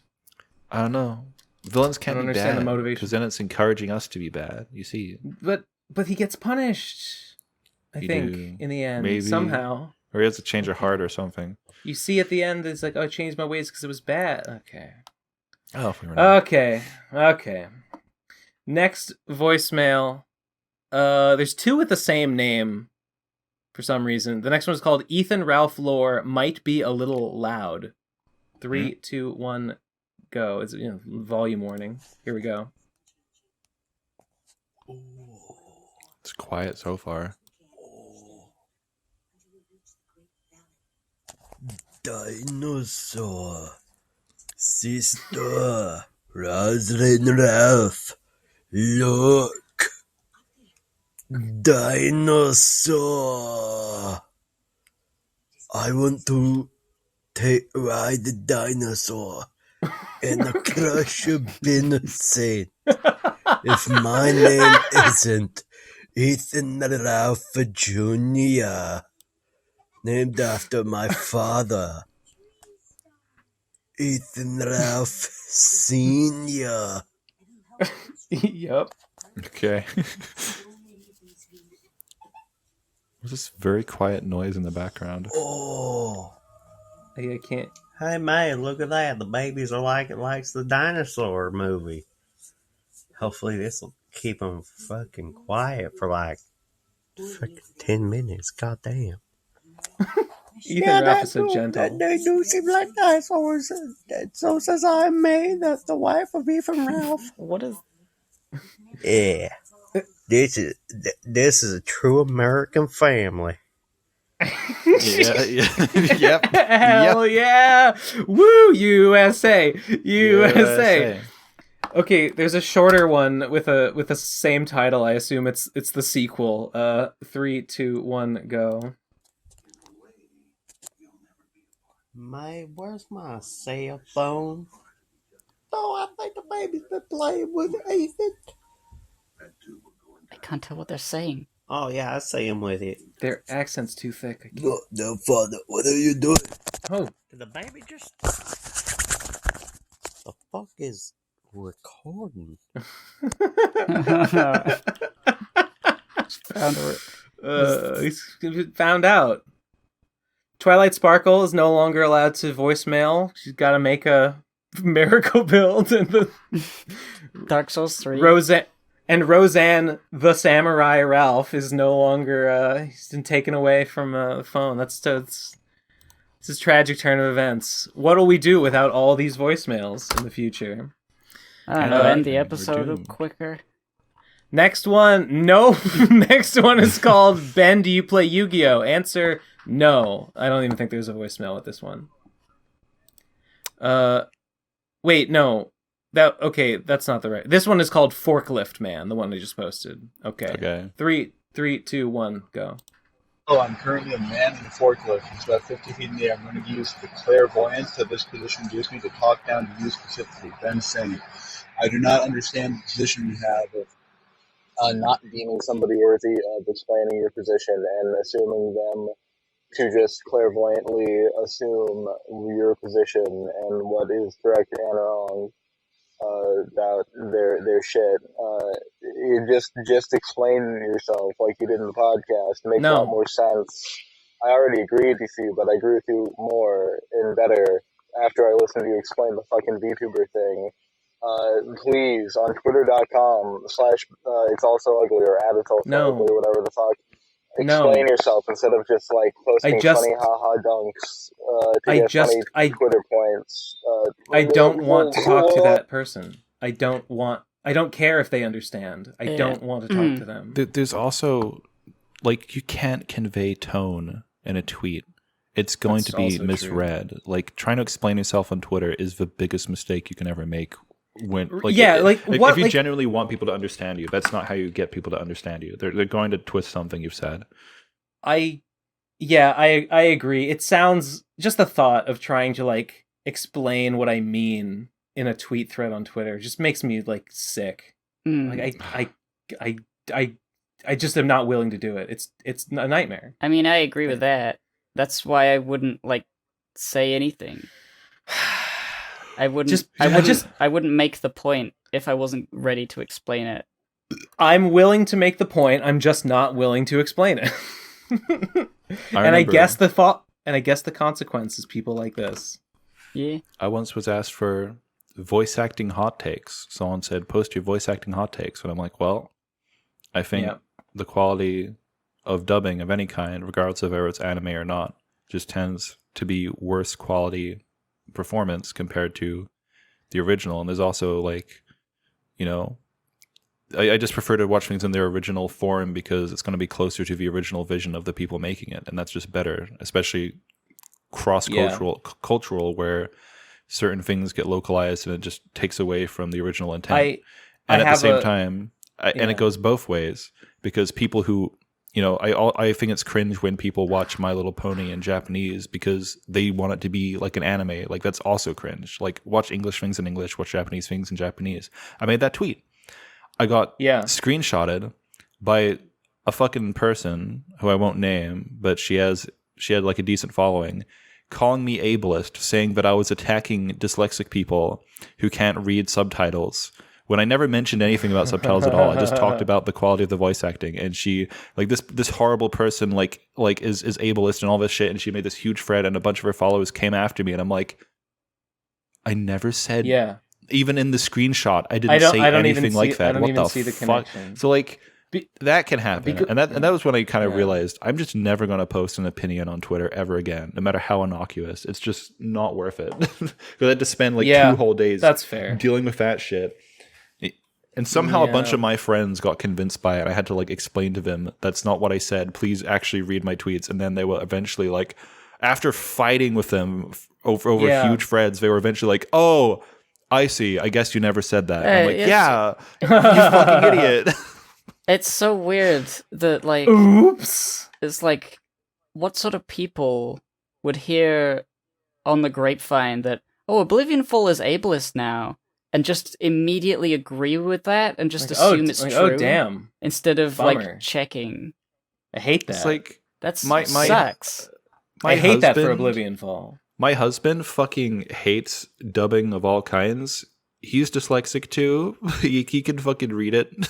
Speaker 3: I don't know. Villains can't be
Speaker 2: understand
Speaker 3: bad
Speaker 2: the motivation
Speaker 3: because then it's encouraging us to be bad. You see,
Speaker 2: but he gets punished. I think in the end,
Speaker 3: maybe
Speaker 2: somehow,
Speaker 3: or he has to change her heart or something.
Speaker 2: You see at the end, it's like, oh, I changed my ways because it was bad. Okay.
Speaker 3: Oh,
Speaker 2: okay. Next voicemail. There's two with the same name for some reason. The next one is called Ethan Ralph Lore Might Be a Little Loud. 3, 2, 1, go. It's volume warning. Here we go.
Speaker 3: It's quiet so far.
Speaker 17: Dinosaur. Sister. Rosalind Ralph. Look. Dinosaur. I want to ride the dinosaur and crush a bin saint. If my name isn't Ethan Ralph Jr., named after my father, Ethan Ralph Sr.
Speaker 2: Yep.
Speaker 3: Okay. There's this very quiet noise in the background.
Speaker 17: Oh.
Speaker 2: I can't.
Speaker 18: Hey man, look at that. The babies are likes the dinosaur movie. Hopefully this will keep them fucking quiet for like fucking 10 minutes. Goddamn.
Speaker 2: Ethan Ralph is so gentle.
Speaker 18: They do seem like dinosaurs. And so says I May, that's the wife of Ethan Ralph.
Speaker 1: What is?
Speaker 18: Yeah. This is a true American family.
Speaker 3: Yep.
Speaker 2: Hell yeah! Woo! USA. Okay, there's a shorter one with the same title. I assume it's the sequel. 3, 2, 1, go.
Speaker 18: Where's my cell phone? Oh, I think the baby's been playing with Ethan.
Speaker 1: I can't tell what they're saying.
Speaker 18: Oh yeah, I see him with it.
Speaker 2: Their accent's too thick.
Speaker 17: Look, no, Father, what are you doing?
Speaker 2: Oh.
Speaker 18: Did the baby just... The fuck is recording?
Speaker 2: He's found out. Twilight Sparkle is no longer allowed to voicemail. She's got to make a miracle build in the
Speaker 1: Dark Souls 3.
Speaker 2: Roseanne, the Samurai Ralph, is no longer. He's been taken away from the phone. This is a tragic turn of events. What'll we do without all these voicemails in the future?
Speaker 1: I don't know. End the episode quicker.
Speaker 2: Next one, no. Next one is called Ben, do you play Yu-Gi-Oh? Answer, no. I don't even think there's a voicemail with this one. Wait, no. That's not the right. This one is called Forklift Man, the one I just posted. Okay. 3, 2, 1, go.
Speaker 19: Oh, I'm currently a man in a forklift. It's about 50 feet in the air. I'm going to use the clairvoyance that this position gives me to talk down to you specifically. Ben saying, I do not understand the position you have of not deeming somebody worthy of explaining your position and assuming them to just clairvoyantly assume your position and what is correct and wrong about their shit. You just explain yourself like you did in the podcast. It makes a lot more sense. I already agreed with you, but I agree with you more and better after I listened to you explain the fucking VTuber thing. Please, on twitter.com / it's also ugly or at it's also ugly or whatever the fuck. Explain yourself instead of just like posting funny haha dunks to get funny Twitter points.
Speaker 2: I don't want to talk to that person. I don't care if they understand. I don't want to talk to them.
Speaker 3: There's also like you can't convey tone in a tweet. It's going
Speaker 2: That's
Speaker 3: to be
Speaker 2: also
Speaker 3: misread.
Speaker 2: true.
Speaker 3: Like trying to explain yourself on Twitter is the biggest mistake you can ever make. When
Speaker 2: What,
Speaker 3: if you genuinely want people to understand you, that's not how you get people to understand you. They're going to twist something you've said.
Speaker 2: I agree. It sounds, just the thought of trying to like explain what I mean in a tweet thread on Twitter just makes me like sick. Like I just am not willing to do it. It's a nightmare.
Speaker 1: I mean, I agree with that. That's why I wouldn't like say anything. I wouldn't make the point if I wasn't ready to explain it.
Speaker 2: I'm willing to make the point. I'm just not willing to explain it. I guess the consequence is people like this.
Speaker 1: Yeah.
Speaker 3: I once was asked for voice acting hot takes. Someone said, "Post your voice acting hot takes," and I'm like, "Well, I think the quality of dubbing of any kind, regardless of whether it's anime or not, just tends to be worse quality performance compared to the original." And there's also like, you know, I just prefer to watch things in their original form because it's going to be closer to the original vision of the people making it, and that's just better, especially cultural where certain things get localized and it just takes away from the original intent. And at the same time, and it goes both ways, because people who, you know, I think it's cringe when people watch My Little Pony in Japanese because they want it to be like an anime. Like, that's also cringe. Like, watch English things in English, watch Japanese things in Japanese. I made that tweet. I got screenshotted by a fucking person who I won't name, but she had like a decent following, calling me ableist, saying that I was attacking dyslexic people who can't read subtitles, when I never mentioned anything about subtitles at all. I just talked about the quality of the voice acting, and she, like, this horrible person like is ableist and all this shit, and she made this huge thread, and a bunch of her followers came after me, and I'm like, I never said, even in the screenshot, I didn't say anything like that. What the fuck? So like, that can happen, and that was when I kind of realized I'm just never going to post an opinion on Twitter ever again, no matter how innocuous. It's just not worth it, because I had to spend like 2 whole days dealing with that shit. And somehow a bunch of my friends got convinced by it. I had to like explain to them, that's not what I said. Please actually read my tweets. And then they will eventually, like, after fighting with them over huge threads, they were eventually like, "Oh, I see. I guess you never said that." I'm like, "Yeah, you fucking idiot."
Speaker 1: It's so weird that, like,
Speaker 2: oops.
Speaker 1: It's like, what sort of people would hear on the grapevine that, oh, Oblivion Fall is ableist now, and just immediately agree with that and just
Speaker 2: like,
Speaker 1: assume it's
Speaker 2: like,
Speaker 1: true.
Speaker 2: Oh, damn.
Speaker 1: Instead of
Speaker 2: Bummer.
Speaker 1: like checking.
Speaker 2: I hate that.
Speaker 3: It's like,
Speaker 1: that's
Speaker 3: sucks.
Speaker 2: I hate that for Oblivion Fall.
Speaker 3: My husband fucking hates dubbing of all kinds. He's dyslexic too. he can fucking read it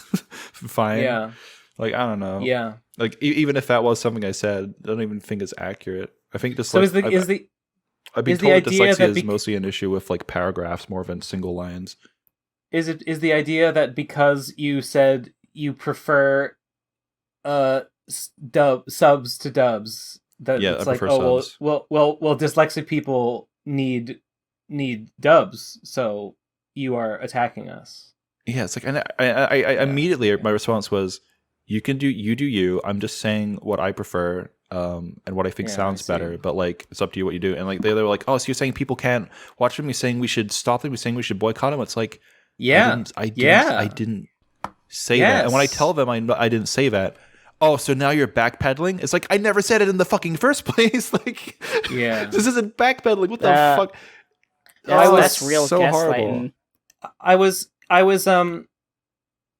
Speaker 3: fine.
Speaker 2: Yeah.
Speaker 3: Like, I don't know.
Speaker 2: Yeah.
Speaker 3: Like, even if that was something I said, I don't even think it's accurate. I think dyslexia.
Speaker 2: So
Speaker 3: I've been told dyslexia is mostly an issue with like paragraphs more than single lines.
Speaker 2: Is the idea that because you said you prefer subs to dubs, that it's like, oh subs. well dyslexic people need dubs, so you are attacking us.
Speaker 3: Yeah, it's like, and I immediately my response was, you do you. I'm just saying what I prefer. And what I think sounds better, but like, it's up to you what you do. And like, they were like, "Oh, so you're saying people can't watch them? You're saying we should stop them? You're saying we should boycott them?" It's like, I didn't say that. And when I tell them I didn't say that, oh, so now you're backpedaling? It's like, I never said it in the fucking first place. Like, this isn't backpedaling. What the fuck?
Speaker 1: That's real
Speaker 3: so
Speaker 1: gaslighting.
Speaker 3: horrible.
Speaker 2: I was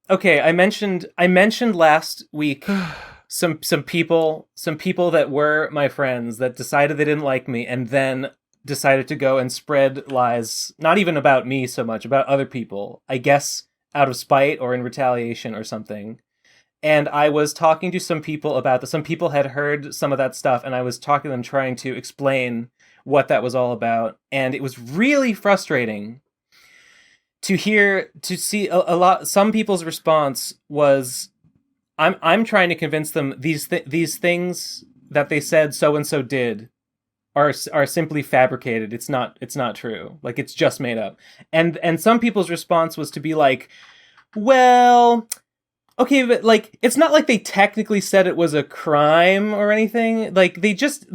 Speaker 2: okay. I mentioned last week. Some people that were my friends that decided they didn't like me, and then decided to go and spread lies, not even about me so much, about other people, I guess out of spite or in retaliation or something. And I was talking to some people about this. Some people had heard some of that stuff, and I was talking to them, trying to explain what that was all about. And it was really frustrating to see a lot. Some people's response was, I'm trying to convince them these things that they said so and so did are simply fabricated. It's not true. Like, it's just made up. And some people's response was to be like, well, Okay, but like, it's not like they technically said it was a crime or anything. Like, they're just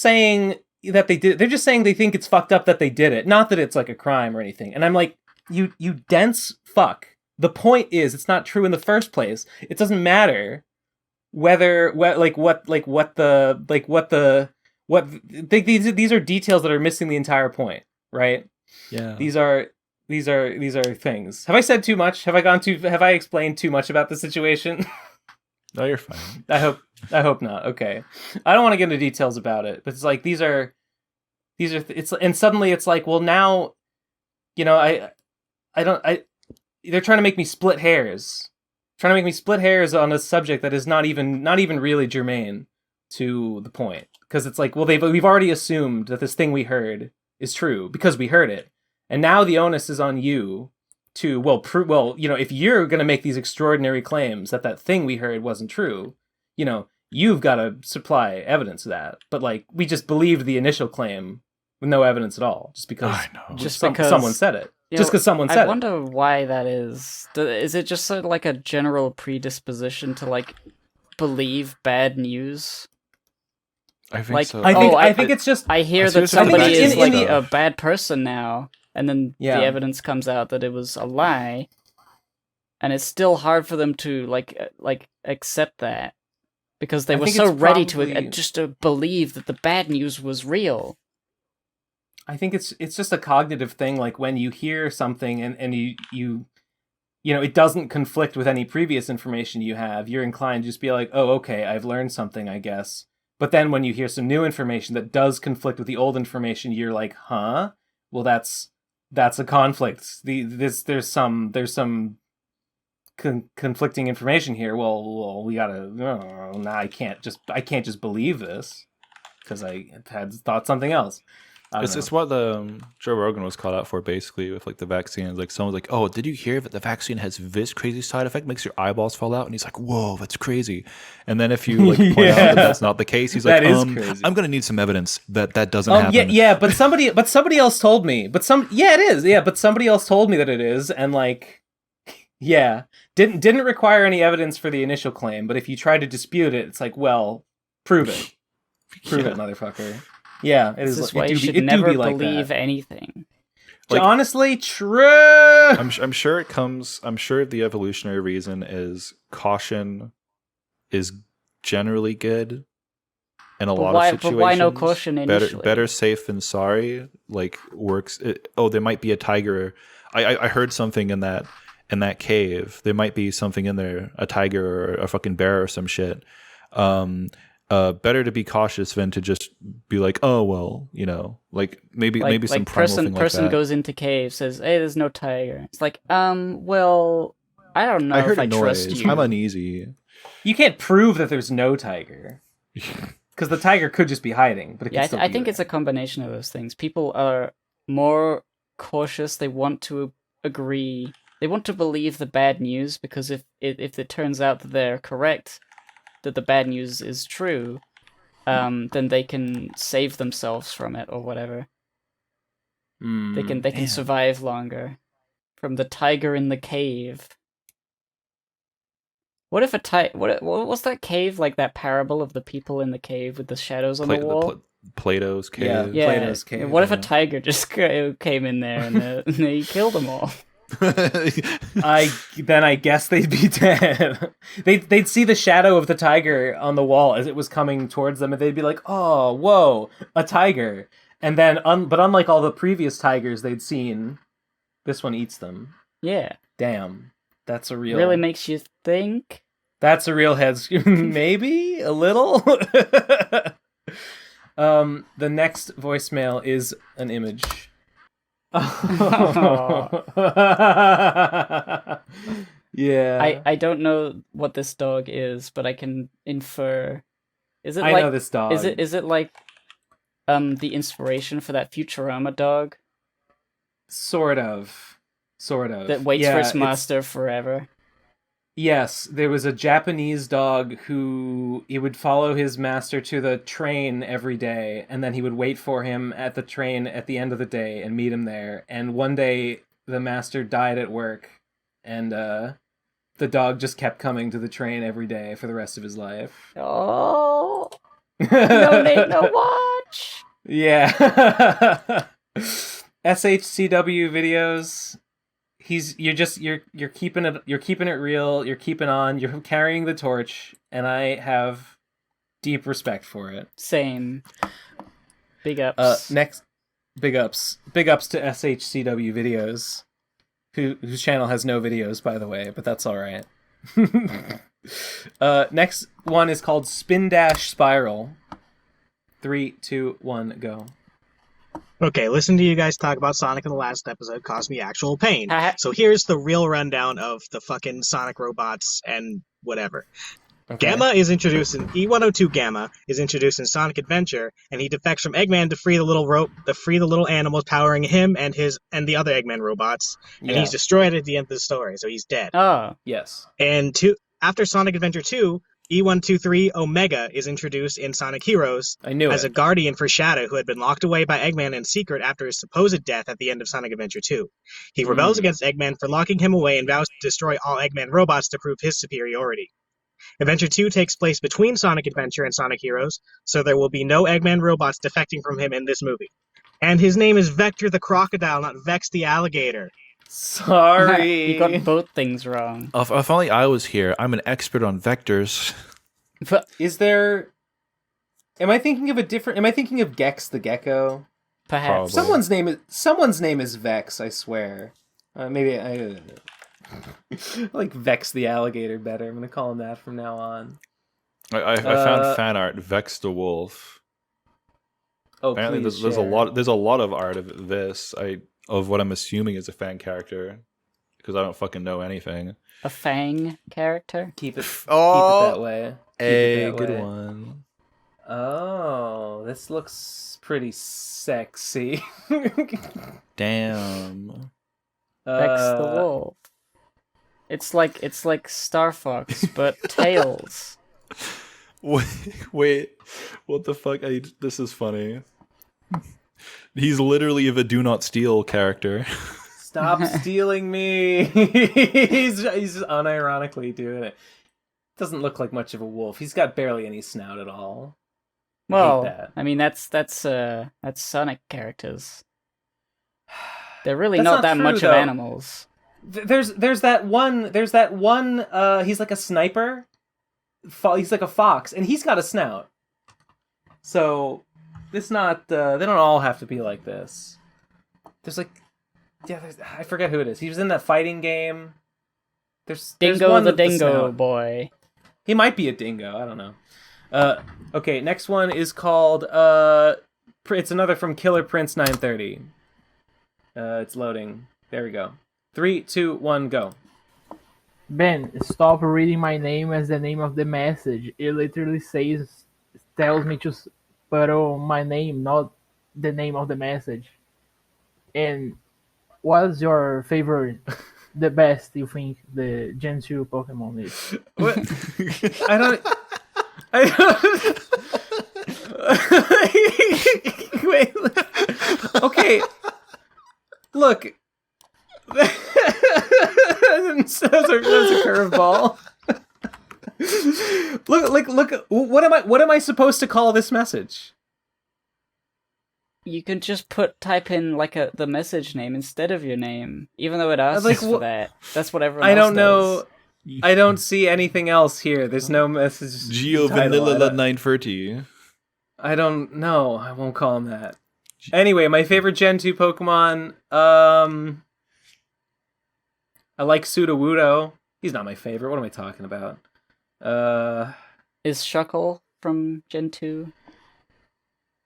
Speaker 2: saying that they did. They're just saying they think it's fucked up that they did it, not that it's like a crime or anything. And I'm like, you dense fuck. The point is, it's not true in the first place. It doesn't matter whether these are details that are missing the entire point, right?
Speaker 3: Yeah.
Speaker 2: These are things. Have I said too much? Have I explained too much about the situation?
Speaker 3: No, you're fine.
Speaker 2: I hope not. Okay. I don't want to get into details about it, but it's like and suddenly it's like, well, now, they're trying to make me split hairs. Trying to make me split hairs on a subject that is not even really germane to the point. Because it's like, well, we've already assumed that this thing we heard is true because we heard it. And now the onus is on you to, if you're going to make these extraordinary claims that thing we heard wasn't true, you've got to supply evidence of that. But like, we just believed the initial claim with no evidence at all, just because someone said it. Just because someone said it.
Speaker 1: I wonder why that is. Is it just sort of like a general predisposition to like believe bad news?
Speaker 3: I think so.
Speaker 2: I think it's just.
Speaker 1: I hear that somebody is like a bad person now, and then the evidence comes out that it was a lie, and it's still hard for them to like accept that because they were so ready to believe that the bad news was real.
Speaker 2: I think it's just a cognitive thing. Like when you hear something and you it doesn't conflict with any previous information you have, you're inclined to just be like, oh, okay, I've learned something, I guess. But then when you hear some new information that does conflict with the old information, you're like, huh? Well, that's a conflict. There's some conflicting information here. Well, we gotta. Now I can't just believe this because I had thought something else.
Speaker 3: It's what Joe Rogan was called out for, basically, with like the vaccine. Like someone's like, "Oh, did you hear that the vaccine has this crazy side effect? Makes your eyeballs fall out." And he's like, "Whoa, that's crazy." And then if you like point out that that's not the case, he's like, "I'm gonna need some evidence that doesn't happen."
Speaker 2: Yeah, but somebody else told me. It is. Yeah, but somebody else told me that it is, and like, yeah, didn't require any evidence for the initial claim. But if you try to dispute it, it's like, well, prove it, it, motherfucker. Yeah, it is.
Speaker 1: This is why you should never believe anything.
Speaker 2: Like, honestly, true.
Speaker 3: I'm sure it comes. I'm sure the evolutionary reason is caution is generally good in a lot of situations.
Speaker 1: But why no caution initially?
Speaker 3: Better safe than sorry. Like works. There might be a tiger. I heard something in that cave. There might be something in there, a tiger or a fucking bear or some shit. Better to be cautious than to just be like, oh well, like maybe some primal thing like that.
Speaker 1: Person goes into cave, says, "Hey, there's no tiger." It's like, well, I don't know if I trust you.
Speaker 3: I'm uneasy.
Speaker 2: You can't prove that there's no tiger because the tiger could just be hiding. But I
Speaker 1: think it's a combination of those things. People are more cautious. They want to agree. They want to believe the bad news because if it turns out that they're correct, that the bad news is true, then they can save themselves from it or whatever. They can survive longer from the tiger in the cave. What if what was that cave, like that parable of the people in the cave with the shadows on the wall?
Speaker 3: Plato's cave.
Speaker 2: Yeah, Plato's cave.
Speaker 1: What if a tiger just came in there and they killed them all?
Speaker 2: I guess they'd be dead. They'd see the shadow of the tiger on the wall as it was coming towards them, and they'd be like, "Oh, whoa, a tiger!" And then, but unlike all the previous tigers they'd seen, this one eats them.
Speaker 1: Yeah.
Speaker 2: Damn, that's a real.
Speaker 1: Really makes you think.
Speaker 2: That's a real head scream. Maybe a little. The next voicemail is an image. Yeah.
Speaker 1: I don't know what this dog is, but I can infer. Is it
Speaker 2: I know this dog.
Speaker 1: Is it like the inspiration for that Futurama dog?
Speaker 2: Sort of.
Speaker 1: That waits for its master forever.
Speaker 2: Yes, there was a Japanese dog who he would follow his master to the train every day, and then he would wait for him at the train at the end of the day and meet him there. And one day, the master died at work, and The dog just kept coming to the train every day for the rest of his life.
Speaker 1: Oh. No, Nate, no watch.
Speaker 2: Yeah. SHCW videos. You're keeping it real, you're keeping on, you're carrying the torch, and I have deep respect for it.
Speaker 1: Same. Big ups.
Speaker 2: Next, big ups to SHCW videos, whose channel has no videos, by the way, but that's all right. Next one is called Spin Dash Spiral. 3, 2, 1, go.
Speaker 20: Okay, listen to you guys talk about Sonic in the last episode caused me actual pain. So here's the real rundown of the fucking Sonic robots and whatever.
Speaker 2: Okay.
Speaker 20: Gamma is introduced in E102. Gamma is introduced in Sonic Adventure, and he defects from Eggman to free the little animals powering him and the other Eggman robots, and he's destroyed at the end of the story, so he's dead.
Speaker 1: Oh,
Speaker 2: yes.
Speaker 20: And after Sonic Adventure 2, E123 Omega is introduced in Sonic Heroes as a guardian for Shadow who had been locked away by Eggman in secret after his supposed death at the end of Sonic Adventure 2. He rebels against Eggman for locking him away and vows to destroy all Eggman robots to prove his superiority. Adventure 2 takes place between Sonic Adventure and Sonic Heroes, so there will be no Eggman robots defecting from him in this movie. And his name is Vector the Crocodile, not Vex the Alligator.
Speaker 2: Sorry.
Speaker 1: You got both things wrong.
Speaker 3: If only I was here. I'm an expert on vectors.
Speaker 2: Is there... Am I thinking of Gex the Gecko?
Speaker 1: Perhaps.
Speaker 2: Someone's name is Vex, I swear. Maybe I like Vex the Alligator better. I'm gonna call him that from now on.
Speaker 3: I found fan art, Vex the Wolf.
Speaker 2: Oh,
Speaker 3: apparently
Speaker 2: please
Speaker 3: there's
Speaker 2: share.
Speaker 3: there's a lot of art of this. Of what I'm assuming is a fan character, because I don't fucking know anything.
Speaker 1: A Fang character?
Speaker 2: Keep it
Speaker 3: Oh,
Speaker 2: that way.
Speaker 3: Good one.
Speaker 2: Oh, this looks pretty sexy.
Speaker 3: Damn.
Speaker 1: Vex the Wolf. It's like Star Fox, but tails.
Speaker 3: Wait, what the fuck? This is funny. He's literally a Do Not Steal character.
Speaker 2: Stop stealing me! he's unironically doing it. Doesn't look like much of a wolf. He's got barely any snout at all.
Speaker 1: Well, I mean that's Sonic characters. They're really
Speaker 2: That's
Speaker 1: not
Speaker 2: not
Speaker 1: that
Speaker 2: true,
Speaker 1: much
Speaker 2: though.
Speaker 1: of animals.
Speaker 2: There's that one. He's like a sniper. He's like a fox, and he's got a snout. So it's not. They don't all have to be like this. There's like, I forget who it is. He was in that fighting game. There's
Speaker 1: Dingo
Speaker 2: one
Speaker 1: the
Speaker 2: with
Speaker 1: Dingo
Speaker 2: snout.
Speaker 1: boy.
Speaker 2: He might be a dingo. I don't know. Okay, next one is called. It's another from Killer Prince 930. It's loading. There we go. 3, 2, 1, go.
Speaker 5: Ben, stop reading my name as the name of the message. It literally tells me to put on my name, not the name of the message. And what's your favorite, the best you think the Gen 2 Pokemon is?
Speaker 2: What? Wait. Okay. Look. That's a curveball. Look. What am I supposed to call this message?
Speaker 1: You can just type in the message name instead of your name, even though it asks for that. That's what everyone else
Speaker 2: don't know.
Speaker 1: does.
Speaker 2: I don't see anything else here. There's no message.
Speaker 3: Geo Vanilla 930.
Speaker 2: I don't know. I won't call him that. Anyway, my favorite Gen 2 Pokemon. I like Sudowoodo. He's not my favorite. What am I talking about?
Speaker 1: Is Shuckle from Gen 2?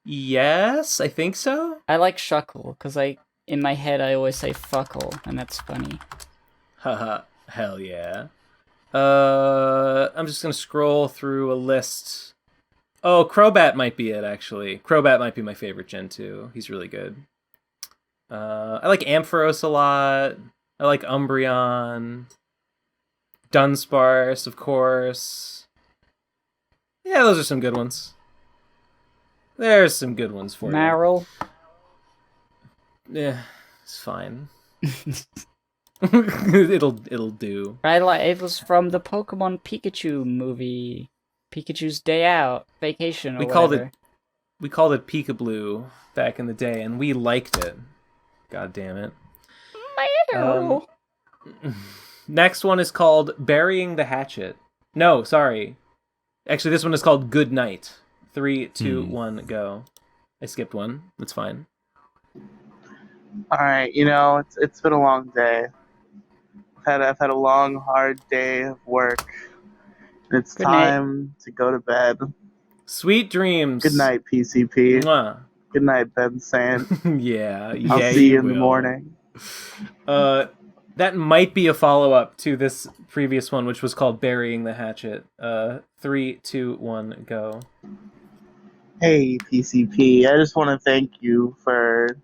Speaker 2: Yes, I think so.
Speaker 1: I like Shuckle, because in my head I always say fuckle, and that's funny.
Speaker 2: Haha, hell yeah. I'm just gonna scroll through a list. Oh, Crobat might be it, actually. Crobat might be my favorite Gen 2. He's really good. I like Ampharos a lot. I like Umbreon. Dunsparce, of course. Yeah, those are some good ones. There's some good ones for
Speaker 1: Marill.
Speaker 2: you. Yeah, it's fine. it'll do.
Speaker 1: Right, like it was from the Pokemon Pikachu movie, Pikachu's Day Out, Vacation, or whatever.
Speaker 2: We called it Peekaboo back in the day, and we liked it. God damn it. Next one is called Burying the Hatchet. No, sorry. Actually, this one is called Good Night. 3, 2, 1, go. I skipped one. That's fine.
Speaker 21: Alright, you know, it's been a long day. I've had a long, hard day of work. It's
Speaker 1: Good
Speaker 21: time to go to bed.
Speaker 2: Sweet dreams.
Speaker 21: Good night, PCP.
Speaker 2: Mwah.
Speaker 21: Good night, Ben Saint.
Speaker 2: Yeah,
Speaker 21: I'll see you in the morning.
Speaker 2: That might be a follow-up to this previous one, which was called Burying the Hatchet. 3, 2, 1, go.
Speaker 21: Hey, PCP. I just want to thank you for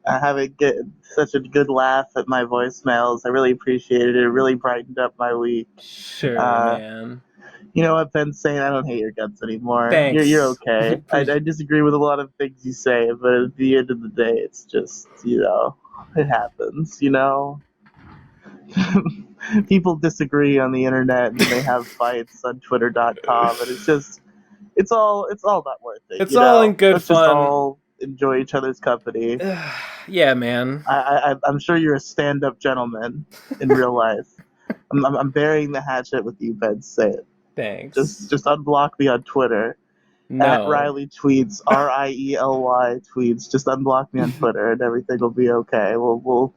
Speaker 21: having such a good laugh at my voicemails. I really appreciate it. It really brightened up my week.
Speaker 2: Sure, man.
Speaker 21: You know what, Ben saying? I don't hate your guts anymore.
Speaker 2: Thanks.
Speaker 21: You're okay. I disagree with a lot of things you say, but at the end of the day, it's just, you know, it happens, you know? People disagree on the internet and they have fights on Twitter.com, and it's all not worth it.
Speaker 2: It's all in good
Speaker 21: Let's
Speaker 2: fun.
Speaker 21: Just all enjoy each other's company.
Speaker 2: Yeah, man.
Speaker 21: I'm sure you're a stand-up gentleman in real life. I'm burying the hatchet with you, Ben. Say it.
Speaker 2: Thanks.
Speaker 21: Just unblock me on Twitter.
Speaker 2: No.
Speaker 21: At Riley tweets, RIELY tweets. Just unblock me on Twitter, and everything will be okay. We'll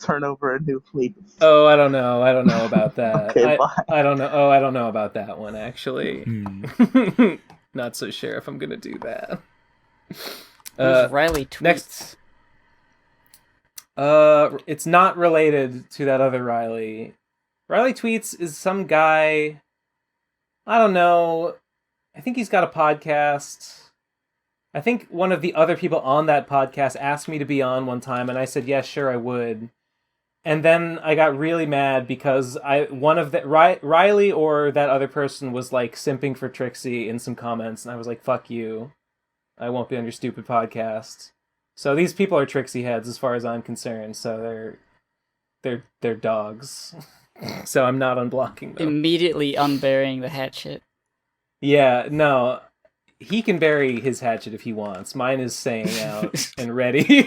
Speaker 21: turn over a new leaf.
Speaker 2: Oh, I don't know about that.
Speaker 21: Okay, bye.
Speaker 2: I don't know. Oh, I don't know about that one, actually. Not so sure if I'm gonna do that.
Speaker 1: Riley tweets.
Speaker 2: Next. It's not related to that other Riley. Riley tweets is some guy. I don't know. I think he's got a podcast. I think one of the other people on that podcast asked me to be on one time, and I said, yes, sure, I would. And then I got really mad because Riley or that other person was like simping for Trixie in some comments, and I was like, fuck you. I won't be on your stupid podcast. So these people are Trixie heads as far as I'm concerned, so they're dogs. So I'm not unblocking them.
Speaker 1: Immediately unburying the hatchet.
Speaker 2: Yeah, no. He can bury his hatchet if he wants. Mine is staying out and ready.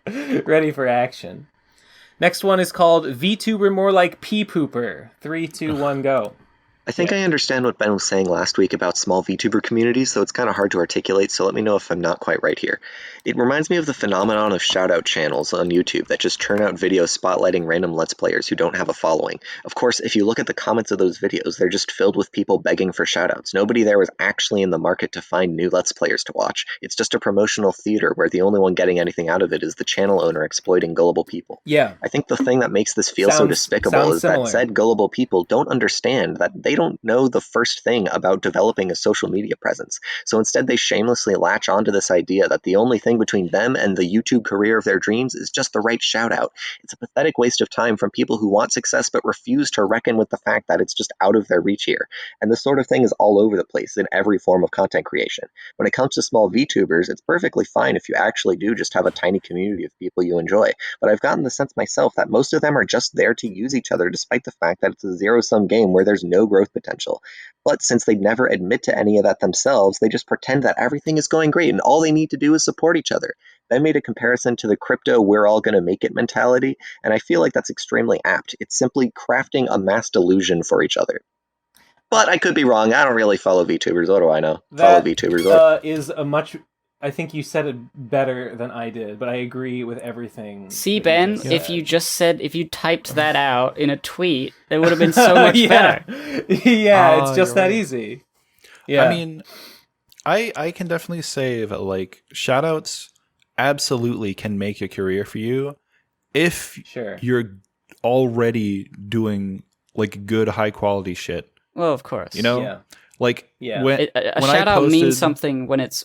Speaker 2: Ready for action. Next one is called VTuber More Like Pee Pooper. 3, 2, 1, go.
Speaker 22: I think I understand what Ben was saying last week about small VTuber communities, though it's kind of hard to articulate, so let me know if I'm not quite right here. It reminds me of the phenomenon of shout-out channels on YouTube that just turn out videos spotlighting random Let's Players who don't have a following. Of course, if you look at the comments of those videos, they're just filled with people begging for shout-outs. Nobody there was actually in the market to find new Let's Players to watch. It's just a promotional theater where the only one getting anything out of it is the channel owner exploiting gullible people.
Speaker 2: Yeah.
Speaker 22: I think the thing that makes this feel so despicable is that said gullible people don't understand that they don't know the first thing about developing a social media presence. So instead they shamelessly latch onto this idea that the only thing between them and the YouTube career of their dreams is just the right shout out. It's a pathetic waste of time from people who want success but refuse to reckon with the fact that it's just out of their reach here. And this sort of thing is all over the place in every form of content creation. When it comes to small VTubers, it's perfectly fine if you actually do just have a tiny community of people you enjoy. But I've gotten the sense myself that most of them are just there to use each other despite the fact that it's a zero-sum game where there's no growth potential. But since they never admit to any of that themselves, they just pretend that everything is going great and all they need to do is support each other. Ben made a comparison to the crypto we're all going to make it mentality, and I feel like that's extremely apt. It's simply crafting a mass delusion for each other. But I could be wrong. I don't really follow VTubers. What do I know? Follow VTubers.
Speaker 2: Is a much... I think you said it better than I did, but I agree with everything.
Speaker 1: See, Ben, if you typed that out in a tweet, it would have been so much better.
Speaker 2: Yeah, it's just that easy. Yeah.
Speaker 3: I mean, I can definitely say that, like, shoutouts absolutely can make a career for you if you're already doing, like, good, high-quality shit.
Speaker 1: Well, of course.
Speaker 3: You know?
Speaker 2: Yeah.
Speaker 3: Like, when
Speaker 1: a shout out means something when it's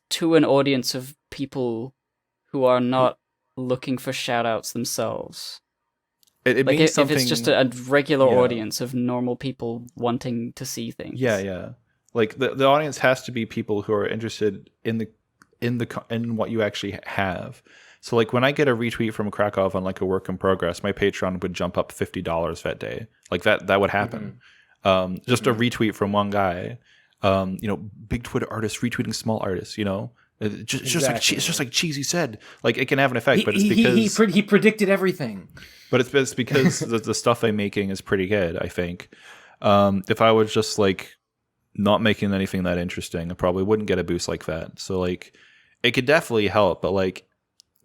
Speaker 1: to an audience of people who are not looking for shout outs themselves.
Speaker 3: It
Speaker 1: like
Speaker 3: means
Speaker 1: if
Speaker 3: something,
Speaker 1: it's just a regular audience of normal people wanting to see things.
Speaker 3: Yeah. Like the audience has to be people who are interested in what you actually have. So like when I get a retweet from Krakow on like a work in progress, my Patreon would jump up $50 that day. Like that would happen. Just a retweet from one guy. Big Twitter artists retweeting small artists. It's just like Cheesy said. Like it can have an effect, but it's because
Speaker 2: he predicted everything.
Speaker 3: But it's because the stuff I'm making is pretty good, I think. If I was just like not making anything that interesting, I probably wouldn't get a boost like that. So like it could definitely help, but like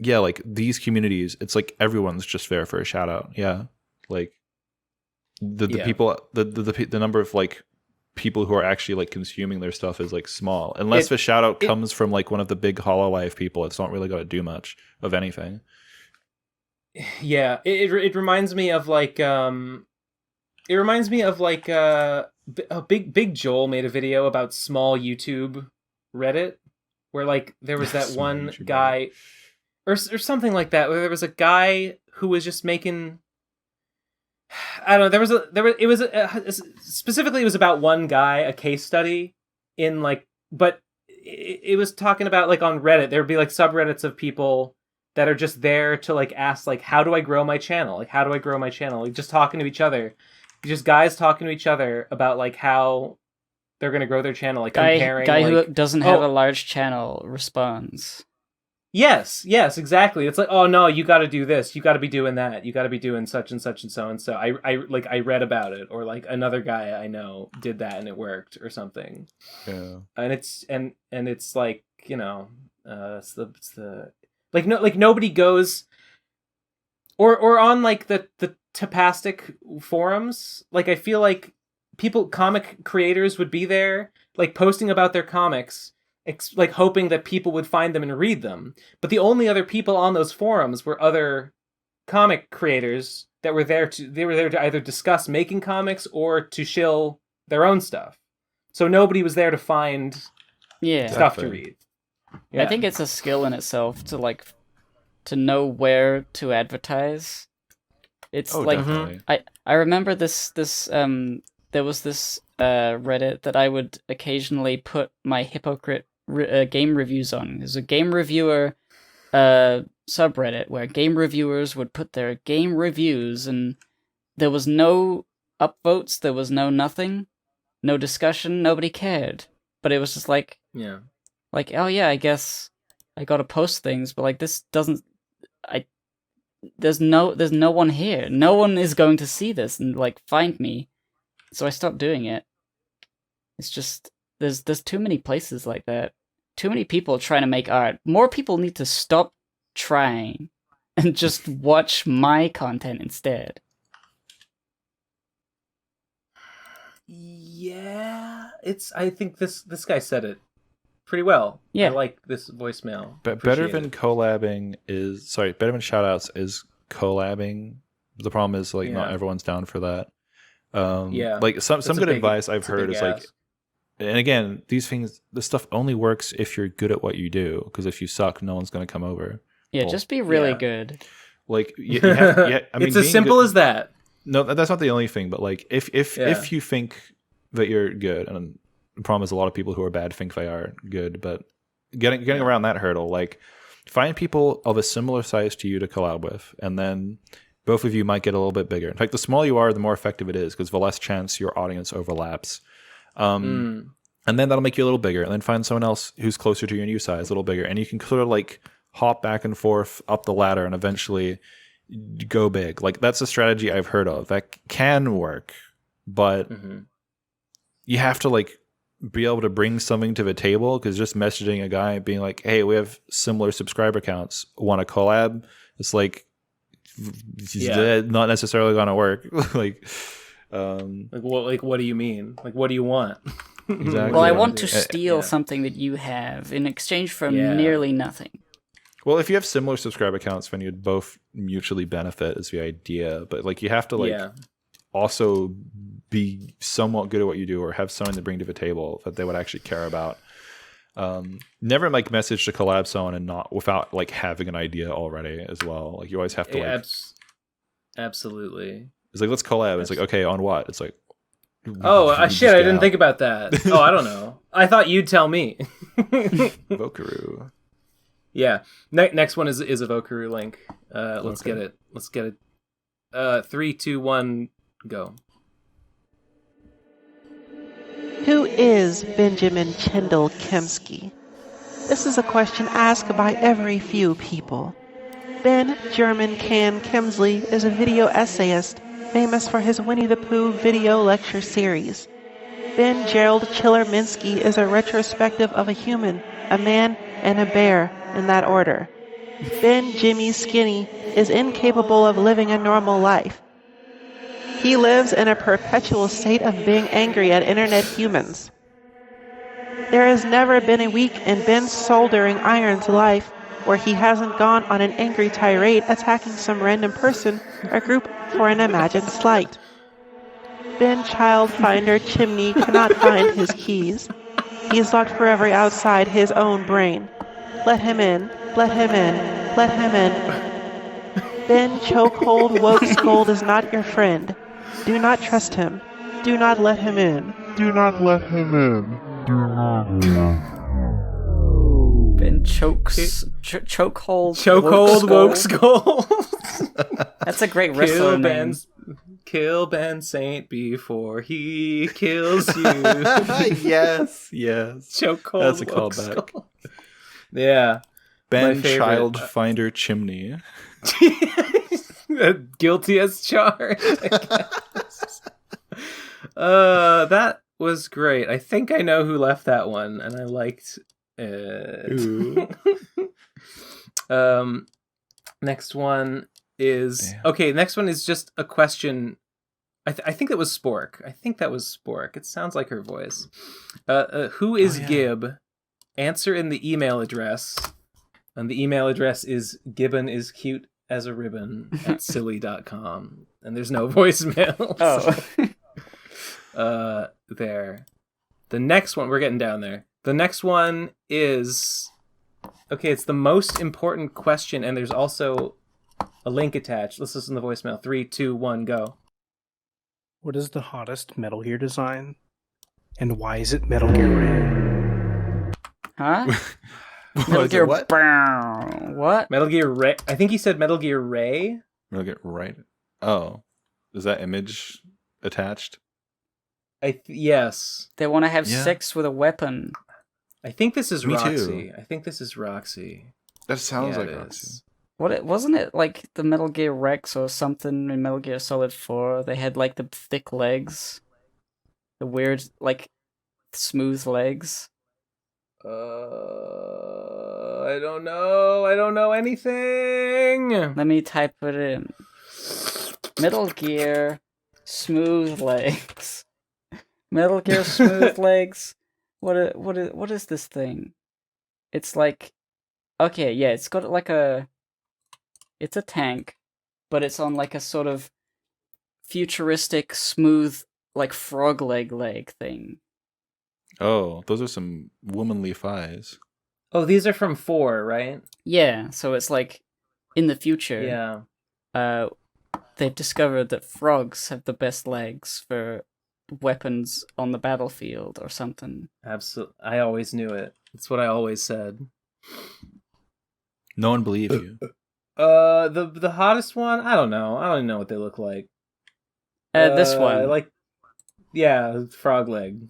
Speaker 3: yeah, like these communities, it's like everyone's just there for a shout out. Yeah. Like the people the number of like people who are actually like consuming their stuff is like small. Unless the shout out comes from like one of the big Hololive people, it's not really gonna do much of anything.
Speaker 2: Yeah, it reminds me of like Big Joel made a video about small YouTube Reddit where like there was that one guy or something like that where there was a guy who was just making, I don't know, it was about one guy, a case study in like, but it was talking about like on Reddit there would be like subreddits of people that are just there to like ask like, how do I grow my channel? Like just talking to each other. Just guys talking to each other about like how they're going to grow their channel, like comparing.
Speaker 1: Guy who doesn't have a large channel responds.
Speaker 2: Yes, exactly. It's like, oh no, you got to do this. You got to be doing that. You got to be doing such and such and so and so. I read about it, or like another guy I know did that and it worked, or something.
Speaker 3: Yeah.
Speaker 2: And it's like, it's the like nobody goes, or on like the Tapastic forums. Like I feel like comic creators would be there, like posting about their comics. Like hoping that people would find them and read them. But the only other people on those forums were other comic creators that were there to either discuss making comics or to shill their own stuff. So nobody was there to find stuff to read. Yeah.
Speaker 1: I think it's a skill in itself to know where to advertise. It's I remember this there was this Reddit that I would occasionally put my hypocrite game reviews on. There's a game reviewer subreddit where game reviewers would put their game reviews, and there was no upvotes, there was no nothing, no discussion, nobody cared. But it was just like, oh yeah, I guess I gotta post things, but like this doesn't, there's no one here. No one is going to see this and like find me. So I stopped doing it. It's just there's too many places like that. Too many people trying to make art. More people need to stop trying and just watch my content instead.
Speaker 2: Yeah, I think this guy said it pretty well.
Speaker 1: Yeah.
Speaker 2: I like this voicemail.
Speaker 3: But better than collabing is better than shoutouts is collabing. The problem is like not everyone's down for that. Like some good advice I've heard is like, and again, this stuff only works if you're good at what you do, because if you suck, no one's going to come over.
Speaker 1: Yeah, just be really good.
Speaker 3: Like you have, I mean,
Speaker 2: it's as simple as that.
Speaker 3: No, that's not the only thing, but like if you think that you're good, and the problem is a lot of people who are bad think they are good, but getting around that hurdle, like find people of a similar size to you to collab with, and then both of you might get a little bit bigger. In fact, the smaller you are, the more effective it is, because the less chance your audience overlaps. And then that'll make you a little bigger, and then find someone else who's closer to your new size, a little bigger, and you can sort of like hop back and forth up the ladder and eventually go big. Like that's a strategy I've heard of that can work, but you have to like be able to bring something to the table, because just messaging a guy being like, hey, we have similar subscriber counts, want to collab? It's like not necessarily gonna work. Like
Speaker 2: what do you mean? Like what do you want?
Speaker 3: Exactly.
Speaker 1: Well, I want to steal something that you have in exchange for nearly nothing.
Speaker 3: Well, if you have similar subscriber counts, then you'd both mutually benefit is the idea. But like you have to like also be somewhat good at what you do, or have something to bring to the table that they would actually care about. Never like message to collab someone and not without like having an idea already as well. Like you always have to like
Speaker 2: absolutely.
Speaker 3: It's like, let's collab. It's like, okay, on what? It's like,
Speaker 2: shit, I didn't think about that. Oh, I don't know. I thought you'd tell me.
Speaker 3: Vokaru.
Speaker 2: Yeah. Next one is a Vokaru link. Let's get it. 3, 2, 1, go.
Speaker 4: Who is Benjamin Kendall Kemsky? This is a question asked by every few people. Ben German Can Kemsley is a video essayist famous for his Winnie the Pooh video lecture series. Ben Gerald Chiller Minsky is a retrospective of a human, a man, and a bear, in that order. Ben Jimmy Skinny is incapable of living a normal life. He lives in a perpetual state of being angry at internet humans. There has never been a week in Ben Soldering Iron's life where he hasn't gone on an angry tirade attacking some random person or group for an imagined slight. Ben Childfinder Chimney cannot find his keys. He is locked forever outside his own brain. Let him in, let him in, let him in. Ben Chokehold Woke Scold is not your friend. Do not trust him. Do not let him in. Do not let him in. Do not.
Speaker 1: Ben Chokehold
Speaker 2: Woke Skull.
Speaker 1: That's a great wrestler name.
Speaker 2: Kill Ben Saint before he kills you.
Speaker 3: Yes.
Speaker 2: Chokehold.
Speaker 3: That's a callback.
Speaker 2: Yeah.
Speaker 3: Ben Childfinder Chimney.
Speaker 2: Guilty as charged, I guess. That was great. I think I know who left that one, and I liked it. Next one is next one is just a question. I think that was Spork. It sounds like her voice. Who is Gib? Answer in the email address. And the email address is gibboniskute@silly.com. And there's no voicemail. There. The next one, we're getting down there. The next one is... Okay, it's the most important question, and there's also a link attached. Let's listen to the voicemail. 3, 2, 1, go.
Speaker 6: What is the hottest Metal Gear design? And why is it Metal Gear Ray?
Speaker 1: Huh? Metal Gear what? What?
Speaker 2: Metal Gear Ray. I think he said Metal Gear Ray.
Speaker 3: Metal Gear Ray. Oh, is that image attached?
Speaker 2: Yes.
Speaker 1: They want to have sex with a weapon.
Speaker 2: I think this is
Speaker 3: Me
Speaker 2: Roxy.
Speaker 3: too. That sounds like Roxy.
Speaker 1: Wasn't it like the Metal Gear Rex or something in Metal Gear Solid 4? They had like the thick legs, the weird like smooth legs.
Speaker 2: I don't know anything.
Speaker 1: Let me type it in. Metal Gear smooth legs. Metal Gear smooth legs. What is this thing? It's like, okay, yeah, it's got like it's a tank, but it's on like a sort of futuristic smooth like frog leg thing.
Speaker 3: Oh, those are some womanly thighs.
Speaker 2: Oh, these are from 4, right?
Speaker 1: Yeah, so it's like in the future.
Speaker 2: Yeah.
Speaker 1: They've discovered that frogs have the best legs for weapons on the battlefield or something.
Speaker 2: Absolutely. I always knew it. That's what I always said.
Speaker 3: No one believed you.
Speaker 2: The hottest one? I don't know. I don't even know what they look like.
Speaker 1: This one.
Speaker 2: Frog leg.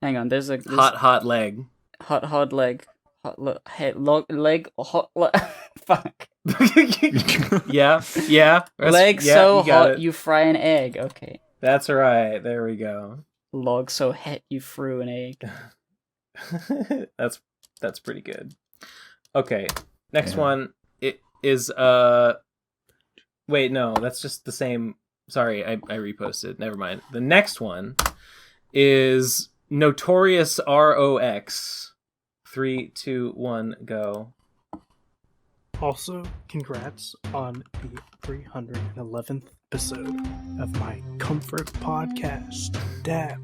Speaker 1: Hang on, there's
Speaker 2: hot leg.
Speaker 1: Hot leg. Hot leg. Fuck.
Speaker 2: Yeah.
Speaker 1: Leg so hot you fry an egg. Okay.
Speaker 2: That's right. There we go.
Speaker 1: Log so het you threw an egg.
Speaker 2: That's pretty good. Okay. Next one is wait, no, that's just the same. Sorry, I reposted. Never mind. The next one is Notorious ROX. 3, 2, 1, go.
Speaker 6: Also, congrats on the 311th episode of my comfort podcast, Dad.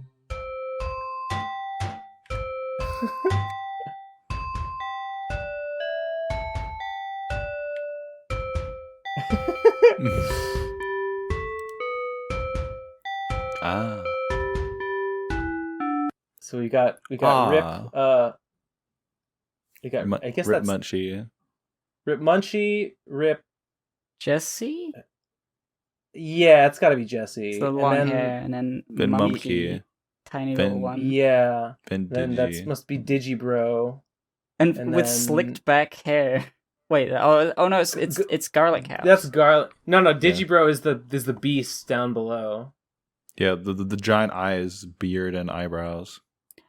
Speaker 2: So we got Rip. You got, I guess
Speaker 3: Rip
Speaker 2: that's
Speaker 3: Munchie.
Speaker 2: Rip Munchie, Rip
Speaker 1: Jesse?
Speaker 2: Yeah, it's got to be Jesse.
Speaker 1: It's the long hair, and then
Speaker 3: Ben
Speaker 1: Monkey,
Speaker 3: Mumkey.
Speaker 1: tiny
Speaker 3: Ben-
Speaker 1: little one.
Speaker 2: Yeah.
Speaker 3: Ben
Speaker 2: Then
Speaker 3: Digi.
Speaker 2: that must be Digibro.
Speaker 1: And
Speaker 2: then-
Speaker 1: with slicked back hair. Wait, oh no, it's Garlic House.
Speaker 2: That's Garlic. No, Digibro is the beast down below.
Speaker 3: Yeah, the giant eyes, beard, and eyebrows.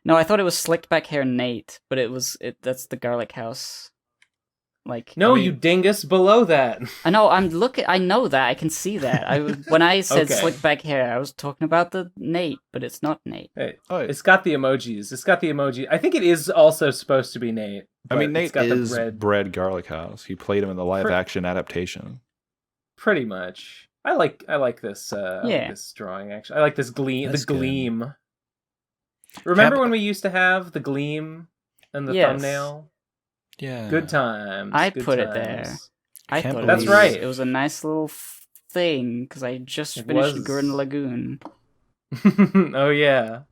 Speaker 1: No, I thought it was slicked back hair Nate, but that's the Garlic House. Like
Speaker 2: No, you dingus, below that.
Speaker 1: I know. I know that. I can see that. When I said
Speaker 2: Okay.
Speaker 1: slick back hair, I was talking about the Nate, but it's not Nate.
Speaker 2: Hey, it's got the emojis. It's got the emoji. I think it is also supposed to be Nate.
Speaker 3: I mean,
Speaker 2: but
Speaker 3: Nate
Speaker 2: it's got
Speaker 3: is
Speaker 2: the red.
Speaker 3: Brad Garlic House. He played him in the live-action adaptation.
Speaker 2: Pretty much. I like this. I like
Speaker 1: Yeah.
Speaker 2: this drawing. Actually, I like this gleam.
Speaker 3: That's
Speaker 2: the
Speaker 3: good.
Speaker 2: gleam. Remember when we used to have the gleam and the
Speaker 1: Yes.
Speaker 2: thumbnail?
Speaker 3: Yeah.
Speaker 2: Good times.
Speaker 1: I
Speaker 2: good
Speaker 1: put it
Speaker 2: times.
Speaker 1: there. I
Speaker 3: Can't
Speaker 1: thought
Speaker 2: That's
Speaker 1: it was,
Speaker 2: right.
Speaker 1: It was a nice little thing because I just
Speaker 2: It
Speaker 1: finished
Speaker 2: was.
Speaker 1: Gurren Lagoon.
Speaker 2: Oh yeah,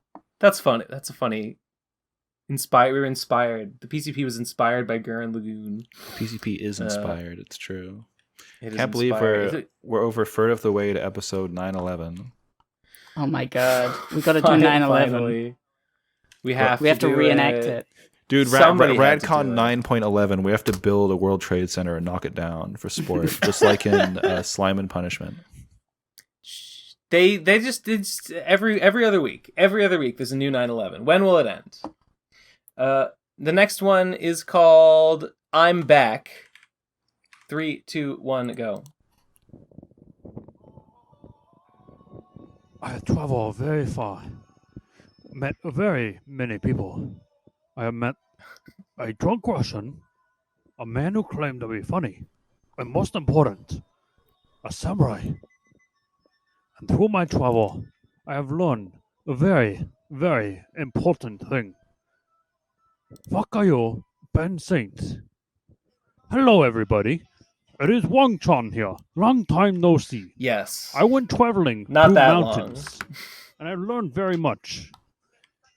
Speaker 2: that's funny. That's a funny. We were inspired. The PCP was inspired by Gurren Lagoon.
Speaker 3: PCP is inspired. It's true.
Speaker 2: It is
Speaker 3: Can't believe
Speaker 2: inspired.
Speaker 3: we're over a third of the way to episode 911.
Speaker 1: Oh my god, we got to do 9/11.
Speaker 2: Finally. We have
Speaker 1: to
Speaker 2: do
Speaker 1: reenact it.
Speaker 3: Dude,
Speaker 2: Somebody had to
Speaker 3: Radcon
Speaker 2: do it.
Speaker 3: 9.11, we have to build a World Trade Center and knock it down for sport, just like in Slime and Punishment.
Speaker 2: They just every other week. Every other week there's a new 9/11. When will it end? The next one is called I'm Back. 3, 2, 1, go.
Speaker 7: I have traveled very far, met very many people. I have met a drunk Russian, a man who claimed to be funny, and most important, a samurai. And through my travel, I have learned a very, very important thing. Fuck are you, Ben Saint? Hello, everybody. It is Wang Chan here. Long time no see.
Speaker 2: Yes.
Speaker 7: I went traveling
Speaker 2: Not
Speaker 7: through
Speaker 2: that
Speaker 7: mountains, and I learned very much.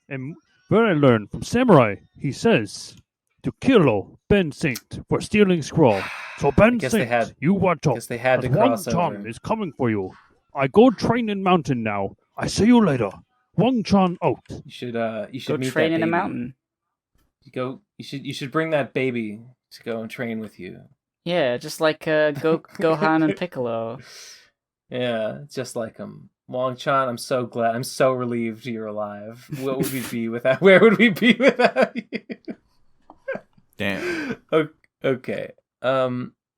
Speaker 7: And where I learned from Samurai, he says to kill Ben Saint for stealing scroll. So Ben
Speaker 2: guess they
Speaker 7: Saint,
Speaker 2: had-
Speaker 7: you watch out.
Speaker 2: they had to
Speaker 7: as Wang
Speaker 2: cross
Speaker 7: Chan
Speaker 2: over.
Speaker 7: is coming for you. I go train in mountain now. I see you later. Wang Chan out.
Speaker 2: You should
Speaker 1: Go
Speaker 2: meet
Speaker 1: train
Speaker 2: that
Speaker 1: in a
Speaker 2: baby.
Speaker 1: mountain.
Speaker 2: You should bring that baby to go and train with you.
Speaker 1: Yeah, just like Gohan and Piccolo.
Speaker 2: Yeah, just like him. Wang Chan, I'm so glad. I'm so relieved you're alive. What would we be without? Where would we be without you?
Speaker 3: Damn.
Speaker 2: Okay.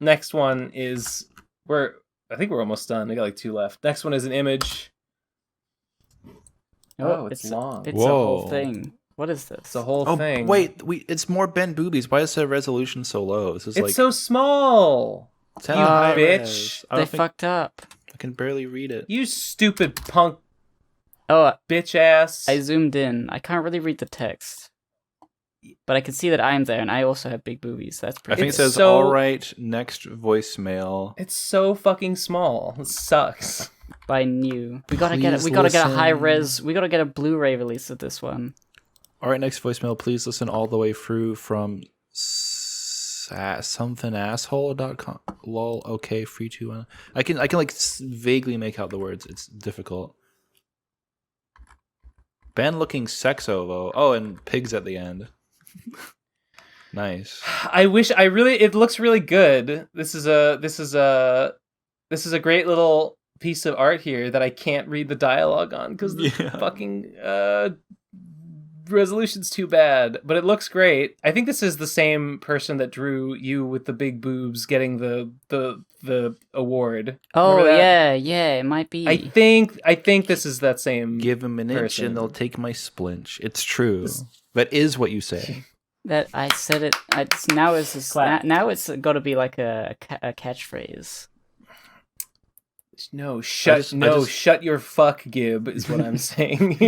Speaker 2: Next one is I think we're almost done. We got like 2 left. Next one is an image. Oh, it's long.
Speaker 1: It's a whole thing. What is this?
Speaker 2: It's a whole thing.
Speaker 3: Wait, it's more Ben Boobies. Why is the resolution so low? This is
Speaker 2: It's
Speaker 3: like
Speaker 2: so small.
Speaker 3: It's on
Speaker 2: You
Speaker 3: high
Speaker 2: bitch.
Speaker 3: res. I
Speaker 1: They
Speaker 3: don't think-
Speaker 1: fucked up.
Speaker 3: I can barely read it.
Speaker 2: You stupid punk
Speaker 1: Oh,
Speaker 2: bitch ass.
Speaker 1: I zoomed in. I can't really read the text, but I can see that I'm there, and I also have big boobies. That's
Speaker 3: I
Speaker 1: pretty.
Speaker 3: think it says,
Speaker 2: so-
Speaker 3: all right, next voicemail.
Speaker 2: It's so fucking small. It sucks.
Speaker 1: By new. We gotta get it.
Speaker 3: Please
Speaker 1: We gotta get a high
Speaker 3: listen.
Speaker 1: res. We gotta get a Blu-ray release of this one.
Speaker 3: All right, next voicemail. Please listen all the way through from somethingasshole.com. Lol. Okay. 3, 2, 1. I can like vaguely make out the words. It's difficult. Ben looking sexo though. Oh, and pigs at the end. Nice.
Speaker 2: It looks really good. This is a great little piece of art here that I can't read the dialogue on because the fucking resolution's too bad, but it looks great. I think this is the same person that drew you with the big boobs getting the award.
Speaker 1: Oh
Speaker 2: Remember that?
Speaker 1: yeah, it might be.
Speaker 2: I think this is that same.
Speaker 3: Give them an inch
Speaker 2: person.
Speaker 3: and they'll take my splinch. It's true. That is what you say.
Speaker 1: That I said it. Now it's got to be like a catchphrase.
Speaker 2: No, shut your fuck, Gib, is what I'm saying.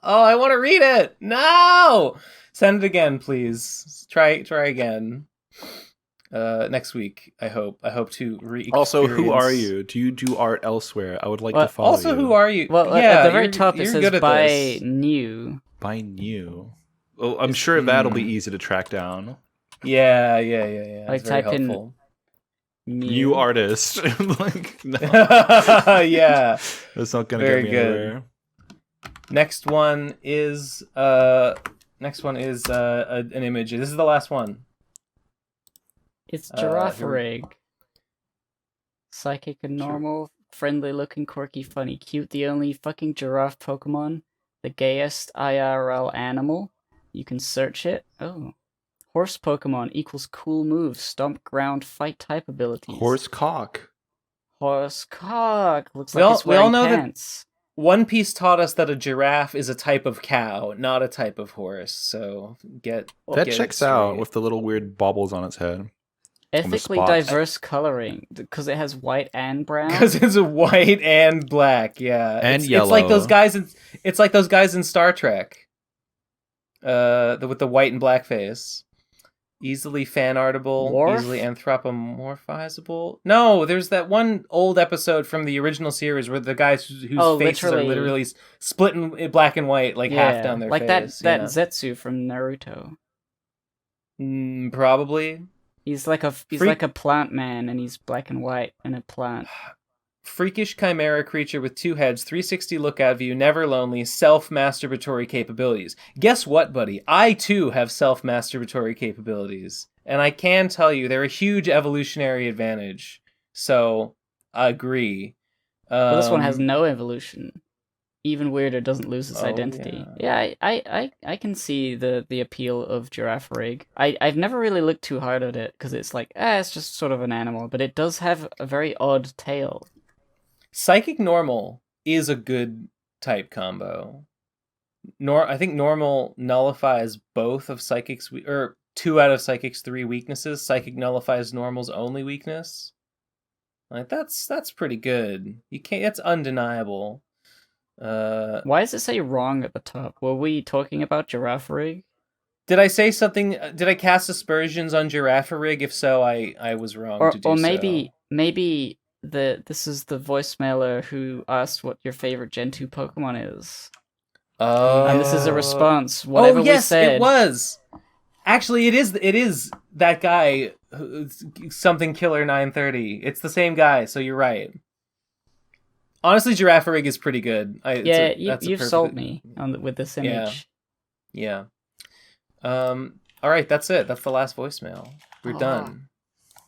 Speaker 2: Oh, I want to read it. No! Send it again, please. Try again. Next week, I hope to re-experience.
Speaker 3: Also, who are you? Do you do art elsewhere? I would like to follow you.
Speaker 2: Also, who are you?
Speaker 1: Well,
Speaker 2: yeah,
Speaker 1: at the very
Speaker 2: you're-
Speaker 1: top it
Speaker 2: you're
Speaker 1: says
Speaker 2: good at
Speaker 1: by
Speaker 2: this.
Speaker 1: new.
Speaker 3: By new. Well, I'm sure that'll be easy to track down.
Speaker 2: Yeah.
Speaker 1: Like
Speaker 2: It's very
Speaker 1: type in
Speaker 2: helpful.
Speaker 3: New artist. Like, no.
Speaker 2: Yeah.
Speaker 3: That's not gonna
Speaker 2: Very
Speaker 3: get me
Speaker 2: good.
Speaker 3: anywhere.
Speaker 2: Next one is an image. This is the last one.
Speaker 1: It's Girafarig. Psychic and normal, friendly looking, quirky, funny, cute, the only fucking giraffe Pokemon, the gayest IRL animal. You can search it. Oh. Horse Pokemon equals cool moves, stomp ground, fight type abilities.
Speaker 3: Horse cock.
Speaker 1: Horse cock. Looks
Speaker 2: We
Speaker 1: like
Speaker 2: all
Speaker 1: it's wearing
Speaker 2: know
Speaker 1: pants.
Speaker 2: that One Piece taught us that a giraffe is a type of cow, not a type of horse. So get
Speaker 3: checks out with the little weird baubles on its head.
Speaker 1: Ethically diverse coloring because it has white and brown.
Speaker 2: Because it's white and black, yeah,
Speaker 3: and
Speaker 2: it's,
Speaker 3: yellow.
Speaker 2: It's like those guys in. It's like those guys in Star Trek. With the white and black face. Easily fan artable,
Speaker 1: Worf?
Speaker 2: easily anthropomorphizable. No, there's that one old episode from the original series where the guys whose faces are literally split in black and white, like half down their
Speaker 1: like
Speaker 2: face.
Speaker 1: that Zetsu from Naruto.
Speaker 2: Probably.
Speaker 1: He's like a plant man, and he's black and white and a plant.
Speaker 2: Freakish chimera creature with 2 heads, 360 lookout view, never lonely, self-masturbatory capabilities. Guess what, buddy? I too have self-masturbatory capabilities. And I can tell you they're a huge evolutionary advantage. So, I agree.
Speaker 1: Well, this one has no evolution. Even weirder, doesn't lose its identity. Yeah, I can see the appeal of Girafarig. I've never really looked too hard at it, because it's like, it's just sort of an animal, but it does have a very odd tail.
Speaker 2: Psychic Normal is a good type combo. I think Normal nullifies both of Psychic's, or 2 out of Psychic's 3 weaknesses. Psychic nullifies Normal's only weakness. Like that's pretty good. You can't. That's undeniable.
Speaker 1: Why does it say wrong at the top? Were we talking about Girafarig?
Speaker 2: Did I say something? Did I cast aspersions on Girafarig? If so, I was wrong to do so.
Speaker 1: Or maybe this is the voicemailer who asked what your favorite Gen 2 Pokemon is.
Speaker 2: Oh.
Speaker 1: And this is a response. Whatever we said.
Speaker 2: It was. Actually, it is that guy, something Killer 930. It's the same guy, so you're right. Honestly, Girafarig is pretty good.
Speaker 1: You've sold me with this image.
Speaker 2: Yeah. All right, that's it. That's the last voicemail. We're done.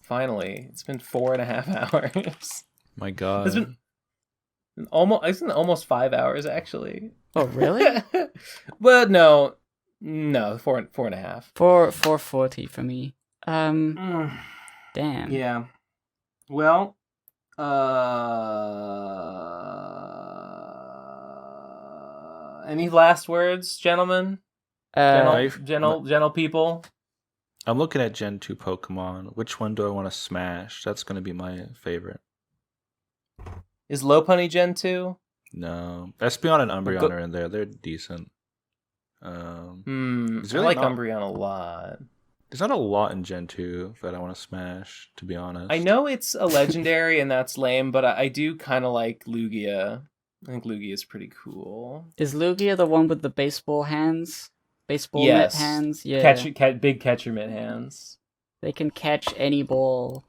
Speaker 2: Finally, it's been 4.5 hours.
Speaker 3: My God,
Speaker 2: it's been almost 5 hours actually.
Speaker 1: Oh, really?
Speaker 2: Well, no, 4.5.
Speaker 1: 440 for me. Damn.
Speaker 2: Yeah. Well, any last words, gentlemen? Gentle people.
Speaker 3: I'm looking at Gen 2 Pokemon. Which one do I want to smash? That's going to be my favorite.
Speaker 2: Is Lopunny Gen 2?
Speaker 3: No. Espeon and Umbreon are in there. They're decent.
Speaker 2: I like Umbreon a lot.
Speaker 3: There's not a lot in Gen 2 that I want to smash, to be honest.
Speaker 2: I know it's a legendary and that's lame, but I do kind of like Lugia. I think Lugia is pretty cool.
Speaker 1: Is Lugia the one with the baseball hands? Baseball
Speaker 2: mitt
Speaker 1: hands? Yeah.
Speaker 2: Big catcher mitt hands.
Speaker 1: They can catch any ball.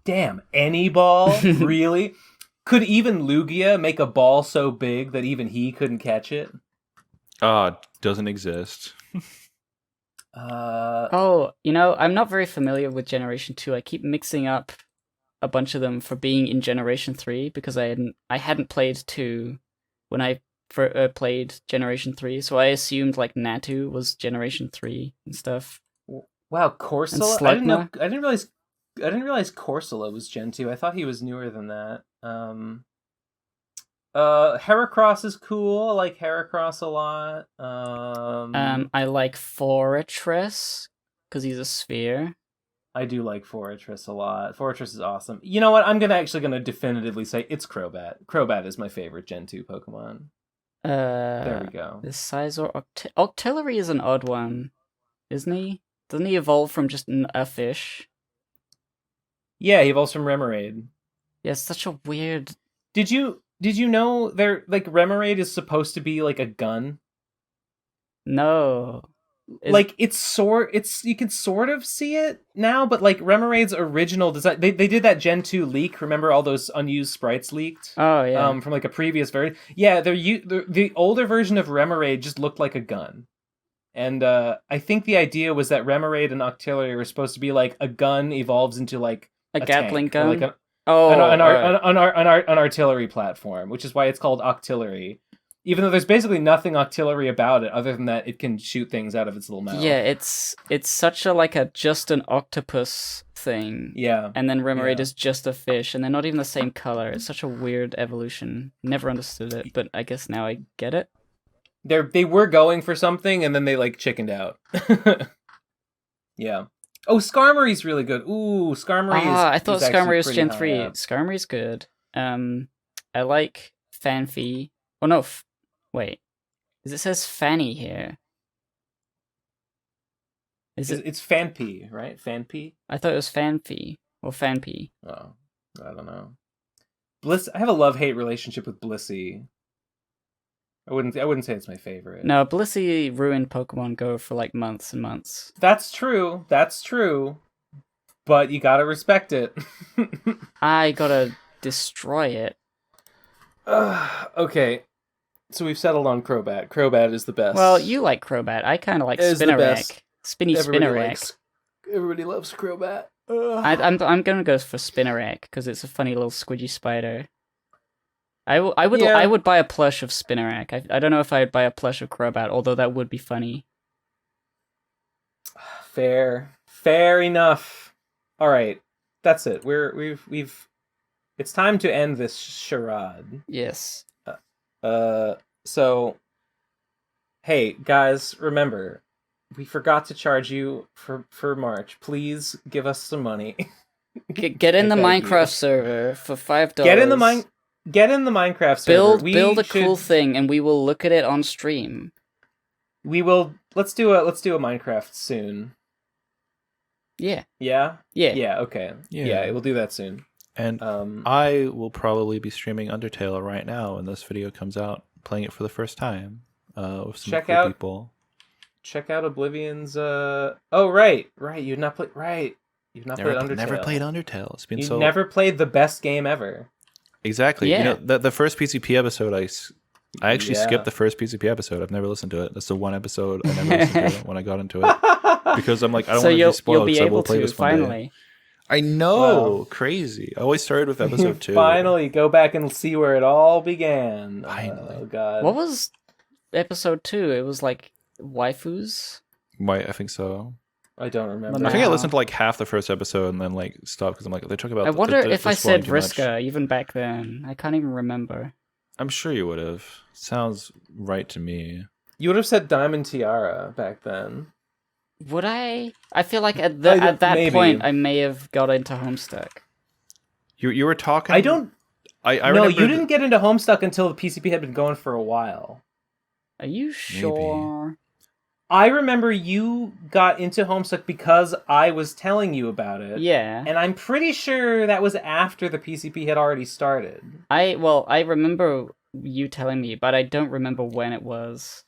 Speaker 2: Damn, any ball? Really? Could even Lugia make a ball so big that even he couldn't catch it?
Speaker 3: Doesn't exist.
Speaker 1: I'm not very familiar with Generation 2. I keep mixing up a bunch of them for being in Generation 3 because I hadn't played 2 when I played Generation 3, so I assumed like Natu was Generation 3 and stuff.
Speaker 2: Wow, Corsola? I didn't realize Corsola was Gen 2. I thought he was newer than that. Heracross is cool. I like Heracross a lot.
Speaker 1: I like Forretress because he's a sphere.
Speaker 2: I do like Forretress a lot. Forretress is awesome. You know what? I'm gonna definitively say it's Crobat. Crobat is my favorite Gen 2 Pokemon. There we go.
Speaker 1: The Scizor Octillery is an odd one, isn't he? Doesn't he evolve from just a fish?
Speaker 2: Yeah, he evolves from Remoraid.
Speaker 1: Yeah, it's such a weird.
Speaker 2: Did you Did you know they're like Remoraid is supposed to be like a gun?
Speaker 1: No.
Speaker 2: Like you can sort of see it now, but like Remoraid's original design, they did that Gen 2 leak. Remember all those unused sprites leaked?
Speaker 1: Oh yeah.
Speaker 2: From like a previous version. Yeah, the older version of Remoraid just looked like a gun. And I think the idea was that Remoraid and Octillery were supposed to be like a gun evolves into like
Speaker 1: a Gatling
Speaker 2: tank,
Speaker 1: gun,
Speaker 2: or like an artillery platform, which is why it's called Octillery. Even though there's basically nothing Octillery about it, other than that it can shoot things out of its little mouth.
Speaker 1: Yeah, it's such a just an octopus thing.
Speaker 2: Yeah,
Speaker 1: and then Remoraid is just a fish, and they're not even the same color. It's such a weird evolution. Never understood it, but I guess now I get it.
Speaker 2: They were going for something, and then they like chickened out. Yeah. Oh, Skarmory's really good. Ooh, Skarmory is.
Speaker 1: I thought Skarmory was Gen 3.
Speaker 2: Up.
Speaker 1: Skarmory's good. I like Fanfi. Oh no, wait. Because it says Fanny here.
Speaker 2: It's Fanpy, right? Fanpy?
Speaker 1: I thought it was Fanfi or Fanpy.
Speaker 2: Oh, I don't know. Bliss. I have a love-hate relationship with Blissey. I wouldn't say it's my favorite.
Speaker 1: No, Blissey ruined Pokemon Go for like months and months.
Speaker 2: That's true. But you gotta respect it.
Speaker 1: I gotta destroy it.
Speaker 2: Okay. So we've settled on Crobat. Crobat is the best.
Speaker 1: Well, you like Crobat. I kind of like Spinnerack. Spinnerack.
Speaker 2: Everybody loves Crobat.
Speaker 1: I'm gonna go for Spinnerack because it's a funny little squidgy spider. I would buy a plush of Spinnerack. I don't know if I'd buy a plush of Crobat, although that would be funny.
Speaker 2: Fair enough. All right, that's it. We've. It's time to end this charade.
Speaker 1: Yes.
Speaker 2: So, hey guys, remember, we forgot to charge you for March. Please give us some money.
Speaker 1: Get in the Minecraft server for $5.
Speaker 2: Get in the Minecraft server.
Speaker 1: Build a cool thing, and we will look at it on stream.
Speaker 2: We will. Let's do a Minecraft soon.
Speaker 1: Yeah.
Speaker 2: Yeah.
Speaker 1: Yeah.
Speaker 2: Yeah. Okay. Yeah, we'll do that soon.
Speaker 3: And I will probably be streaming Undertale right now when this video comes out, playing it for the first time with some cool people.
Speaker 2: Check out Oblivion's. Oh right. You've not played. Right. You've not played Undertale.
Speaker 3: Never played Undertale. It's been
Speaker 2: you never played the best game ever.
Speaker 3: Exactly.
Speaker 1: Yeah.
Speaker 3: You know, the first PCP episode, I actually skipped the first PCP episode. I've never listened to it. That's the one episode I never listened to it when I got into it. Because I'm like, I don't want to be spoiled, so I will play this one day. I know. Wow. Crazy. I always started with episode 2.
Speaker 2: Finally, go back and see where it all began.
Speaker 3: Finally.
Speaker 2: Oh, God.
Speaker 1: What was episode 2? It was like waifus?
Speaker 3: I think so.
Speaker 2: I don't remember.
Speaker 3: I think I listened to like half the first episode and then like stopped because I'm like, they talk about.
Speaker 1: I wonder if I said Vriska even back then. I can't even remember.
Speaker 3: I'm sure you would have. Sounds right to me.
Speaker 2: You would have said Diamond Tiara back then.
Speaker 1: Would I? I feel like at that point I may have got into Homestuck.
Speaker 3: You were talking.
Speaker 2: I don't.
Speaker 3: I
Speaker 2: no, you didn't get into Homestuck until the PCP had been going for a while.
Speaker 1: Are you sure?
Speaker 3: Maybe.
Speaker 2: I remember you got into Homestuck because I was telling you about it.
Speaker 1: Yeah.
Speaker 2: And I'm pretty sure that was after the PCP had already started.
Speaker 1: I remember you telling me, but I don't remember when it was.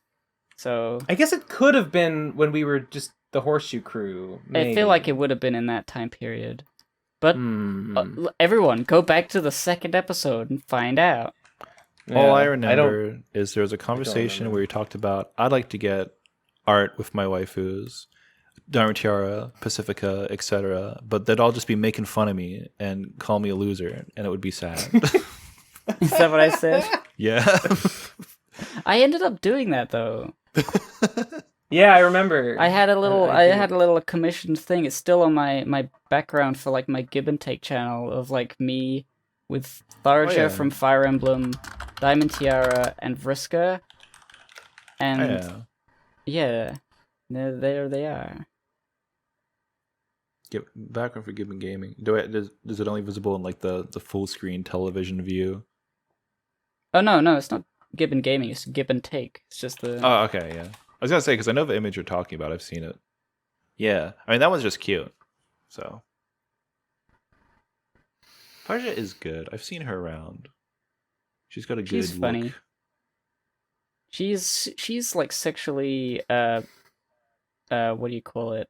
Speaker 1: So
Speaker 2: I guess it could have been when we were just the Horseshoe Crew. Maybe.
Speaker 1: I feel like it would have been in that time period. But everyone, go back to the second episode and find out.
Speaker 3: Yeah, all I remember is there was a conversation where you talked about, I'd like to get art with my waifus, Diamond Tiara, Pacifica, etc. But they'd all just be making fun of me and call me a loser, and it would be sad.
Speaker 1: Is that what I said?
Speaker 3: Yeah.
Speaker 1: I ended up doing that though.
Speaker 2: Yeah, I remember.
Speaker 1: I had a little commissioned thing. It's still on my background for like my Give and Take channel of like me with Tharaja from Fire Emblem, Diamond Tiara, and Vriska. And yeah, there they are.
Speaker 3: Background for Gibbon Gaming. Is it only visible in like the full screen television view?
Speaker 1: Oh no, it's not Gibbon Gaming. It's Give and Take. It's just the.
Speaker 3: Oh, okay, yeah. I was gonna say because I know the image you're talking about. I've seen it. Yeah, I mean that one's just cute. So. Tarja is good. I've seen her around. She's got a good
Speaker 1: She's
Speaker 3: look.
Speaker 1: funny. She's like sexually what do you call it?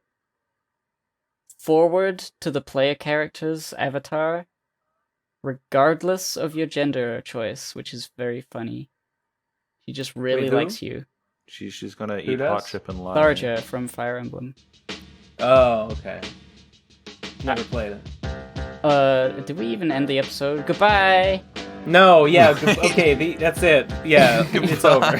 Speaker 1: Forward to the player character's avatar, regardless of your gender choice, which is very funny. She just really likes you.
Speaker 3: She's gonna
Speaker 2: Who
Speaker 3: eat
Speaker 2: does?
Speaker 3: hot chip and lie.
Speaker 1: Tharja from Fire Emblem.
Speaker 2: Oh, okay. Never played it.
Speaker 1: Did we even end the episode? Goodbye!
Speaker 2: No, yeah, okay, that's it. Yeah, it's over.